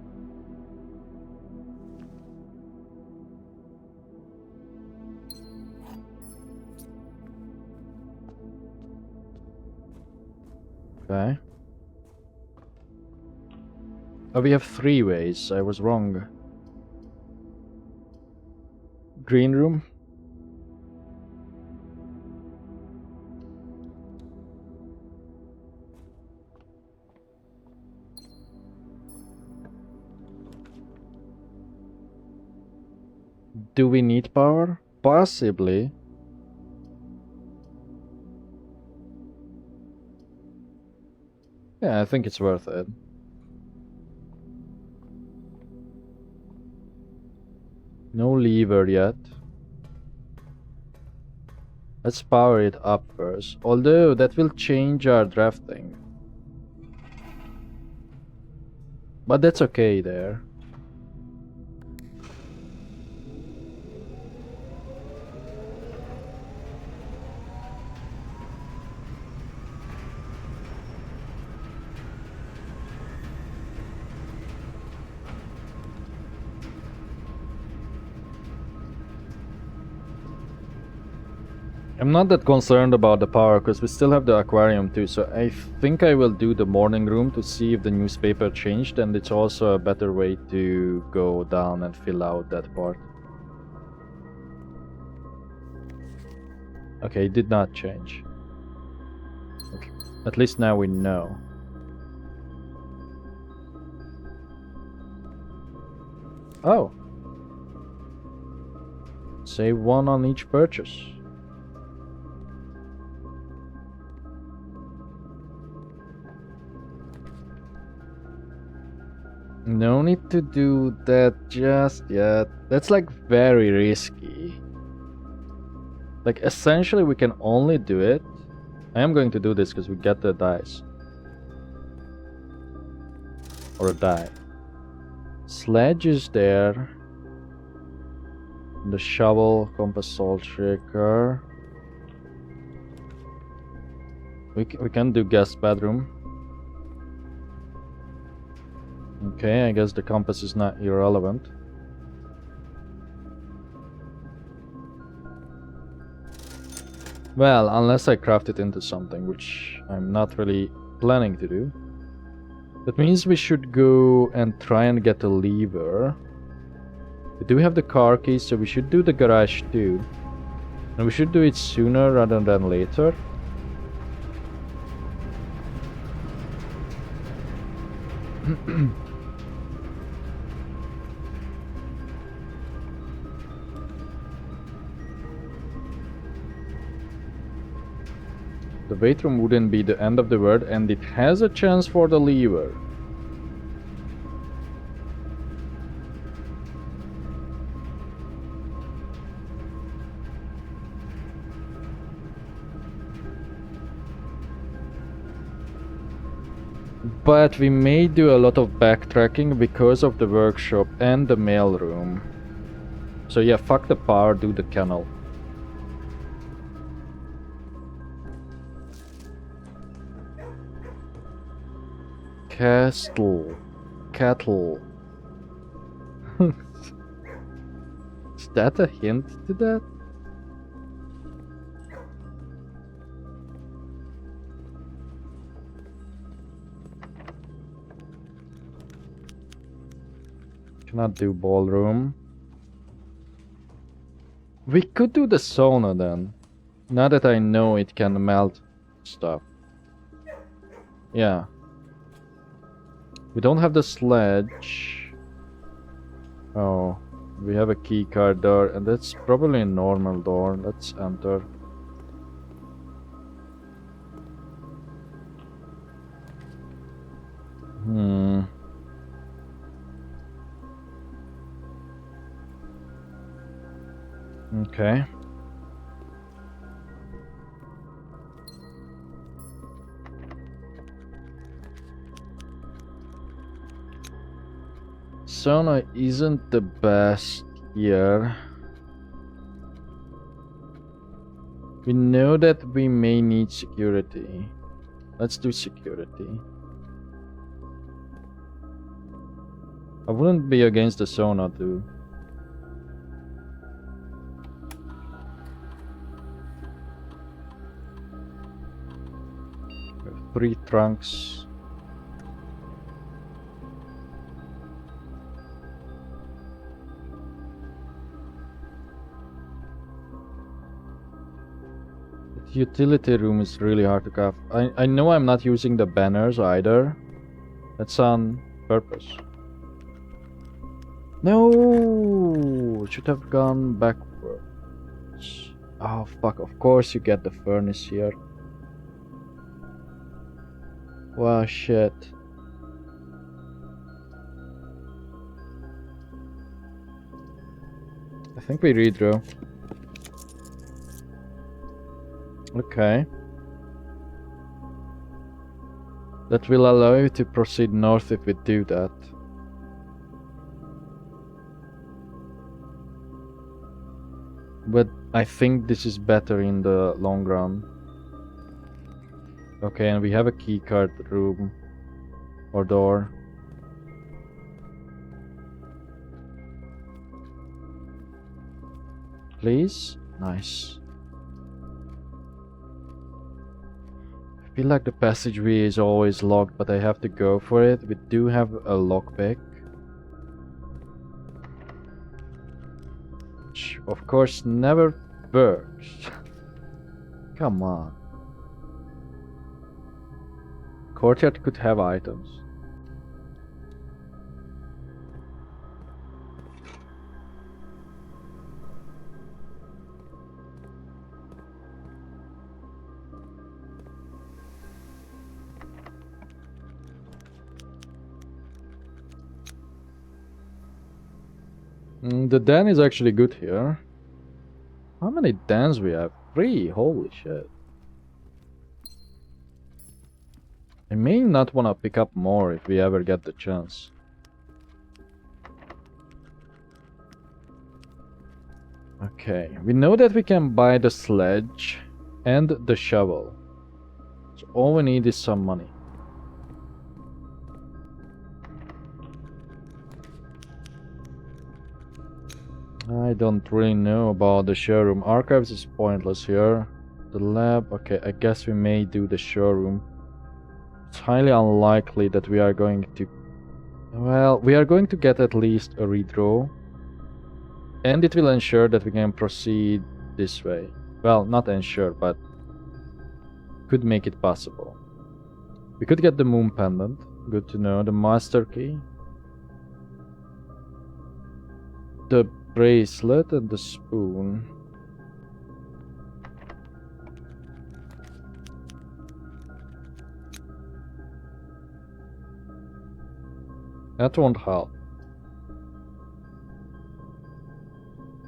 Okay. Oh, we have 3 ways. I was wrong. Green room. Do we need power? Possibly. Yeah, I think it's worth it. No lever yet. Let's power it up first. Although that will change our drafting. But that's okay there. I'm not that concerned about the power because we still have the aquarium too, so I think I will do the morning room to see if the newspaper changed, and it's also a better way to go down and fill out that part. Okay, it did not change. Okay. At least now we know. Oh. Save 1 on each purchase. No need to do that just yet. That's like very risky. Like essentially we can only do it. I am going to do this because we get the dice. Or a die. Sledge is there. The shovel, compass, salt shaker. We can do guest bedroom. Okay, I guess the compass is not irrelevant. Well, unless I craft it into something, which I'm not really planning to do. That means we should go and try and get a lever. We do have the car keys, so we should do the garage too. And we should do it sooner rather than later. The weight room wouldn't be the end of the world, and it has a chance for the lever. But we may do a lot of backtracking because of the workshop and the mailroom. So yeah, fuck the power, do the kennel. Castle. Cattle. Is that a hint to that? Cannot do ballroom. We could do the sauna then. Now that I know it can melt stuff. Yeah. We don't have the sledge. Oh. We have a key card door, and that's probably a normal door. Let's enter. Okay. Sauna isn't the best here. We know that we may need security. Let's do security. I wouldn't be against the sauna too. We have 3 trunks. The utility room is really hard to craft. I know I'm not using the banners either. That's on purpose. No! Should have gone backwards. Oh fuck, of course you get the furnace here. Wow, shit. I think we redraw. Okay. That will allow you to proceed north if we do that. But I think this is better in the long run. Okay, and we have a keycard room or door. Please? Nice. I feel like the passageway is always locked, but I have to go for it. We do have a lockpick. Which, of course, never works. Come on. Courtyard could have items. The den is actually good here. How many dens we have? 3, holy shit. I may not want to pick up more if we ever get the chance. Okay, we know that we can buy the sledge and the shovel. So all we need is some money. I don't really know about the showroom. Archives is pointless here. The lab, okay, I guess we may do the showroom. It's highly unlikely that we are going to... Well, we are going to get at least a redraw. And it will ensure that we can proceed this way. Well, not ensure, but could make it possible. We could get the moon pendant. Good to know. The master key. The bracelet and the spoon. That won't help.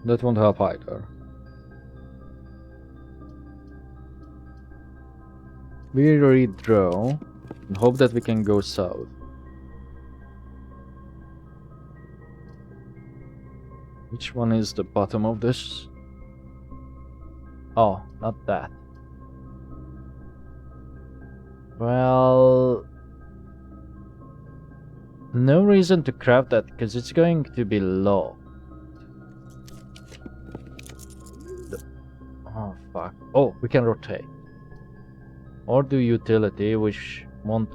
That won't help either. We redraw. and hope that we can go south. Which one is the bottom of this? Oh, not that. Well, no reason to craft that because it's going to be low. Oh fuck. Oh, we can rotate. Or do utility, which won't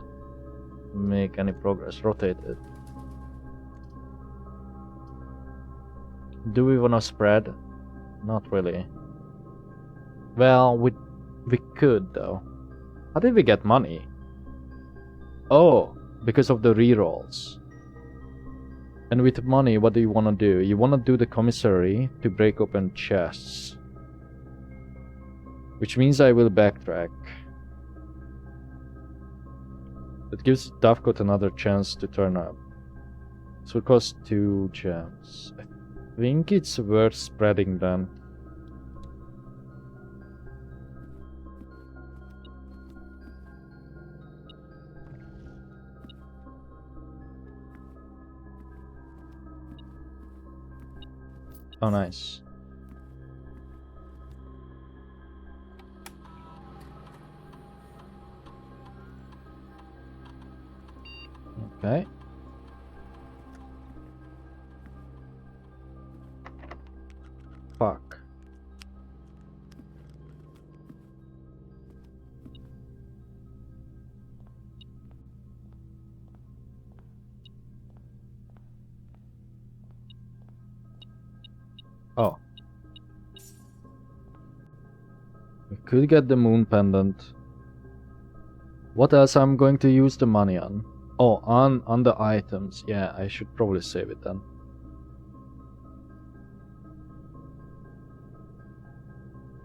make any progress. Rotate it. Do we want to spread? Not really. Well, we could though. How did we get money? Oh, because of the rerolls. And with money, what do you want to do? You want to do the commissary to break open chests. Which means I will backtrack. It gives Dovecot another chance to turn up. So it costs 2 gems. I think it's worth spreading then. Oh, nice. Okay. Fuck. Oh. We could get the moon pendant. What else I'm going to use the money on? Oh, on the items. Yeah, I should probably save it then.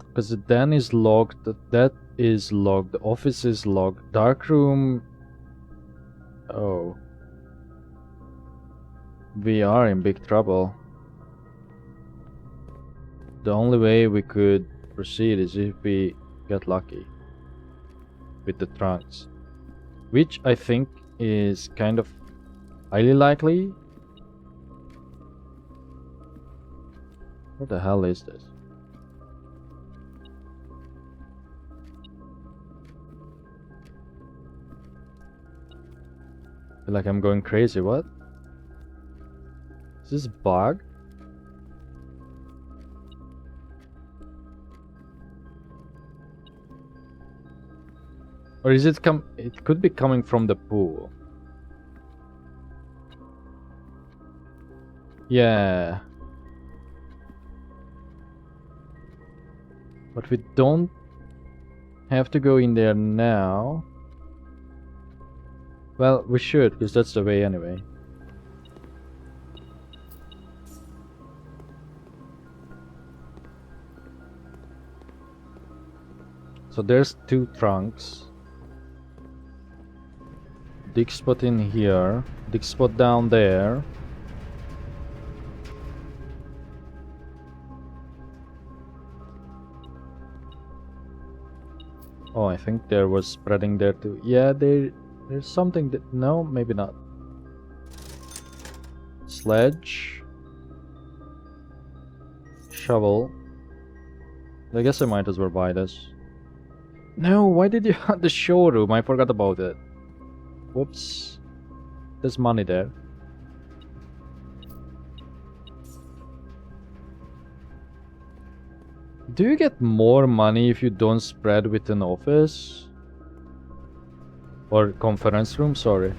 Because the den is locked, that is locked, the office is locked, dark room... Oh. We are in big trouble. The only way we could proceed is if we get lucky with the trunks. Which I think is kind of highly likely. What the hell is this? I feel like I'm going crazy, what? Is this bug? Or is it it could be coming from the pool. Yeah. But we don't have to go in there now. Well, we should, because that's the way anyway. So there's 2 trunks. Dig spot in here. Dig spot down there. Oh, I think there was spreading there too. Yeah, there's something that... No, maybe not. Sledge. Shovel. I guess I might as well buy this. No, why did you have the showroom? I forgot about it. Whoops. There's money there. Do you get more money if you don't spread with an office? Or conference room, sorry.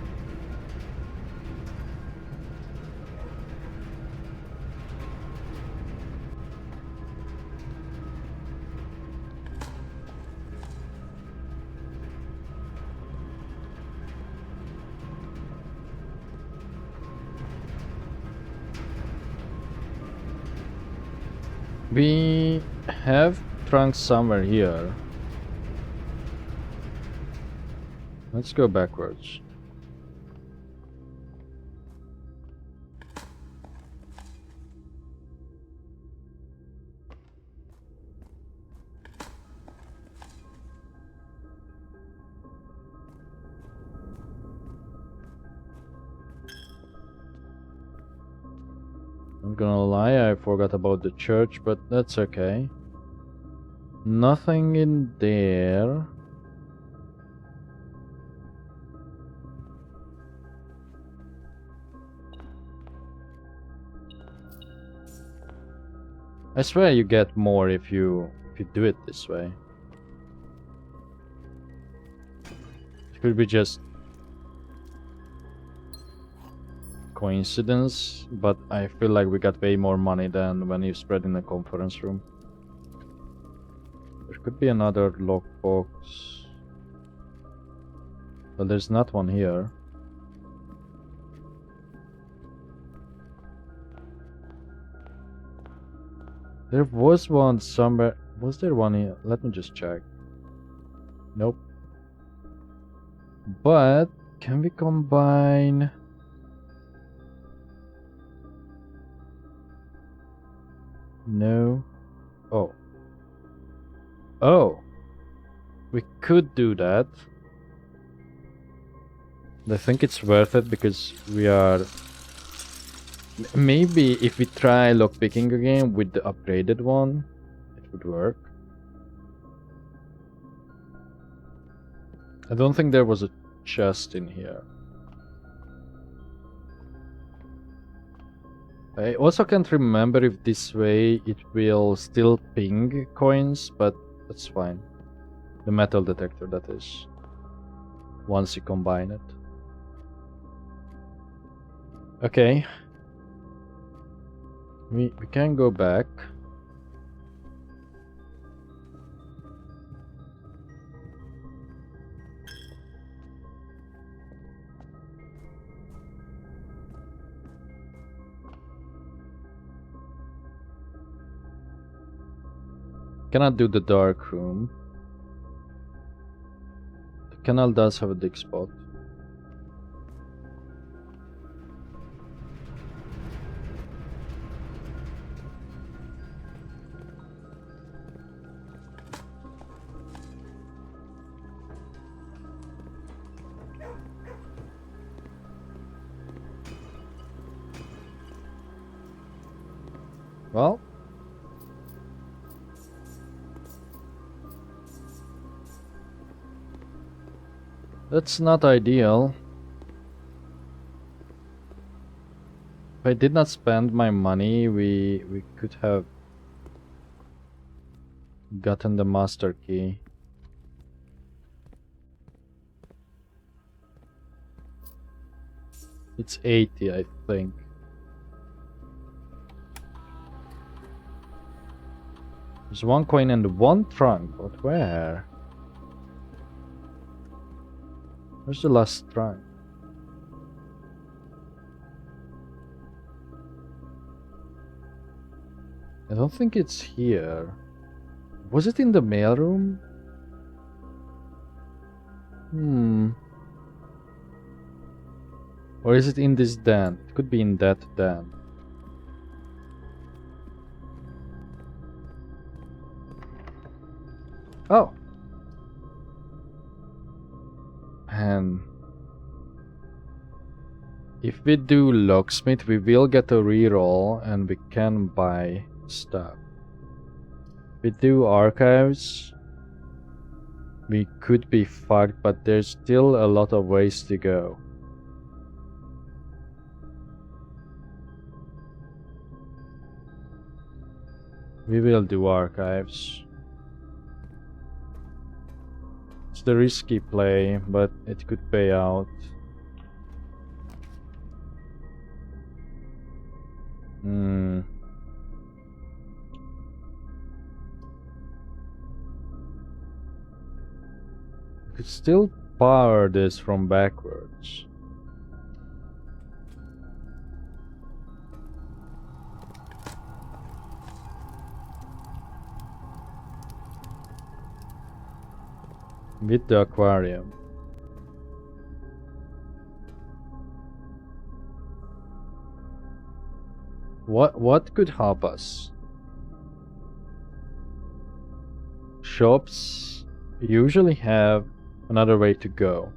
We have trunks somewhere here. Let's go backwards. Not gonna lie, I forgot about the church, but that's okay. Nothing in there. I swear you get more if you do it this way. It could be just coincidence, but I feel like we got way more money than when you spread in the conference room. There could be another lockbox, but there's not one here. There was one somewhere. Was there one here? Let me just check. Nope. But can we combine? No. Oh. Oh. We could do that. I think it's worth it because we are... Maybe if we try lockpicking again with the upgraded one, it would work. I don't think there was a chest in here. I also can't remember if this way it will still ping coins, but that's fine. The metal detector, that is. Once you combine it. Okay. We can go back. Cannot do the dark room. The canal does have a dig spot. Well, that's not ideal. If I did not spend my money, we could have gotten the master key. It's 80, I think. There's one coin and one trunk, but where? Where's the last trunk? I don't think it's here. Was it in the mailroom? Or is it in this den? It could be in that den. Oh. And if we do locksmith, we will get a reroll and we can buy stuff. If we do archives, we could be fucked, but there's still a lot of ways to go. We will do archives. It's the risky play, but it could pay out. We could still power this from backwards. With the aquarium. What could help us? Shops usually have another way to go.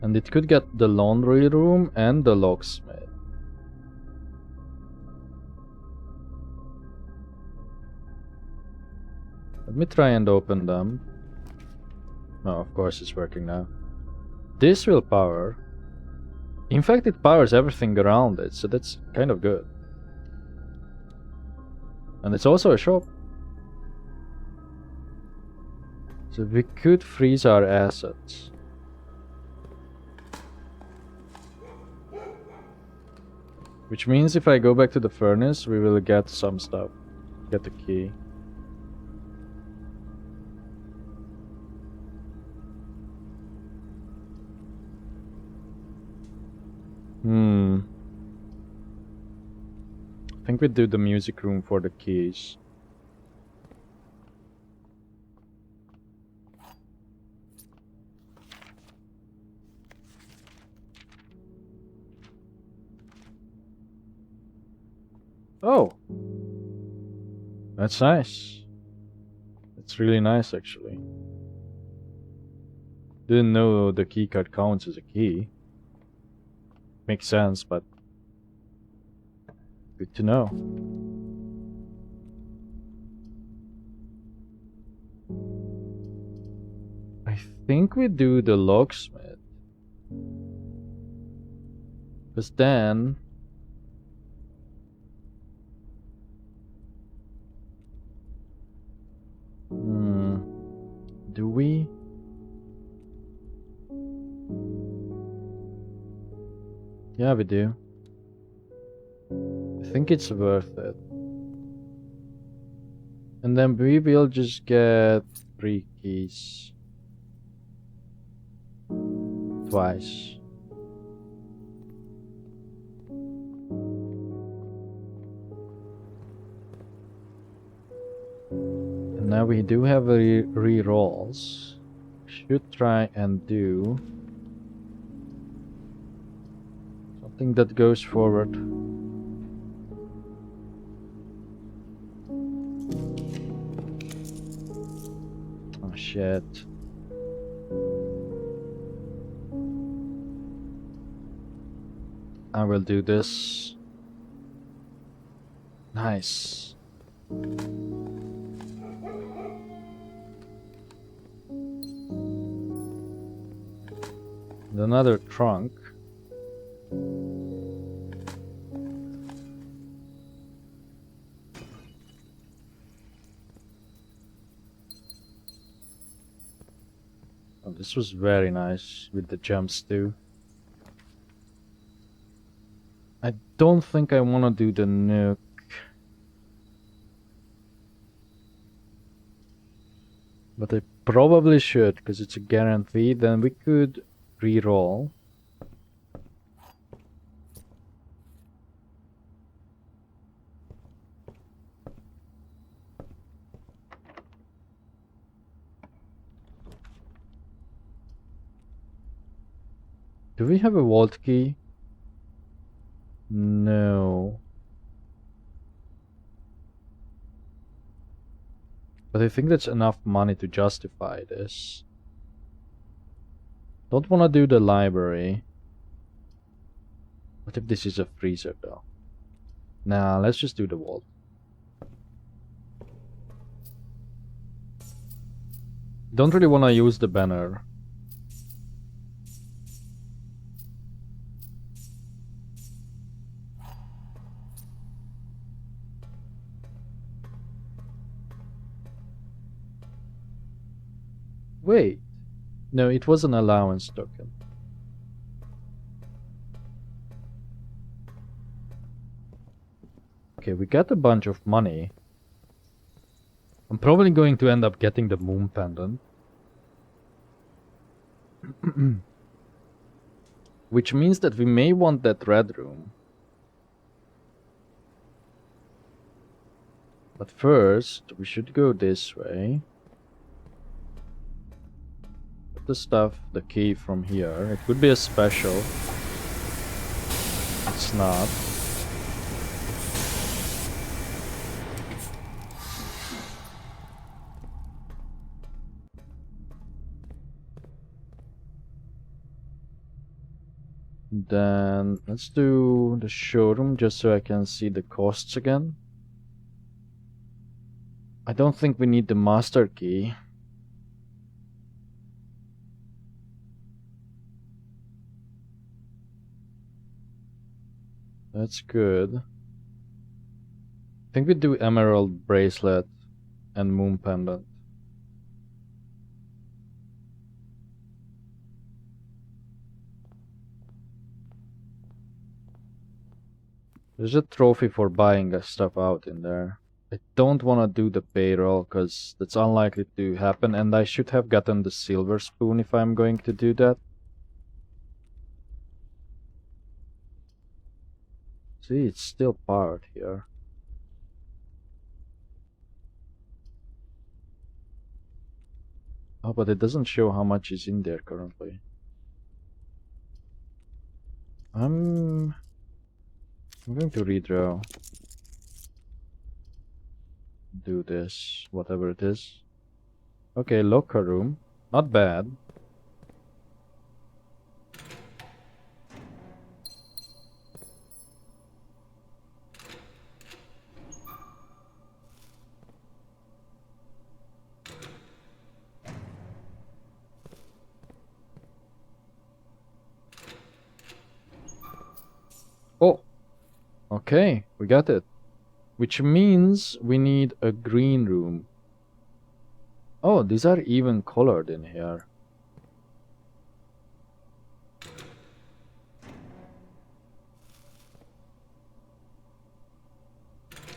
And it could get the laundry room and the locksmith. Let me try and open them. Oh, of course it's working now. This will power. In fact, it powers everything around it, so that's kind of good. And it's also a shop. So we could freeze our assets. Which means if I go back to the furnace, we will get some stuff. Get the key. I think we do the music room for the keys. Oh! That's nice. It's really nice, actually. Didn't know the keycard counts as a key. Makes sense, but good to know. I think we do the locksmith. Because then... do we? Yeah, we do. I think it's worth it. And then we will just get 3 keys. Twice. And now we do have re-rolls. Should try and do something that goes forward. Oh shit. I will do this. Nice. And another trunk. Oh, this was very nice with the gems too. I don't think I want to do the nuke. But I probably should, because it's a guarantee. Then we could re-roll. Do we have a vault key? No. But I think that's enough money to justify this. Don't want to do the library. What if this is a freezer though? Nah, let's just do the vault. Don't really want to use the banner. Wait. No, it was an allowance token. Okay, we got a bunch of money. I'm probably going to end up getting the moon pendant. Which means that we may want that red room. But first, we should go this way. Put the stuff, the key from here. It could be a special. It's not. Then let's do the showroom just so I can see the costs again. I don't think we need the master key. That's good. I think we do emerald bracelet and moon pendant. There's a trophy for buying the stuff out in there. I don't want to do the payroll because that's unlikely to happen, and I should have gotten the silver spoon if I'm going to do that. See, it's still powered here. Oh, but it doesn't show how much is in there currently. I'm going to redraw. Do this, whatever it is. Okay, locker room. Not bad. Oh, okay, we got it. Which means we need a green room. Oh, these are even colored in here.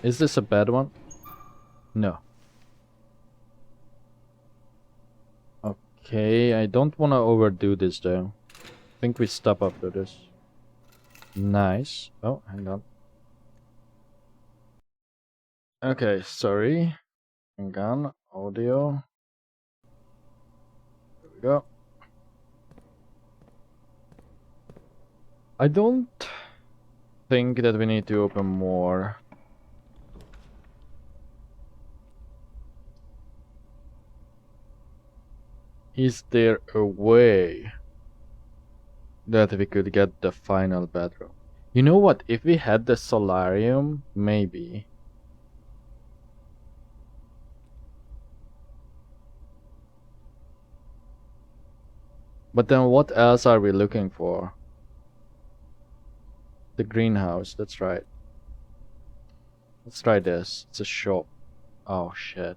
Is this a bad one? No. Okay, I don't want to overdo this though. I think we stop after this. Nice. Oh, hang on. Okay, sorry. Hang on. Audio. There we go. I don't think that we need to open more. Is there a way that we could get the final bedroom? You know what? If we had the solarium, maybe. But then what else are we looking for? The greenhouse, that's right. Let's try this. It's a shop. Oh shit.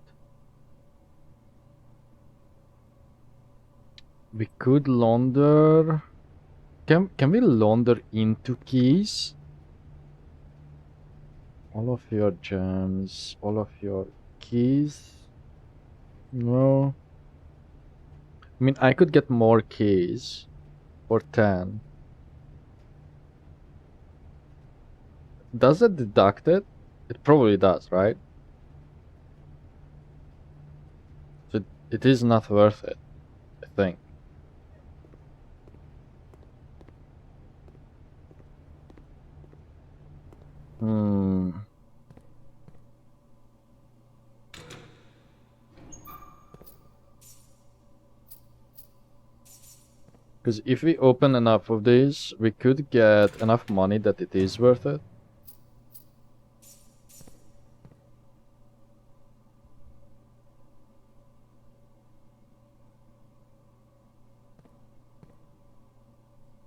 We could launder. Can we launder into keys? All of your gems, all of your keys. No. I mean, I could get more keys for 10. Does it deduct it? It probably does, right? So it is not worth it, I think. Because if we open enough of these, we could get enough money that it is worth it.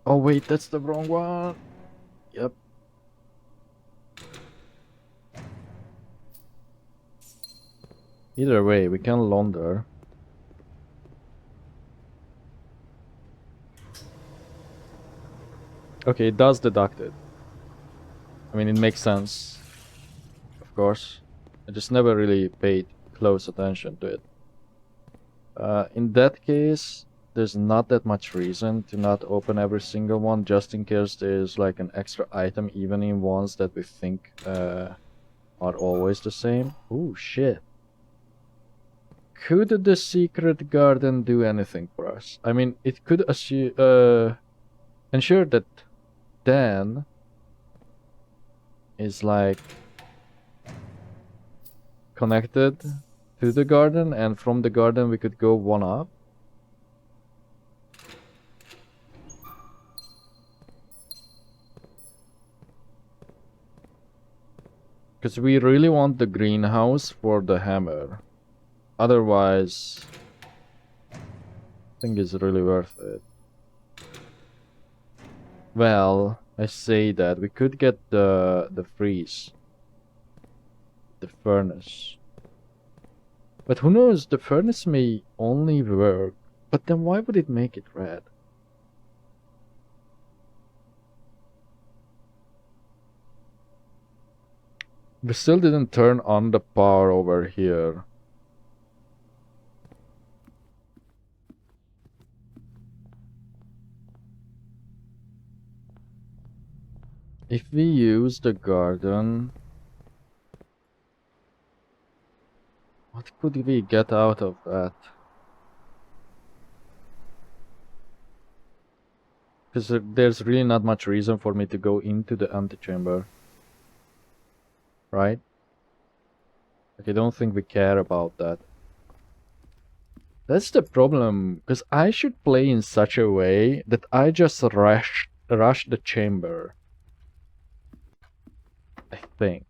Oh wait, that's the wrong one. Yep. Either way, we can launder. Okay, it does deduct it. I mean, it makes sense. Of course. I just never really paid close attention to it. In that case, there's not that much reason to not open every single one, just in case there's like an extra item, even in ones that we think are always the same. Ooh, shit. Could the secret garden do anything for us? I mean, it could ensure that Dan is like connected to the garden, and from the garden we could go one up. Because we really want the greenhouse for the hammer. Otherwise, I think it's really worth it. Well, I say that we could get the freeze, the furnace. But who knows, the furnace may only work. But then why would it make it red? We still didn't turn on the power over here. If we use the garden, what could we get out of that? Because there's really not much reason for me to go into the antechamber. Right? Like, I don't think we care about that. That's the problem, because I should play in such a way that I just rush the chamber. I think.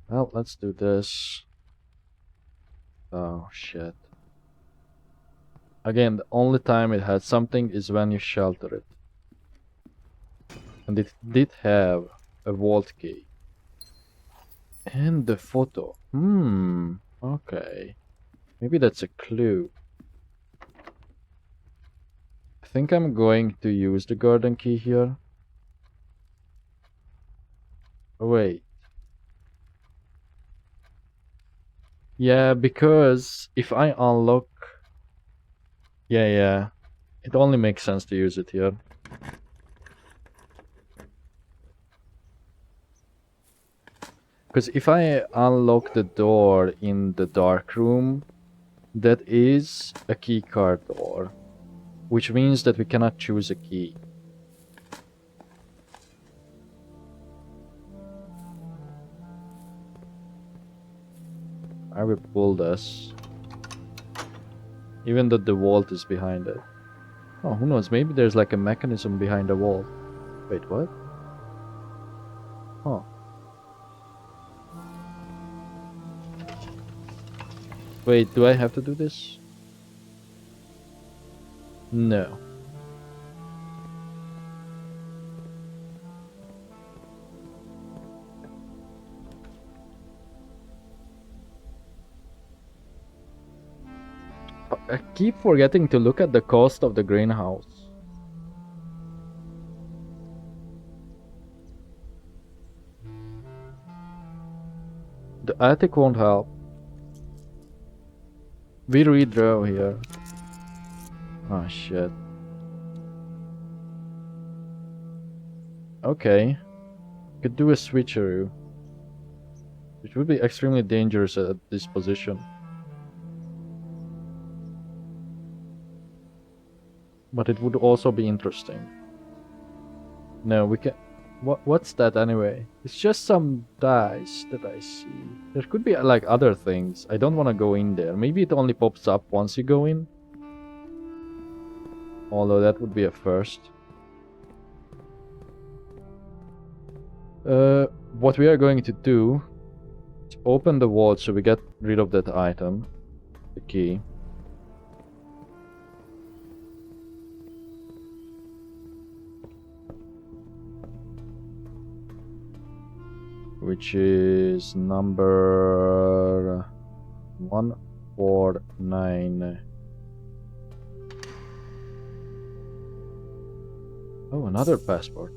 Well, let's do this. Oh, shit. Again, the only time it had something is when you shelter it. And it did have a vault key. And the photo. Okay. Maybe that's a clue. I think I'm going to use the garden key here. Oh, wait. Yeah, because if I unlock... Yeah. It only makes sense to use it here. Because if I unlock the door in the dark room, that is a keycard door, which means that we cannot choose a key. I will pull this, even though the vault is behind it. Oh, who knows? Maybe there's like a mechanism behind the wall. Wait, what? Huh. Wait, do I have to do this? No. I keep forgetting to look at the cost of the greenhouse. The attic won't help. We redraw here. Oh shit. Okay. Could do a switcheroo, which would be extremely dangerous at this position. But it would also be interesting. No, we can... What's that anyway? It's just some dice that I see. There could be like other things. I don't want to go in there. Maybe it only pops up once you go in. Although that would be a first. What we are going to do is open the vault so we get rid of that item. The key. Which is number 149. Oh, another passport.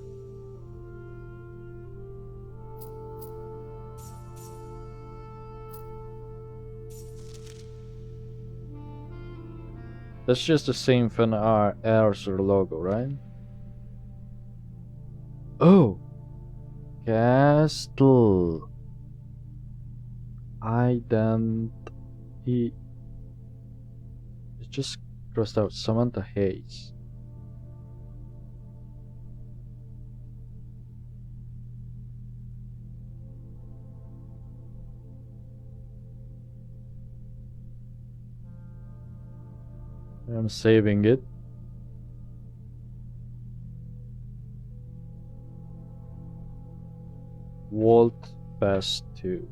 That's just the same Fan Arsor logo, right? Oh! Castle. He just crossed out Samantha Hayes. I'm saving it. Vault Pass 2.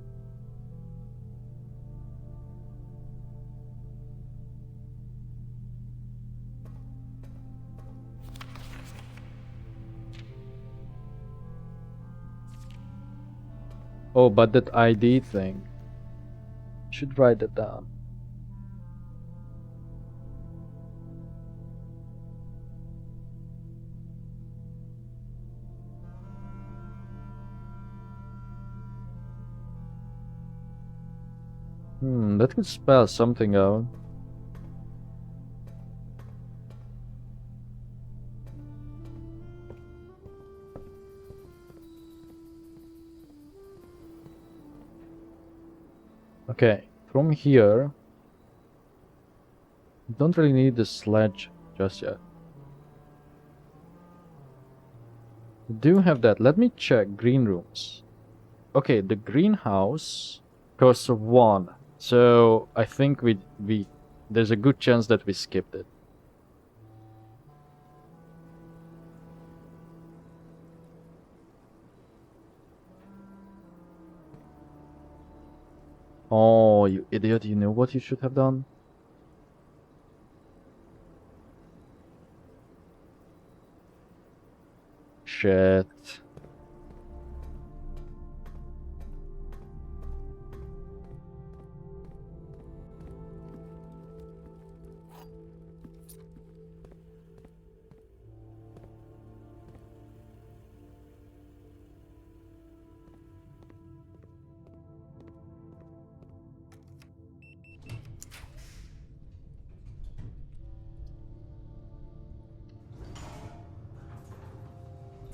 Oh, but that ID thing. Should write that down. That could spell something out. Okay, from here, don't really need the sledge just yet. We do have that. Let me check green rooms. Okay, the greenhouse costs 1. So I think we there's a good chance that we skipped it. Oh, you idiot, you know what you should have done? Shit.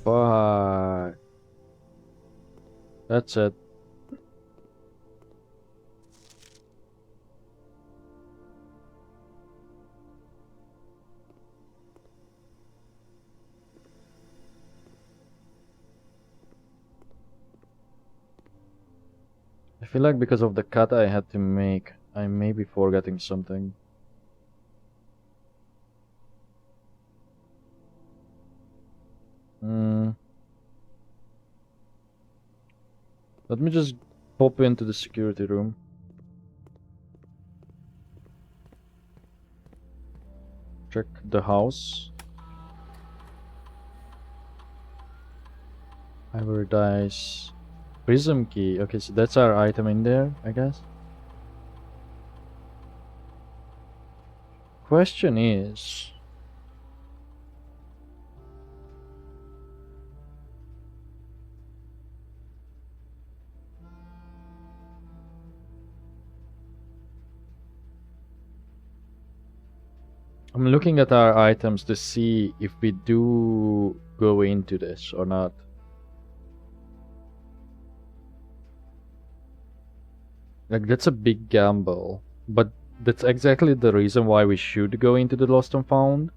Fuck. That's it. I feel like because of the cut I had to make, I may be forgetting something. Let me just pop into the security room. Check the house. Ivory dice. Prism key. Okay, so that's our item in there, I guess. Question is... I'm looking at our items to see if we do go into this or not. Like, that's a big gamble, but that's exactly the reason why we should go into the Lost and Found.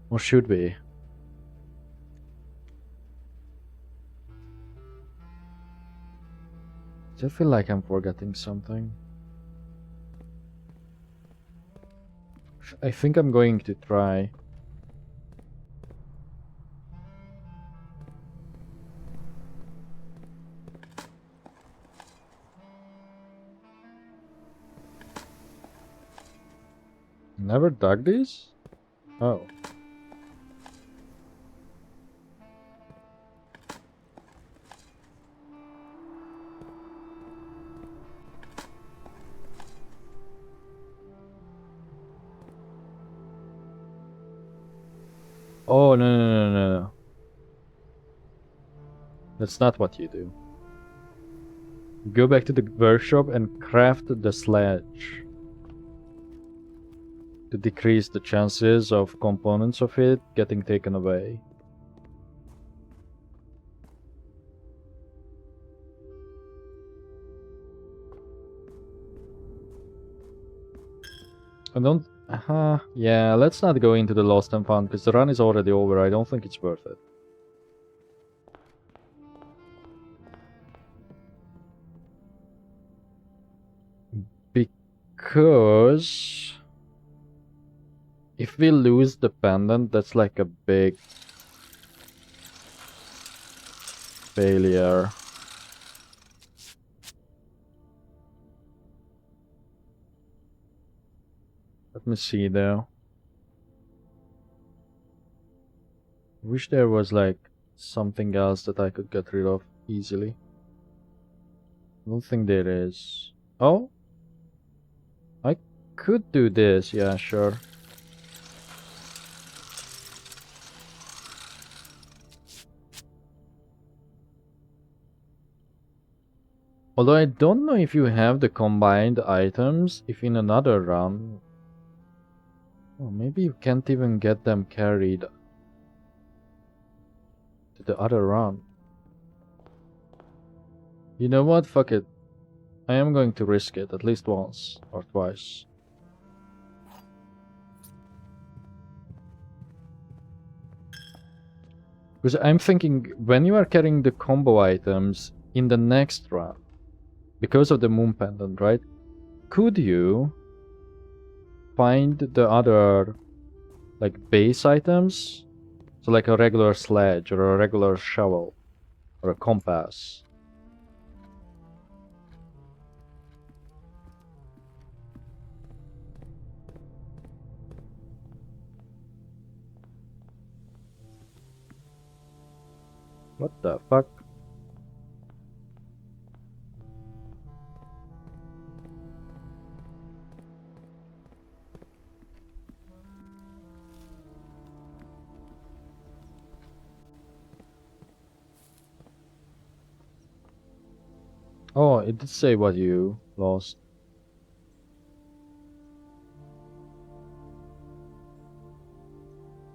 Or should we? I feel like I'm forgetting something. I think I'm going to try. Never dug these? Oh. Oh, no. That's not what you do. Go back to the workshop and craft the sledge. To decrease the chances of components of it getting taken away. I don't... yeah, let's not go into the Lost and Found, because the run is already over. I don't think it's worth it. Because if we lose the pendant, that's like a big failure. Let me see though. Wish there was like something else that I could get rid of easily. I don't think there is. Oh? I could do this, yeah, sure. Although I don't know if you have the combined items, if in another run... Oh, maybe you can't even get them carried to the other run. You know what? Fuck it. I am going to risk it at least once or twice. Because I'm thinking, when you are carrying the combo items in the next run, because of the moon pendant, right? Could you find the other, like, base items? So like a regular sledge or a regular shovel or a compass. What the fuck? Oh, it did say what you lost.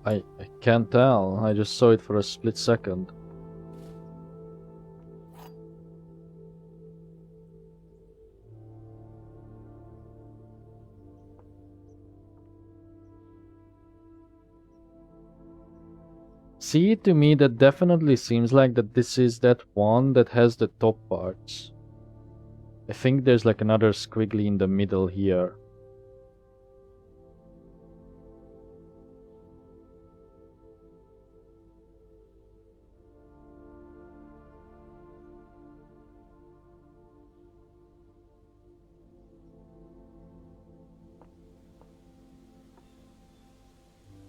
I can't tell. I just saw it for a split second. See, to me that definitely seems like that this is that one that has the top parts. I think there's like another squiggly in the middle here.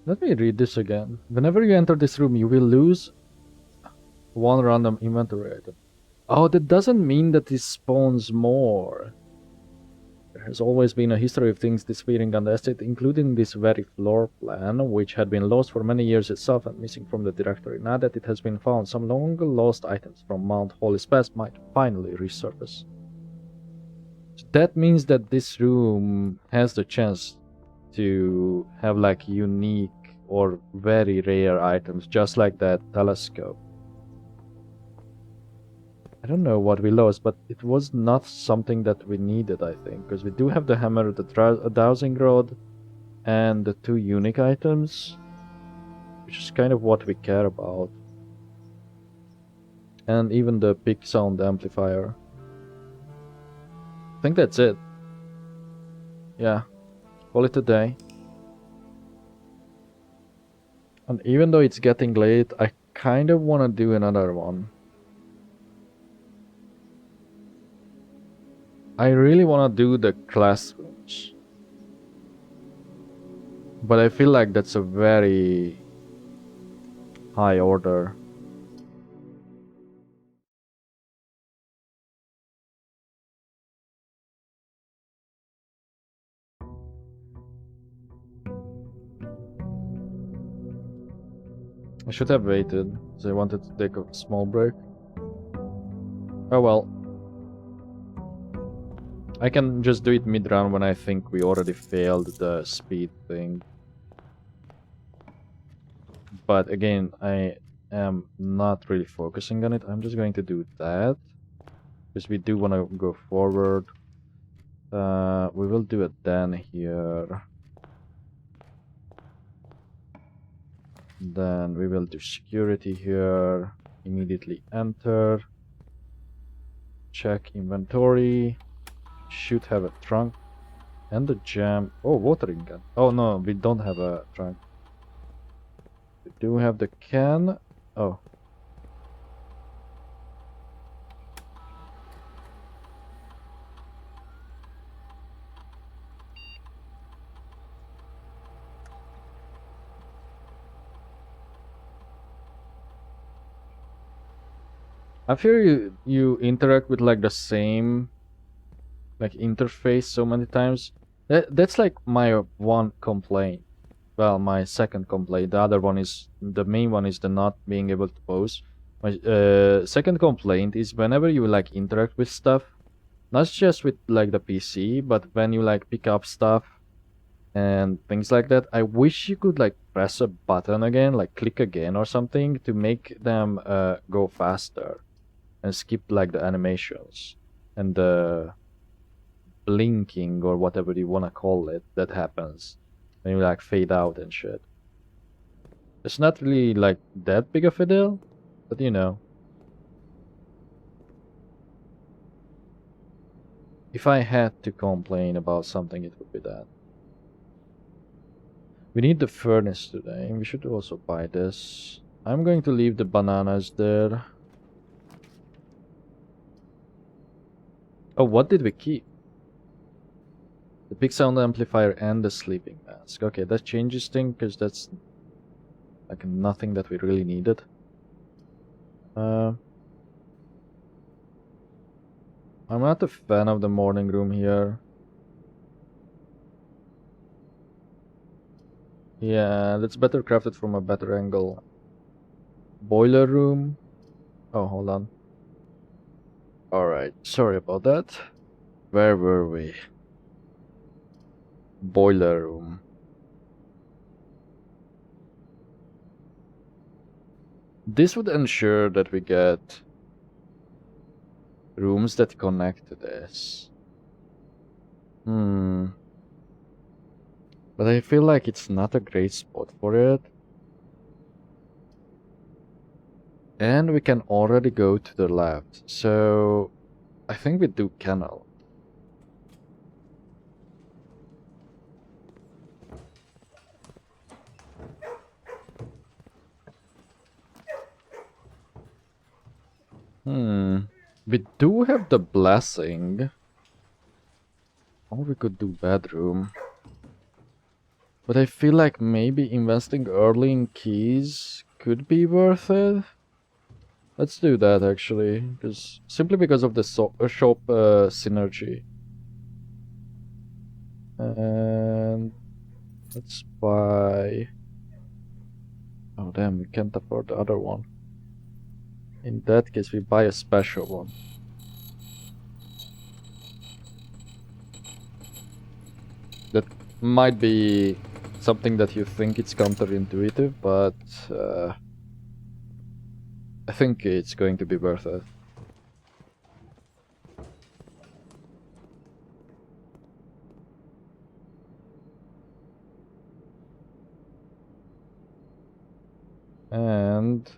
Let me read this again. Whenever you enter this room, you will lose one random inventory item. Oh, that doesn't mean that it spawns more. There has always been a history of things disappearing on the estate, including this very floor plan, which had been lost for many years itself and missing from the directory. Now that it has been found, some long lost items from Mount Holy's past might finally resurface. So that means that this room has the chance to have like unique or very rare items, just like that telescope. I don't know what we lost, but it was not something that we needed, I think, because we do have the hammer, the dowsing rod, and the 2 unique items, which is kind of what we care about. And even the big sound amplifier. I think that's it. Yeah, call it a day. And even though it's getting late, I kind of want to do another one. I really want to do the classrooms. But I feel like that's a very high order. I should have waited, because I wanted to take a small break. Oh well. I can just do it mid-round when I think we already failed the speed thing. But again, I am not really focusing on it. I'm just going to do that, because we do want to go forward. We will do a den here. Then we will do security here. Immediately enter. Check inventory. Should have a trunk. And the jam. Oh, watering can. Oh no, we don't have a trunk. We do have the can. Oh. I feel you interact with like the same like interface so many times. That's like my one complaint. Well, my second complaint. The other one is the main one is the not being able to pause. My second complaint is whenever you like interact with stuff, not just with like the PC, but when you like pick up stuff and things like that, I wish you could like press a button again, like click again or something to make them go faster and skip like the animations and the blinking or whatever you want to call it that happens when you like fade out and shit. It's not really like that big of a deal, but you know. If I had to complain about something, it would be that. We need the furnace today. We should also buy this. I'm going to leave the bananas there. Oh, what did we keep? The big sound amplifier and the sleeping mask. Okay, that changes things because that's like nothing that we really needed. I'm not a fan of the morning room here. Yeah, let's better craft it from a better angle. Boiler room. Oh, hold on. Alright, sorry about that. Where were we? Boiler room. This would ensure that we get rooms that connect to this. But I feel like it's not a great spot for it. And we can already go to the left. So I think we do kennel. We do have the blessing. Or we could do bedroom. But I feel like maybe investing early in keys could be worth it. Let's do that actually, simply because of the shop synergy. And let's buy. Oh damn, we can't afford the other one. In that case, we buy a special one. That might be something that you think it's counterintuitive, but I think it's going to be worth it. And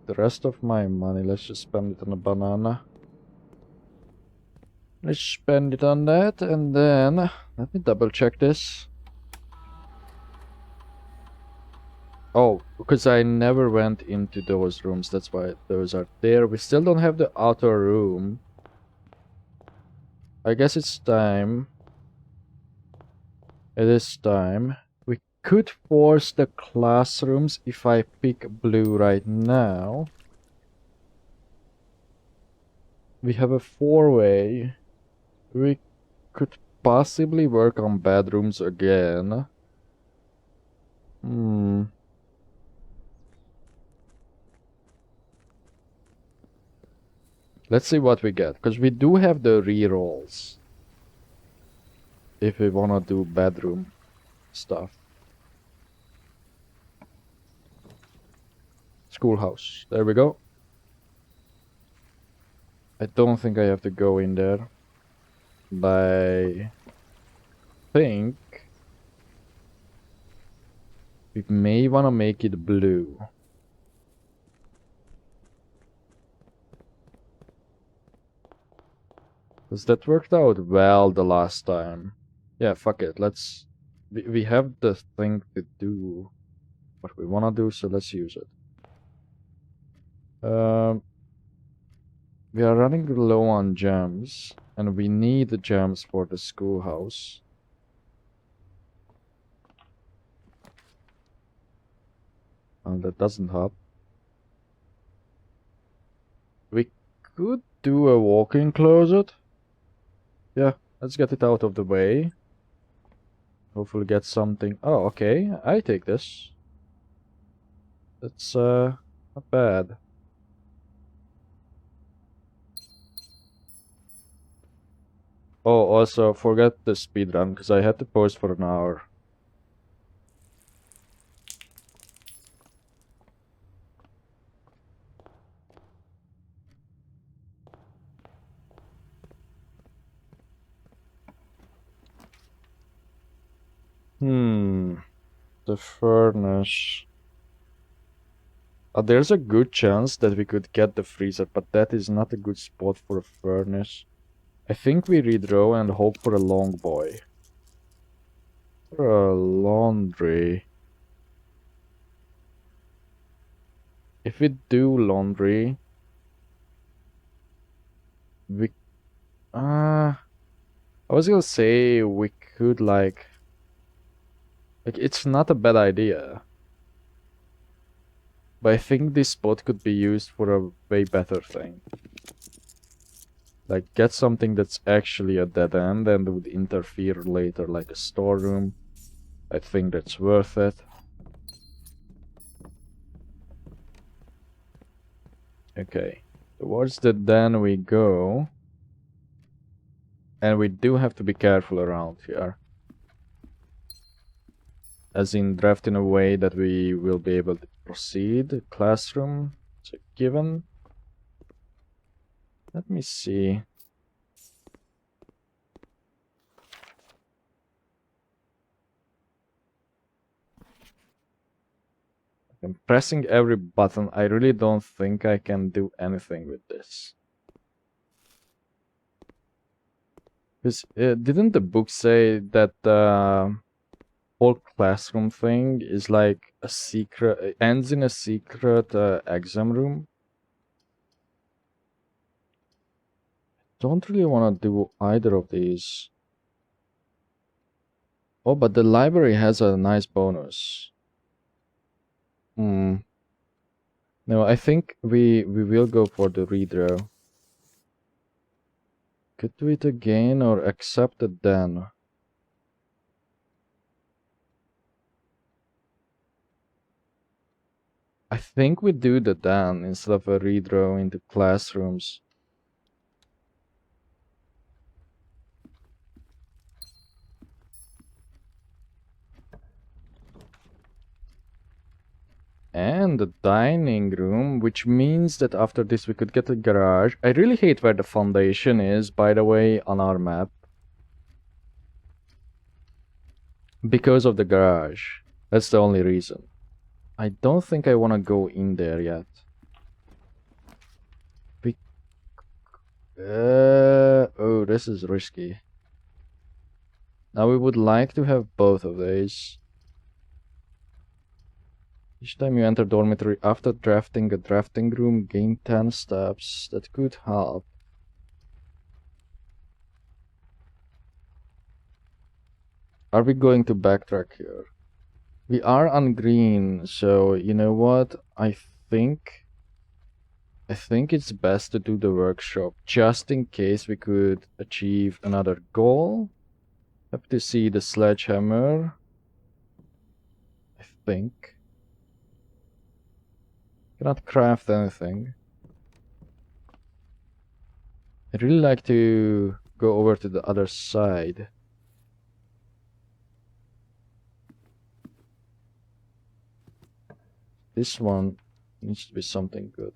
the rest of my money, let's just spend it on a banana. Let's spend it on that, and then let me double check this. Oh, because I never went into those rooms, that's why those are there. We still don't have the outer room. I guess it's time. It is time. We could force the classrooms if I pick blue right now. We have a four-way. We could possibly work on bedrooms again. Let's see what we get, because we do have the re-rolls. If we wanna do bedroom stuff. Schoolhouse. There we go. I don't think I have to go in there. But I think we may wanna make it blue. Because that worked out well the last time. Yeah, fuck it. Let's... We have the thing to do what we want to do, so let's use it. We are running low on gems, and we need the gems for the schoolhouse. And that doesn't help. We could do a walk-in closet. Yeah, let's get it out of the way. Hopefully get something. Oh, okay, I take this. That's not bad. Oh, also forget the speedrun because I had to post for an hour. The furnace. There's a good chance that we could get the freezer, but that is not a good spot for a furnace. I think we redraw and hope for a long boy. For a laundry. If we do laundry, we... I was gonna say we could like... it's not a bad idea. But I think this spot could be used for a way better thing. Like, get something that's actually a dead end and would interfere later, like a storeroom. I think that's worth it. Okay, towards the den we go. And we do have to be careful around here. As in, draft in a way that we will be able to proceed. Classroom, it's a given. Let me see. I'm pressing every button. I really don't think I can do anything with this. Because didn't the book say that whole classroom thing is like a secret, ends in a secret exam room? Don't really want to do either of these. Oh, but the library has a nice bonus. No, I think we will go for the redraw. Could do it again or accept it then. I think we do the then instead of a redraw into classrooms. And the dining room, which means that after this we could get a garage. I really hate where the foundation is, by the way, on our map. Because of the garage. That's the only reason. I don't think I want to go in there yet. Oh, this is risky. Now we would like to have both of these. Each time you enter dormitory after drafting a drafting room, gain 10 steps. That could help. Are we going to backtrack here? We are on green, so you know what? I think it's best to do the workshop, just in case we could achieve another goal. Happy to see the sledgehammer. I think. Cannot craft anything. I'd really like to go over to the other side. This one needs to be something good.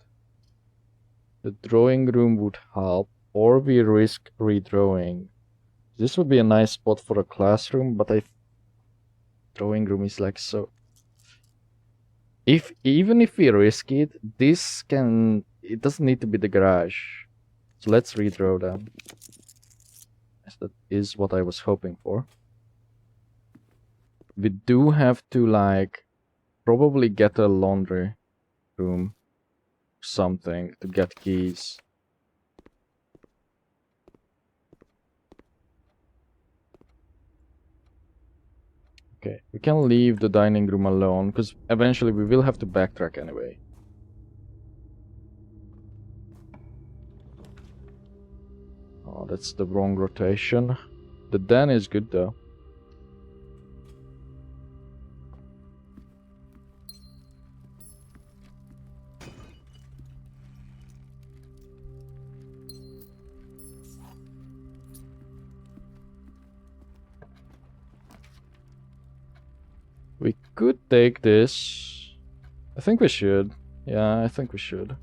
The drawing room would help, or we risk redrawing. This would be a nice spot for a classroom, but drawing room is like so... Even if we risk it, it doesn't need to be the garage. So let's redraw them. That is what I was hoping for. We do have to, like, probably get a laundry room. Something to get keys. Okay, we can leave the dining room alone, because eventually we will have to backtrack anyway. Oh, that's the wrong rotation. The den is good though. We could take this. I think we should. Yeah, I think we should.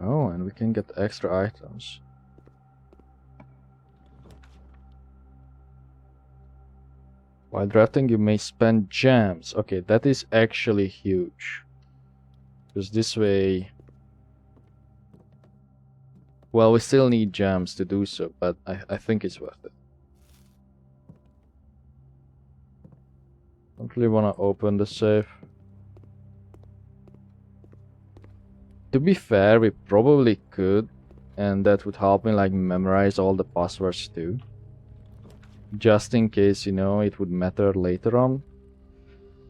Oh, and we can get extra items. While drafting, you may spend gems. Okay, that is actually huge. Because this way... Well, we still need gems to do so, but I think it's worth it. Don't really want to open the safe. To be fair, we probably could, and that would help me like memorize all the passwords too. Just in case, you know, it would matter later on.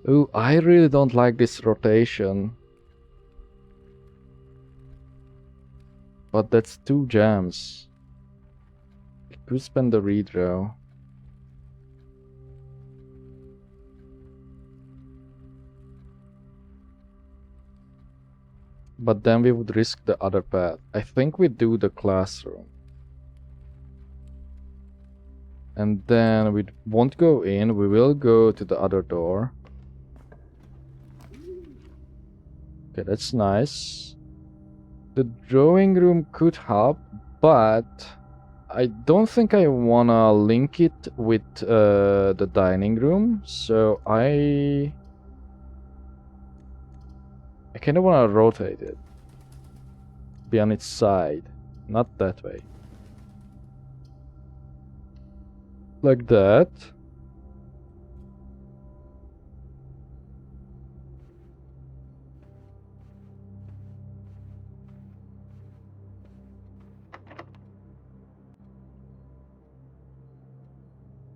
Ooh, I really don't like this rotation. But that's 2 gems. We could spend the redraw. But then we would risk the other path. I think we do the classroom. And then we won't go in, we will go to the other door. Okay, that's nice. The drawing room could help, but I don't think I wanna link it with the dining room, so I kinda wanna rotate it. Be on its side, not that way. Like that.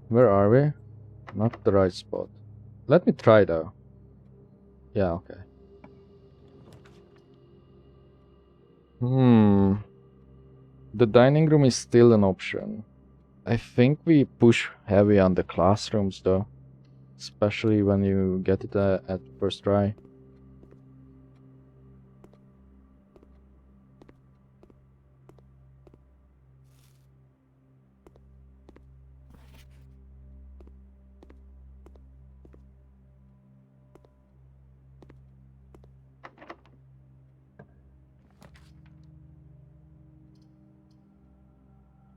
Where are we? Not the right spot. Let me try though. Yeah, okay. The dining room is still an option. I think we push heavy on the classrooms though. Especially when you get it at first try.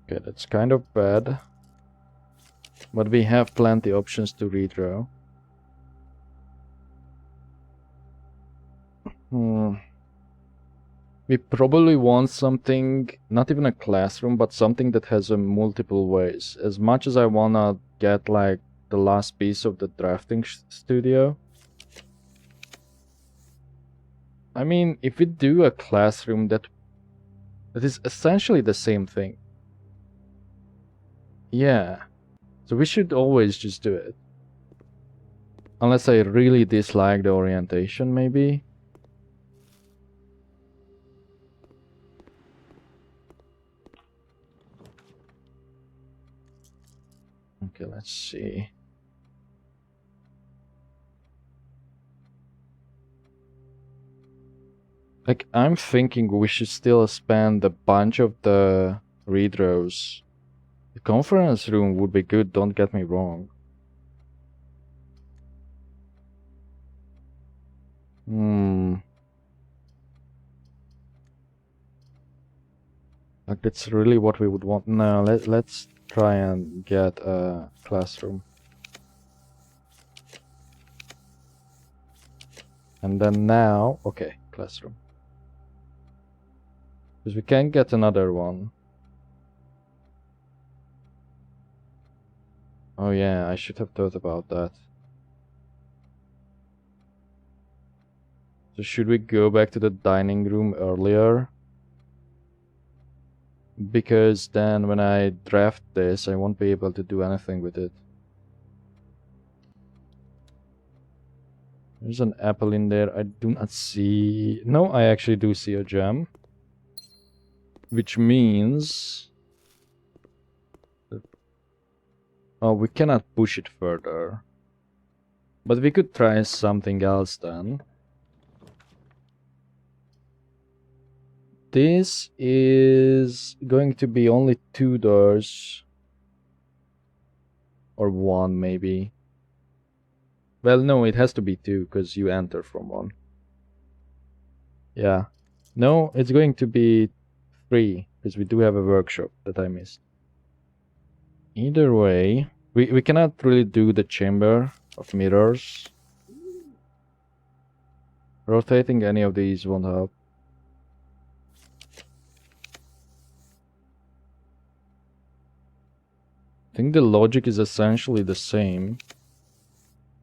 Okay, that's kind of bad. But we have plenty options to redraw. We probably want something, not even a classroom, but something that has a multiple ways. As much as I wanna get like the last piece of the drafting studio. I mean, if we do a classroom that is essentially the same thing. Yeah. So we should always just do it. Unless I really dislike the orientation, maybe. Okay, let's see. Like, I'm thinking we should still spend a bunch of the redraws. The conference room would be good, don't get me wrong. Like, that's really what we would want. No, let's try and get a classroom. And then now, okay, classroom. Because we can get another one. Oh yeah, I should have thought about that. So should we go back to the dining room earlier? Because then when I draft this, I won't be able to do anything with it. There's an apple in there. I do not see... No, I actually do see a gem. Which means... Oh, we cannot push it further. But we could try something else then. This is going to be only 2 doors. Or 1 maybe. Well, no, it has to be 2 because you enter from 1. Yeah. No, it's going to be 3 because we do have a workshop that I missed. Either way, we cannot really do the chamber of mirrors. Rotating any of these won't help. I think the logic is essentially the same.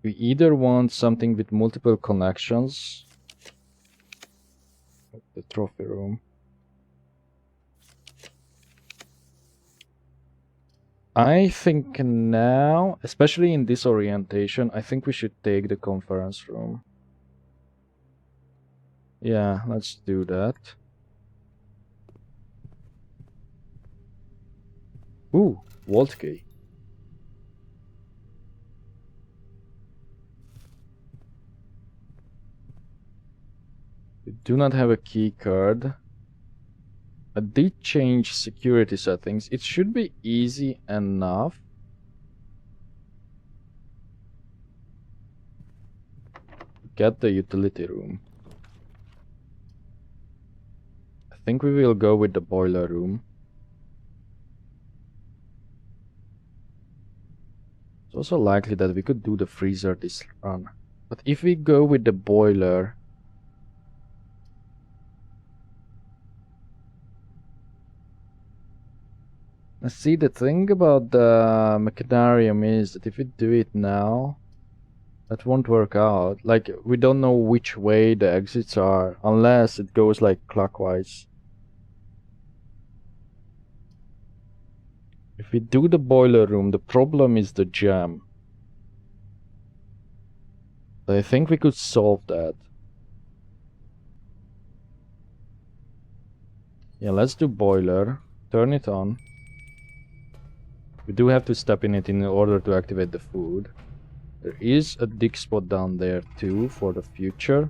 We either want something with multiple connections. The trophy room. I think now, especially in this orientation, I think we should take the conference room. Yeah, let's do that. Ooh, vault key. We do not have a key card. I did change security settings. It should be easy enough. Get the utility room. I think we will go with the boiler room. It's also likely that we could do the freezer this run. But if we go with the boiler... See, the thing about the mechanarium is that if we do it now, that won't work out. Like, we don't know which way the exits are, unless it goes like clockwise. If we do the boiler room, the problem is the gem. I think we could solve that. Yeah, let's do boiler. Turn it on. We do have to step in it in order to activate the food. There is a dig spot down there too for the future.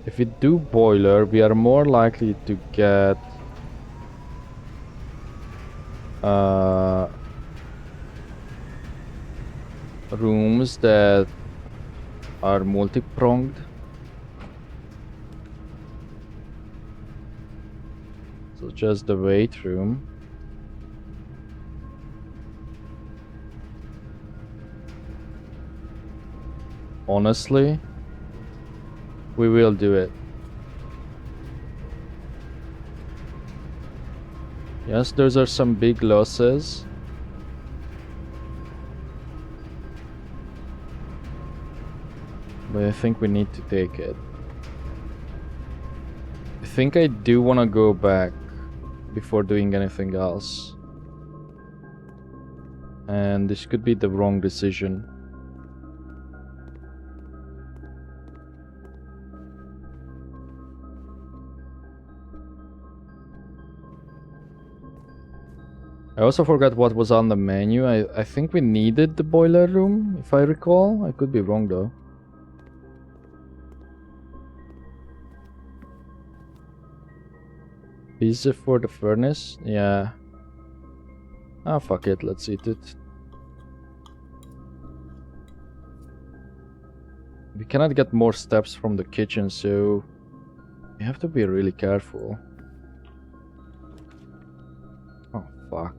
If we do boiler, we are more likely to get rooms that are multi-pronged. So just the weight room. Honestly, we will do it. Yes, those are some big losses. But I think we need to take it. I think I do want to go back before doing anything else. And this could be the wrong decision. I also forgot what was on the menu. I think we needed the boiler room, if I recall. I could be wrong though. Pizza for the furnace? Yeah. Ah, fuck it, let's eat it. We cannot get more steps from the kitchen, so we have to be really careful. Oh, fuck.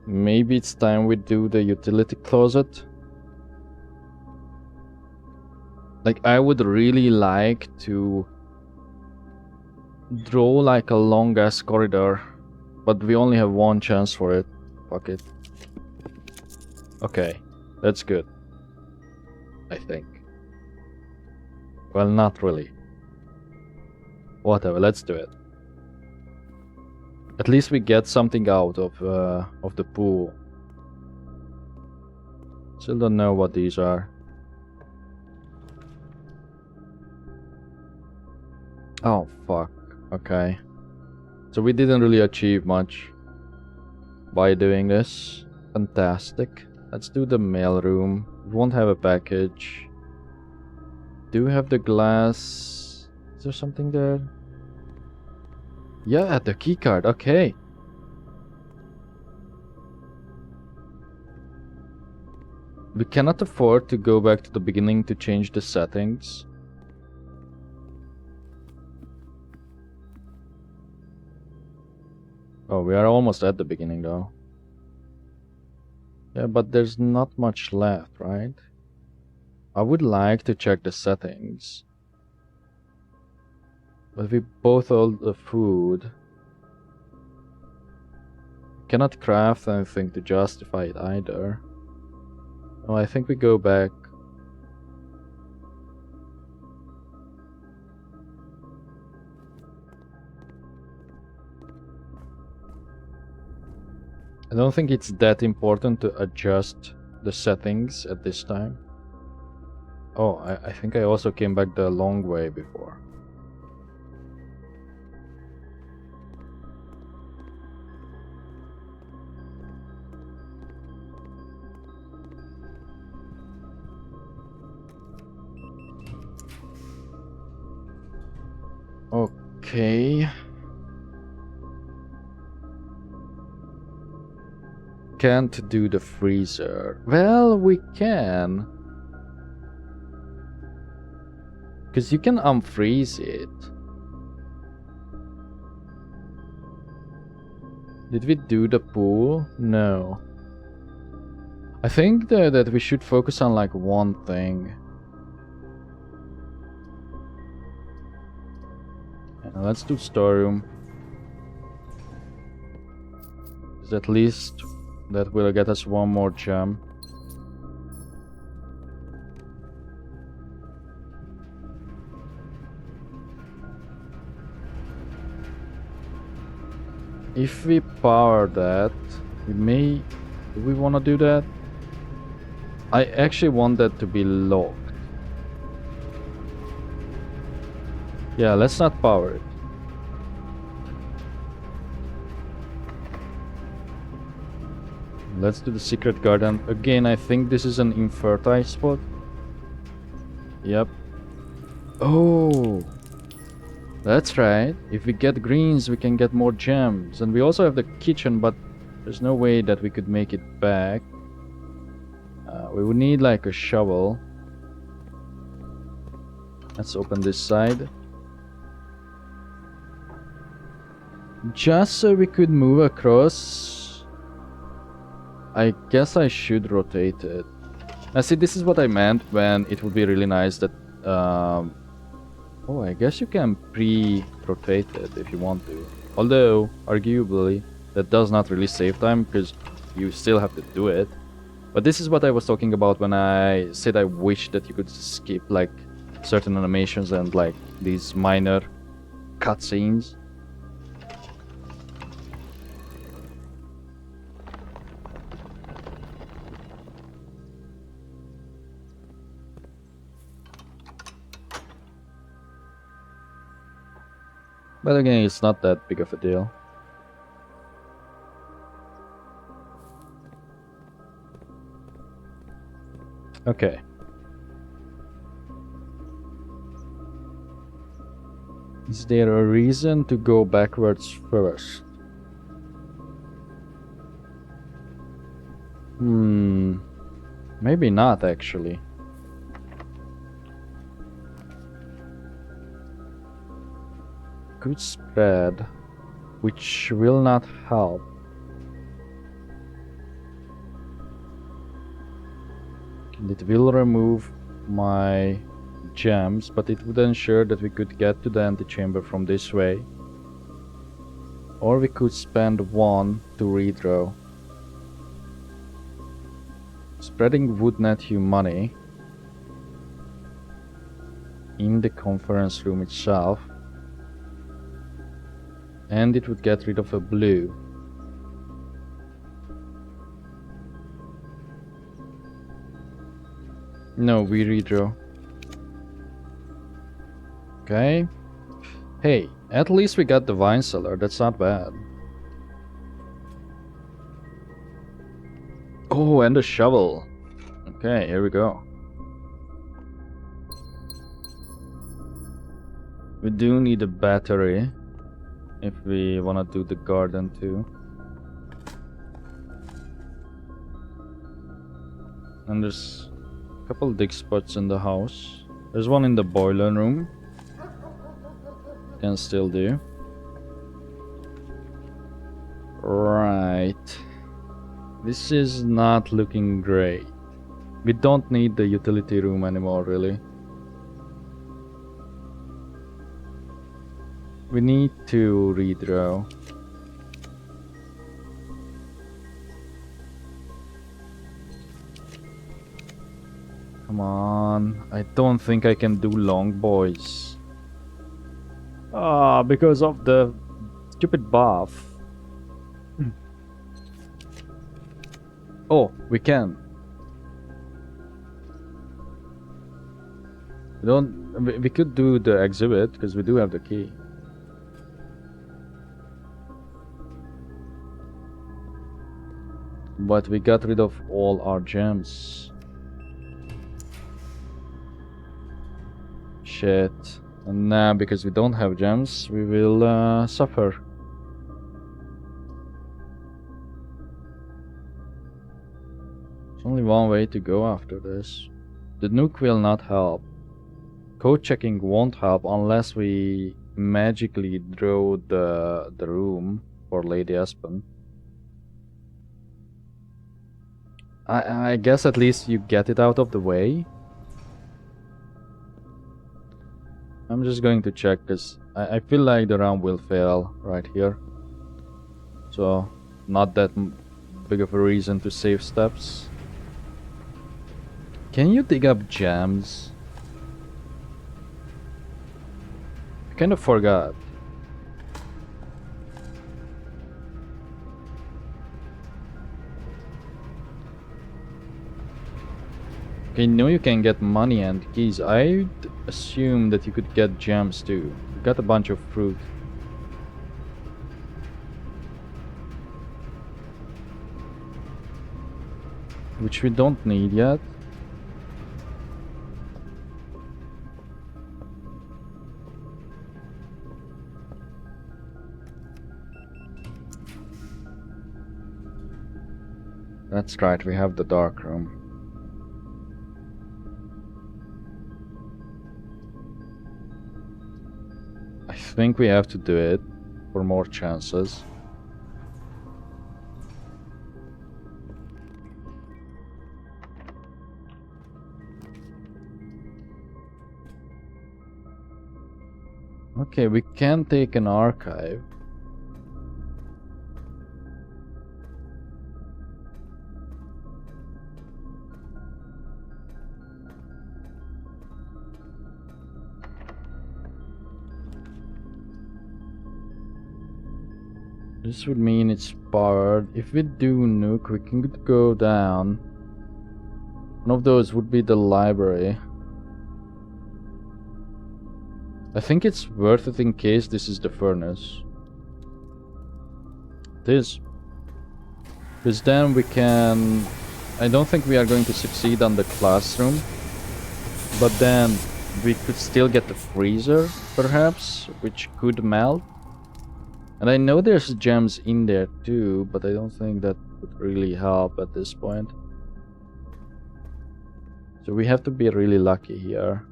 Maybe it's time we do the utility closet. Like, I would really like to draw like a long ass corridor, but we only have one chance for it. Fuck it. Okay, that's good. I think. Well, not really. Whatever, let's do it. At least we get something out of the pool. Still don't know what these are. Oh, fuck. Okay. So we didn't really achieve much by doing this. Fantastic. Let's do the mail room. We won't have a package. Do we have the glass? Is there something there? Yeah, the keycard. Okay. We cannot afford to go back to the beginning to change the settings. Oh, we are almost at the beginning though. Yeah, but there's not much left, right? I would like to check the settings. But we both hold the food. Cannot craft anything to justify it either. Oh, I think we go back. I don't think it's that important to adjust the settings at this time. Oh, I think I also came back the long way before. Okay. Can't do the freezer. Well, we can. Because you can unfreeze it. Did we do the pool? No. I think that we should focus on like one thing. Let's do storeroom. Because at least that will get us one more gem. If we power that, we may... Do we want to do that? I actually want that to be locked. Yeah, let's not power it. Let's do the secret garden. Again, I think this is an infertile spot. Yep. Oh! That's right. If we get greens, we can get more gems. And we also have the kitchen, but there's no way that we could make it back. We would need like a shovel. Let's open this side. Just so we could move across. I guess I should rotate it. Now see, this is what I meant when it would be really nice that... oh, I guess you can pre-rotate it if you want to. Although, arguably, that does not really save time because you still have to do it. But this is what I was talking about when I said I wish that you could skip like certain animations and like these minor cutscenes. But again, it's not that big of a deal. Okay. Is there a reason to go backwards first? Maybe not actually. Good spread, which will not help. It will remove my gems, but it would ensure that we could get to the antechamber from this way. Or we could spend one to redraw. Spreading would net you money in the conference room itself, and it would get rid of a blue. No, we redraw. Okay. Hey, at least we got the wine cellar, that's not bad. Oh, and a shovel. Okay, here we go. We do need a battery if we want to do the garden too. And there's a couple dig spots in the house. There's one in the boiler room. Can still do. Right. This is not looking great. We don't need the utility room anymore, really. We need to redraw. Come on. I don't think I can do long, boys. Because of the stupid buff. Oh, we can. We could do the exhibit because we do have the key. But we got rid of all our gems. Shit. And now, because we don't have gems, we will suffer. There's only one way to go after this. The nuke will not help. Code checking won't help unless we magically draw the room for Lady Espen. I guess at least you get it out of the way. I'm just going to check because I feel like the round will fail right here. So, not that big of a reason to save steps. Can you dig up gems? I kind of forgot. Okay, no, you can get money and keys. I'd assume that you could get gems too. You got a bunch of fruit. Which we don't need yet. That's right, we have the dark room. I think we have to do it for more chances. Okay, we can take an archive. This would mean it's powered. If we do nuke, we can go down. One of those would be the library. I think it's worth it in case this is the furnace. It is. Because then we can... I don't think we are going to succeed on the classroom. But then we could still get the freezer, perhaps, which could melt. And I know there's gems in there too, but I don't think that would really help at this point. So we have to be really lucky here.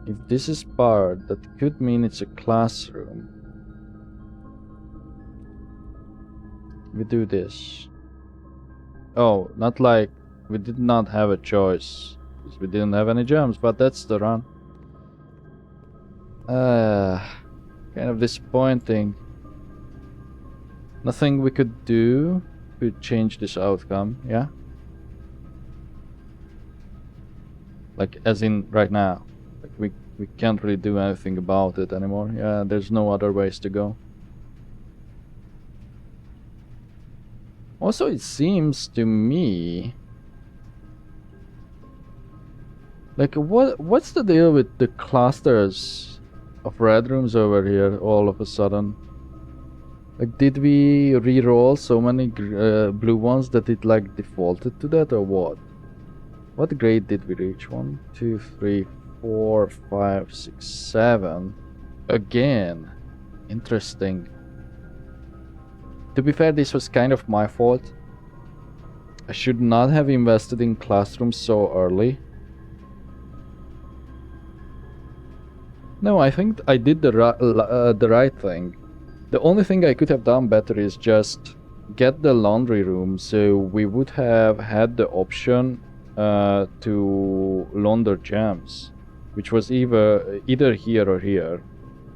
If this is powered, that could mean it's a classroom. we do this. Oh, not like we did not have a choice. Because we didn't have any gems, but that's the run. Kind of disappointing. Nothing we could do to change this outcome, yeah? Like, as in right now. Like, we can't really do anything about it anymore. Yeah, there's no other ways to go. Also, it seems to me like what's the deal with the clusters of red rooms over here all of a sudden? Like, did we re-roll so many blue ones that it like defaulted to that, or what? What grade did we reach? 1, 2, 3, 4, 5, 6, 7. Again. Interesting. To be fair, this was kind of my fault. I should not have invested in classrooms so early. No, I think I did the right thing. The only thing I could have done better is just get the laundry room, so we would have had the option to launder gems, which was either here or here.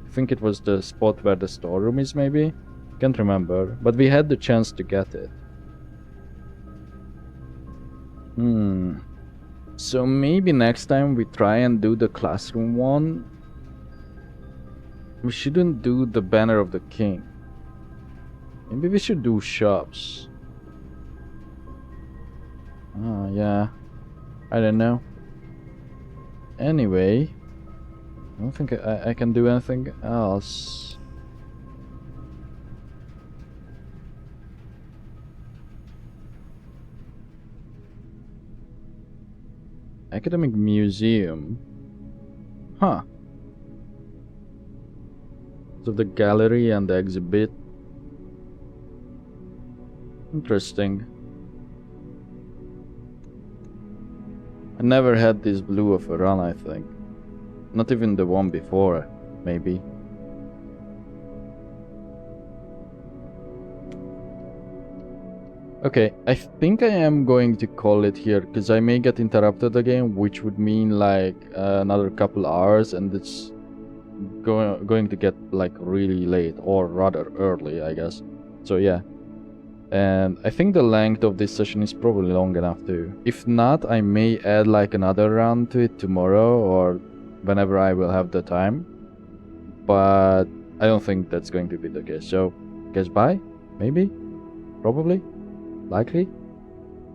I think it was the spot where the storeroom is, maybe? Can't remember, but we had the chance to get it. So maybe next time we try and do the classroom one. We shouldn't do the banner of the king. Maybe we should do shops. Oh, yeah. I don't know. Anyway, I don't think I can do anything else. Academic Museum. Huh. So the gallery and the exhibit. Interesting. I never had this blue of a run, I think. Not even the one before, maybe. Okay, I think I am going to call it here, because I may get interrupted again, which would mean like another couple hours, and it's going to get like really late, or rather early, I guess. So yeah. And I think the length of this session is probably long enough too. If not, I may add like another round to it tomorrow, or whenever I will have the time. But I don't think that's going to be the case. So, guess bye? Maybe? Probably? Likely?